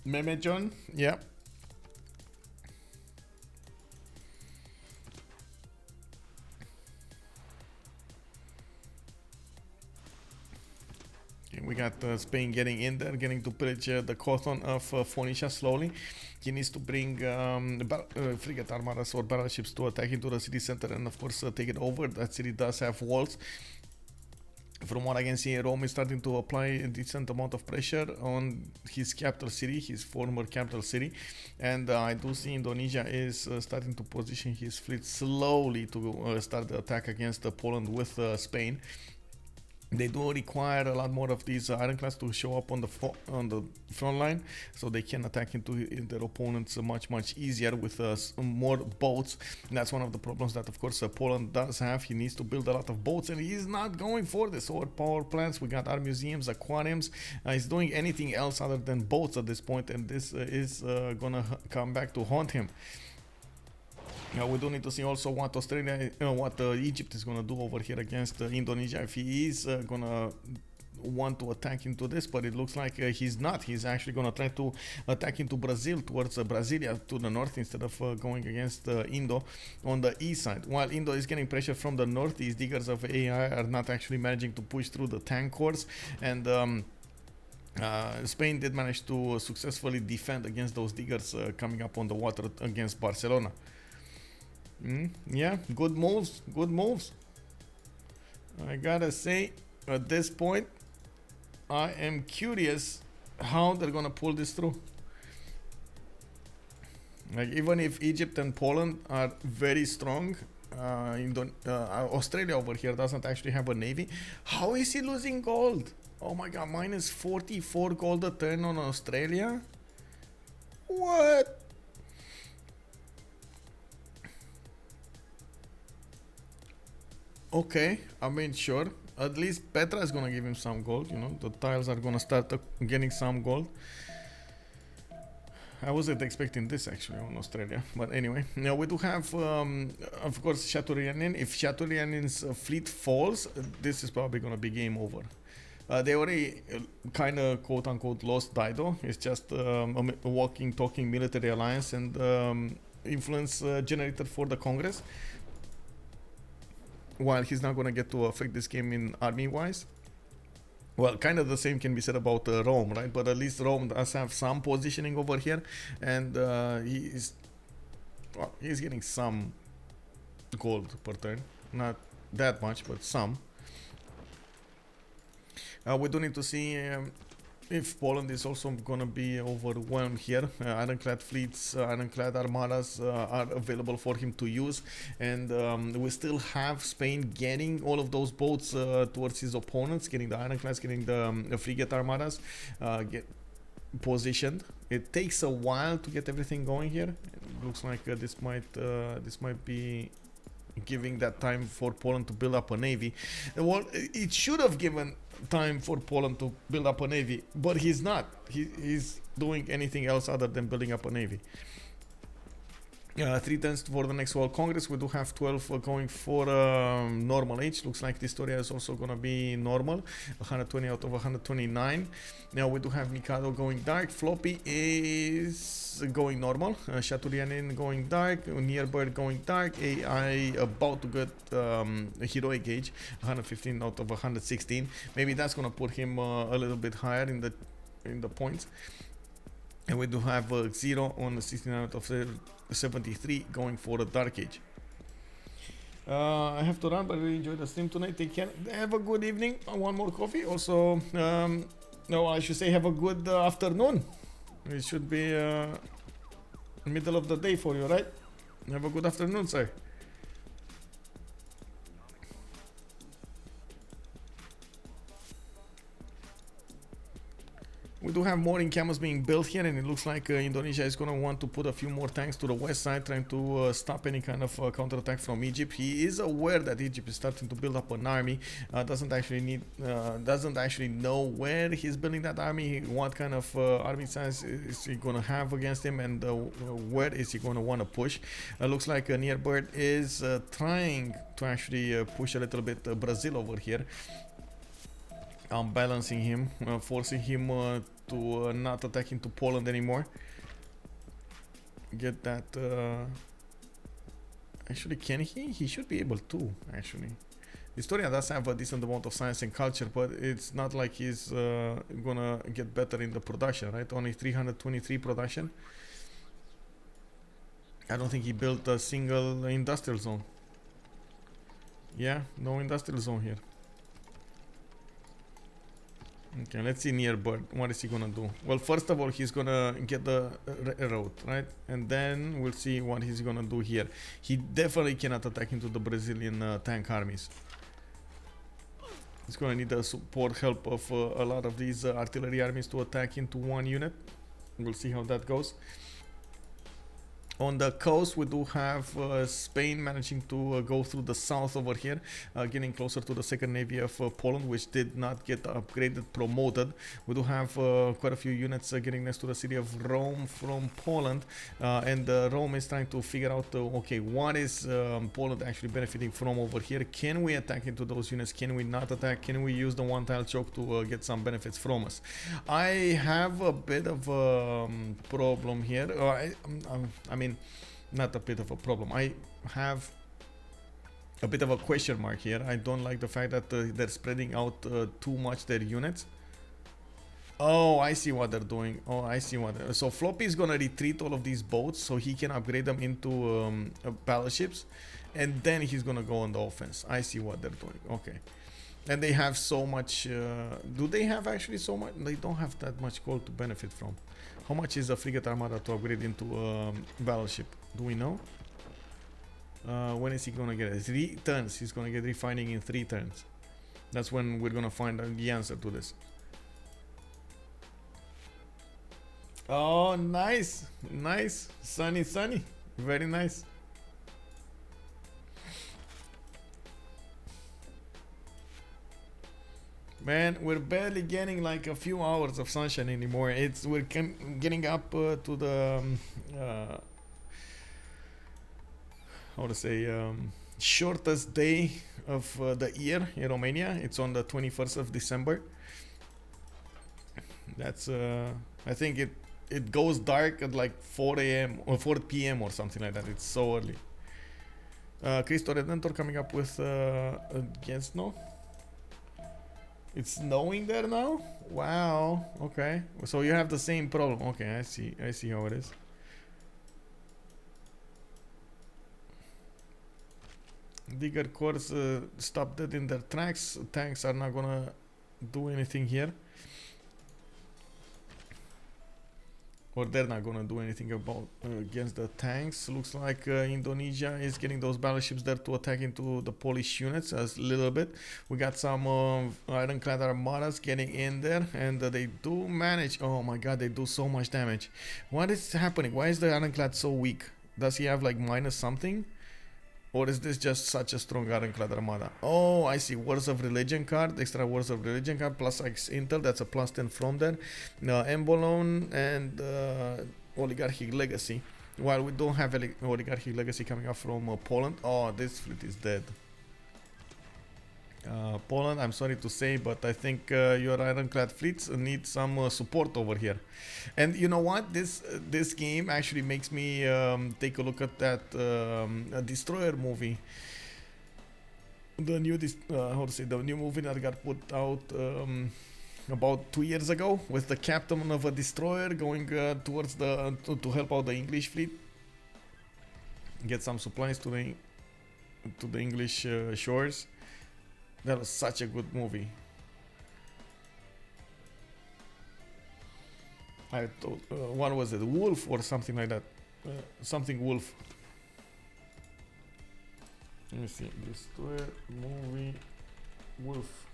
Meme John, yeah. Okay, we got Spain getting in there, getting to bridge the cotton of Phoenicia slowly. He needs to bring frigate armadas or battleships to attack into the city center and of course take it over. That city does have walls. From what I can see, Rome is starting to apply a decent amount of pressure on his capital city, his former capital city, and I do see Indonesia is starting to position his fleet slowly to start the attack against Poland with Spain. They do require a lot more of these ironclads to show up on the front line, so they can attack into their opponents much easier with more boats. And that's one of the problems that, of course, Poland does have. He needs to build a lot of boats, and he's not going for this. Or power plants, we got art museums, aquariums. He's doing anything else other than boats at this point, and this is gonna come back to haunt him. We do need to see also what Egypt is gonna do over here against Indonesia, if he is gonna want to attack into this, but it looks like he's not. He's actually gonna try to attack into Brazil, towards Brasilia to the north, instead of going against Indo on the east side. While Indo is getting pressure from the north, these diggers of AI are not actually managing to push through the tank cores, and Spain did manage to successfully defend against those diggers coming up on the water against Barcelona. Yeah, good moves, good moves. I gotta say, at this point, I am curious how they're gonna pull this through. Like, even if Egypt and Poland are very strong, Australia over here doesn't actually have a navy. How is he losing gold? Oh my god, minus 44 gold a turn on Australia? What? Okay, I mean, sure. At least Petra is gonna give him some gold, you know. The tiles are gonna start getting some gold. I wasn't expecting this actually on Australia, but anyway. Now we do have, of course, Shaturyan. If Shaturyan's fleet falls, this is probably gonna be game over. They already kind of quote-unquote lost Dido. It's just a walking, talking military alliance and influence generator for the Congress. While he's not going to get to affect this game in army-wise. Well, kind of the same can be said about Rome, right? But at least Rome does have some positioning over here, and he's getting some gold per turn. Not that much, but some. We do need to see if Poland is also going to be overwhelmed here. Ironclad fleets, ironclad armadas are available for him to use, and we still have Spain getting all of those boats towards his opponents, getting the ironclads, getting the frigate armadas get positioned. It takes a while to get everything going here. It looks like this might be giving that time for Poland to build up a navy. Well, it should have given time for Poland to build up a navy, but he's not. He's doing anything else other than building up a navy. 3 turns for the next World Congress. We do have 12 going for normal age. Looks like dISTORIA is also going to be normal. 120 out of 129. Now we do have Mikado going dark. Floppy is going normal. Shaturyan going dark. Nearbird going dark. AI about to get a heroic gauge. 115 out of 116. Maybe that's going to put him a little bit higher in the points. And we do have 0 on the 69 out of 73 going for the Dark Age. I have to run, but really enjoy the stream tonight. Take care. Have a good evening. One more coffee. Also, no, I should say have a good afternoon. It should be middle of the day for you, right? Have a good afternoon, sir. We do have more encampments being built here, and it looks like Indonesia is going to want to put a few more tanks to the west side, trying to stop any kind of counterattack from Egypt. He is aware that Egypt is starting to build up an army. Doesn't actually know where he's building that army, what kind of army size is he going to have against him, and where is he going to want to push. Looks like Nearbird is trying to actually push a little bit Brazil over here. Balancing him, forcing him to not attack into Poland anymore. Get that. Actually, can he? He should be able to, actually. dISTORIA does have a decent amount of science and culture, but it's not like he's gonna get better in the production, right? Only 323 production. I don't think he built a single industrial zone. Yeah, no industrial zone here. Okay, let's see near bird. What is he gonna do? Well, first of all, he's gonna get the road, right? And then we'll see what he's gonna do here. He definitely cannot attack into the Brazilian tank armies. He's gonna need the support help of a lot of these artillery armies to attack into one unit. We'll see how that goes. On the coast, we do have Spain managing to go through the south over here, getting closer to the second navy of Poland, which did not get upgraded, promoted. We do have quite a few units getting next to the city of Rome from Poland, and Rome is trying to figure out, okay, what is Poland actually benefiting from over here? Can we attack into those units? Can we not attack? Can we use the one-tile choke to get some benefits from us? I have a bit of a problem here. I mean, not a bit of a problem. I have a bit of a question mark here. I don't like the fact that they're spreading out too much their units. Oh, I see what they're doing. Oh, I see what. So Floppy is gonna retreat all of these boats so he can upgrade them into battleships, and then he's gonna go on the offense. I see what they're doing. Okay. And they have so much. Do they have actually so much? They don't have that much gold to benefit from. How much is a frigate armada to upgrade into battleship? Do we know? When is he gonna get it? 3 turns. He's gonna get refining in 3 turns. That's when we're gonna find the answer to this. Oh, nice, nice, sunny, sunny, very nice. Man, we're barely getting like a few hours of sunshine anymore. We're getting up to the how to say shortest day of the year in Romania. It's on the 21st of December. That's I think it goes dark at like 4 a.m. or 4 p.m. or something like that. It's so early. Cristo Redentor coming up with against no. It's snowing there now? Wow. Okay. So you have the same problem. Okay, I see how it is. Digger cores stop dead in their tracks. Tanks are not gonna do anything here. Or they're not gonna do anything about against the tanks. Looks like Indonesia is getting those battleships there to attack into the Polish units a little bit. We got some ironclad armadas getting in there, and they do manage. Oh my god, they do so much damage. What is happening? Why is the ironclad so weak? Does he have like minus something? Or is this just such a strong ironclad armada? Oh, I see. Wars of Religion card. Extra Wars of Religion card. Plus X Intel. That's a plus 10 from there. Embolon and Oligarchic Legacy. While we don't have Oligarchic Legacy coming up from Poland. Oh, this fleet is dead. Poland, I'm sorry to say, but I think your ironclad fleets need some support over here. And you know what? This game actually makes me take a look at that Destroyer movie. The new the new movie that got put out about 2 years ago, with the captain of a destroyer going towards to help out the English fleet, get some supplies to the English shores. That was such a good movie. I thought, what was it? Wolf or something like that? Something Wolf. Let me see. Destroyer movie Wolf.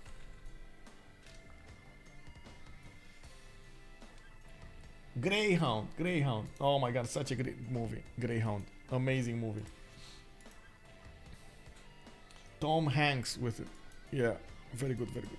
Greyhound. Greyhound. Oh my god, such a great movie. Greyhound. Amazing movie. Tom Hanks with it. Yeah, very good, very good.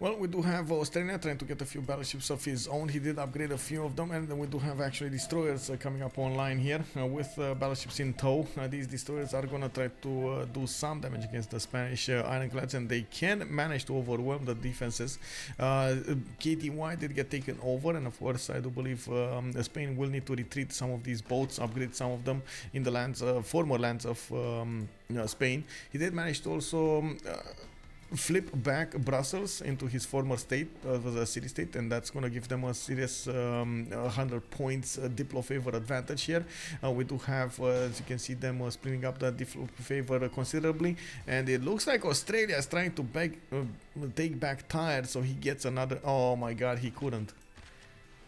Well, we do have Australia trying to get a few battleships of his own. He did upgrade a few of them, and then we do have actually destroyers coming up online here with battleships in tow. These destroyers are gonna try to do some damage against the Spanish ironclads, and they can manage to overwhelm the defenses. KTY did get taken over, and of course I do believe Spain will need to retreat some of these boats, upgrade some of them in the lands, former lands of Spain. He did manage to also flip back Brussels into his former state, the city state, and that's going to give them a serious 100 points Diplo favor advantage here. We do have, as you can see, them splitting up the Diplo favor considerably, and it looks like Australia is trying to take back Tyre, so he gets another. Oh my god, he couldn't.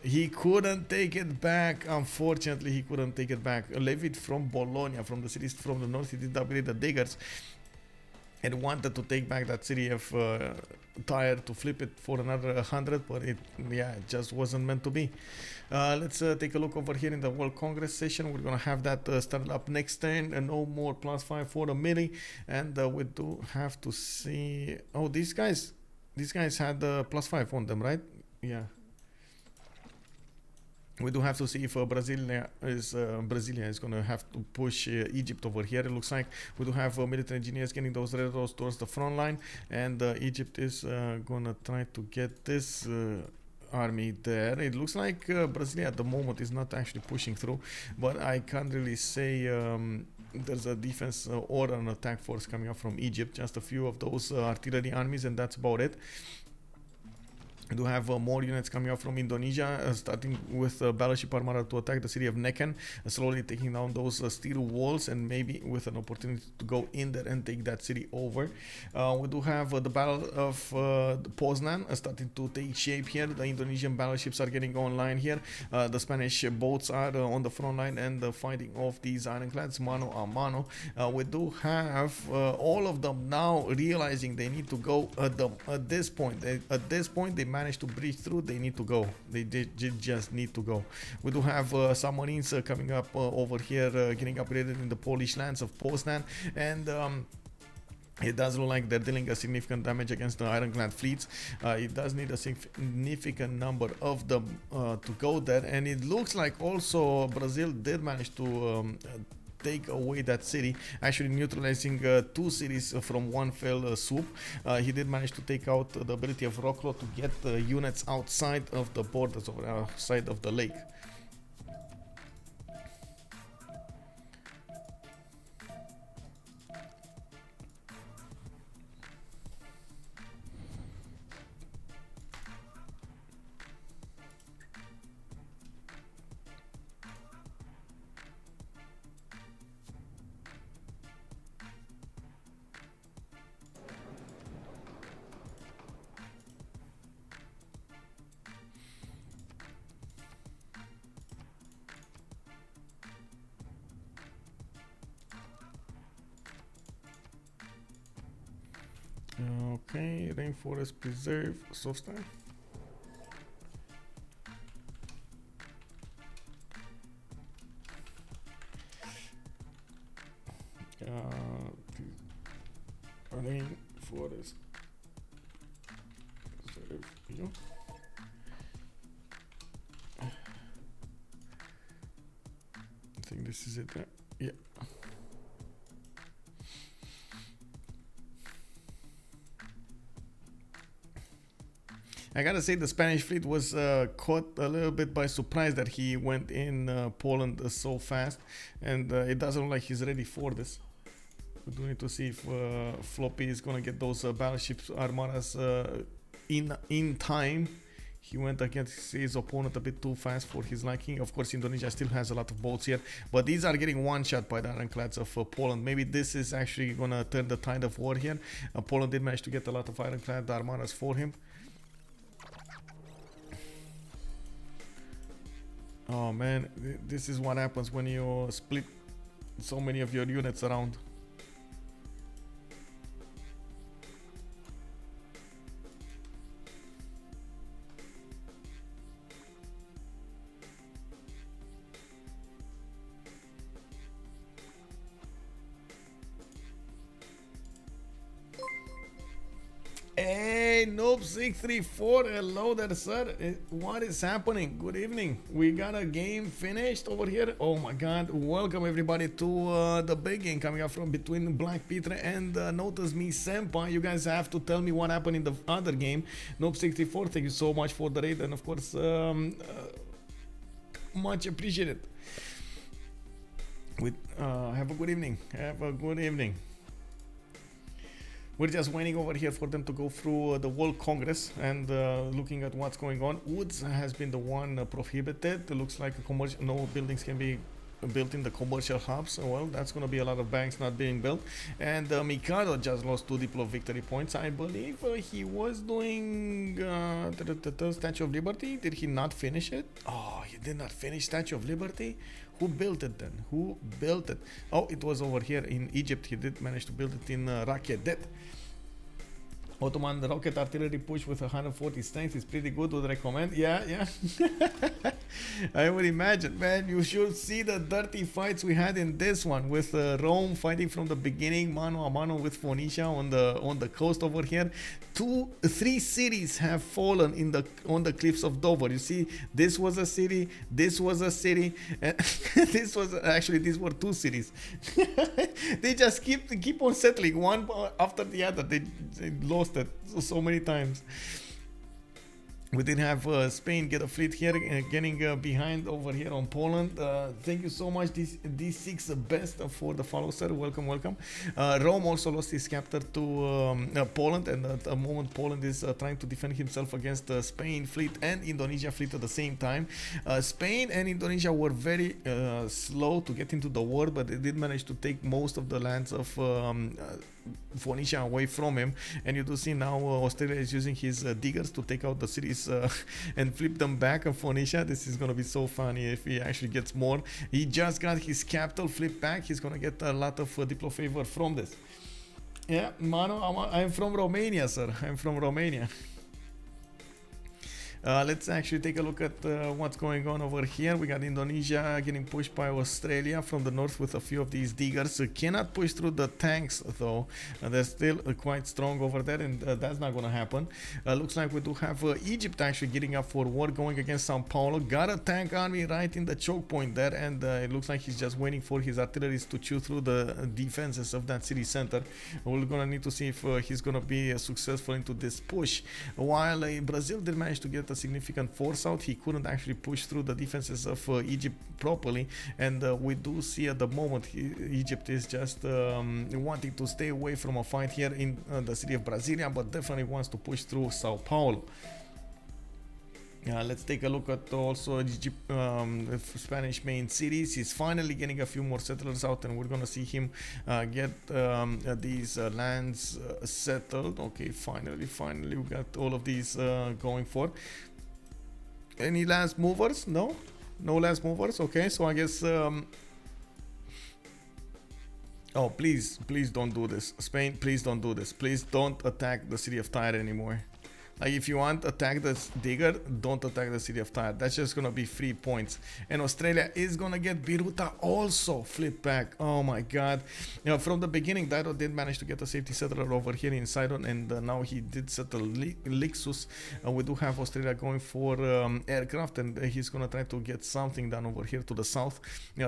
He couldn't take it back. Unfortunately, he couldn't take it back. Levied from Bologna, from the cities from the north, he did upgrade the diggers and wanted to take back that city of Tyre to flip it for another 100, but it just wasn't meant to be. Let's take a look over here in the World Congress session. We're gonna have that started up next turn, and no more +5 for the melee. And we do have to see. Oh, these guys had +5 on them, right? Yeah. We do have to see if Brasilia is going to have to push Egypt over here. It looks like we do have military engineers getting those railroads towards the front line, and Egypt is going to try to get this army there. It looks like Brasilia at the moment is not actually pushing through, but I can't really say there's a defense or an attack force coming up from Egypt. Just a few of those artillery armies, and that's about it. We do have more units coming up from Indonesia, starting with Battleship Armada to attack the city of Neken, slowly taking down those steel walls, and maybe with an opportunity to go in there and take that city over. We do have the Battle of Poznan starting to take shape here. The Indonesian battleships are getting online here. The Spanish boats are on the front line, and the fighting of these ironclads mano a mano. We do have all of them now realizing they need to go at this point. At this point, they managed to breach through. They need to go. They just need to go. We do have submarines coming up over here, getting upgraded in the Polish lands of Poznan, and it does look like they're dealing a significant damage against the ironclad fleets. It does need a significant number of them to go there, and it looks like also Brazil did manage to take away that city, actually neutralizing 2 cities from one fell swoop. He did manage to take out the ability of Rocklo to get units outside of the borders, or outside of the lake. Okay, rainforest preserve, Sofstein. Rainforest preserve, you. I think this is it. Yeah. I gotta say, the Spanish fleet was caught a little bit by surprise that he went in Poland so fast, and it doesn't look like he's ready for this. We do need to see if Floppy is gonna get those battleships armadas in time. He went against his opponent a bit too fast for his liking. Of course, Indonesia still has a lot of boats here, but these are getting one shot by the ironclads of Poland. Maybe this is actually gonna turn the tide of war here. Poland did manage to get a lot of ironclad armadas for him. Oh man, this is what happens when you split so many of your units around. Hey, noobs, 634, hello there, sir. What is happening? Good evening. We got a game finished over here. Oh my god, welcome everybody to the big game coming up from between BlackPitre and Notice Me Senpai. You guys have to tell me what happened in the other game. Noob64, thank you so much for the raid, and of course, much appreciated. Have a good evening. Have a good evening. We're just waiting over here for them to go through the World Congress and looking at what's going on. Woods has been the one prohibited. It looks like a commercial, no buildings can be built in the commercial hubs. Well, that's going to be a lot of banks not being built. And Mikado just lost 2 Diplo victory points. I believe he was doing the Statue of Liberty. Did he not finish it? Oh, he did not finish Statue of Liberty? Who built it then? Who built it? Oh, it was over here in Egypt. He did manage to build it in Rakedet. Ottoman rocket artillery push with 140 strength is pretty good, would recommend. Yeah. I would imagine, man. You should see the dirty fights we had in this one with Rome fighting from the beginning, mano a mano with Phoenicia on the coast over here. 3 cities have fallen on the cliffs of Dover. You see, this was a city, this was a city, and these were 2 cities. They just keep on settling one after the other. They lost it so many times. We did have Spain get a fleet here, getting behind over here on Poland. Thank you so much, D6 best for the follow, sir. Welcome. Rome also lost his captor to Poland, and at the moment Poland is trying to defend himself against Spain fleet and Indonesia fleet at the same time. Spain and Indonesia were very slow to get into the war, but they did manage to take most of the lands of Phoenicia away from him, and you do see now Australia is using his diggers to take out the cities and flip them back on Phoenicia. This is gonna be so funny if he actually gets more. He just got his capital flipped back. He's gonna get a lot of Diplo favor from this. Yeah, Mano, I'm from Romania, sir. I'm from Romania. Let's actually take a look at what's going on over here. We got Indonesia getting pushed by Australia from the north with a few of these diggers. Cannot push through the tanks though. They're still quite strong over there, and that's not going to happen. Looks like we do have Egypt actually getting up for war, going against Sao Paulo. Got a tank army right in the choke point there, and it looks like he's just waiting for his artilleries to chew through the defenses of that city center. We're going to need to see if he's going to be successful into this push. While Brazil did manage to get a significant force out, he couldn't actually push through the defenses of Egypt properly, and we do see at the moment Egypt is just wanting to stay away from a fight here in the city of Brasilia, but definitely wants to push through Sao Paulo. Let's take a look at also Egypt, Spanish main cities. He's finally getting a few more settlers out, and we're gonna see him get these lands settled. Okay, finally we got all of these going for. Any last movers? No last movers. Okay, so I guess oh, please don't do this, Spain. Please don't do this. Please don't attack the city of Tyre anymore. Like, if you want to attack the digger, don't attack the city of Tyre. That's just gonna be 3 points. And Australia is gonna get Biruta also flipped back. Oh my god. You know, from the beginning, Dairo did manage to get a safety settler over here in Sidon, and now he did settle Lixus. We do have Australia going for aircraft, and he's gonna try to get something done over here to the south,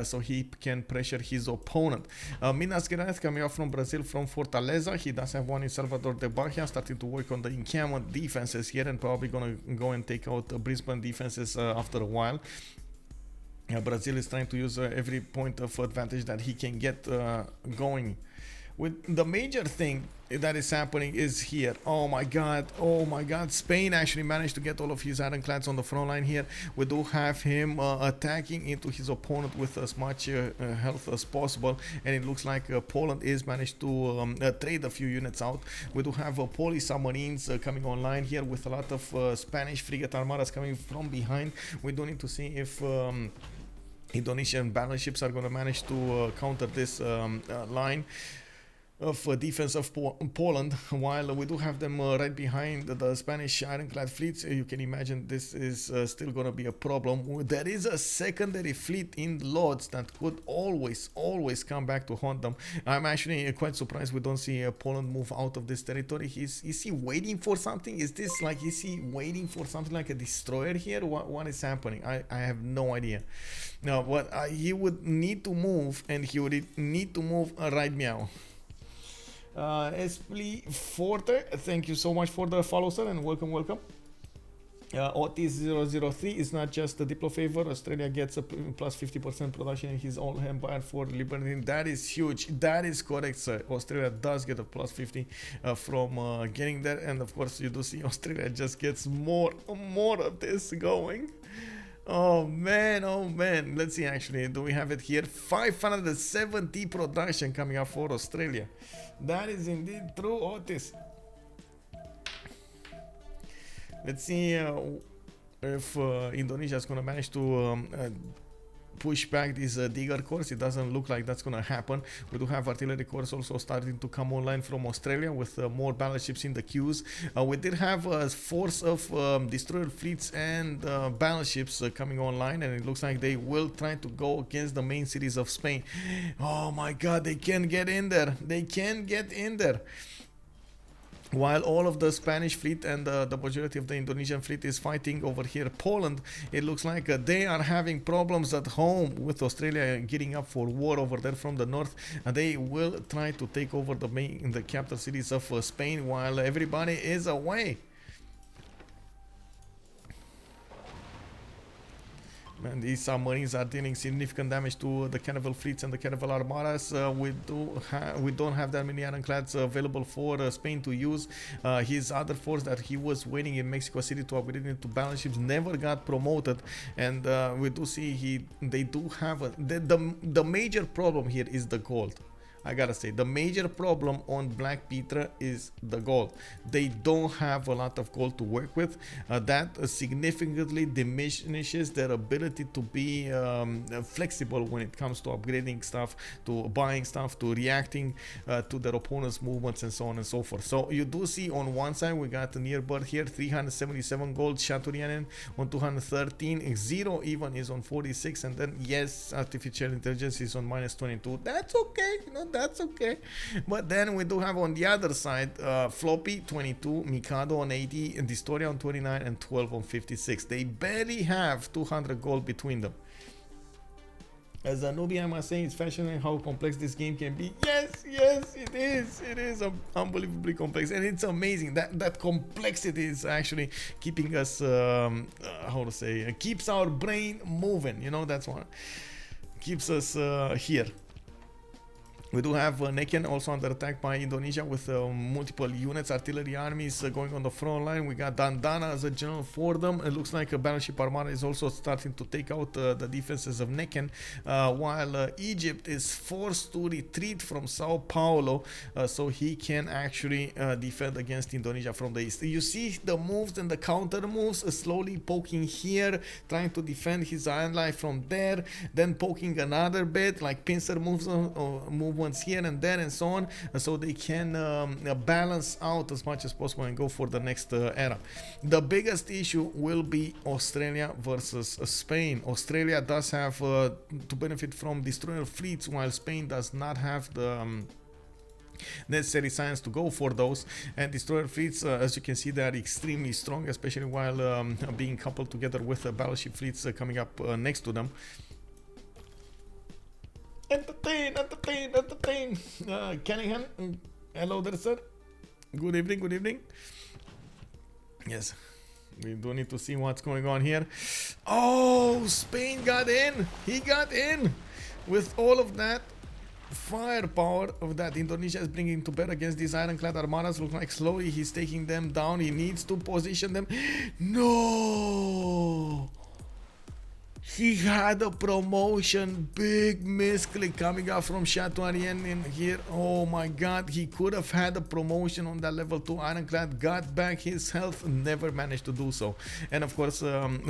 so he can pressure his opponent. Minas Gerais coming out from Brazil from Fortaleza. He does have one in Salvador de Bahia, starting to work on the encampment defenses here, and probably gonna go and take out Brisbane defenses after a while. Brazil is trying to use every point of advantage that he can get going. With the major thing that is happening is here. Oh my god, Spain actually managed to get all of his ironclads on the front line here. We do have him attacking into his opponent with as much health as possible, and it looks like Poland is managed to trade a few units out. We do have Polish submarines coming online here with a lot of Spanish frigate armadas coming from behind. We do need to see if Indonesian battleships are going to manage to counter this line. of defense of Poland, while we do have them right behind the Spanish ironclad fleets. You can imagine this is still going to be a problem. There is a secondary fleet in Lodz that could always come back to haunt them. I'm actually quite surprised we don't see Poland move out of this territory. Is he waiting for something? Is he waiting for something like a destroyer here? What is happening? I have no idea. Now, what he would need to move, and he would need to move right meow. Espli Forte, thank you so much for the follow, sir, and welcome. Otis003 is not just a Diplo favor. Australia gets a plus 50% production in his own empire for liberty. That is huge. That is correct, sir. Australia does get a plus 50 from getting there, and of course you do see Australia just gets more of this going. Oh man, let's see, actually, do we have it here? 570 production coming up for Australia. That is indeed true, Otis. Let's see if Indonesia is going to manage to push back these digger cores. It doesn't look like that's going to happen. We do have artillery cores also starting to come online from Australia with more battleships in the queues. We did have a force of destroyer fleets and battleships coming online, and it looks like they will try to go against the main cities of Spain. Oh my god, they can get in there. While all of the Spanish fleet and the majority of the Indonesian fleet is fighting over here Poland, it looks like they are having problems at home with Australia getting up for war over there from the north. They will try to take over the capital cities of Spain while everybody is away. And these submarines are dealing significant damage to the Naval fleets and the Naval armadas. We don't have that many ironclads available for Spain to use. His other force that he was waiting in Mexico City to upgrade into battleships never got promoted, and we do see they do have the major problem here is the gold. I gotta say, the major problem on BlackPitre is the gold. They don't have a lot of gold to work with. That significantly diminishes their ability to be flexible when it comes to upgrading stuff, to buying stuff, to reacting to their opponent's movements, and so on and so forth. So you do see on one side we got near bird here 377 gold, Shaturyan on 213, Zero even is on 46, and then yes, artificial intelligence is on minus 22. That's okay, that's okay. But then we do have on the other side Floppy 22, Mikado on 80, and dISTORIA on 29, and 12 on 56. They barely have 200 gold between them. As a newbie, I must say it's fascinating how complex this game can be. Yes, it is unbelievably complex, and it's amazing that complexity is actually keeping us how to say, keeps our brain moving, that's what keeps us here. We do have Naken also under attack by Indonesia with multiple units, artillery armies going on the front line. We got Dandana as a general for them. It looks like a battleship armada is also starting to take out the defenses of Naken, while Egypt is forced to retreat from Sao Paulo so he can actually defend against Indonesia from the east. You see the moves and the counter moves, slowly poking here, trying to defend his iron line from there, then poking another bit, like pincer moves movements here and there and so on, so they can balance out as much as possible and go for the next era. The biggest issue will be Australia versus Spain. Australia does have to benefit from destroyer fleets, while Spain does not have the necessary science to go for those, and destroyer fleets, as you can see, they are extremely strong, especially while being coupled together with battleship fleets coming up next to them. Entertain. Cunningham, hello there, sir. Good evening. Yes, we do need to see what's going on here. Oh, Spain got in. He got in with all of that firepower of that Indonesia is bringing to bear against these ironclad armadas. Look like slowly he's taking them down. He needs to position them. No! He had a promotion, big misclick coming out from Shaturyan in here. Oh my god, he could have had a promotion on that level 2 ironclad, got back his health, never managed to do so. And of course,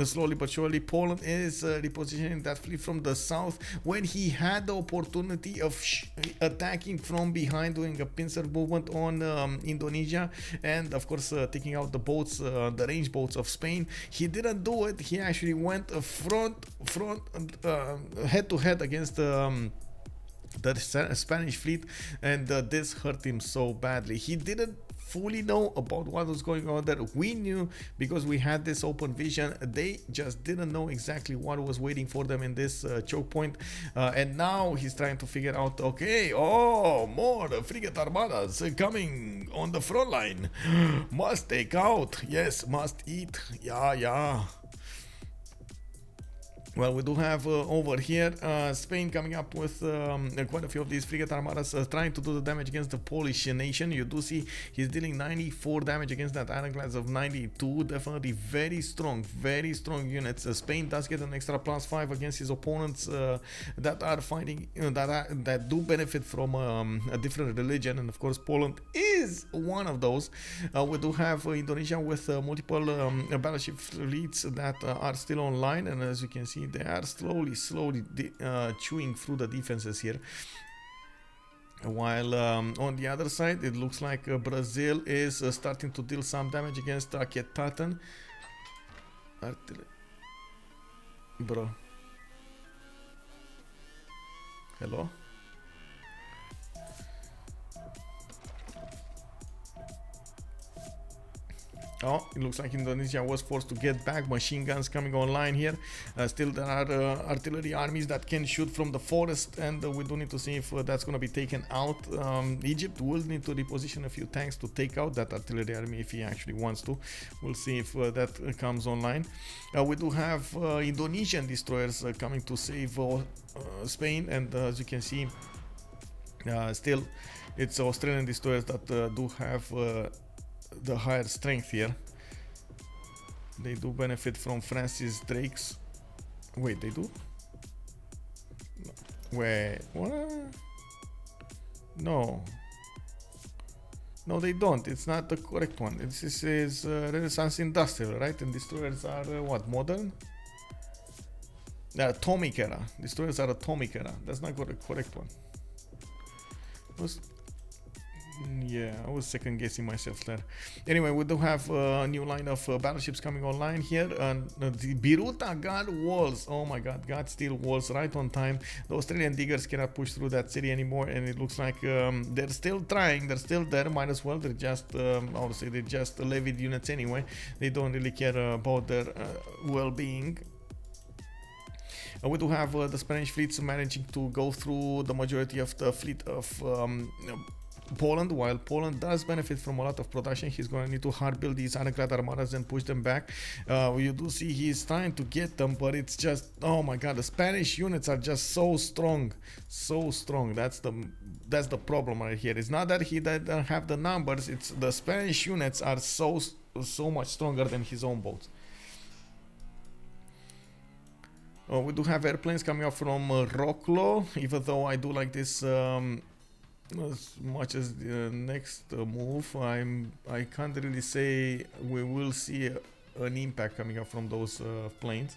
slowly but surely, Poland is repositioning that fleet from the south when he had the opportunity of attacking from behind, doing a pincer movement on Indonesia, and of course taking out the boats, the range boats of Spain. He didn't do it. He actually went front head to head against the Spanish fleet, and this hurt him so badly. He didn't fully know about what was going on there. We knew because we had this open vision. They just didn't know exactly what was waiting for them in this choke point, and now he's trying to figure out, okay, oh, more frigate armadas coming on the front line. Must take out, yes, must eat, yeah. Well, we do have over here Spain coming up with quite a few of these frigate armadas trying to do the damage against the Polish nation. You do see he's dealing 94 damage against that ironclads of 92. Definitely very strong units. Spain does get an extra +5 against his opponents that are fighting, that do benefit from a different religion, and of course Poland is one of those. We do have Indonesia with multiple battleship fleets that are still online, and as you can see, they are slowly chewing through the defenses here. While on the other side, it looks like Brazil is starting to deal some damage against Caquetá. Bro. Hello? Oh, it looks like Indonesia was forced to get back. Machine guns coming online here. Still, there are artillery armies that can shoot from the forest, and we do need to see if that's going to be taken out. Egypt will need to reposition a few tanks to take out that artillery army if he actually wants to. We'll see if that comes online. We do have Indonesian destroyers coming to save Spain, and as you can see, still it's Australian destroyers that do have the higher strength here. They do benefit from Francis Drake's. Wait, they do? Wait, what? No, they don't. It's not the correct one. This is Renaissance Industrial, right? And destroyers are what, modern? Atomic era. Destroyers are atomic era. That's not the correct one. Yeah, I was second guessing myself there. Anyway, we do have a new line of battleships coming online here. The Biruta got walls. Oh my god, got steel walls right on time. The Australian diggers cannot push through that city anymore, and it looks like they're still trying. They're still there. Might as well. They're just, obviously, they're just levied units anyway. They don't really care about their well-being. We do have the Spanish fleets managing to go through the majority of the fleet of Poland. While Poland does benefit from a lot of production, he's going to need to hard build these ironclad armadas and push them back. You do see he's trying to get them, but it's just, oh my god, the Spanish units are just so strong. That's the problem right here. It's not that he doesn't have the numbers, it's the Spanish units are so much stronger than his own boats. We do have airplanes coming up from Roklo, even though I do like this as much as the next move. I can't really say we will see an impact coming up from those planes.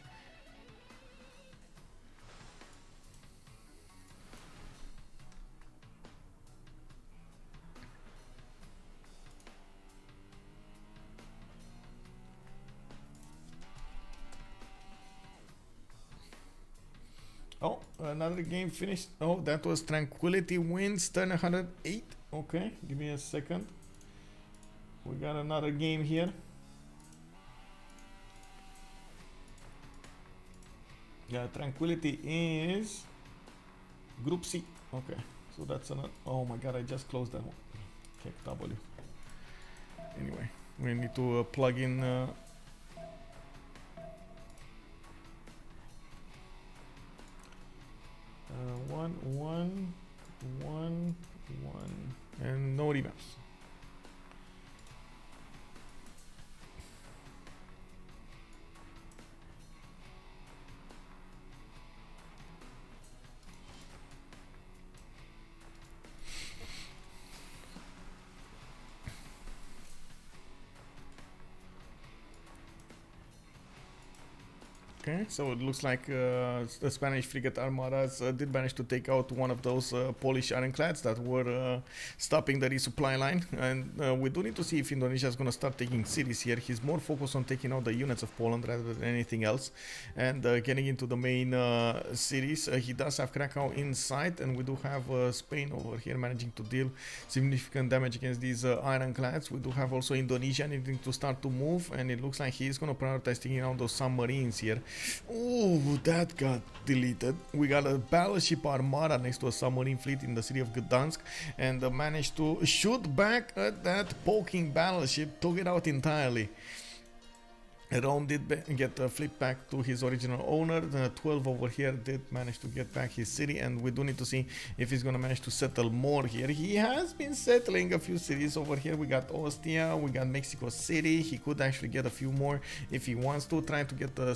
Oh, another game finished. Oh, that was Tranquility wins, turn 108. Okay, give me a second. We got another game here. Yeah, Tranquility is Group C. Okay, so that's another. Oh my god, I just closed that one. Okay, W. Anyway, we need to plug in. One, and no remaps. Okay, so it looks like the Spanish frigate armadas did manage to take out one of those Polish ironclads that were stopping the resupply line. And we do need to see if Indonesia is going to start taking cities here. He's more focused on taking out the units of Poland rather than anything else. And getting into the main cities. He does have Krakow in sight, and we do have Spain over here managing to deal significant damage against these ironclads. We do have also Indonesia needing to start to move, and it looks like he's going to prioritize taking out those submarines here. Oh, that got deleted. We got a battleship armada next to a submarine fleet in the city of Gdansk, and managed to shoot back at that poking battleship, took it out entirely. Rome did get flipped back to his original owner. The 12 over here did manage to get back his city, and we do need to see if he's gonna manage to settle more here. He has been settling a few cities over here. We got Ostia, we got Mexico City. He could actually get a few more if he wants to, trying to get a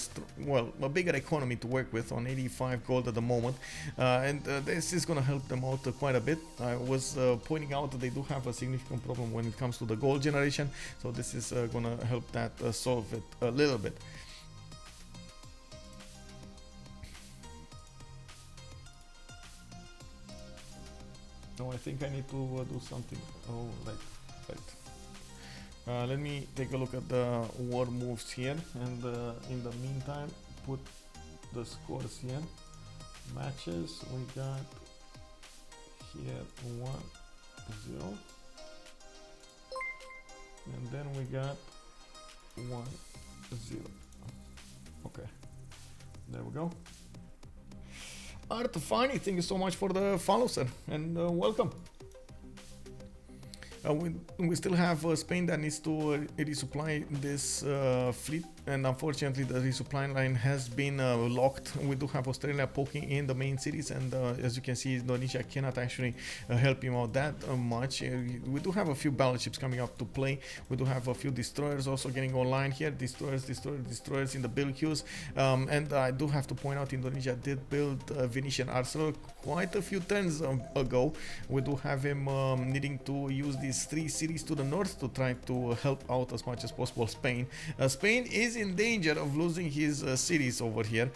bigger economy to work with on 85 gold at the moment, and this is gonna help them out quite a bit. I was pointing out that they do have a significant problem when it comes to the gold generation, so this is gonna help that solve it a little bit. No, I think I need to do something. Oh, right. Let me take a look at the war moves here, and in the meantime, put the scores here. Matches, we got here 1-0, and then we got 1-0. Okay, there we go. Art Fani, thank you so much for the follow, sir, and welcome. We still have Spain that needs to resupply this fleet, and unfortunately the resupply line has been locked. We do have Australia poking in the main cities, and as you can see, Indonesia cannot actually help him out that much. We do have a few battleships coming up to play. We do have a few destroyers also getting online here. Destroyers in the build queues, and I do have to point out Indonesia did build a Venetian arsenal quite a few turns ago. We do have him needing to use these 3 cities to the north to try to help out as much as possible Spain. Spain is in danger of losing his cities over here.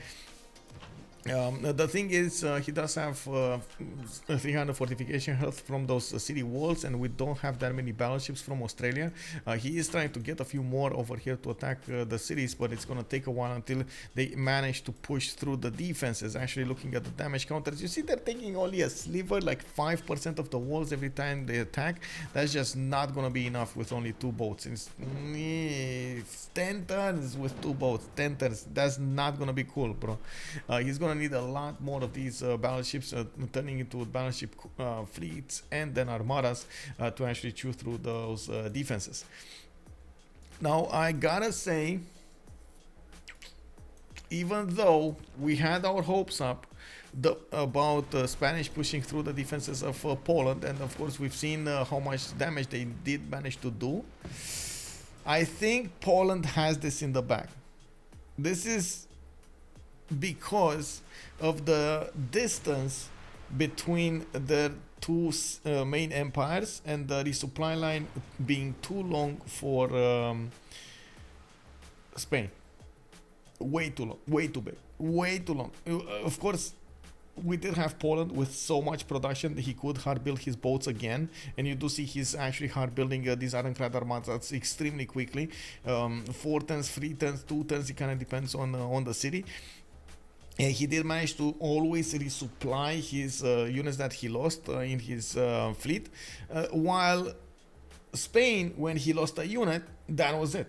The thing is, he does have 300 fortification health from those city walls, and we don't have that many battleships from Australia. He is trying to get a few more over here to attack the cities, but it's gonna take a while until they manage to push through the defenses. Actually, looking at the damage counters, you see they're taking only a sliver, like 5% of the walls every time they attack. That's just not gonna be enough with only 2 boats. It's 10 turns with 2 boats, 10 turns. That's not gonna be cool, bro. He's gonna need a lot more of these battleships turning into battleship fleets and then armadas to actually chew through those defenses. Now I gotta say, even though we had our hopes up about Spanish pushing through the defenses of Poland, and of course we've seen how much damage they did manage to do, I think Poland has this in the bag. This is because of the distance between the 2 main empires, and the resupply line being too long for Spain. Way too long, way too big, way too long. Of course, we did have Poland with so much production that he could hard build his boats again, and you do see he's actually hard building these ironclad armadas extremely quickly. 4 turns, 3 turns, 2 turns, it kind of depends on the city. And he did manage to always resupply his units that he lost in his fleet, while Spain, when he lost a unit, that was it.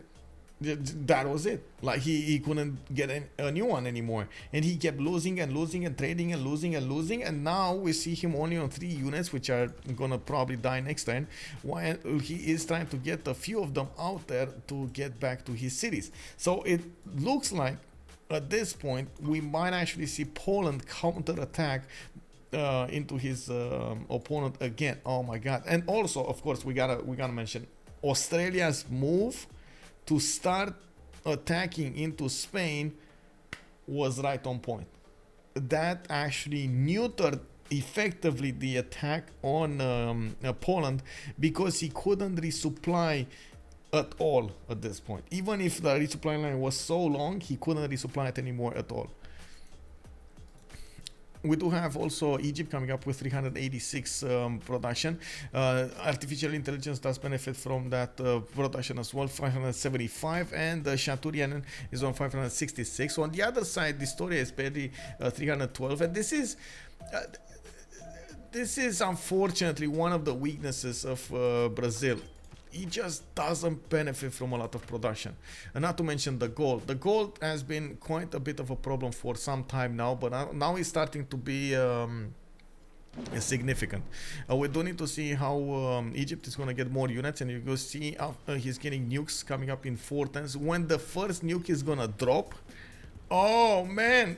That was it. Like he couldn't get a new one anymore, and he kept losing and losing and trading and losing and losing, and now we see him only on 3 units, which are gonna probably die next turn, while he is trying to get a few of them out there to get back to his cities. So it looks like at this point we might actually see Poland counter-attack into his opponent again. Oh my god. And also, of course, we gotta mention Australia's move to start attacking into Spain was right on point. That actually neutered effectively the attack on Poland, because he couldn't resupply at all at this point. Even if the resupply line was so long, he couldn't resupply it anymore at all. We do have also Egypt coming up with 386 production. Artificial intelligence does benefit from that production as well, 575, and Shaturyan is on 566. So on the other side, dISTORIA is barely 312, and this is unfortunately one of the weaknesses of Brazil. He just doesn't benefit from a lot of production, and not to mention the gold. The gold has been quite a bit of a problem for some time now, but now it's starting to be significant. We do need to see how Egypt is going to get more units, and you go see he's getting nukes coming up in 4 turns. When the first nuke is going to drop, oh man,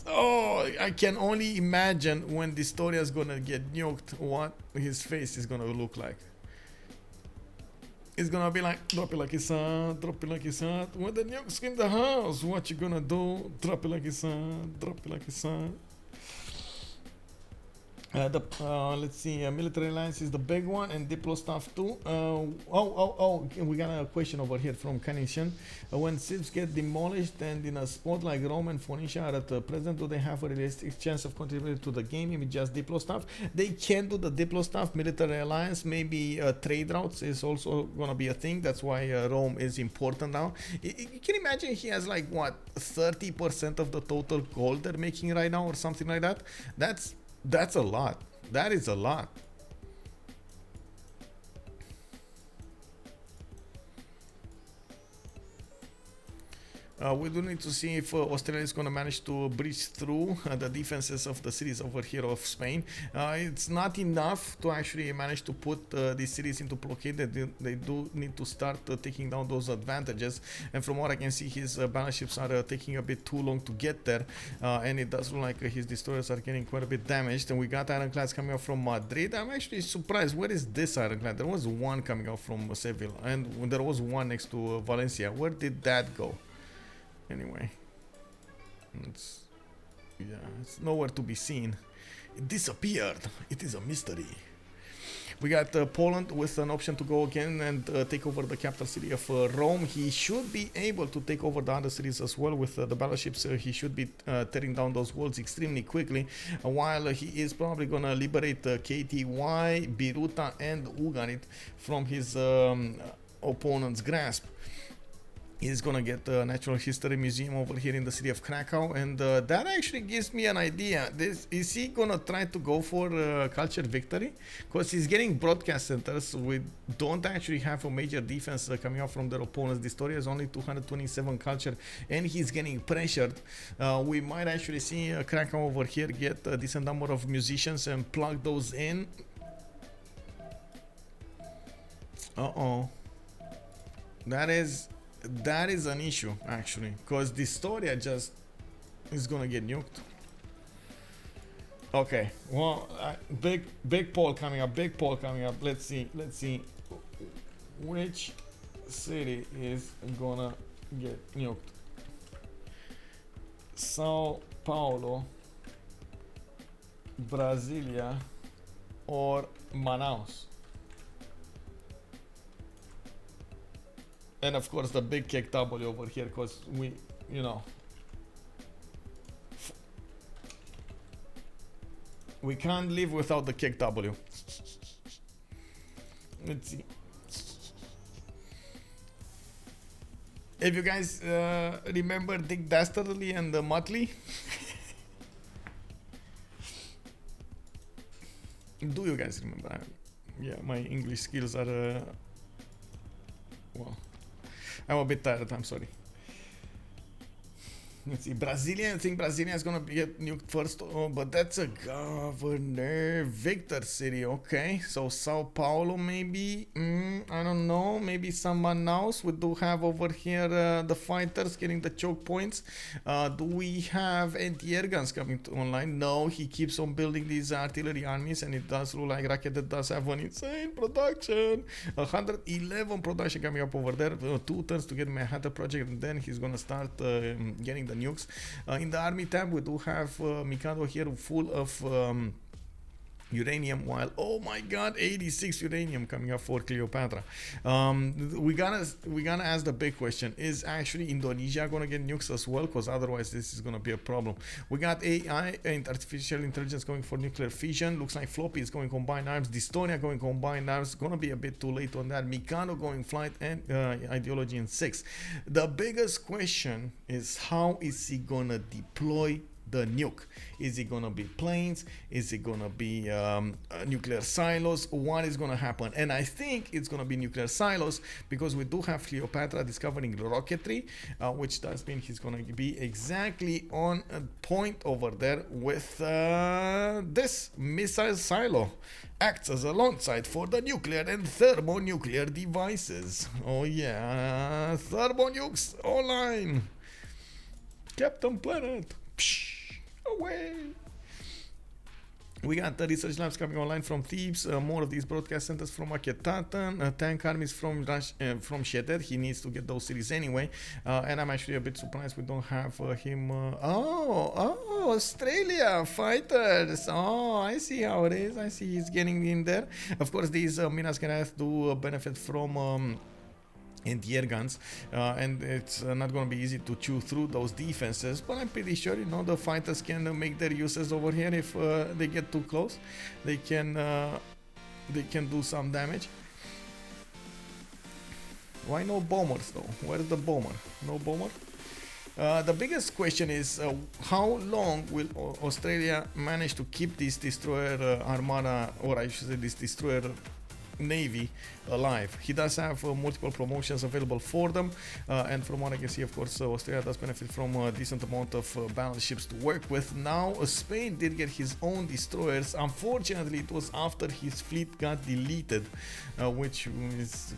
oh, I can only imagine when dISTORIA is going to get nuked, what his face is going to look like. It's gonna be like, drop it like it's hot, drop it like it's hot. When the nuke's in the house, what you gonna do? Drop it like it's hot, drop it like it's hot. Let's see, military alliance is the big one, and Diplo stuff too. We got a question over here from Phoenicia. When cities get demolished and in a spot like Rome and Phoenicia are at present, do they have a realistic chance of contributing to the game? Maybe just Diplo stuff. They can do the Diplo stuff. Military alliance, maybe trade routes is also gonna be a thing. That's why Rome is important now. You can imagine he has like what, 30% of the total gold they're making right now, or something like that. That's a lot. That is a lot. We do need to see if Australia is going to manage to breach through the defenses of the cities over here of Spain. It's not enough to actually manage to put these cities into blockade. They do need to start taking down those advantages. And from what I can see, his battleships are taking a bit too long to get there. And it does look like his destroyers are getting quite a bit damaged. And we got ironclads coming out from Madrid. I'm actually surprised. Where is this ironclad? There was one coming out from Seville, and there was one next to Valencia. Where did that go? Anyway, it's nowhere to be seen. It disappeared. It is a mystery. We got Poland with an option to go again and take over the capital city of Rome. He should be able to take over the other cities as well with the battleships. He should be tearing down those walls extremely quickly, while he is probably going to liberate KTY, Biruta, and Ugarit from his opponent's grasp. He's gonna get the Natural History Museum over here in the city of Krakow, and that actually gives me an idea. Is he gonna try to go for culture victory? Because he's getting broadcast centers. We don't actually have a major defense coming out from their opponents. dISTORIA is only 227 culture, and he's getting pressured. We might actually see Krakow over here get a decent number of musicians and plug those in. That is an issue, actually, because dISTORIA just is gonna get nuked. Okay, well, big poll coming up. Let's see which city is gonna get nuked. Sao Paulo, Brasilia, or Manaus. And of course the big kick W over here, because we can't live without the kick W. Let's see. If you guys remember Dick Dastardly and the Muttley. Do you guys remember? Yeah, my English skills are well, I'm a bit tired, I'm sorry. Let's see, Brazilian. I think Brazilian is gonna get nuked first, but that's a governor. Victor City, okay. So Sao Paulo, maybe. I don't know. Maybe some Manaus. We do have over here the fighters getting the choke points. Do we have anti-air guns coming online? No, he keeps on building these artillery armies, and it does look like Rocket does have an insane production. 111 production coming up over there. 2 turns to get Manhattan Project, and then he's gonna start getting the nukes. In the army tab, we do have Mikado here full of uranium, while oh my god, 86 uranium coming up for Cleopatra. We gotta ask the big question: is actually Indonesia gonna get nukes as well? Because otherwise this is gonna be a problem. We got AI and artificial intelligence going for nuclear fission. Looks like Floppy is going combined arms. dISTORIA going combined arms. Gonna be a bit too late on that. Mikado going flight and ideology in 6. The biggest question is, how is he gonna deploy the nuke? Is it gonna be planes? Is it gonna be nuclear silos? What is gonna happen? And I think it's gonna be nuclear silos, because we do have Cleopatra discovering rocketry, which does mean he's gonna be exactly on a point over there with this missile silo. Acts as a launch site for the nuclear and thermonuclear devices. Oh yeah, thermonukes online. Captain Planet. Psh. Away. We got the research labs coming online from Thebes, more of these broadcast centers from Akhetaten, tank armies from Shedet. He needs to get those cities anyway, and I'm actually a bit surprised we don't have him. Australia fighters. Oh, I see how it is. I see he's getting in there. Of course, these Minas Gerais do benefit from anti-air guns, and it's not going to be easy to chew through those defenses, but I'm pretty sure, you know, the fighters can make their uses over here. If they get too close, they can do some damage. Why no bombers though? Where's the bomber? No bomber. The biggest question is, how long will Australia manage to keep this destroyer armada, or I should say this destroyer navy, alive? He does have multiple promotions available for them, and from what I can see, of course, Australia does benefit from a decent amount of battleships to work with. Now Spain did get his own destroyers. Unfortunately, it was after his fleet got deleted, which is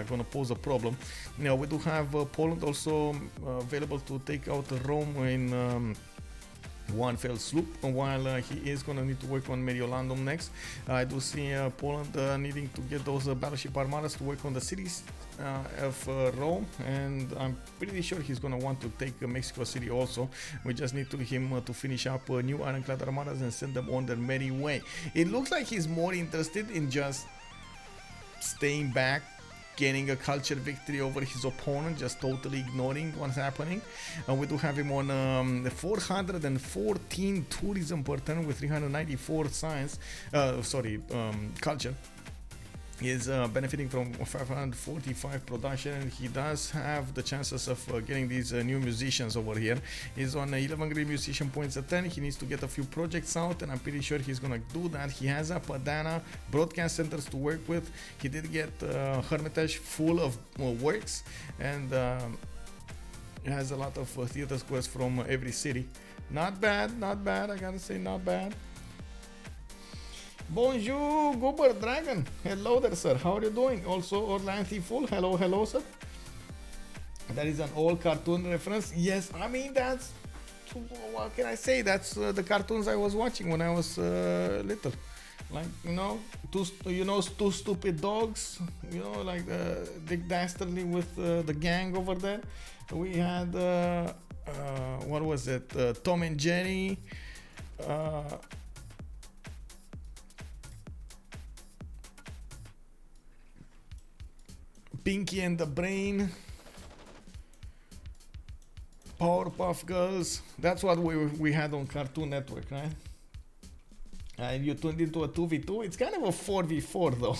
gonna pose a problem. Now we do have Poland also available to take out Rome in one fell swoop, while he is going to need to work on Mediolandum next. I do see Poland needing to get those battleship armadas to work on the cities of Rome, and I'm pretty sure he's going to want to take Mexico City also. We just need him to finish up new ironclad armadas and send them on their merry way. It looks like he's more interested in just staying back, getting a culture victory over his opponent, just totally ignoring what's happening. We do have him on 414 tourism per turn with 394 science, culture. He is benefiting from 545 production, and he does have the chances of getting these new musicians over here. He's on 11 green musician points a 10. He needs to get a few projects out, and I'm pretty sure he's gonna do that. He has a Padana broadcast centers to work with. He did get Hermitage full of works, and he has a lot of theater squares from every city. Not bad, not bad. I gotta say, not bad. Bonjour, Goober Dragon. Hello there, sir. How are you doing? Also, Orlanthi Full. Hello, hello, sir. That is an old cartoon reference. Yes, I mean, that's, what can I say? That's the cartoons I was watching when I was little. Like, two stupid dogs. You know, like Dick Dastardly with the gang over there. We had what was it? Tom and Jerry. Pinky and the Brain, Powerpuff Girls. That's what we had on Cartoon Network, right? You tuned into a 2v2. It's kind of a 4v4 though.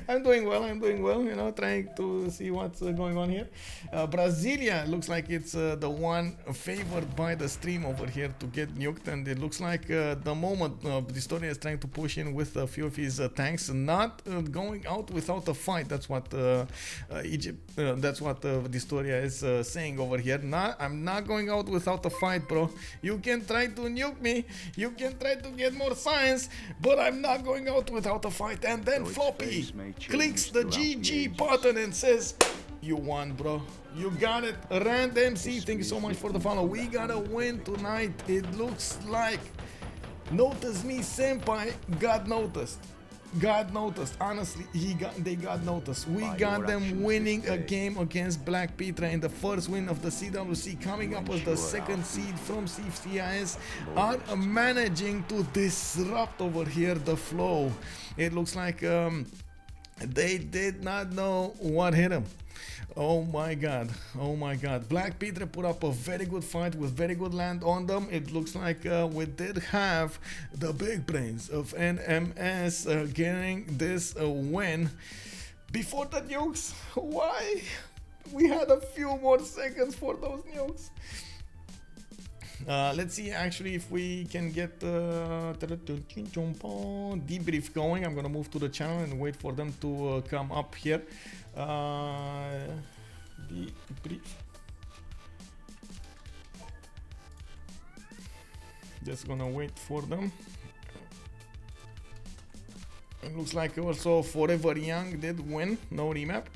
I'm doing well, you know, trying to see what's going on here. Brasilia looks like it's the one favored by the stream over here to get nuked, and it looks like the moment dISTORIA is trying to push in with a few of his tanks, not going out without a fight. That's what that's what dISTORIA is saying over here. I'm not going out without a fight, bro. You can try to nuke me, you can try to get more science, but I'm not going out without a fight. And then Floppy clicks the GG button and says, you won, bro. You got it. Rand MC, thank you so much for the follow. We gotta win tonight. It looks like Notice Me Senpai got noticed. got noticed. Honestly, they got noticed. We By got your them actions winning this a day, game against BlackPitre in the first win of the CWC, coming you up as the ensure our second seed future from CFCIS, are glorious tomorrow. managing to disrupt over here the flow. It looks like they did not know what hit them. Oh my god, oh my god. BlackPitre put up a very good fight with very good land on them. It looks like we did have the big brains of NMS getting this win before the nukes. Why? We had a few more seconds for those nukes. Let's see actually if we can get debrief going. I'm gonna move to the channel and wait for them to come up here. Debrief. Just gonna wait for them. It looks like also Forever Young did win, no remap.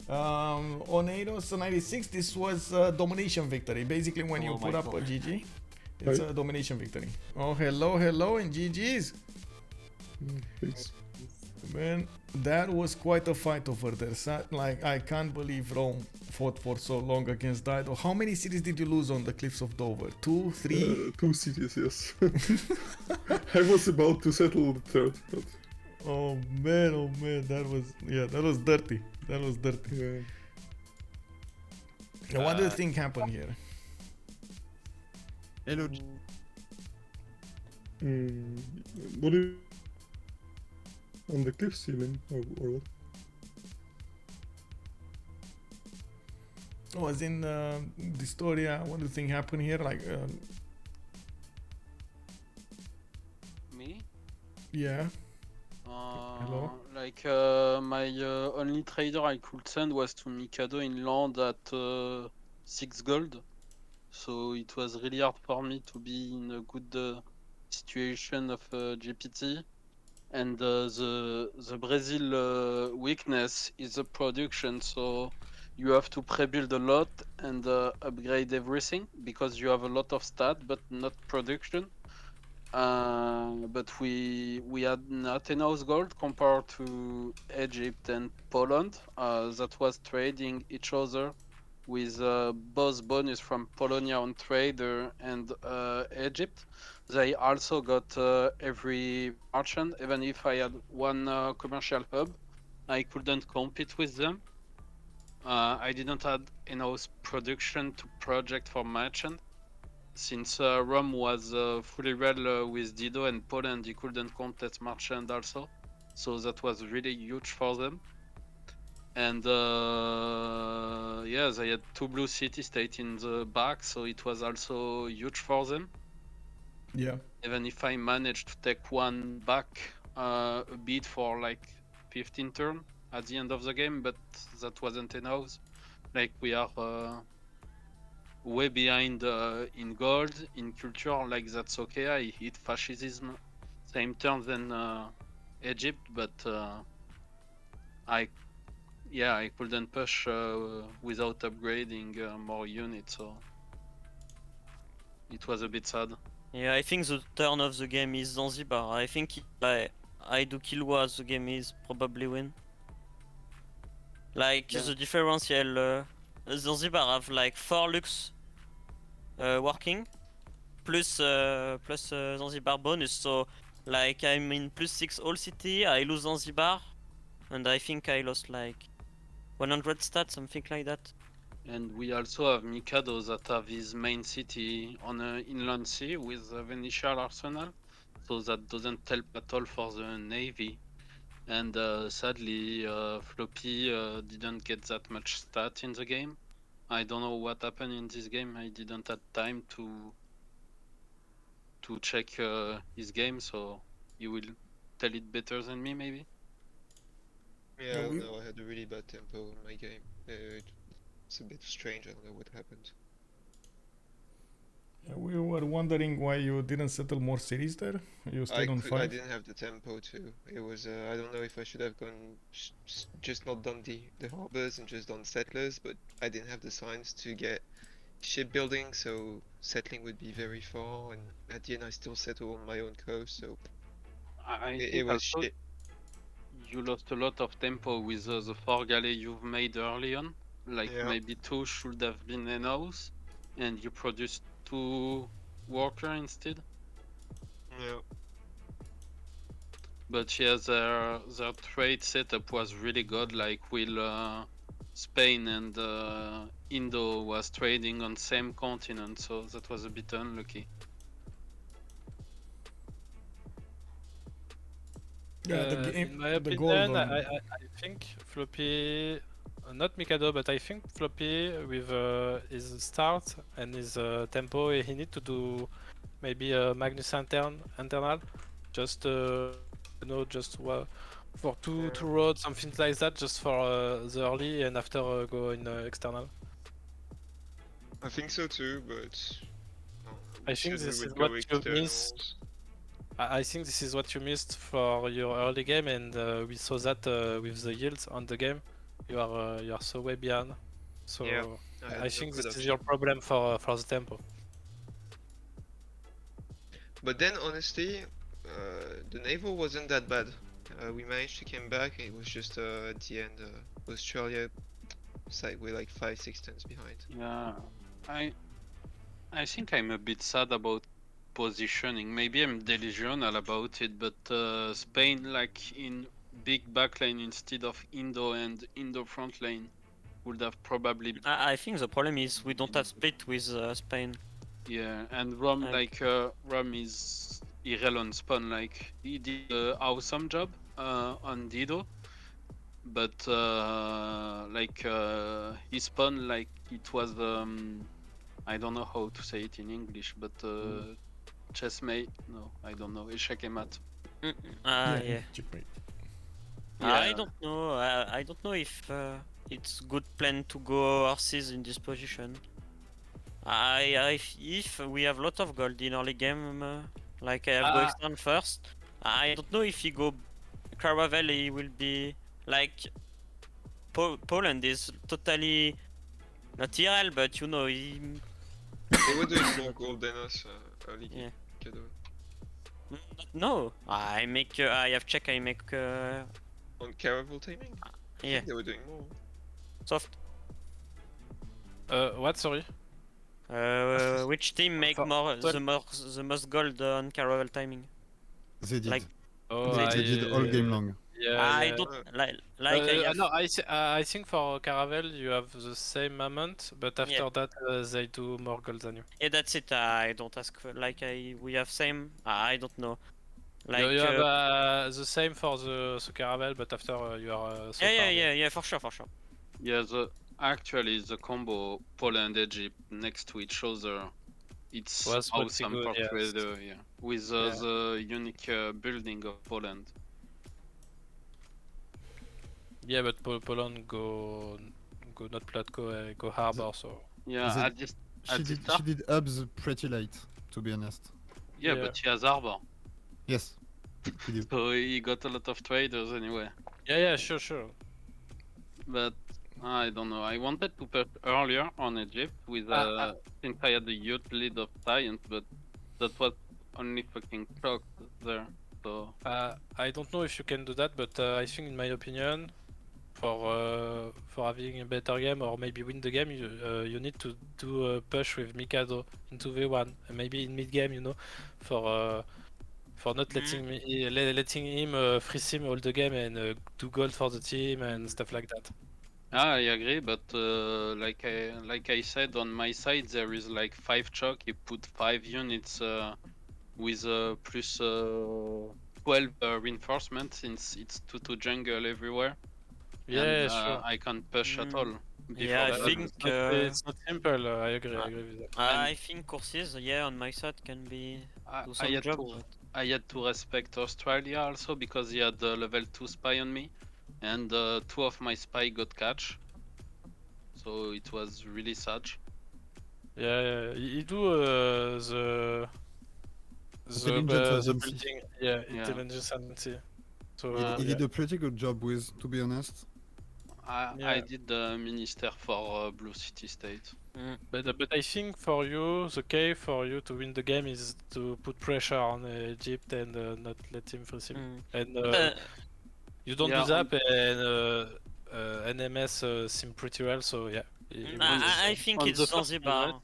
On Eidos 96, this was a domination victory. Basically, when you put up a GG, it's a domination victory. Oh, hello, hello, and GG's. Thanks. Man, that was quite a fight over there. Like, I can't believe Rome fought for so long against Dido. How many cities did you lose on the cliffs of Dover? 2, 3? 2 cities, yes. I was about to settle the third, but Oh man, that was dirty. That was dirty. yeah. Now, what do you think happened here? Hello. What do you... On the cliffs, you mean? Or what? Oh, as in dISTORIA, what do you think happened here? Like, Me? yeah. Hello? Like my only trader I could send was to Mikado in land at 6 gold. So it was really hard for me to be in a good situation of GPT. And the Brazil weakness is the production. So you have to pre-build a lot and upgrade everything because you have a lot of stat but not production. But we had not enough gold compared to Egypt and Poland that was trading each other with both bonus from Polonia on trader and Egypt. They also got every merchant. Even if I had one commercial hub, I couldn't compete with them. I didn't have enough production to project for merchant. Since Rome was fully well with Dido and Poland, he couldn't contest merchant also, so that was really huge for them. And yeah, they had 2 blue city state in the back, so it was also huge for them. Yeah. Even if I managed to take one back a bit for like 15 turn at the end of the game, but that wasn't enough. Like we are way behind in gold, in culture, like that's okay. I hit fascism same turn than Egypt, but I couldn't push without upgrading more units, so it was a bit sad. Yeah, I think the turn of the game is Zanzibar. I think if I do kill was the game is probably win. Like Yeah. the differential Zanzibar have like 4 lux working plus Zanzibar bonus, so like I'm in +6 all city, I lose Zanzibar, and I think I lost like 100 stats, something like that. And we also have Mikado that have his main city on an inland sea with a Phoenicia arsenal, so that doesn't help at all for the navy. And sadly, Floppy didn't get that much stat in the game. I don't know what happened in this game. I didn't have time to check his game, so you will tell it better than me, maybe. Yeah, I don't we- know, I had a really bad tempo in my game. It's a bit strange, I don't know what happened. We were wondering why you didn't settle more cities there. You stayed on I 5. didn't have the tempo to. It was, I don't know if I should have gone, just not done the harbors and just done settlers, but I didn't have the signs to get shipbuilding, so settling would be very far, and at the end I still settle on my own coast, so I It think was also shit. you lost a lot of tempo with the 4 galley you've made early on. Like Yeah. maybe 2 should have been enough, and you produced 2 worker instead. Yeah. But yeah, their trade setup was really good. Like while Spain and Indo was trading on same continent, so that was a bit unlucky. Yeah, the game, in my the gold opinion, on. I think Floppy, not Mikado, but I think Floppy with his start and his tempo, he need to do maybe a Magnus internal, just just for two roads, something like that, just for the early and after go in external. I think so too, but I think we this would is go what you externals. missed. I think this is what you missed for your early game, and we saw that with the yields on the game. You are so way behind. So Yeah, I had I no think good this is your option. problem for the tempo. But then honestly, the naval wasn't that bad. We managed to come back. It was just at the end, Australia side we're like 5-6 turns behind. Yeah, I think I'm a bit sad about positioning. Maybe I'm delusional about it, but Spain like in big backline instead of Indo and Indo front lane would have probably I think the problem is we don't have split with Spain. yeah. And Rom Like- Rom is irrelevant spawn. Like he did an awesome job on Dido, but he spawned like it was I don't know how to say it in English, but chessmate. No, I don't know. Échec et mat. yeah. Checkmate. I Yeah. don't know. I don't know if it's good plan to go horses in this position. If we have lot of gold in early game, like I have go extern first. I don't know if he go Caravel, he will be like Poland is totally not IRL, but you know he. They were doing more gold than us early game. Yeah. Mikado. No, I have check. I make On Caravel timing? I yeah think they were doing more. soft. What? Sorry. Which team make the most gold on Caravel timing? They did. Like Oh, They did all game long. Yeah, I yeah. don't like I have. No, I think for Caravel you have the same amount, but after Yeah. that they do more gold than you. Yeah, that's it. I don't ask. Like we have same. I don't know. Like You have the same for the Caravel, but after you are so far. yeah, for sure. Yeah, actually the combo Poland Egypt next to each other, it's Was pretty awesome good, for yes. trader, yeah. With the unique building of Poland. Yeah, but Poland go not plat, go harbor, so. Yeah, Is it- at this She the did start, she did hubs pretty late, to be honest. yeah, Yeah. but he has Arbor, Yes. He did. so he got a lot of traders anyway. Yeah, sure. But I don't know. I wanted to put earlier on Egypt with since I had the youth lead of science, but that was only fucking clocked there. So I don't know if you can do that, but I think, in my opinion, for having a better game or maybe win the game, you need to do a push with Mikado into V1, and maybe in mid game, for not letting letting him free sim all the game and do gold for the team and stuff like that. I agree, but like I said, on my side there is like 5 chalk. You put 5 units with plus 12 reinforcement, since it's 2 jungle everywhere. Yeah, and, sure. I can't push at all. Yeah, I that. think It's not simple. I agree with that. I think courses, yeah, on my side can be do I some had job. to I had to respect Australia also, because he had the level 2 spy on me, and 2 of my spy got catch. So it was really sad. Yeah, he do the Intelligence agency. building. Yeah, Yeah. intelligence agency. So He yeah. did a pretty good job with, to be honest. I did the minister for Blue City State. But I think for you, the key for you to win the game is to put pressure on Egypt and not let him free sim. And you don't do that, and NMS sim pretty well, so yeah. I think it's Zanzibar.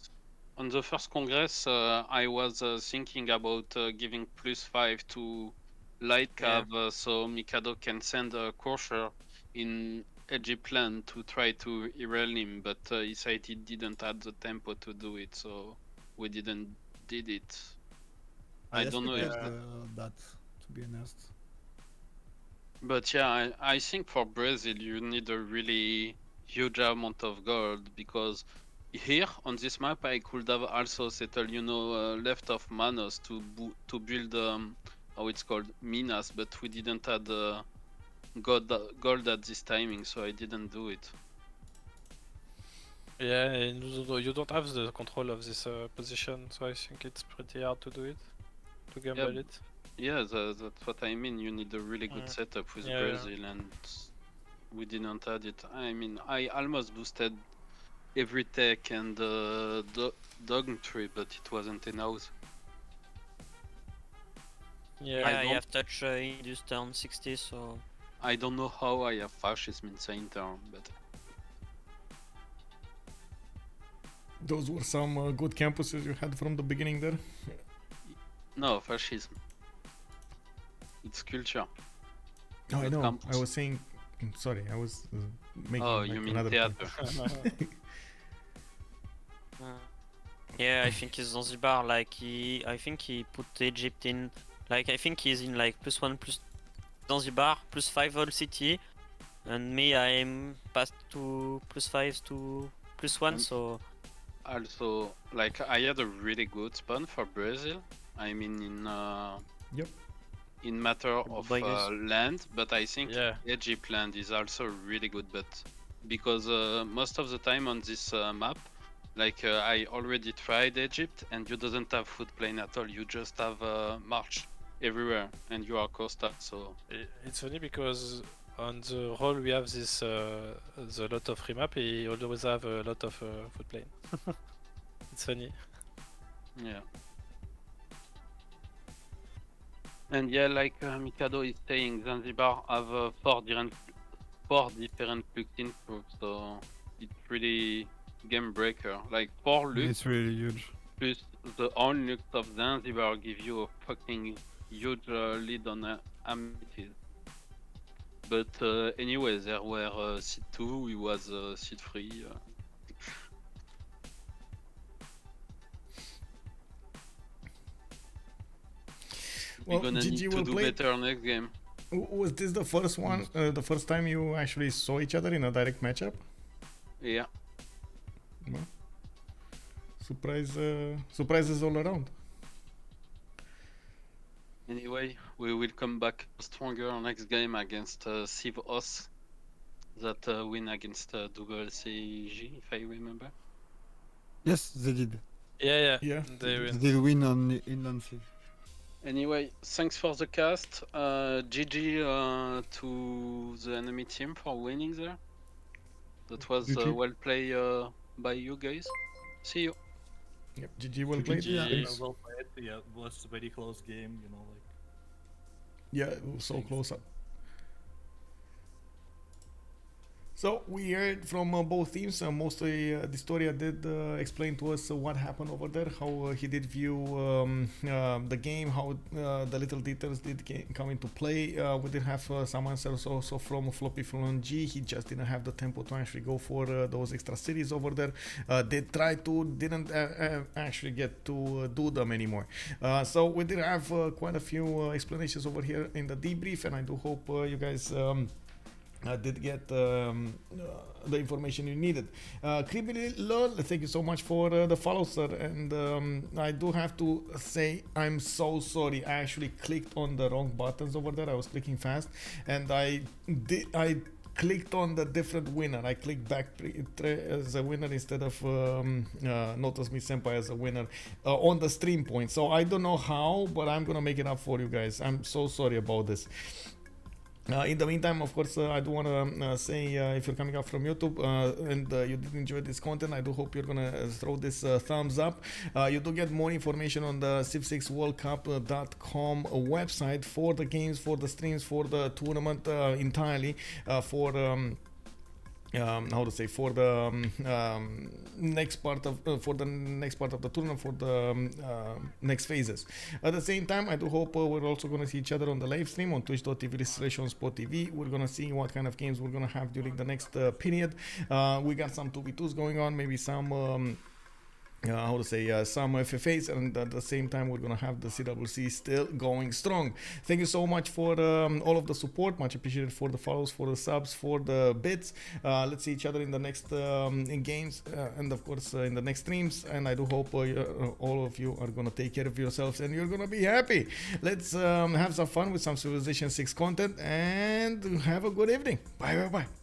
On the first Congress, I was thinking about giving +5 to light cab, so Mikado can send a Courser in Egypt land to try to derail him, but he said he didn't have the tempo to do it, so we didn't did it. I don't know if that, to be honest. But yeah, I think for Brazil you need a really huge amount of gold, because here on this map I could have also settled, left of Manos to build how it's called, Minas, but we didn't have gold at this timing, so I didn't do it. Yeah, and you don't have the control of this position, so I think it's pretty hard to do it, to gamble it. Yeah, that's what I mean. You need a really good setup with Brazil, and we didn't have it. I mean, I almost boosted every tech and dog tree, but it wasn't enough. Yeah, you have touch induced turn 60, so... I don't know how I have fascism in same turn, but... Those were some good campuses you had from the beginning there? No, fascism. It's culture. Oh, I know. I was saying... Sorry, I was making you mean another theater. Yeah, I think he's Zanzibar, like I think he put Egypt in, like I think he's in like +1 plus Zanzibar, +5 all city, and me I'm past to +5 to +1, so... Also, like I had a really good spawn for Brazil, I mean in matter of land, but I think Egypt land is also really good, but because most of the time on this map, like I already tried Egypt and you doesn't have foot plane at all, you just have march everywhere and you are coastal, so... It's funny because on the roll we have this the lot of remap, he always have a lot of foot plane. It's funny. Yeah. And yeah, like Mikado is saying, Zanzibar have 4 different fluxing groups, so it's really game breaker. Like 4 lux. It's really huge. Plus the own lux of Zanzibar give you a fucking huge lead on amenities. But anyway, there were seed 2, it was seed 3. We're gonna need to do better next game. Was this the first one, the first time you actually saw each other in a direct matchup? Yeah. Well, surprises all around. Anyway, we will come back stronger next game against Civ Os that win against WCG, if I remember. Yes, they did. Yeah. They did win on Inland Sea. Anyway, thanks for the cast. GG to the enemy team for winning there. That was well played by you guys. See you. Yep, GG, well played. Well played. Yeah, it was a very close game, like. Yeah, it was so close up. So we heard from both teams. Mostly dISTORIA did explain to us what happened over there, how he did view the game, how the little details did come into play. We did have some answers also from FloppyFlong. He just didn't have the tempo to actually go for those extra cities over there. They tried to, didn't actually get to do them anymore. So we did have quite a few explanations over here in the debrief, and I do hope you guys did get the information you needed. Lol, thank you so much for the follow, sir. And I do have to say, I'm so sorry. I actually clicked on the wrong buttons over there. I was clicking fast, and I clicked on the different winner. I clicked BlackPitre as a winner instead of Notice Me Senpai as a winner on the stream point. So I don't know how, but I'm gonna make it up for you guys. I'm so sorry about this. In the meantime, of course, I do want to say if you're coming up from YouTube and you did enjoy this content, I do hope you're gonna throw this thumbs up. You do get more information on the Civ6worldcup.com website for the games, for the streams, for the tournament entirely, for how to say, for the next part of the tournament, for the next phases. At the same time, I do hope we're also going to see each other on the live stream on twitch.tv/OnSpotTV. We're going to see what kind of games we're going to have during the next period. We got some 2v2s going on, maybe some some FFAs, and at the same time we're gonna have the CWC still going strong. Thank you so much for all of the support, much appreciated, for the follows, for the subs, for the bits. Let's see each other in the next in games and of course in the next streams, and I do hope all of you are gonna take care of yourselves and you're gonna be happy. Let's have some fun with some Civilization 6 content and have a good evening. Bye bye bye.